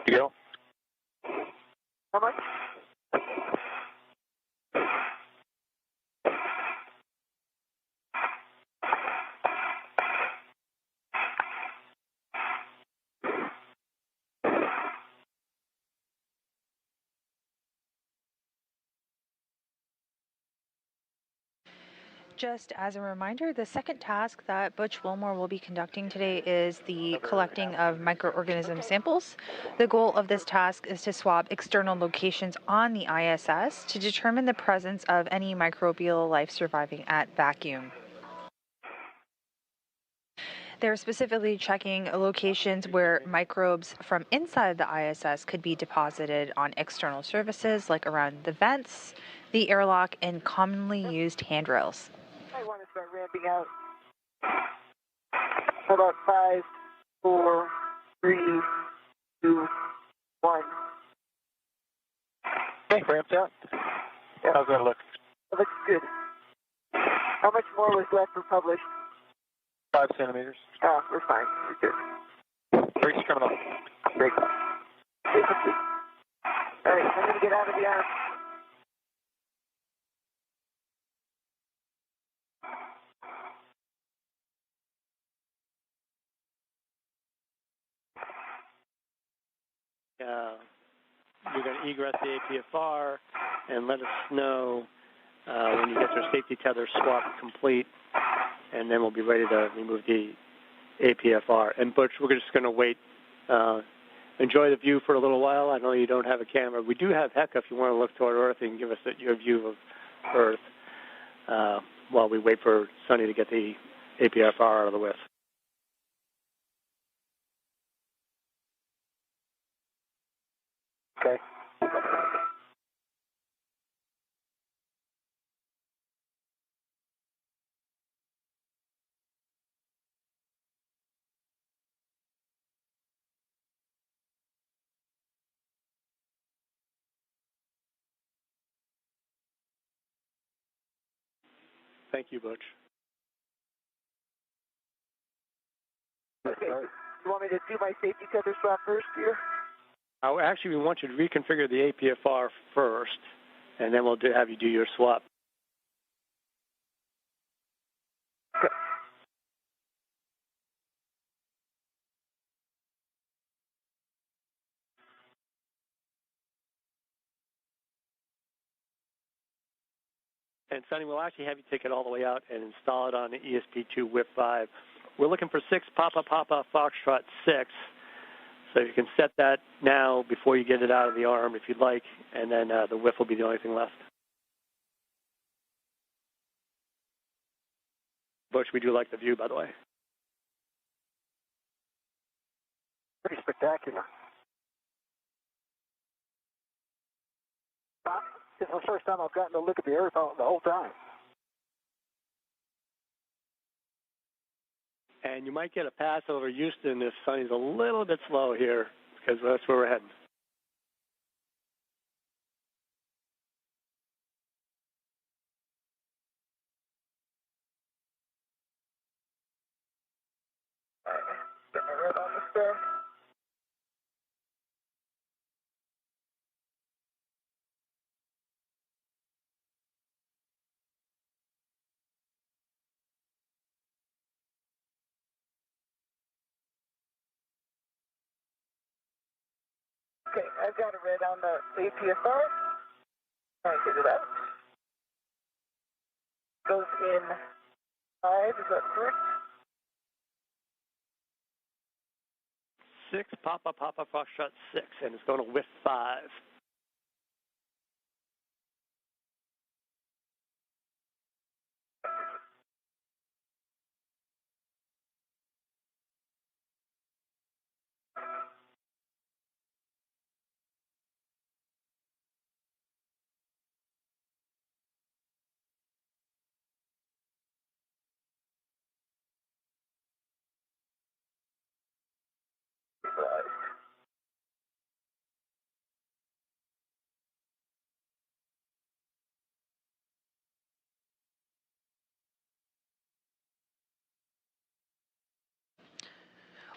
To go. How much? Just as a reminder, the second task that Butch Wilmore will be conducting today is the collecting of microorganism samples. The goal of this task is to swab external locations on the ISS to determine the presence of any microbial life surviving at vacuum. They're specifically checking locations where microbes from inside the ISS could be deposited on external surfaces, like around the vents, the airlock, and commonly used handrails. I want to start ramping out. About 5, 4, 3, 2, 1. Okay, ramped out. Yep. How's that look? It looks good. How much more was left for published? 5 centimeters. Oh, we're fine. We're good. Brace coming up. Great. All right, I'm going to get out of the arm. You're going to egress the APFR and let us know when you get your safety tether swap complete, and then we'll be ready to remove the APFR. And Butch, we're just going to wait. Enjoy the view for a little while. I know you don't have a camera. We do have HECA if you want to look toward Earth and give us your view of Earth while we wait for Suni to get the APFR out of the way. Okay. Thank you, Butch. Okay. You want me to do my safety tether swap first here? Actually, we want you to reconfigure the APFR first, and then we'll have you do your swap. Okay. And Suni, we'll actually have you take it all the way out and install it on the EST2 WIP 5. We're looking for 6 Papa Foxtrot 6. So you can set that now before you get it out of the arm if you'd like, and then the whiff will be the only thing left. Butch, we do like the view, by the way. Pretty spectacular. This is the first time I've gotten to look at the Earth the whole time. And you might get a pass over Houston if Sunny's a little bit slow here, because that's where we're heading. Get my red on this there. Okay, I've got a red on the APSR. Trying to get it out. Goes in 5, is that correct? 6, Papa, Foxtrot 6, and it's going to whiff 5.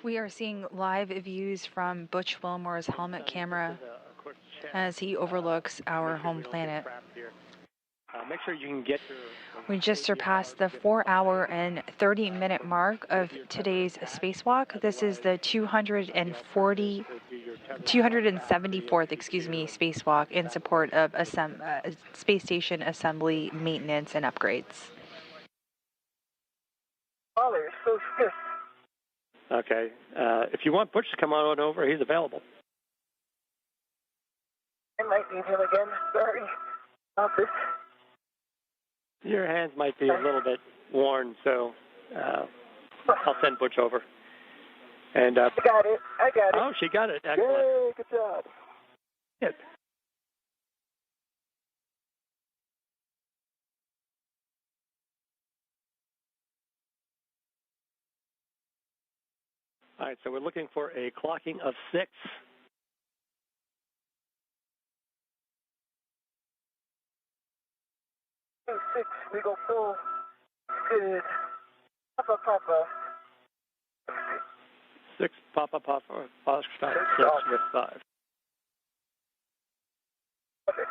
We are seeing live views from Butch Wilmore's helmet camera as he overlooks our home planet. Make sure you can get your... We just surpassed the 4-hour and 30-minute mark of today's spacewalk. This is the 274th, spacewalk in support of space station assembly, maintenance, and upgrades. Oh, they're so stiff. Okay. If you want Butch to come on over, he's available. I might need him again. Sorry about this. Your hands might be a little bit worn, so I'll send Butch over. And I got it. Oh, she got it. Excellent. Yay, good job. Good. All right, so we're looking for a clocking of 6. 6, we go full. Good. Papa. 6, Papa, Foxtrot 6 with 5. Okay.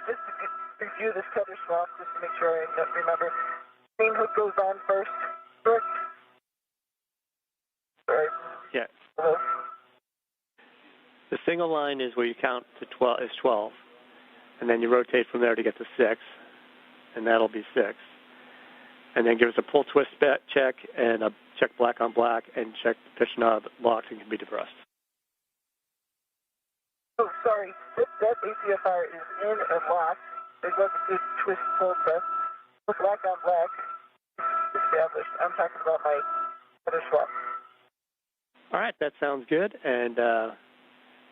Just to review this tether swap, just to make sure I remember. Main hook goes on first, correct? Right. Yeah. Hello? The single line is where you count to 12, and then you rotate from there to get to 6, and that'll be 6. And then give us a pull twist check and a check black on black, and check the pitch knob locks and can be depressed. Oh, sorry. That ACFR is in and locked. There's a good twist pull test. With black on black established. I'm talking about my tether swap. All right, that sounds good. And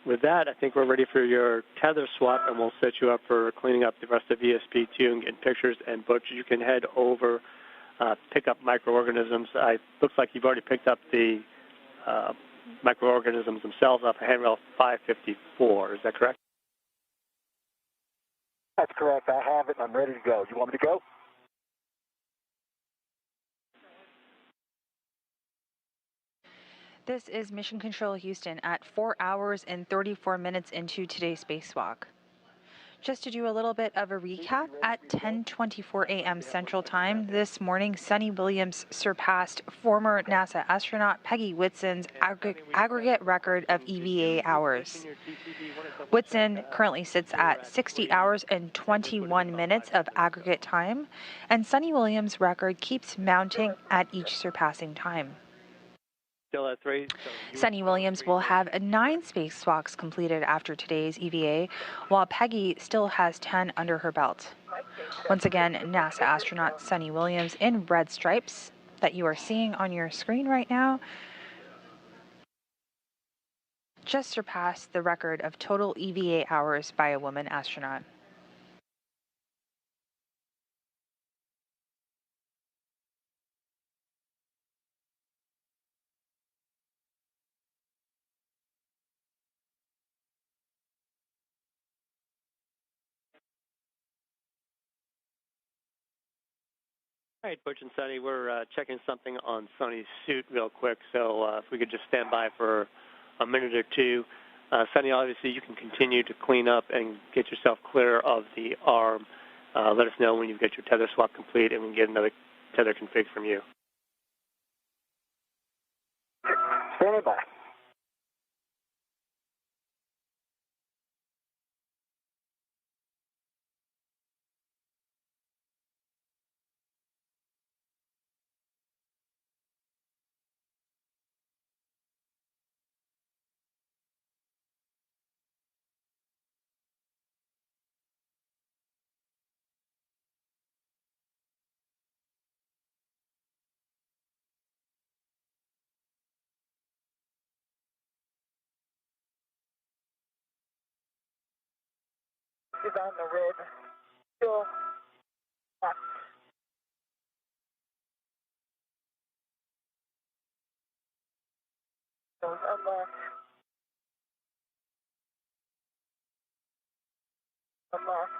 with that, I think we're ready for your tether swap, and we'll set you up for cleaning up the rest of ESP2 and getting pictures. And Butch, you can head over, pick up microorganisms. Looks like you've already picked up the microorganisms themselves off of handrail 554. Is that correct? That's correct. I have it, and I'm ready to go. You want me to go? This is Mission Control Houston at 4 hours and 34 minutes into today's spacewalk. Just to do a little bit of a recap, at 10:24 a.m. Central Time this morning, Suni Williams surpassed former NASA astronaut Peggy Whitson's aggregate record of EVA hours. Whitson currently sits at 60 hours and 21 minutes of aggregate time, and Suni Williams' record keeps mounting at each surpassing time. Still at 3. Suni Williams will have 9 spacewalks completed after today's EVA, while Peggy still has 10 under her belt. Once again, NASA astronaut Suni Williams in red stripes that you are seeing on your screen right now just surpassed the record of total EVA hours by a woman astronaut. All right, Butch and Suni, we're checking something on Suni's suit real quick, so if we could just stand by for a minute or two. Suni, obviously, you can continue to clean up and get yourself clear of the arm. Let us know when you get your tether swap complete, and we can get another tether config from you. Standing by. Is on the red. Still locked. Those unlocked. Unlocked.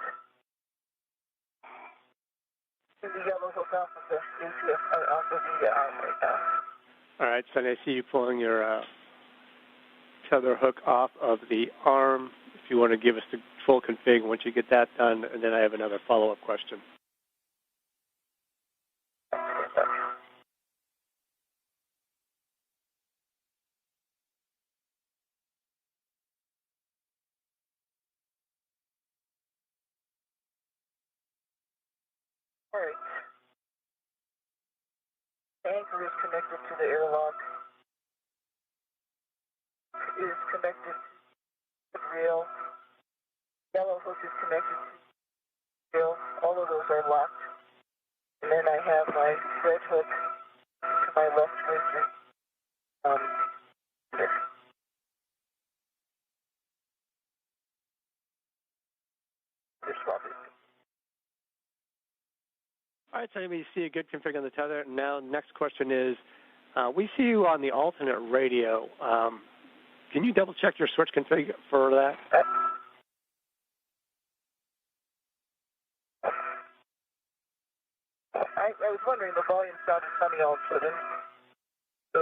In the yellow hook off of the ATF, off of the arm right now. All right, Suni, I see you pulling your tether hook off of the arm. If you want to give us the full config once you get that done, and then I have another follow-up question. All right. The anchor is connected to the airlock. It is connected to the rail. Yellow hook is connected to the rail. All of those are locked. And then I have my red hook to my left bracer. All right, so we see a good config on the tether. Now, next question is, we see you on the alternate radio. Can you double-check your switch config for that? I was wondering, the volume sounded funny all of a sudden. So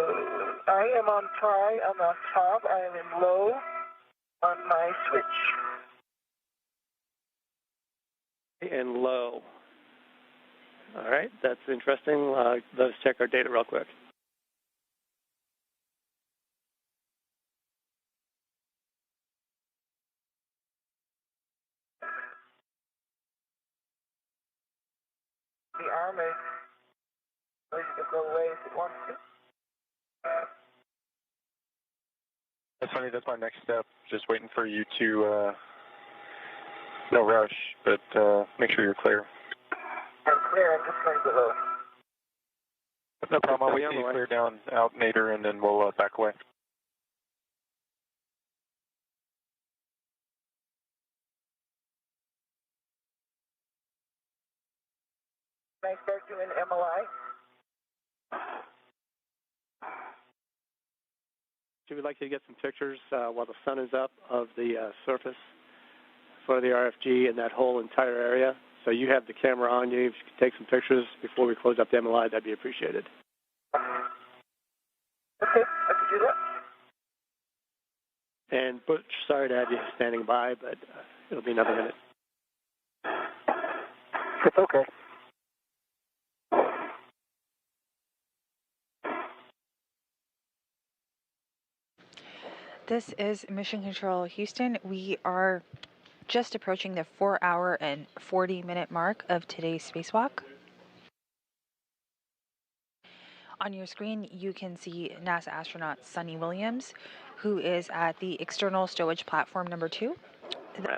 I am on high, I'm on top, I am in low on my switch. And low. All right, that's interesting. Let's check our data real quick. The arm is ready to go away if it wants to. That's funny. That's my next step. Just waiting for you to, no rush, but make sure you're clear. I'm clear. I'm just going to go low. No problem. I'll wait till you clear down out Nader, and then we'll back away. Can I start doing MLI? So we'd like you to get some pictures while the sun is up of the surface for the RFG and that whole entire area. So you have the camera on you. If you could take some pictures before we close up the MLI, that'd be appreciated. Okay, I could do that. And Butch, sorry to have you standing by, but it'll be another minute. It's okay. This is Mission Control Houston. We are just approaching the 4-hour and 40-minute mark of today's spacewalk. On your screen, you can see NASA astronaut Suni Williams, who is at the external stowage platform number 2. Okay.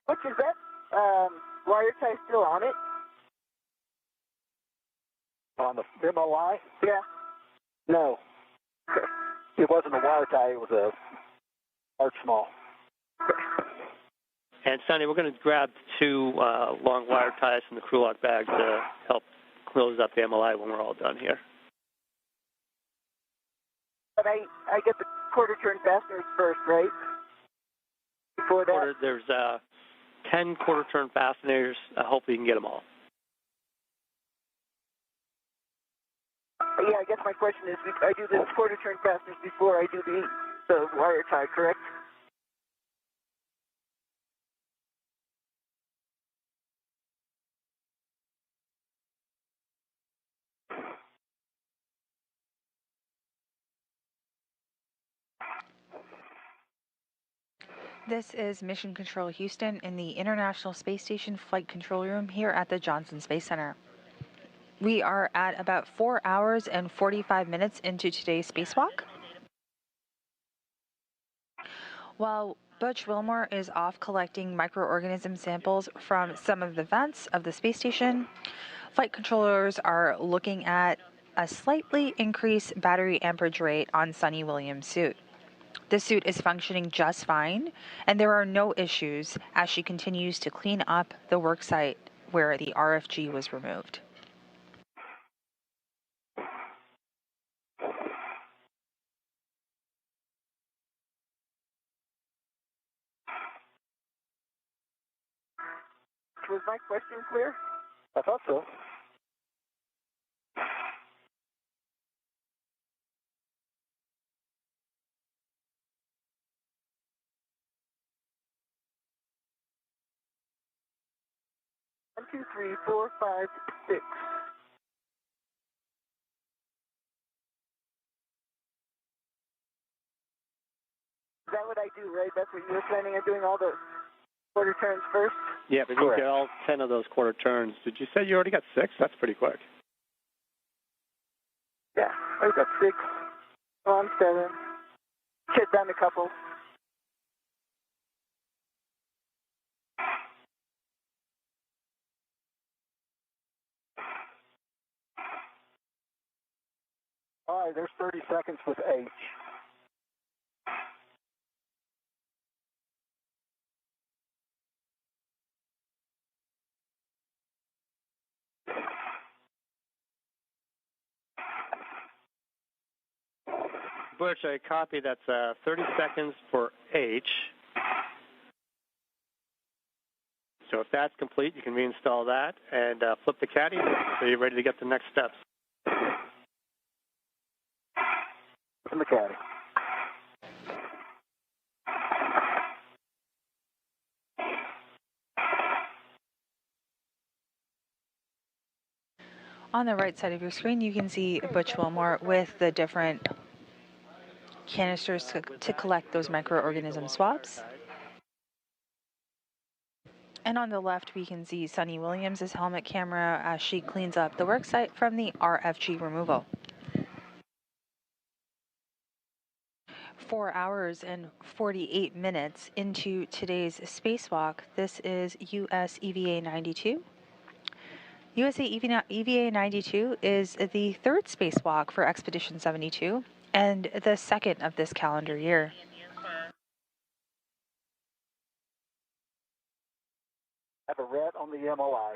Which is that wire tie still on it? On the MOI? Yeah. No. It wasn't a wire tie, it was a arch small. And Sonny, we're going to grab 2 long wire ties from the crew lock bag to help close up the MLI when we're all done here. But I get the quarter turn fasteners first, right? Before that? There's 10 quarter turn fasteners. Hopefully you can get them all. Yeah, I guess my question is, I do the quarter turn fasteners before I do the wire tie, correct? This is Mission Control Houston in the International Space Station Flight Control Room here at the Johnson Space Center. We are at about 4 hours and 45 minutes into today's spacewalk. While Butch Wilmore is off collecting microorganism samples from some of the vents of the space station, flight controllers are looking at a slightly increased battery amperage rate on Suni Williams' suit. The suit is functioning just fine, and there are no issues as she continues to clean up the work site where the RFG was removed. Was my question clear? I thought so. One, two, three, four, 5, 6. Is that what I do, right? That's what you were planning on doing, all the quarter turns first? Yeah, but you get all 10 of those quarter turns. Did you say you already got 6? That's pretty quick. Yeah, I've got 6. On 7. Shit down a couple. All right, there's 30 seconds with H. Butch, I copy that's 30 seconds for H. So if that's complete, you can reinstall that and flip the caddy so you're ready to get the next steps. In the caddy. On the right side of your screen, you can see Butch Wilmore with the different canisters to collect those microorganism swabs. And on the left, we can see Suni Williams' helmet camera as she cleans up the worksite from the RFG removal. 4 hours and 48 minutes into today's spacewalk. This is US EVA 92. USA EVA 92 is the 3rd spacewalk for Expedition 72 and the 2nd of this calendar year. I have a red on the MOI.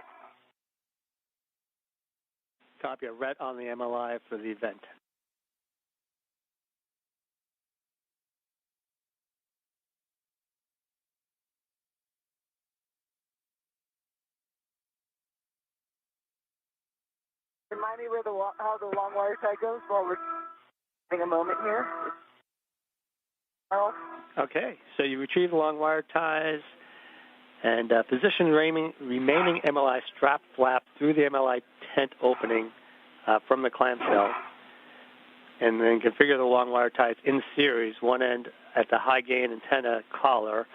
Copy a red on the MLI for the event. Remind me how the long wire tie goes while we're taking a moment here. Charles? Okay, so you retrieve the long wire ties and position remaining MLI strap flap through the MLI tent opening from the clamshell, and then configure the long wire ties in series, one end at the high gain antenna collar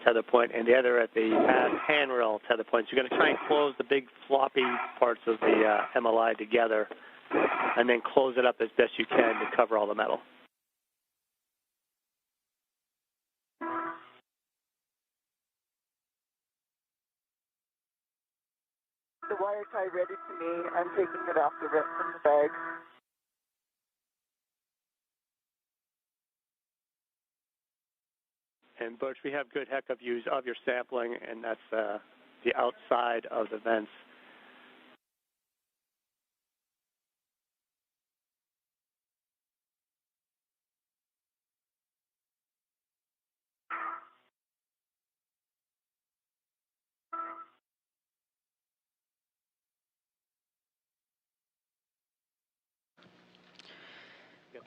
tether point and the other at the handrail tether point. So you're going to try and close the big floppy parts of the MLI together and then close it up as best you can to cover all the metal. The wire tie ready to me. I'm taking it off from the bag. And Butch, we have good HECA views of your sampling, and that's the outside of the vents.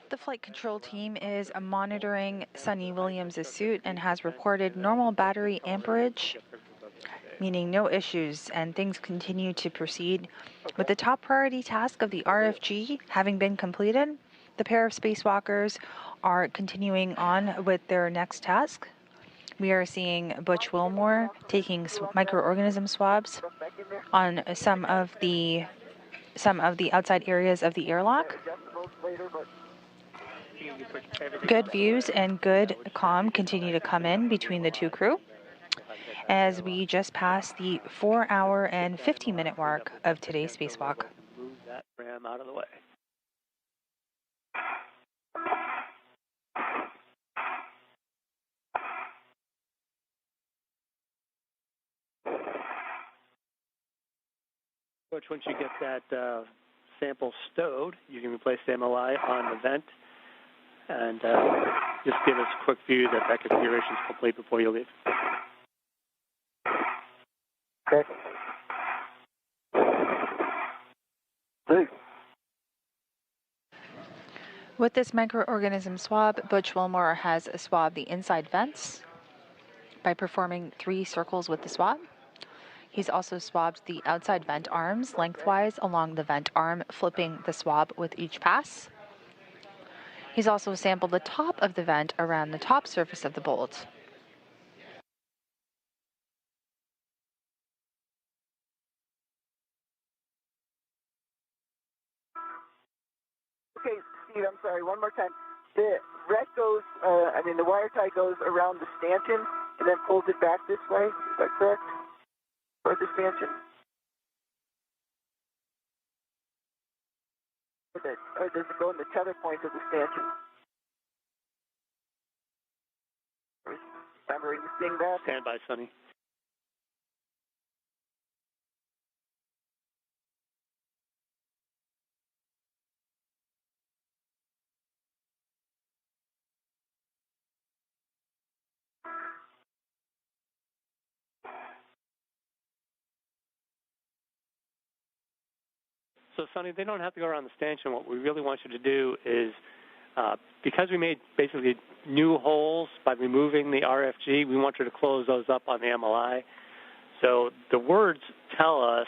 The flight control team is monitoring Suni Williams' suit and has reported normal battery amperage, meaning no issues, and things continue to proceed. With the top priority task of the RFG having been completed, the pair of spacewalkers are continuing on with their next task. We are seeing Butch Wilmore taking microorganism swabs on some of the outside areas of the airlock. Good views and good comm continue to come in between the two crew as we just passed the 4-hour and 50-minute mark of today's spacewalk. Move that ram out of the way. Which once you get that sample stowed, you can replace the MLI on the vent and just give us a quick view that that configuration is complete before you leave. Okay. With this microorganism swab, Butch Wilmore has swabbed the inside vents by performing 3 circles with the swab. He's also swabbed the outside vent arms lengthwise along the vent arm, flipping the swab with each pass. He's also sampled the top of the vent around the top surface of the bolt. Okay, Steve, I'm sorry, one more time. The red goes, the wire tie goes around the stanchion and then pulls it back this way. Is that correct? For the stanchion? Or does it go in the tether point of the stanchion? Remembering seeing that? Stand by, Sonny. So, Sonny, they don't have to go around the stanchion. What we really want you to do is, because we made basically new holes by removing the RFG, we want you to close those up on the MLI. So the words tell us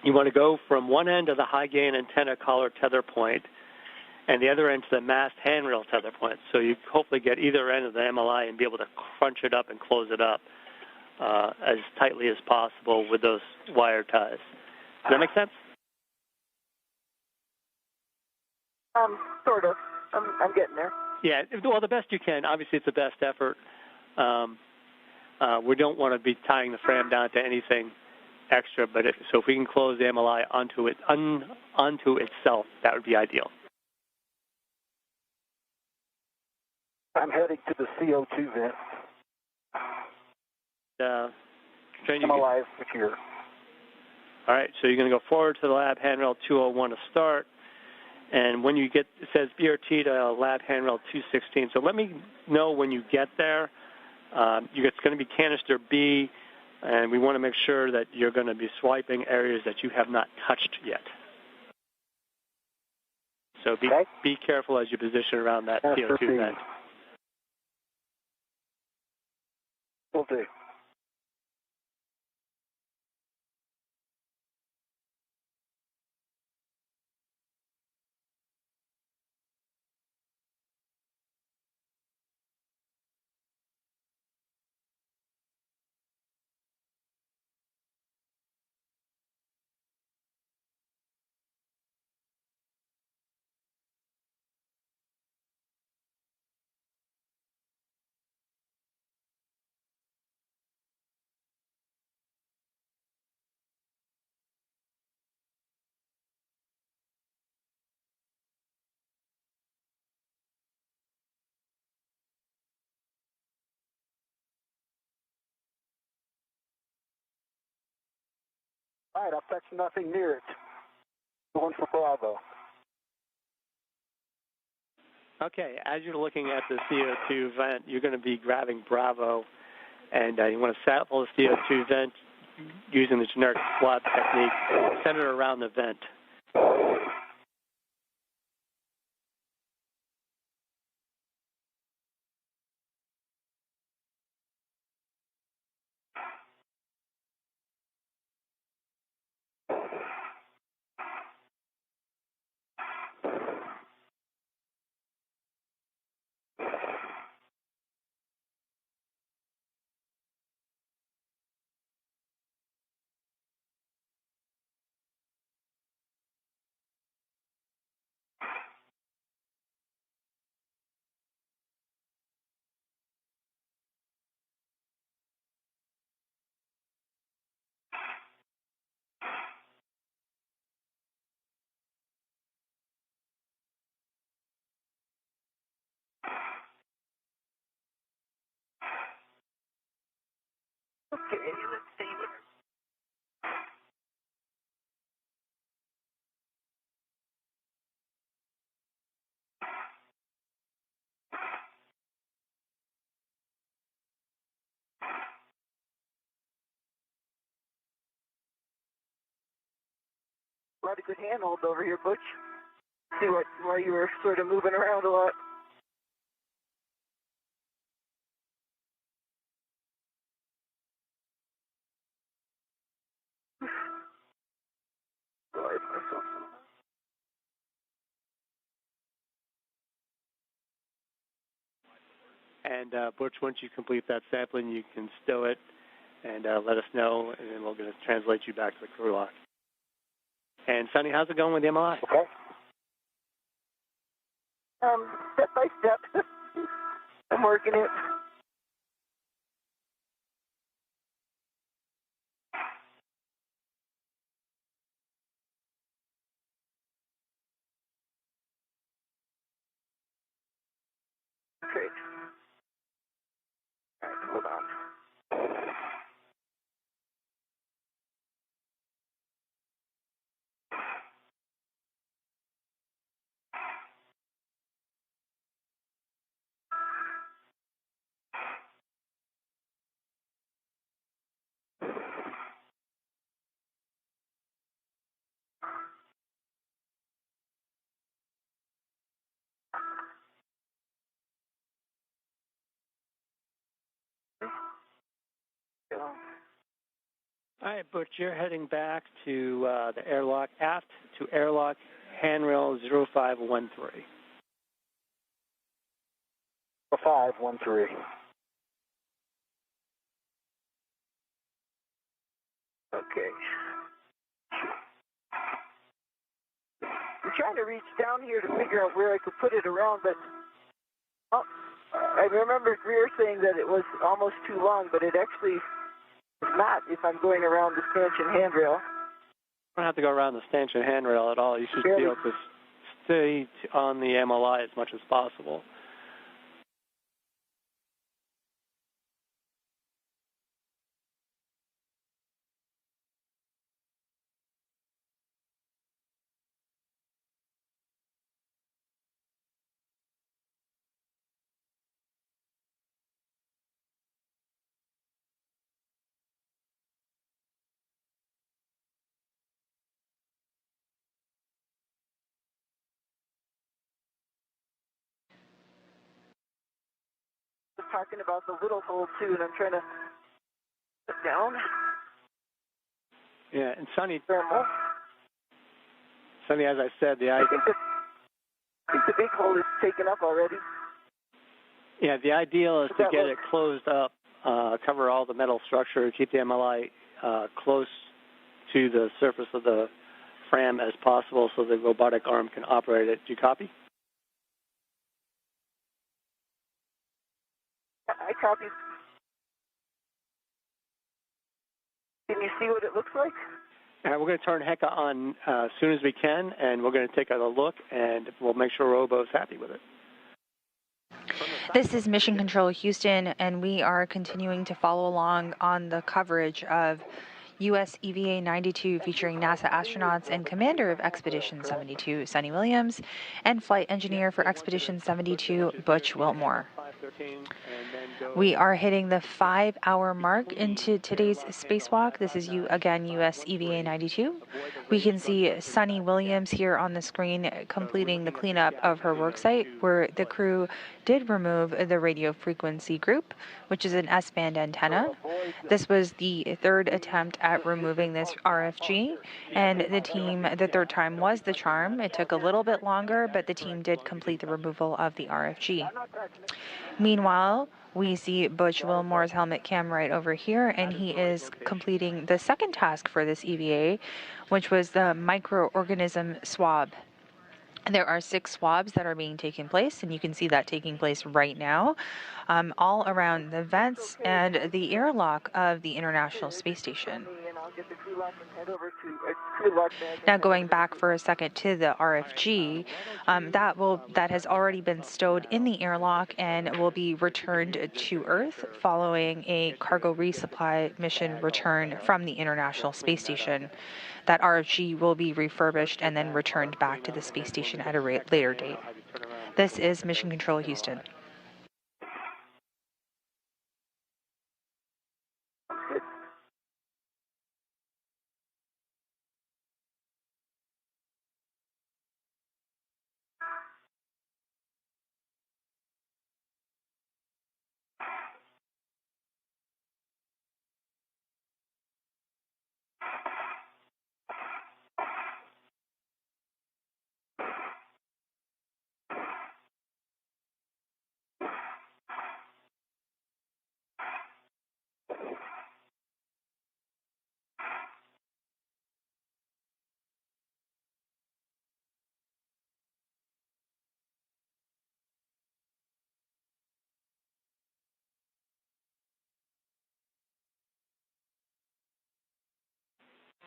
you want to go from one end of the high-gain antenna collar tether point and the other end to the mast handrail tether point. So you hopefully get either end of the MLI and be able to crunch it up and close it up as tightly as possible with those wire ties. Does that make sense? Sort of. I'm getting there. Yeah, well, the best you can. Obviously, it's the best effort. We don't want to be tying the fram down to anything extra, but if we can close the MLI onto itself, that would be ideal. I'm heading to the CO2 vent. I'm alive here. All right, so you're going to go forward to the lab handrail 201 to start. And when you get, it says BRT to lab handrail 216. So let me know when you get there. It's going to be canister B, and we want to make sure that you're going to be swiping areas that you have not touched yet. So be careful as you position around that CO2 vent. Will do. All right, I'll touch nothing near it. Going for Bravo. Okay, as you're looking at the CO2 vent, you're going to be grabbing Bravo, and you want to sample the CO2 vent using the generic swab technique centered around the vent. Okay, let's see. A lot of good handhold over here, Butch. See why you were sort of moving around a lot. Sorry myself. And Butch, once you complete that sampling, you can stow it and let us know, and then we're going to translate you back to the crew lock. And Sonny, how's it going with the MLI? Okay. Step by step. I'm working it. Great. All right, hold on. All right, Butch, you're heading back to the airlock aft to airlock handrail 0513. 513. Okay. I'm trying to reach down here to figure out where I could put it around, but I remember Greer saying that it was almost too long, but it actually is not if I'm going around the stanchion handrail. You don't have to go around the stanchion handrail at all. You should be able to stay on the MLI as much as possible. I was talking about the little hole too, and I'm trying to put down. Yeah, and Sonny, Thermal. Sonny, as I said, I think the big hole is taken up already. Yeah, the ideal is to get it closed up, cover all the metal structure, keep the MLI close to the surface of the frame as possible so the robotic arm can operate it. Do you copy? I copied. Can you see what it looks like? We're going to turn HECA on as soon as we can, and we're going to take a look, and we'll make sure Robo's happy with it. This is Mission Control Houston, and we are continuing to follow along on the coverage of US EVA 92 featuring NASA astronauts and commander of Expedition 72, Suni Williams, and flight engineer for Expedition 72, Butch Wilmore. We are hitting the 5-hour mark into today's spacewalk. This is again US EVA 92. We can see Suni Williams here on the screen completing the cleanup of her worksite, where the crew did remove the radio frequency group, which is an S-band antenna. This was the third attempt at removing this RFG, and the third time was the charm. It took a little bit longer, but the team did complete the removal of the RFG. Meanwhile, we see Butch Wilmore's helmet cam right over here, and he is completing the second task for this EVA, which was the microorganism swab. There are 6 swabs that are being taken place, and you can see that taking place right now, all around the vents and the airlock of the International Space Station. Now going back for a second to the RFG, that has already been stowed in the airlock and will be returned to Earth following a cargo resupply mission return from the International Space Station. That RFG will be refurbished and then returned back to the space station at a later date. This is Mission Control Houston.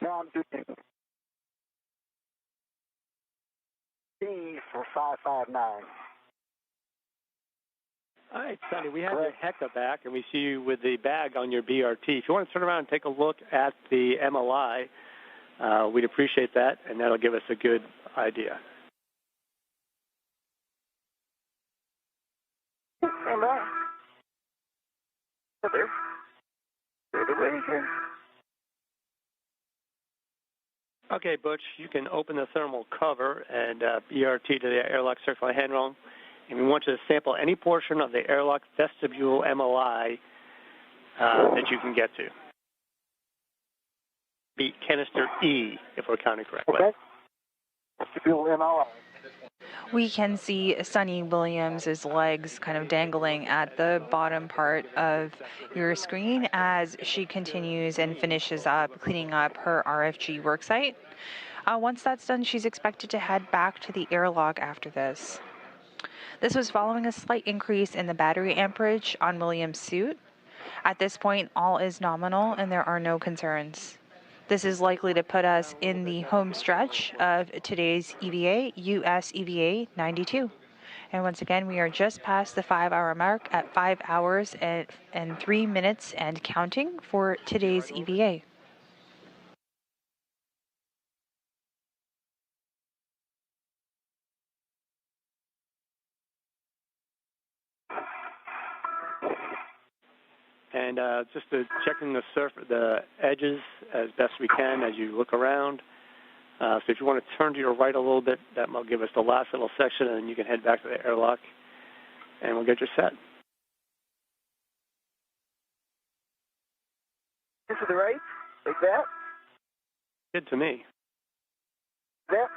Now I'm doing B for 559. All right, Sonny, we have your HECA back, and we see you with the bag on your BRT. If you want to turn around and take a look at the MLI, we'd appreciate that, and that'll give us a good idea. MLI. They're away here. Okay, Butch, you can open the thermal cover and BRT to the airlock circular handrail, and we want you to sample any portion of the airlock vestibule MLI that you can get to. Be canister E, if we're counting correctly. Okay. Vestibule MLI. We can see Suni Williams' legs kind of dangling at the bottom part of your screen as she continues and finishes up cleaning up her RFG worksite. Once that's done, she's expected to head back to the airlock after this. This was following a slight increase in the battery amperage on Williams' suit. At this point, all is nominal and there are no concerns. This is likely to put us in the home stretch of today's EVA, US EVA 92. And once again, we are just past the 5-hour mark at 5 hours and 3 minutes and counting for today's EVA. And just to checking the edges as best we can as you look around. So if you want to turn to your right a little bit, that will give us the last little section, and then you can head back to the airlock, and we'll get you set. This to the right, like that. Good to me. That.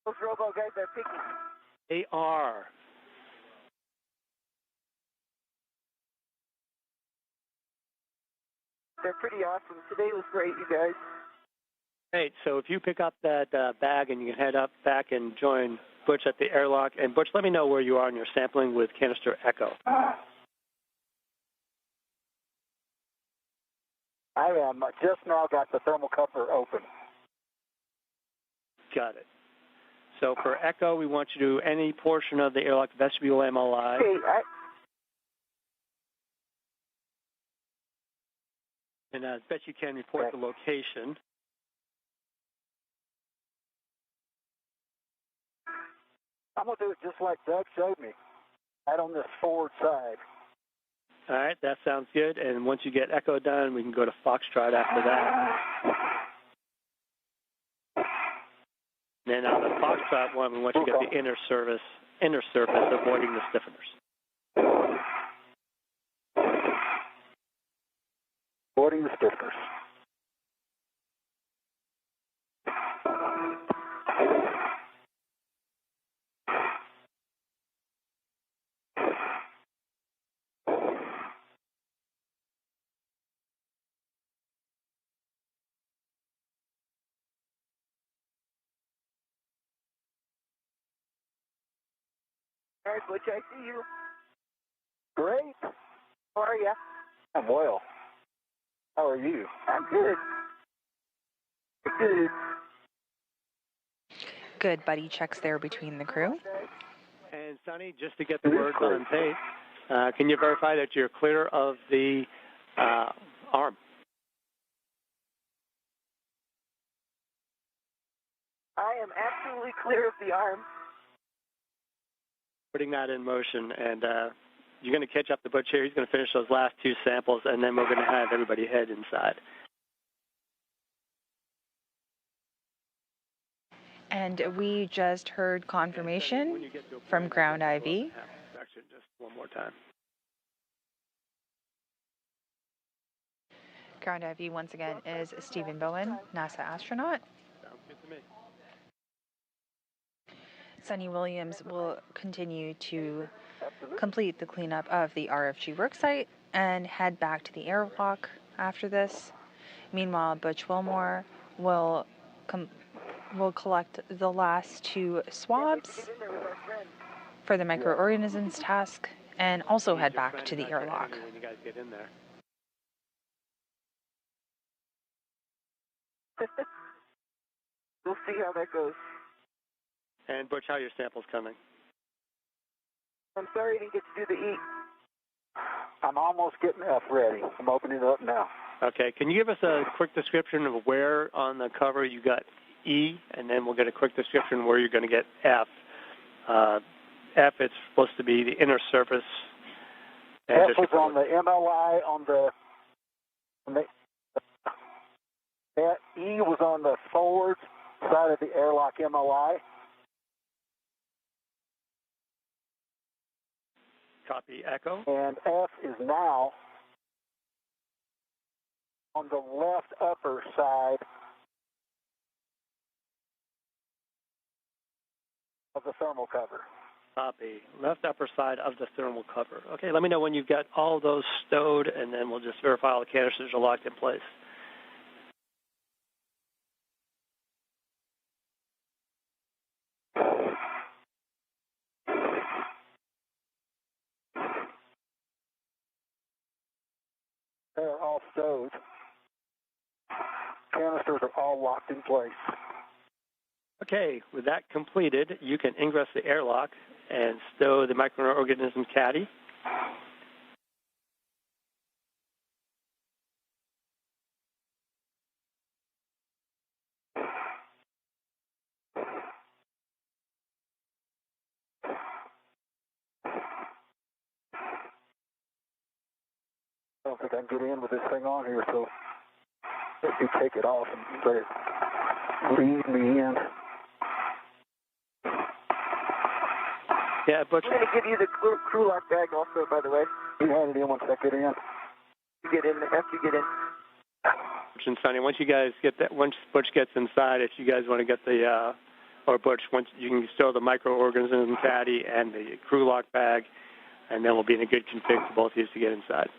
Those robo guys are picky. They are. They're pretty awesome. Today was great, you guys. Great. So if you pick up that bag and you can head up back and join Butch at the airlock. And Butch, let me know where you are in your sampling with canister echo. I am just now got the thermal cover open. Got it. So for echo, we want you to do any portion of the airlock vestibule MLI. Okay, And I bet you can report the location. I'm going to do it just like Doug showed me, right on this forward side. All right, that sounds good. And once you get echo done, we can go to Foxtrot after that. And then on the Foxtrot one, we want you to get the inner surface, avoiding the stiffeners. Avoiding the stiffeners. All right, Butch, I see you. Great. How are you? I'm well. How are you? I'm good. Good. Good buddy checks there between the crew. And Sonny, just to get the words on tape, can you verify that you're clear of the arm? I am absolutely clear of the arm. Putting that in motion, and you're going to catch up to Butch here. He's going to finish those last two samples, and then we're going to have everybody head inside. And we just heard confirmation from Ground IV. Actually, just one more time. Ground IV once again is Stephen Bowen, NASA astronaut. Sounds good to me. Suni Williams will continue to complete the cleanup of the RFG worksite and head back to the airlock after this. Meanwhile, Butch Wilmore will collect the last two swabs for the microorganisms task and also head back to the airlock. When you guys get in there. We'll see how that goes. And Butch, how are your samples coming? I'm sorry I didn't get to do the E. I'm almost getting F ready. I'm opening it up now. Okay, can you give us a quick description of where on the cover you got E, and then we'll get a quick description where you're going to get F. F, it's supposed to be the inner surface. F was on the MLI E was on the forward side of the airlock MLI. Copy, echo. And F is now on the left upper side of the thermal cover. Copy. Left upper side of the thermal cover. Okay, let me know when you've got all those stowed, and then we'll just verify all the canisters are locked in place. They're all stowed. Canisters are all locked in place. Okay, with that completed, you can ingress the airlock and stow the microorganism caddy. I don't think I can get in with this thing on here, so let me take it off and let it lead me in. Yeah, Butch. I'm going to give you the crew lock bag also, by the way. You hand it in once I get in. You get in after you get in. Butch and Sonny, once you guys get that, once Butch gets inside, if you guys want to get the, or Butch, once you can stow the microorganism caddy and the crew lock bag, and then we'll be in a good config for both of you to get inside.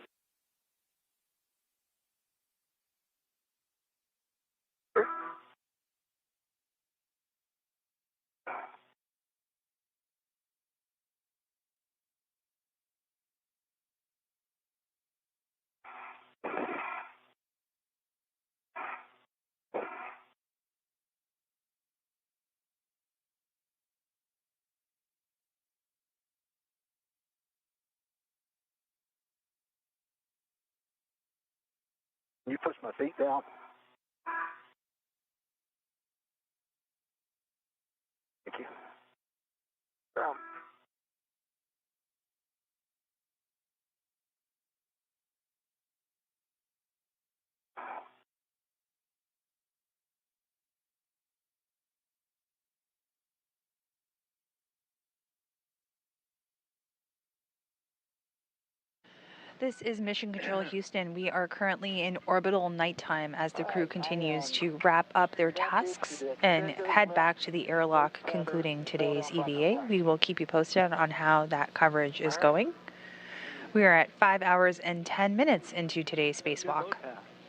You push my feet down. Thank you. Down. This is Mission Control Houston. We are currently in orbital nighttime as the crew continues to wrap up their tasks and head back to the airlock, concluding today's EVA. We will keep you posted on how that coverage is going. We are at 5 hours and 10 minutes into today's spacewalk.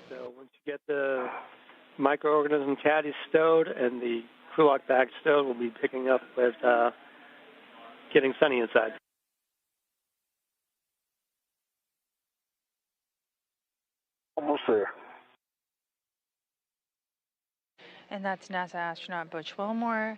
So once you get the microorganism caddy stowed and the crew lock bag stowed, we'll be picking up with getting Sunny inside. Almost there. And that's NASA astronaut Butch Wilmore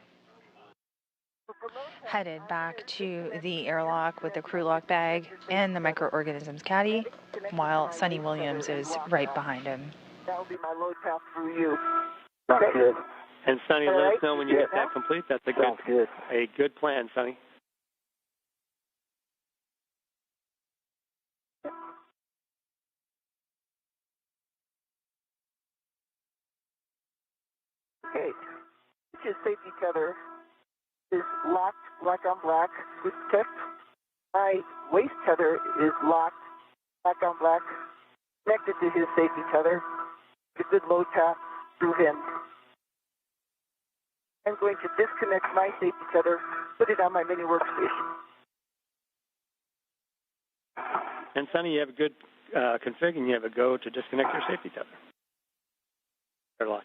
headed back to the airlock with the crew lock bag and the microorganisms caddy, while Suni Williams is right behind him. That will be my load path through you. Sounds good. And Sunny, let us know when you get that complete. That's a good plan, Sunny. Okay, this safety tether is locked black on black with tip. My waist tether is locked black on black, connected to his safety tether. A good load path through him. I'm going to disconnect my safety tether, put it on my mini workstation. And Sunny, you have a good config and you have a go to disconnect your safety tether. Airlock.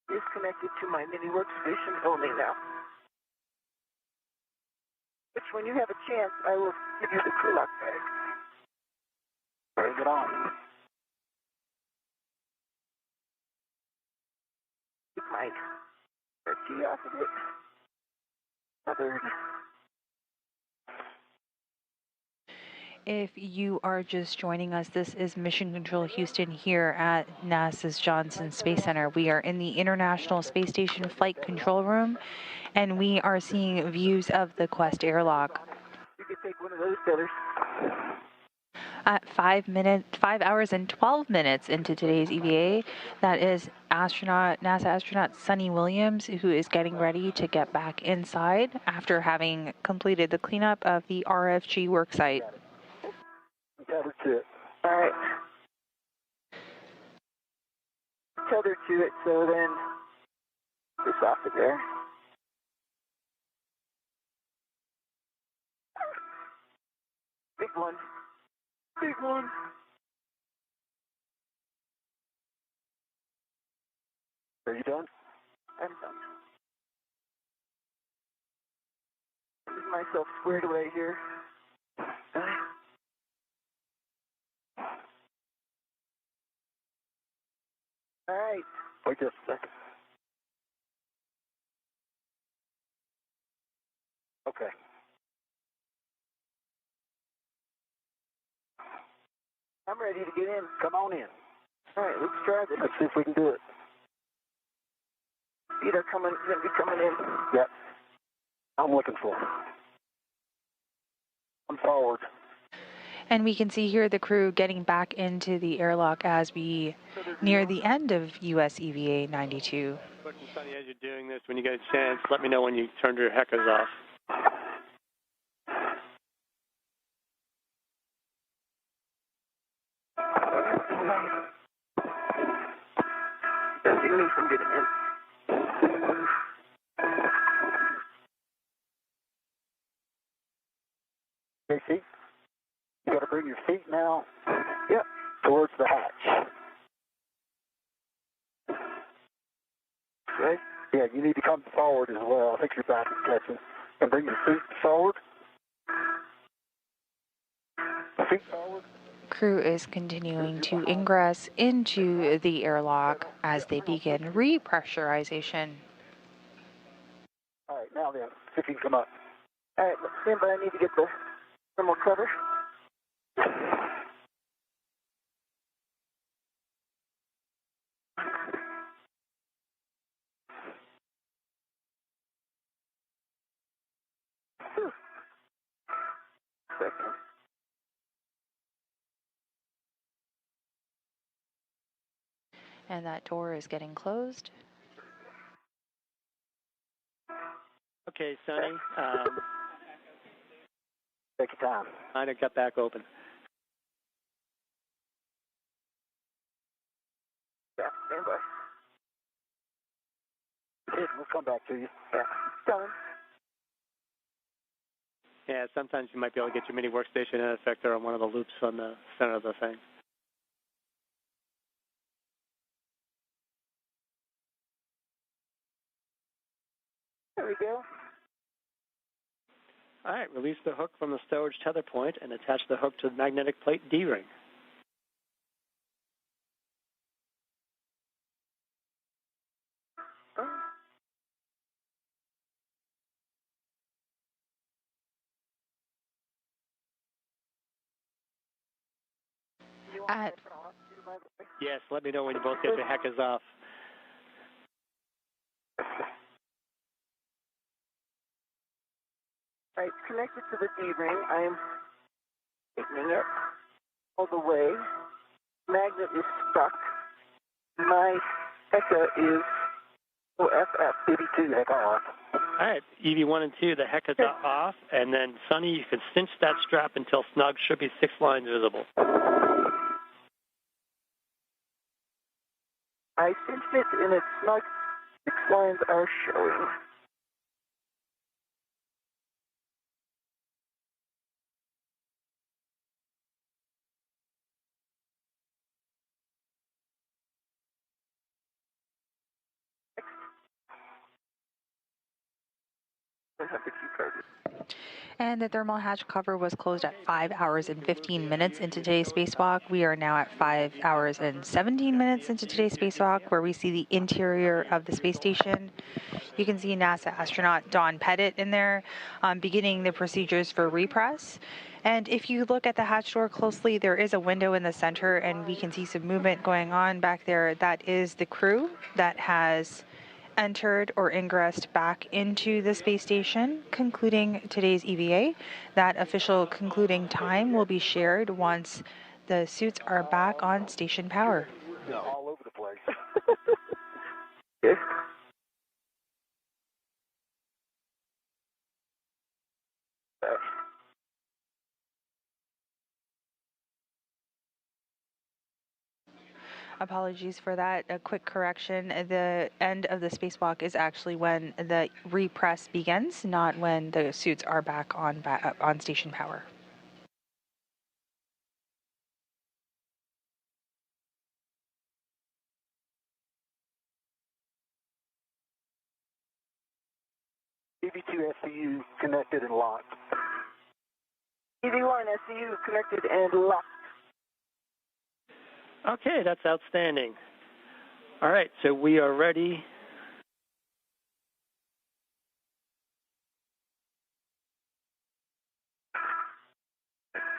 Disconnected to my mini workstation only now. Which, when you have a chance, I will give you the crew lock bag. Bring it on. Keep my key off of it. Tethered. If you are just joining us, this is Mission Control Houston here at NASA's Johnson Space Center. We are in the International Space Station Flight Control Room, and we are seeing views of the Quest airlock. You can take one of those tethers. At 5 hours and 12 minutes into today's EVA, that is NASA astronaut Suni Williams, who is getting ready to get back inside after having completed the cleanup of the RFG worksite. Tethered to it. All right. Tethered to it, so then this off of there. Big one. Big one. Are you done? I'm done. Get myself squared away here. All right. Wait just a second. Okay. I'm ready to get in. Come on in. All right, let's try this. Let's see if we can do it. Feet are going to be coming in. Yep. I'm looking for it. I'm forward. And we can see here the crew getting back into the airlock as we near the end of US EVA 92. Butch and Sunny, as you're doing this, when you get a chance, let me know when you turned your heckers off. Preventing me from getting in. Okay, see? You got to bring your feet now. Yep. Towards the hatch. Right? Yeah, you need to come forward as well. I think your back is catching. And bring your feet forward. Feet forward. Crew is continuing to ingress into the airlock as they begin repressurization. All right, now then, see if you can come up. All right, stand by. I need to get the thermal cover. Second. And that door is getting closed. Okay, Sonny. Take your time. Mine got back open. Yeah, stand by. We'll come back to you. Yeah, done. Yeah, sometimes you might be able to get your mini workstation and effector on one of the loops on the center of the thing. There we go. All right, release the hook from the stowage tether point and attach the hook to the magnetic plate D-ring. Yes, let me know when you both get the heckers off. All right, connected to the D-ring. I am taking it all the way. Magnet is stuck. My Hecka is EV2, heck off. All right, EV1 and 2, the heckers are off, and then, Sonny, you can cinch that strap until snug. Should be 6 lines visible. I cinched it and it's snug. 6 lines are showing. I have the key card. And the thermal hatch cover was closed at 5 hours and 15 minutes into today's spacewalk. We are now at 5 hours and 17 minutes into today's spacewalk, where we see the interior of the space station. You can see NASA astronaut Don Pettit in there, beginning the procedures for repress. And if you look at the hatch door closely, there is a window in the center, and we can see some movement going on back there. That is the crew that has entered or ingressed back into the space station, concluding today's EVA. That official concluding time will be shared once the suits are back on station power. All over the place. Yes. Apologies for that. A quick correction. The end of the spacewalk is actually when the repress begins, not when the suits are back on station power. EV2 SCU connected and locked. EV1 SCU connected and locked. Okay, that's outstanding. All right, so we are ready.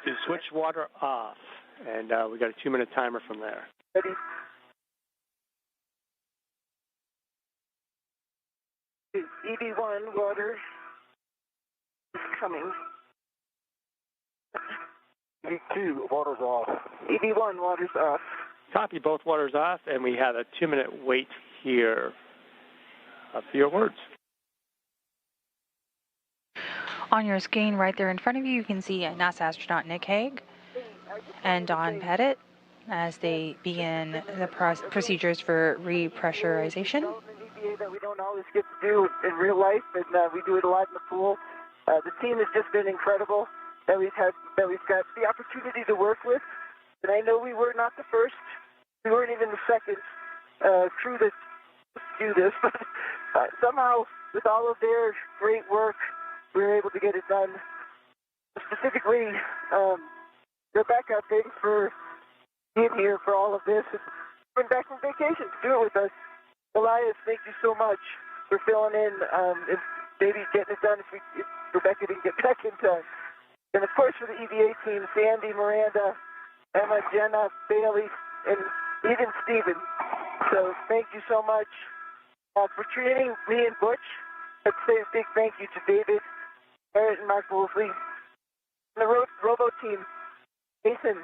To switch water off, and we got a 2-minute timer from there. Ready? EV1 water is coming. EV2 water's off. EV1 water's off. Copy, both waters off, and we have a 2-minute wait here for your words. On your screen right there in front of you, you can see NASA astronaut Nick Hague and Don Pettit as they begin the procedures for repressurization. That we don't always get to do in real life, and we do it a lot in the pool. The team has just been incredible that we've got the opportunity to work with. And I know we were not the first, we weren't even the second crew to do this, but somehow with all of their great work, we were able to get it done. Specifically, Rebecca, thanks for being here for all of this. Been back from vacation to do it with us. Elias, thank you so much for filling in and maybe getting it done if Rebecca didn't get back in time. And of course for the EVA team, Sandy, Miranda, Emma, Jenna, Bailey, and even Steven. So thank you so much for treating me and Butch. Let's say a big thank you to David, Barrett, and Mark Wolfley. And the Robo team, Jason,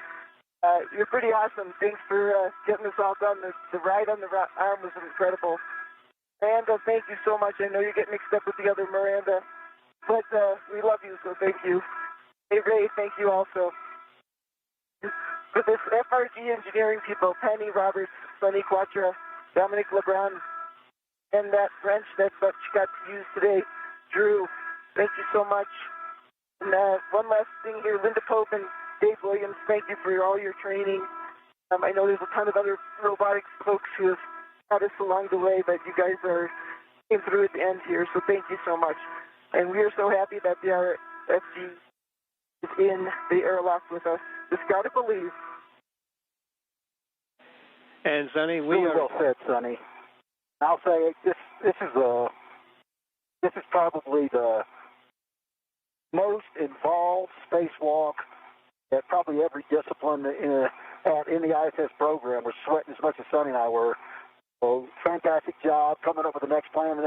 you're pretty awesome. Thanks for getting this all done. The ride on the arm was incredible. Miranda, thank you so much. I know you get mixed up with the other Miranda, but we love you, so thank you. Hey, Ray, thank you also. For this FRG engineering people, Penny, Roberts, Sonny Quatra, Dominic LeBron, and that wrench that Butch got to use today, Drew, thank you so much. And one last thing here, Linda Pope and Dave Williams, thank you for all your training. I know there's a ton of other robotics folks who have got us along the way, but you guys came through at the end here, so thank you so much. And we are so happy that the RFG is in the airlock with us. Just got to believe. And Sonny, really well said, Sonny. I'll say this is probably the most involved spacewalk that probably every discipline in the ISS program was sweating as much as Sonny and I were. So fantastic job coming up with the next plan,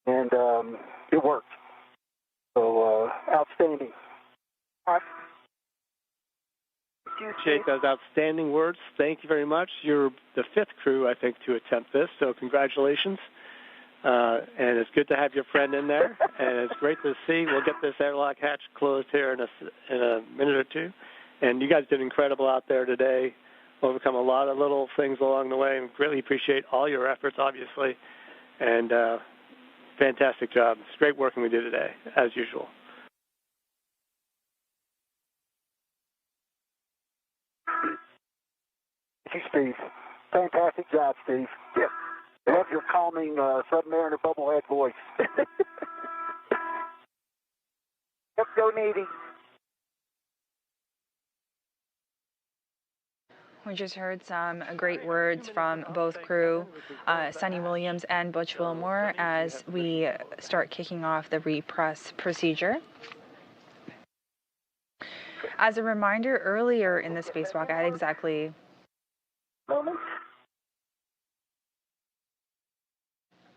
and it worked. So outstanding. Appreciate those outstanding words. Thank you very much. You're the fifth crew, I think, to attempt this, so congratulations. And it's good to have your friend in there, and it's great to see. We'll get this airlock hatch closed here in a minute or two. And you guys did incredible out there today, overcome a lot of little things along the way, and really appreciate all your efforts, obviously. And fantastic job. It's great working with you today, as usual. Thank you, Steve. Fantastic job, Steve. Yep. Love your calming Submariner bubblehead voice. Let's go, Navy. We just heard some great words from both crew, Sonny Williams and Butch Wilmore, as we start kicking off the repress procedure. As a reminder, earlier in the spacewalk at exactly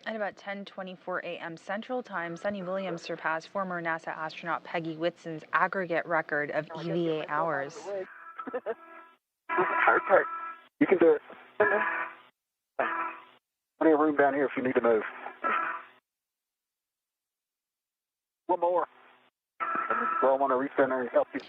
at about 10:24 a.m. Central Time, Sonny Williams surpassed former NASA astronaut Peggy Whitson's aggregate record of EVA hours. Hard part. You can do it. Plenty of room down here if you need to move. One more. So I want to recenter and help you.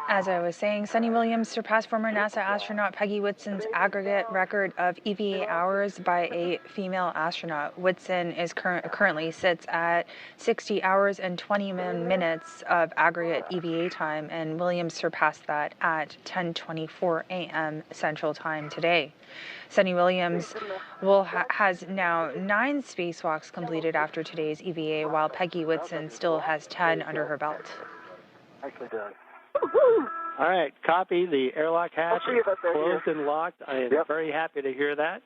As I was saying, Sonny Williams surpassed former NASA astronaut Peggy Whitson's aggregate record of EVA hours by a female astronaut. Whitson is currently sits at 60 hours and 20 minutes of aggregate EVA time, and Williams surpassed that at 10:24 a.m. Central Time today. Sonny Williams has now 9 spacewalks completed after today's EVA, while Peggy Whitson still has 10 under her belt. Nicely done. All right, copy. The airlock hatch is closed and locked. I am very happy to hear that.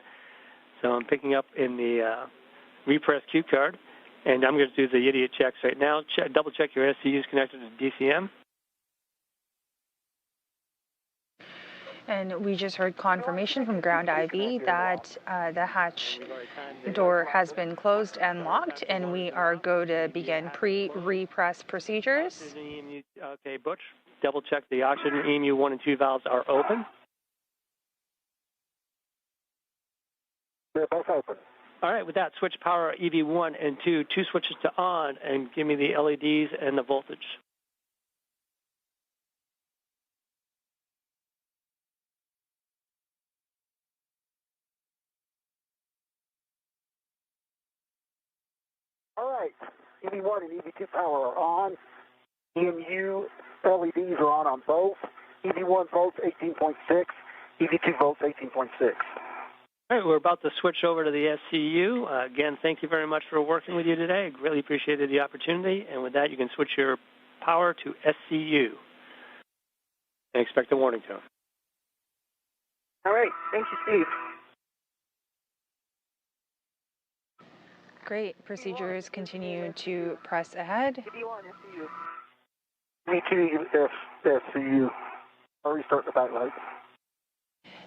So I'm picking up in the repress cue card, and I'm going to do the idiot checks right now. Double check your SCUs connected to DCM. And we just heard confirmation from ground IV that the hatch door has been closed and locked, and we are going to begin pre-repress procedures. Okay, Butch, double check the oxygen EMU 1 and 2 valves are open. They're both open. All right, with that, switch power EV1 and 2 switches to on, and give me the LEDs and the voltage. All right, EV1 and EV2 power are on. EMU LEDs are on both. EV1 volts 18.6, EV2 volts 18.6. All right, we're about to switch over to the SCU. Again, thank you very much for working with you today. Really appreciated the opportunity. And with that, you can switch your power to SCU. And expect a warning tone. All right, thank you, Steve. Great. Procedures continue to press ahead. EV2, SCU. I'll restart the backlight.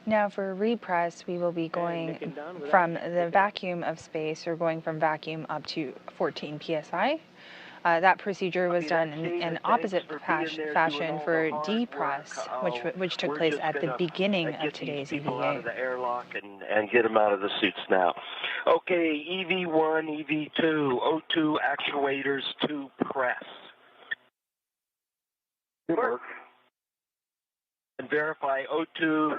Now for repress, we will be going from the vacuum of space, or going from vacuum up to 14 psi. That procedure was done in opposite fashion for depress, which took place at the beginning of today's EVA. Out of the airlock and get them out of the suits now. Okay, EV1, EV2, O2 actuators to press. Good work. And verify O2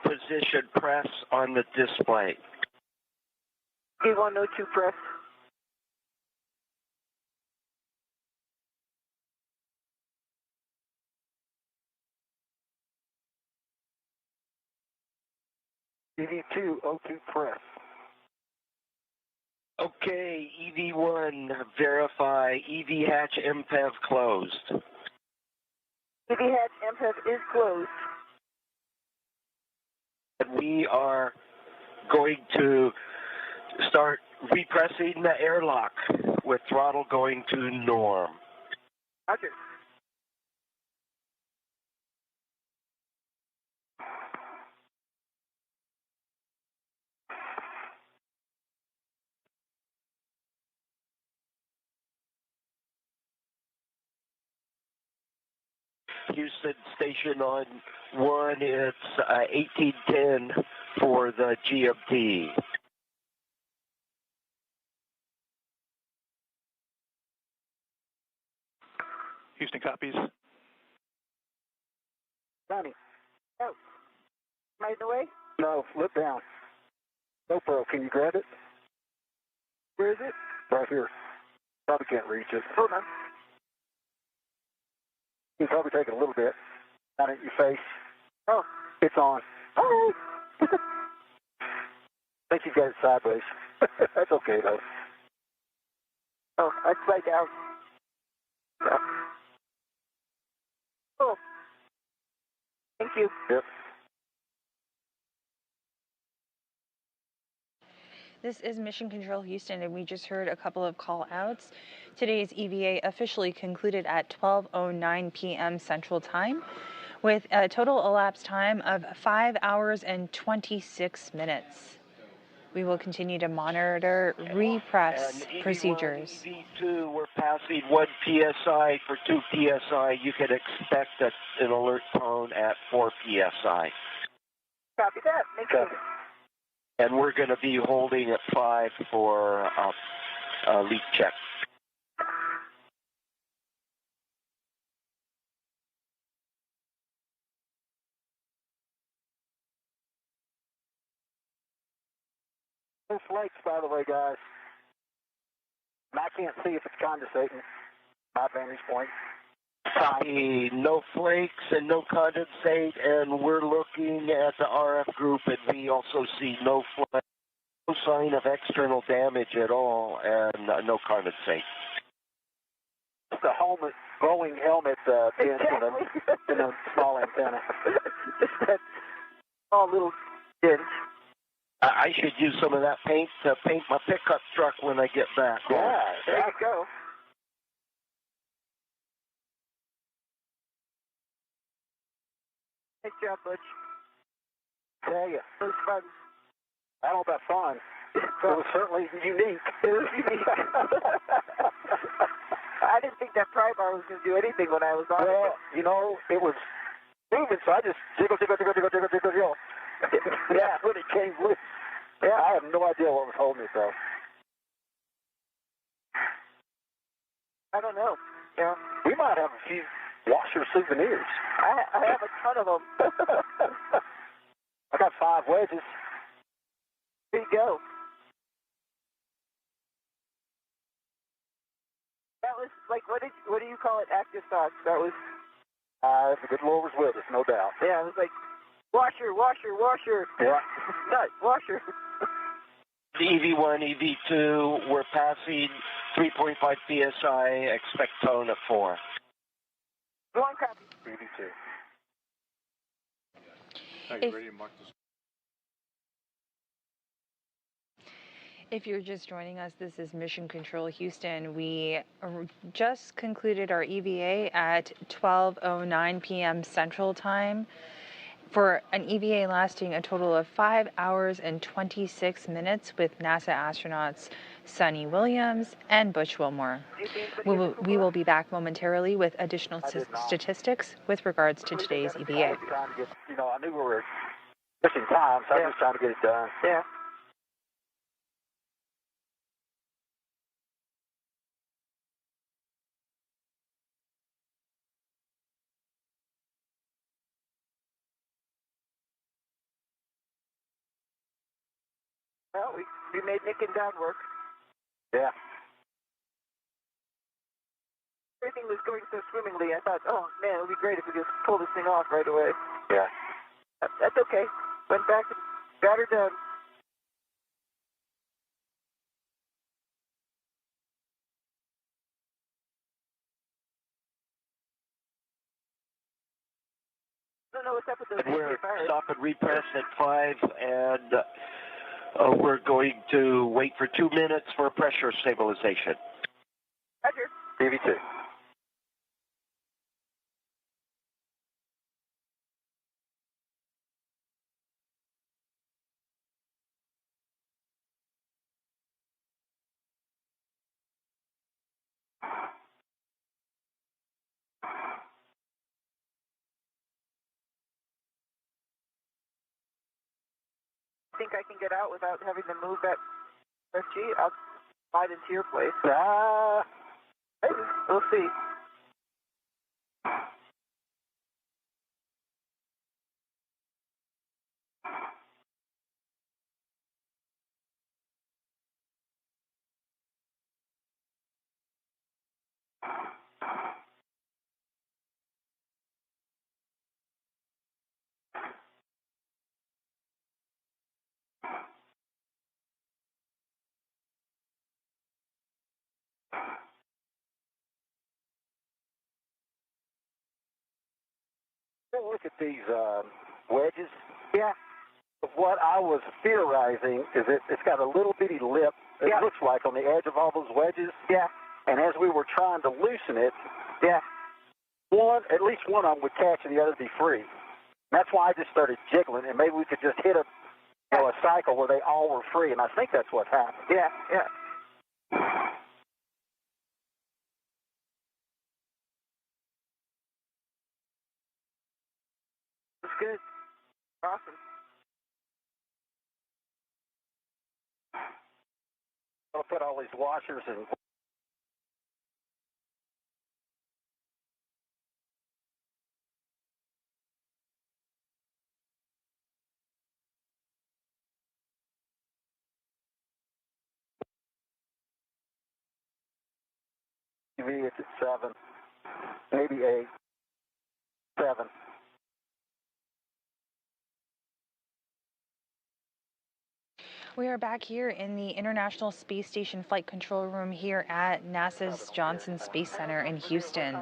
position press on the display. E1, O2 press. EV2, O2 press. Okay, EV1, verify EV hatch MPEV closed. EV hatch MPEV is closed. And we are going to start repressing the airlock with throttle going to norm. Roger. Houston station on 1, it's 1810 for the GMT. Houston copies. Donnie. Oh. Right away? No, flip down. GoPro, can you grab it? Where is it? Right here. Probably can't reach it. Hold on. You can probably take it a little bit. Down at your face. Oh. It's on. Oh. I think you got it sideways. That's okay, though. Oh, upside down. Yeah. Oh. Thank you. Yep. This is Mission Control Houston, and we just heard a couple of call outs. Today's EVA officially concluded at 12:09 p.m. Central Time, with a total elapsed time of 5 hours and 26 minutes. We will continue to monitor repress and procedures. EV2, we're passing 1 PSI. For 2 PSI, you can expect an alert tone at 4 PSI. Copy that. Make sense. And we're going to be holding at 5 for leak check. No flakes, by the way, guys. And I can't see if it's condensating. My vantage point. Copy. No flakes and no condensate, and we're looking at the RF group, and we also see no flake, no sign of external damage at all, and no condensate. It's a helmet, glowing helmet dent in a small antenna. Just that small little dent. I should use some of that paint to paint my pickup truck when I get back. Yeah, there you go. Nice job, Butch. Tell you. It was fun. I don't know about fun. It was certainly unique. It was unique. I didn't think that pry bar was going to do anything when I was on it. Well, you know, it was moving, so I just jiggle. Yeah, when it came loose. Yeah, I have no idea what was holding it, though. I don't know. Yeah. We might have a few washer souvenirs. I have a ton of them. I got 5 wedges. There you go. That was like, what do you call it? Active thoughts. That was. The good Lord was with us, no doubt. Yeah, it was like washer. Yeah. Nut, washer. The EV1, EV2, we're passing 3.5 PSI, expect tone at 4. Go on, copy. EV2. Are you ready to mark this? If you're just joining us, this is Mission Control Houston. We just concluded our EVA at 12:09 p.m. Central Time for an EVA lasting a total of 5 hours and 26 minutes with NASA astronauts Suni Williams and Butch Wilmore. We will be back momentarily with additional statistics with regards to today's EVA. I knew we were pushing time, so I was just trying to get it done. Yeah. Well, we made Nick and Don work. Yeah. Everything was going so swimmingly. I thought, oh man, it would be great if we just pull this thing off right away. Yeah. That's okay. Went back, got her done. I don't know what's up with those. We're stop and repress at 5, and we're going to wait for 2 minutes for pressure stabilization. Roger. TV2. Think I can get out without having to move that SG? I'll slide into your place. Maybe. We'll see. Look at these wedges. Yeah. What I was theorizing is it's got a little bitty lip, it looks like, on the edge of all those wedges. Yeah. And as we were trying to loosen it, Yeah. at least one of them would catch and the other be free. And that's why I just started jiggling, and maybe we could just hit a cycle where they all were free, and I think that's what happened. Yeah. Yeah. It's good. Awesome. I'll put all these washers and TV, it's at 7, maybe 8, 7. We are back here in the International Space Station Flight Control Room here at NASA's Johnson Space Center in Houston.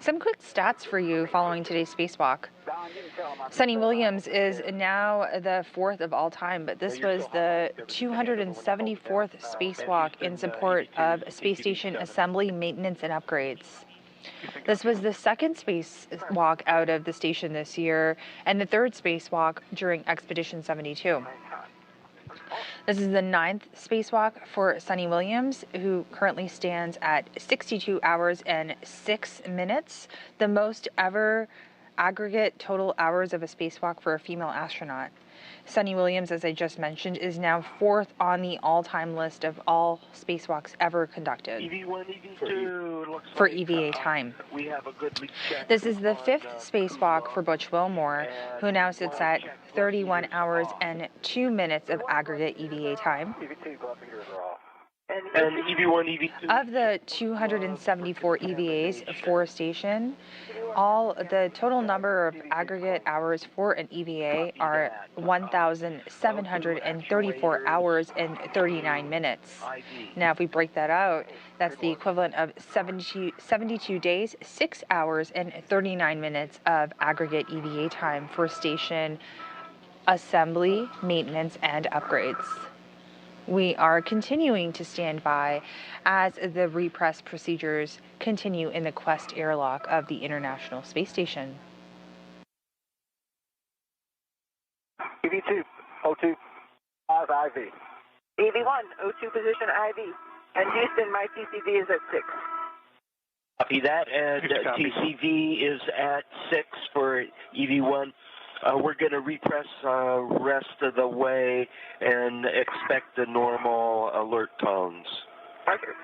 Some quick stats for you following today's spacewalk. Suni Williams is now the 4th of all time, but this was the 274th spacewalk in support of space station assembly, maintenance, and upgrades. This was the 2nd spacewalk out of the station this year and the 3rd spacewalk during Expedition 72. This is the 9th spacewalk for Suni Williams, who currently stands at 62 hours and 6 minutes, the most ever aggregate total hours of a spacewalk for a female astronaut. Suni Williams, as I just mentioned, is now 4th on the all-time list of all spacewalks ever conducted for EVA time. We have a good leak check. This is the 5th spacewalk for Butch Wilmore, who now sits at 31 hours and 2 minutes of aggregate EVA time. And EV1, EV2. Of the 274 EVAs for a station, the total number of aggregate hours for an EVA are 1,734 hours and 39 minutes. Now, if we break that out, that's the equivalent of 72 days, 6 hours, and 39 minutes of aggregate EVA time for station assembly, maintenance, and upgrades. We are continuing to stand by as the repress procedures continue in the Quest airlock of the International Space Station. EV2, O2, 5 IV. EV1, O2 position IV. And Houston, my TCV is at 6. Copy that, and TCV is at 6 for EV1. We're going to repress rest of the way and expect the normal alert tones. Roger.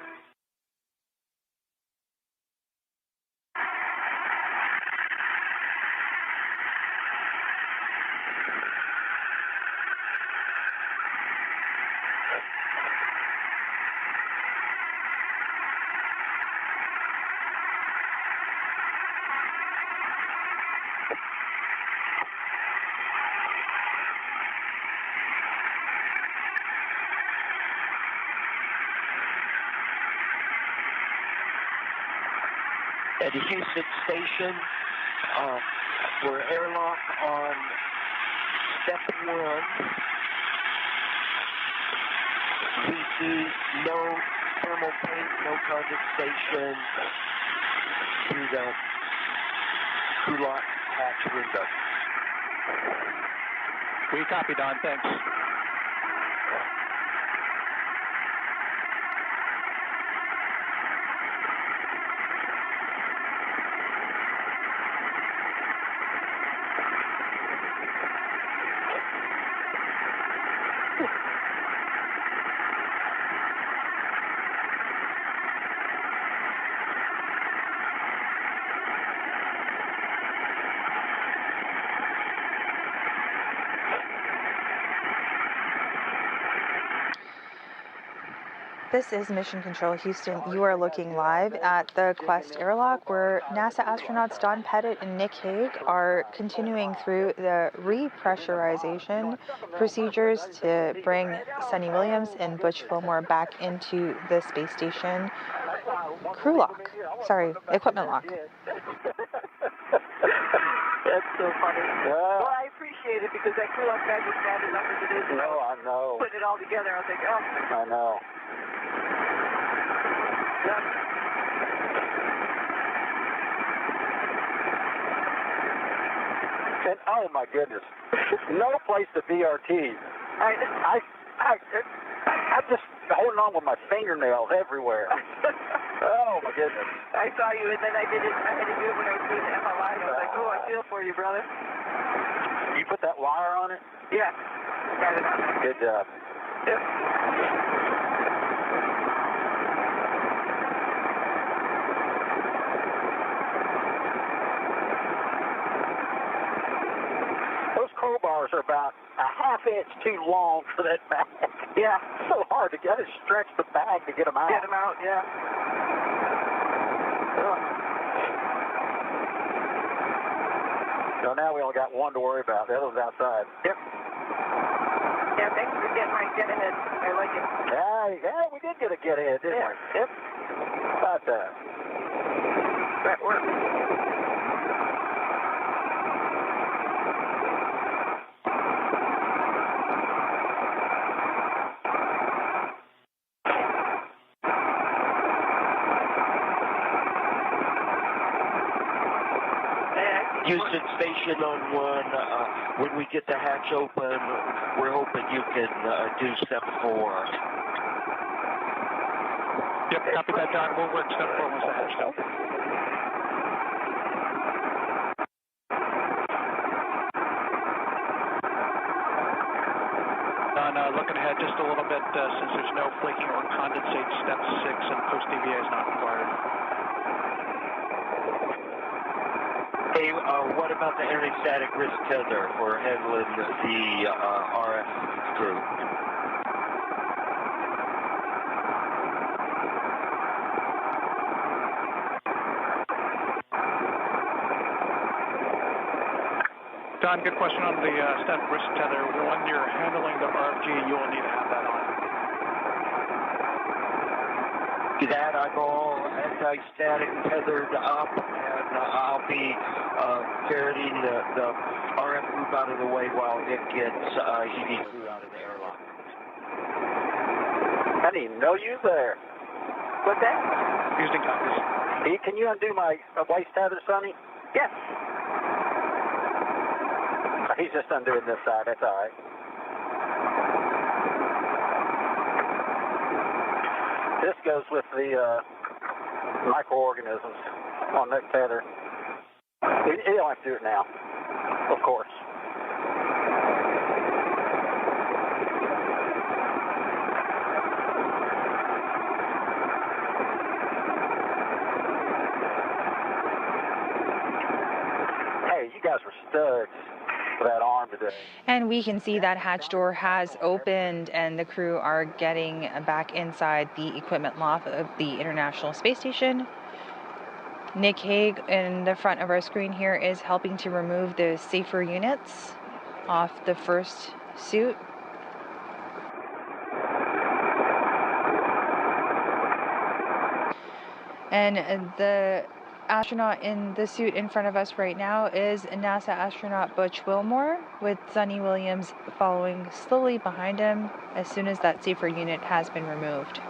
At Houston Station, we're airlock on step 1. We see no thermal paint, no condensation through the crew lock hatch window. We copy, Don. Thanks. This is Mission Control Houston. You are looking live at the Quest airlock where NASA astronauts Don Pettit and Nick Hague are continuing through the repressurization procedures to bring Suni Williams and Butch Wilmore back into the space station crew lock. Sorry, equipment lock. That's so funny. Well, I appreciate it because that crew lock bag was bad enough as it is. No, I know. Putting it all together, I was like, oh. I know. And oh my goodness, no place to BRT. I just holding on with my fingernails everywhere. Oh my goodness. I saw you, and then I had to do it when I was doing the MRI. I was like, oh, I feel for you, brother. You put that wire on it? Yeah. Got it. Good job. Yep. Crowbars are about a ½ inch too long for that bag. Yeah. It's so hard to get. I just stretch the bag to get them out. Get them out, yeah. So now we only got one to worry about. The other one's outside. Yep. Yeah, thanks for getting my get ahead. I like it. Yeah, we did get a get ahead, didn't we? Yep. About that. That worked. Houston Station on 1. When we get the hatch open, we're hoping you can do step 4. Yep, copy that, Don. We'll work step 4 once the hatch is open. Don, looking ahead just a little bit, since there's no flaking or condensate, step 6 and post-DVA is not required. Hey, what about the anti-static wrist tether for handling the RF crew? Don, good question on the static wrist tether. When you're handling the RFG, you will need to have that on. To that, I'm all anti-static tethered up, and I'll be ferreting the RF group out of the way while Nick gets EV crew out of the airlock. Sonny, know you there. What's that? Houston copies. Hey, can you undo my waist tether, Sonny? Yes. He's just undoing this side. That's all right. This goes with the microorganisms on that tether. He don't have to do it now, of course. Hey, you guys were studs for that arm today. And we can see that hatch door has opened and the crew are getting back inside the equipment loft of the International Space Station. Nick Hague in the front of our screen here is helping to remove the safer units off the first suit. And the astronaut in the suit in front of us right now is NASA astronaut Butch Wilmore, with Suni Williams following slowly behind him as soon as that safer unit has been removed.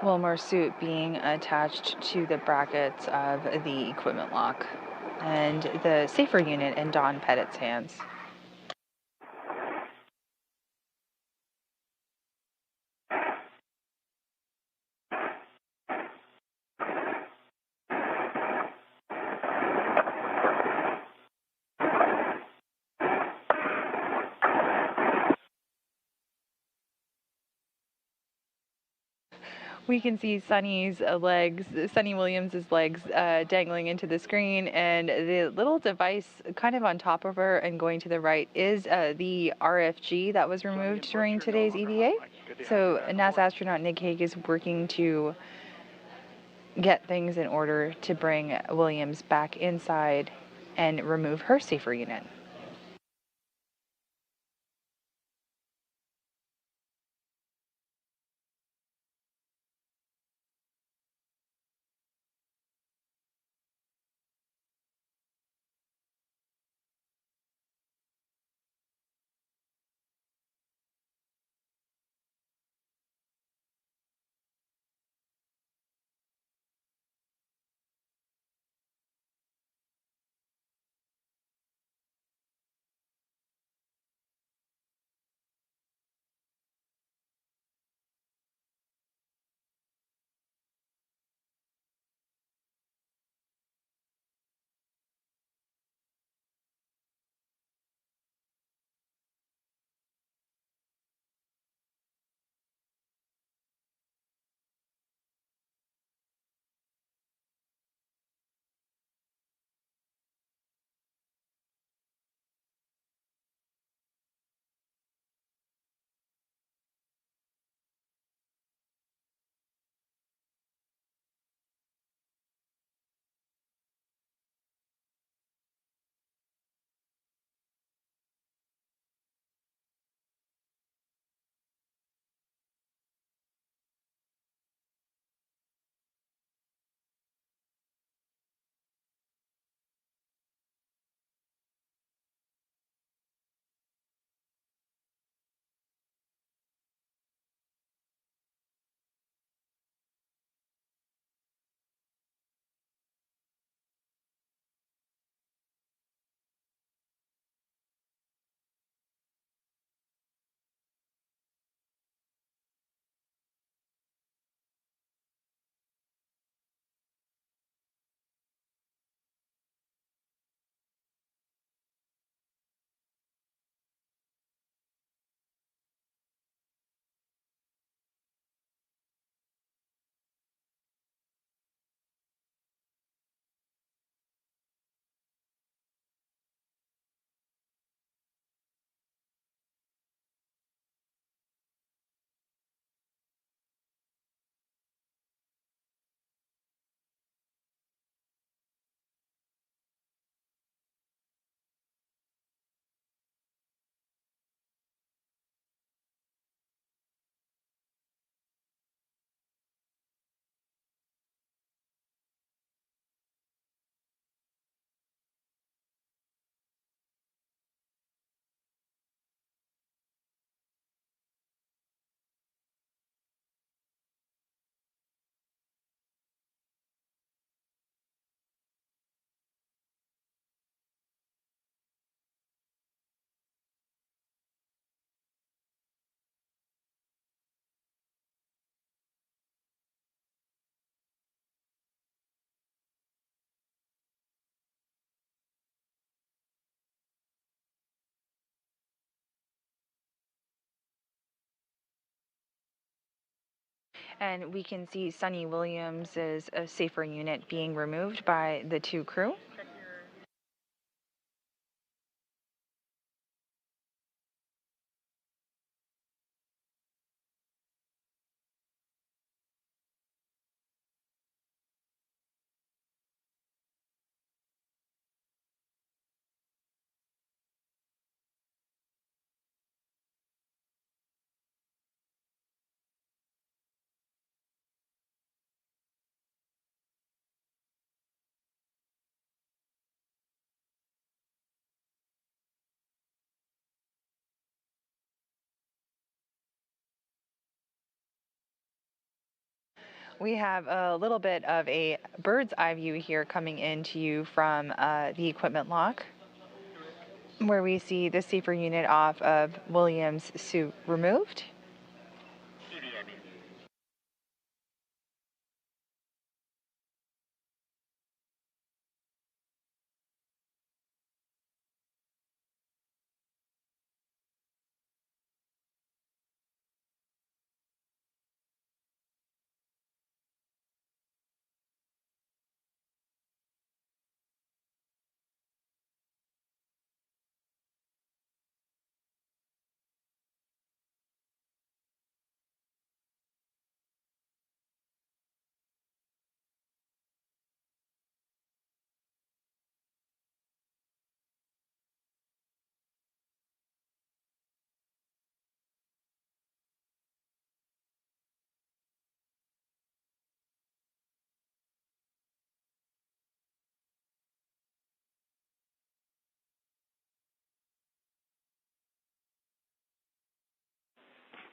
Wilmore's suit being attached to the brackets of the equipment lock, and the safer unit in Don Pettit's hands. We can see Suni Williams' legs dangling into the screen, and the little device kind of on top of her and going to the right is the RFG that was removed during today's EVA. So NASA astronaut Nick Hague is working to get things in order to bring Williams back inside and remove her safer unit. And we can see Suni Williams' safer unit being removed by the two crew. We have a little bit of a bird's eye view here coming into you from the equipment lock, where we see the safer unit off of Williams' suit removed.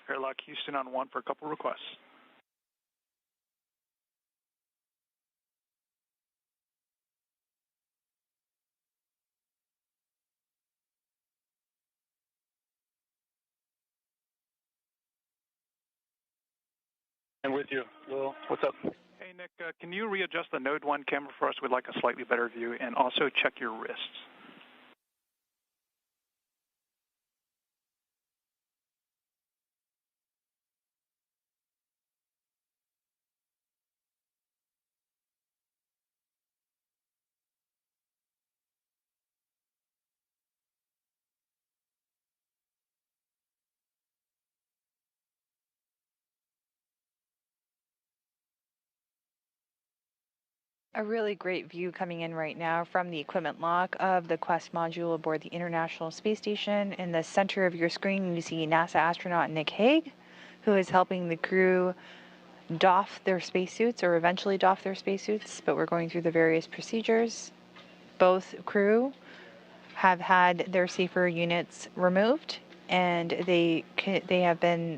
Airlock Houston on 1 for a couple requests. And with you, Will. What's up? Hey, Nick, can you readjust the Node 1 camera for us? We'd like a slightly better view, and also check your wrists. A really great view coming in right now from the equipment lock of the Quest module aboard the International Space Station. In the center of your screen, you see NASA astronaut Nick Hague, who is helping the crew doff their spacesuits, or eventually doff their spacesuits, but we're going through the various procedures. Both crew have had their safer units removed, and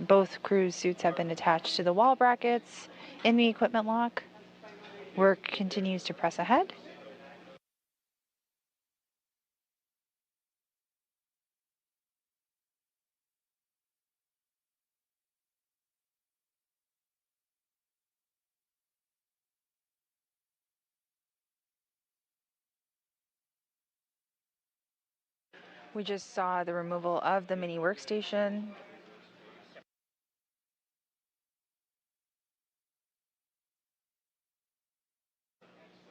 both crew's suits have been attached to the wall brackets in the equipment lock. Work continues to press ahead. We just saw the removal of the mini workstation.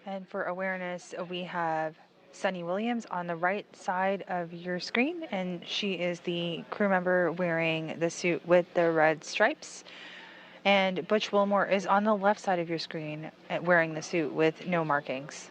And for awareness, we have Suni Williams on the right side of your screen, and she is the crew member wearing the suit with the red stripes. And Butch Wilmore is on the left side of your screen wearing the suit with no markings.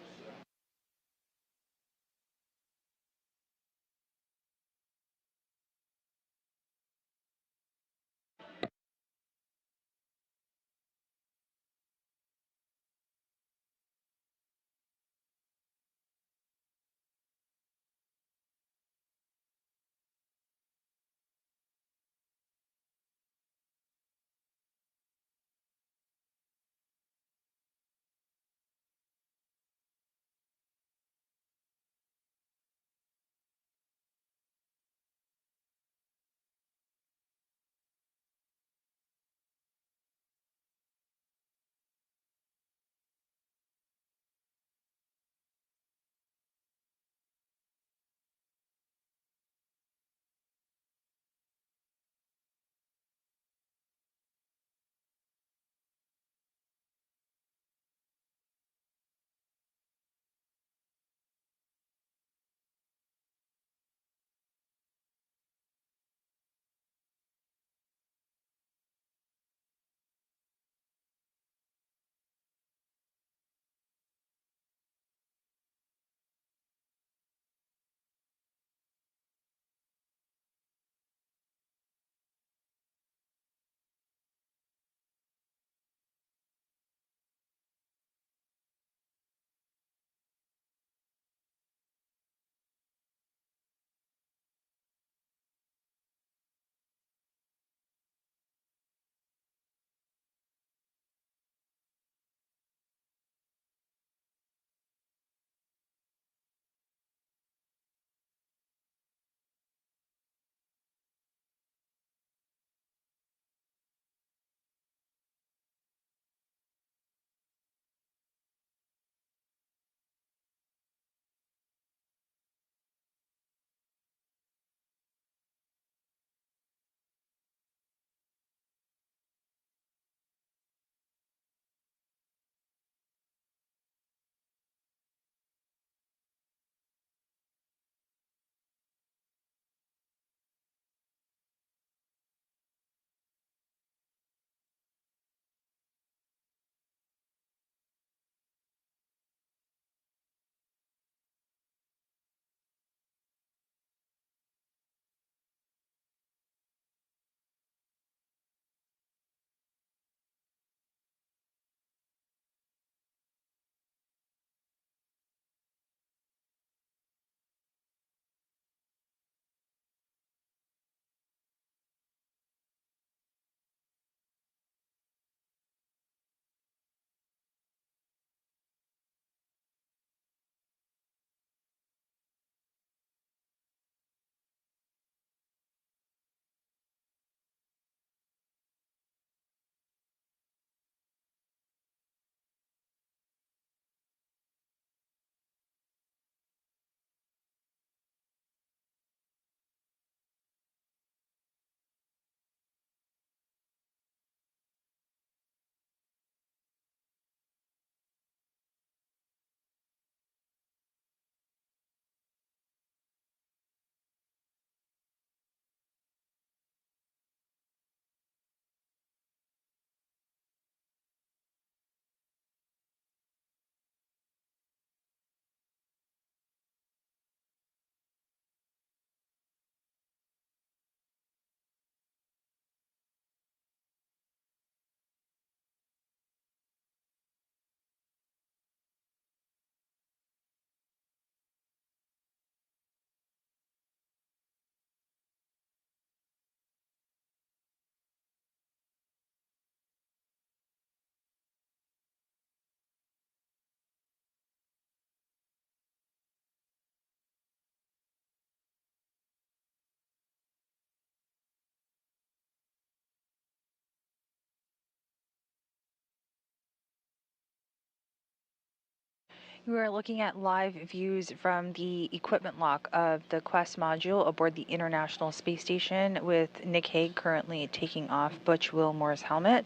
We are looking at live views from the equipment lock of the Quest module aboard the International Space Station, with Nick Hague currently taking off Butch Wilmore's helmet.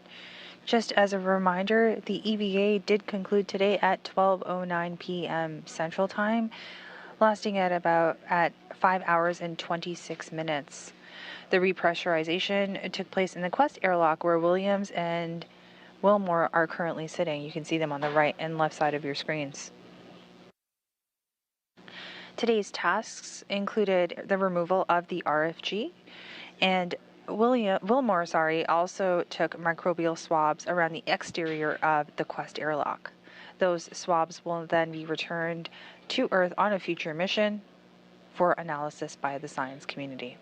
Just as a reminder, the EVA did conclude today at 12:09 p.m. Central Time, lasting at 5 hours and 26 minutes. The repressurization took place in the Quest airlock, where Williams and Wilmore are currently sitting. You can see them on the right and left side of your screens. Today's tasks included the removal of the RFG, and Wilmore also took microbial swabs around the exterior of the Quest airlock. Those swabs will then be returned to Earth on a future mission for analysis by the science community.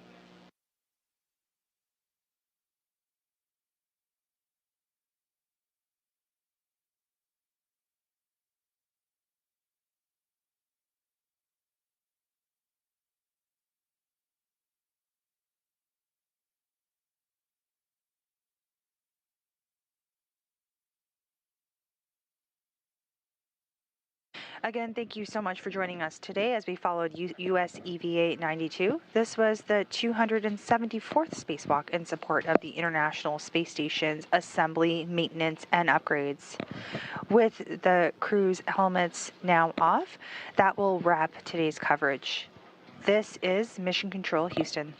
Again, thank you so much for joining us today as we followed US EVA 92. This was the 274th spacewalk in support of the International Space Station's assembly, maintenance, and upgrades. With the crew's helmets now off, that will wrap today's coverage. This is Mission Control Houston.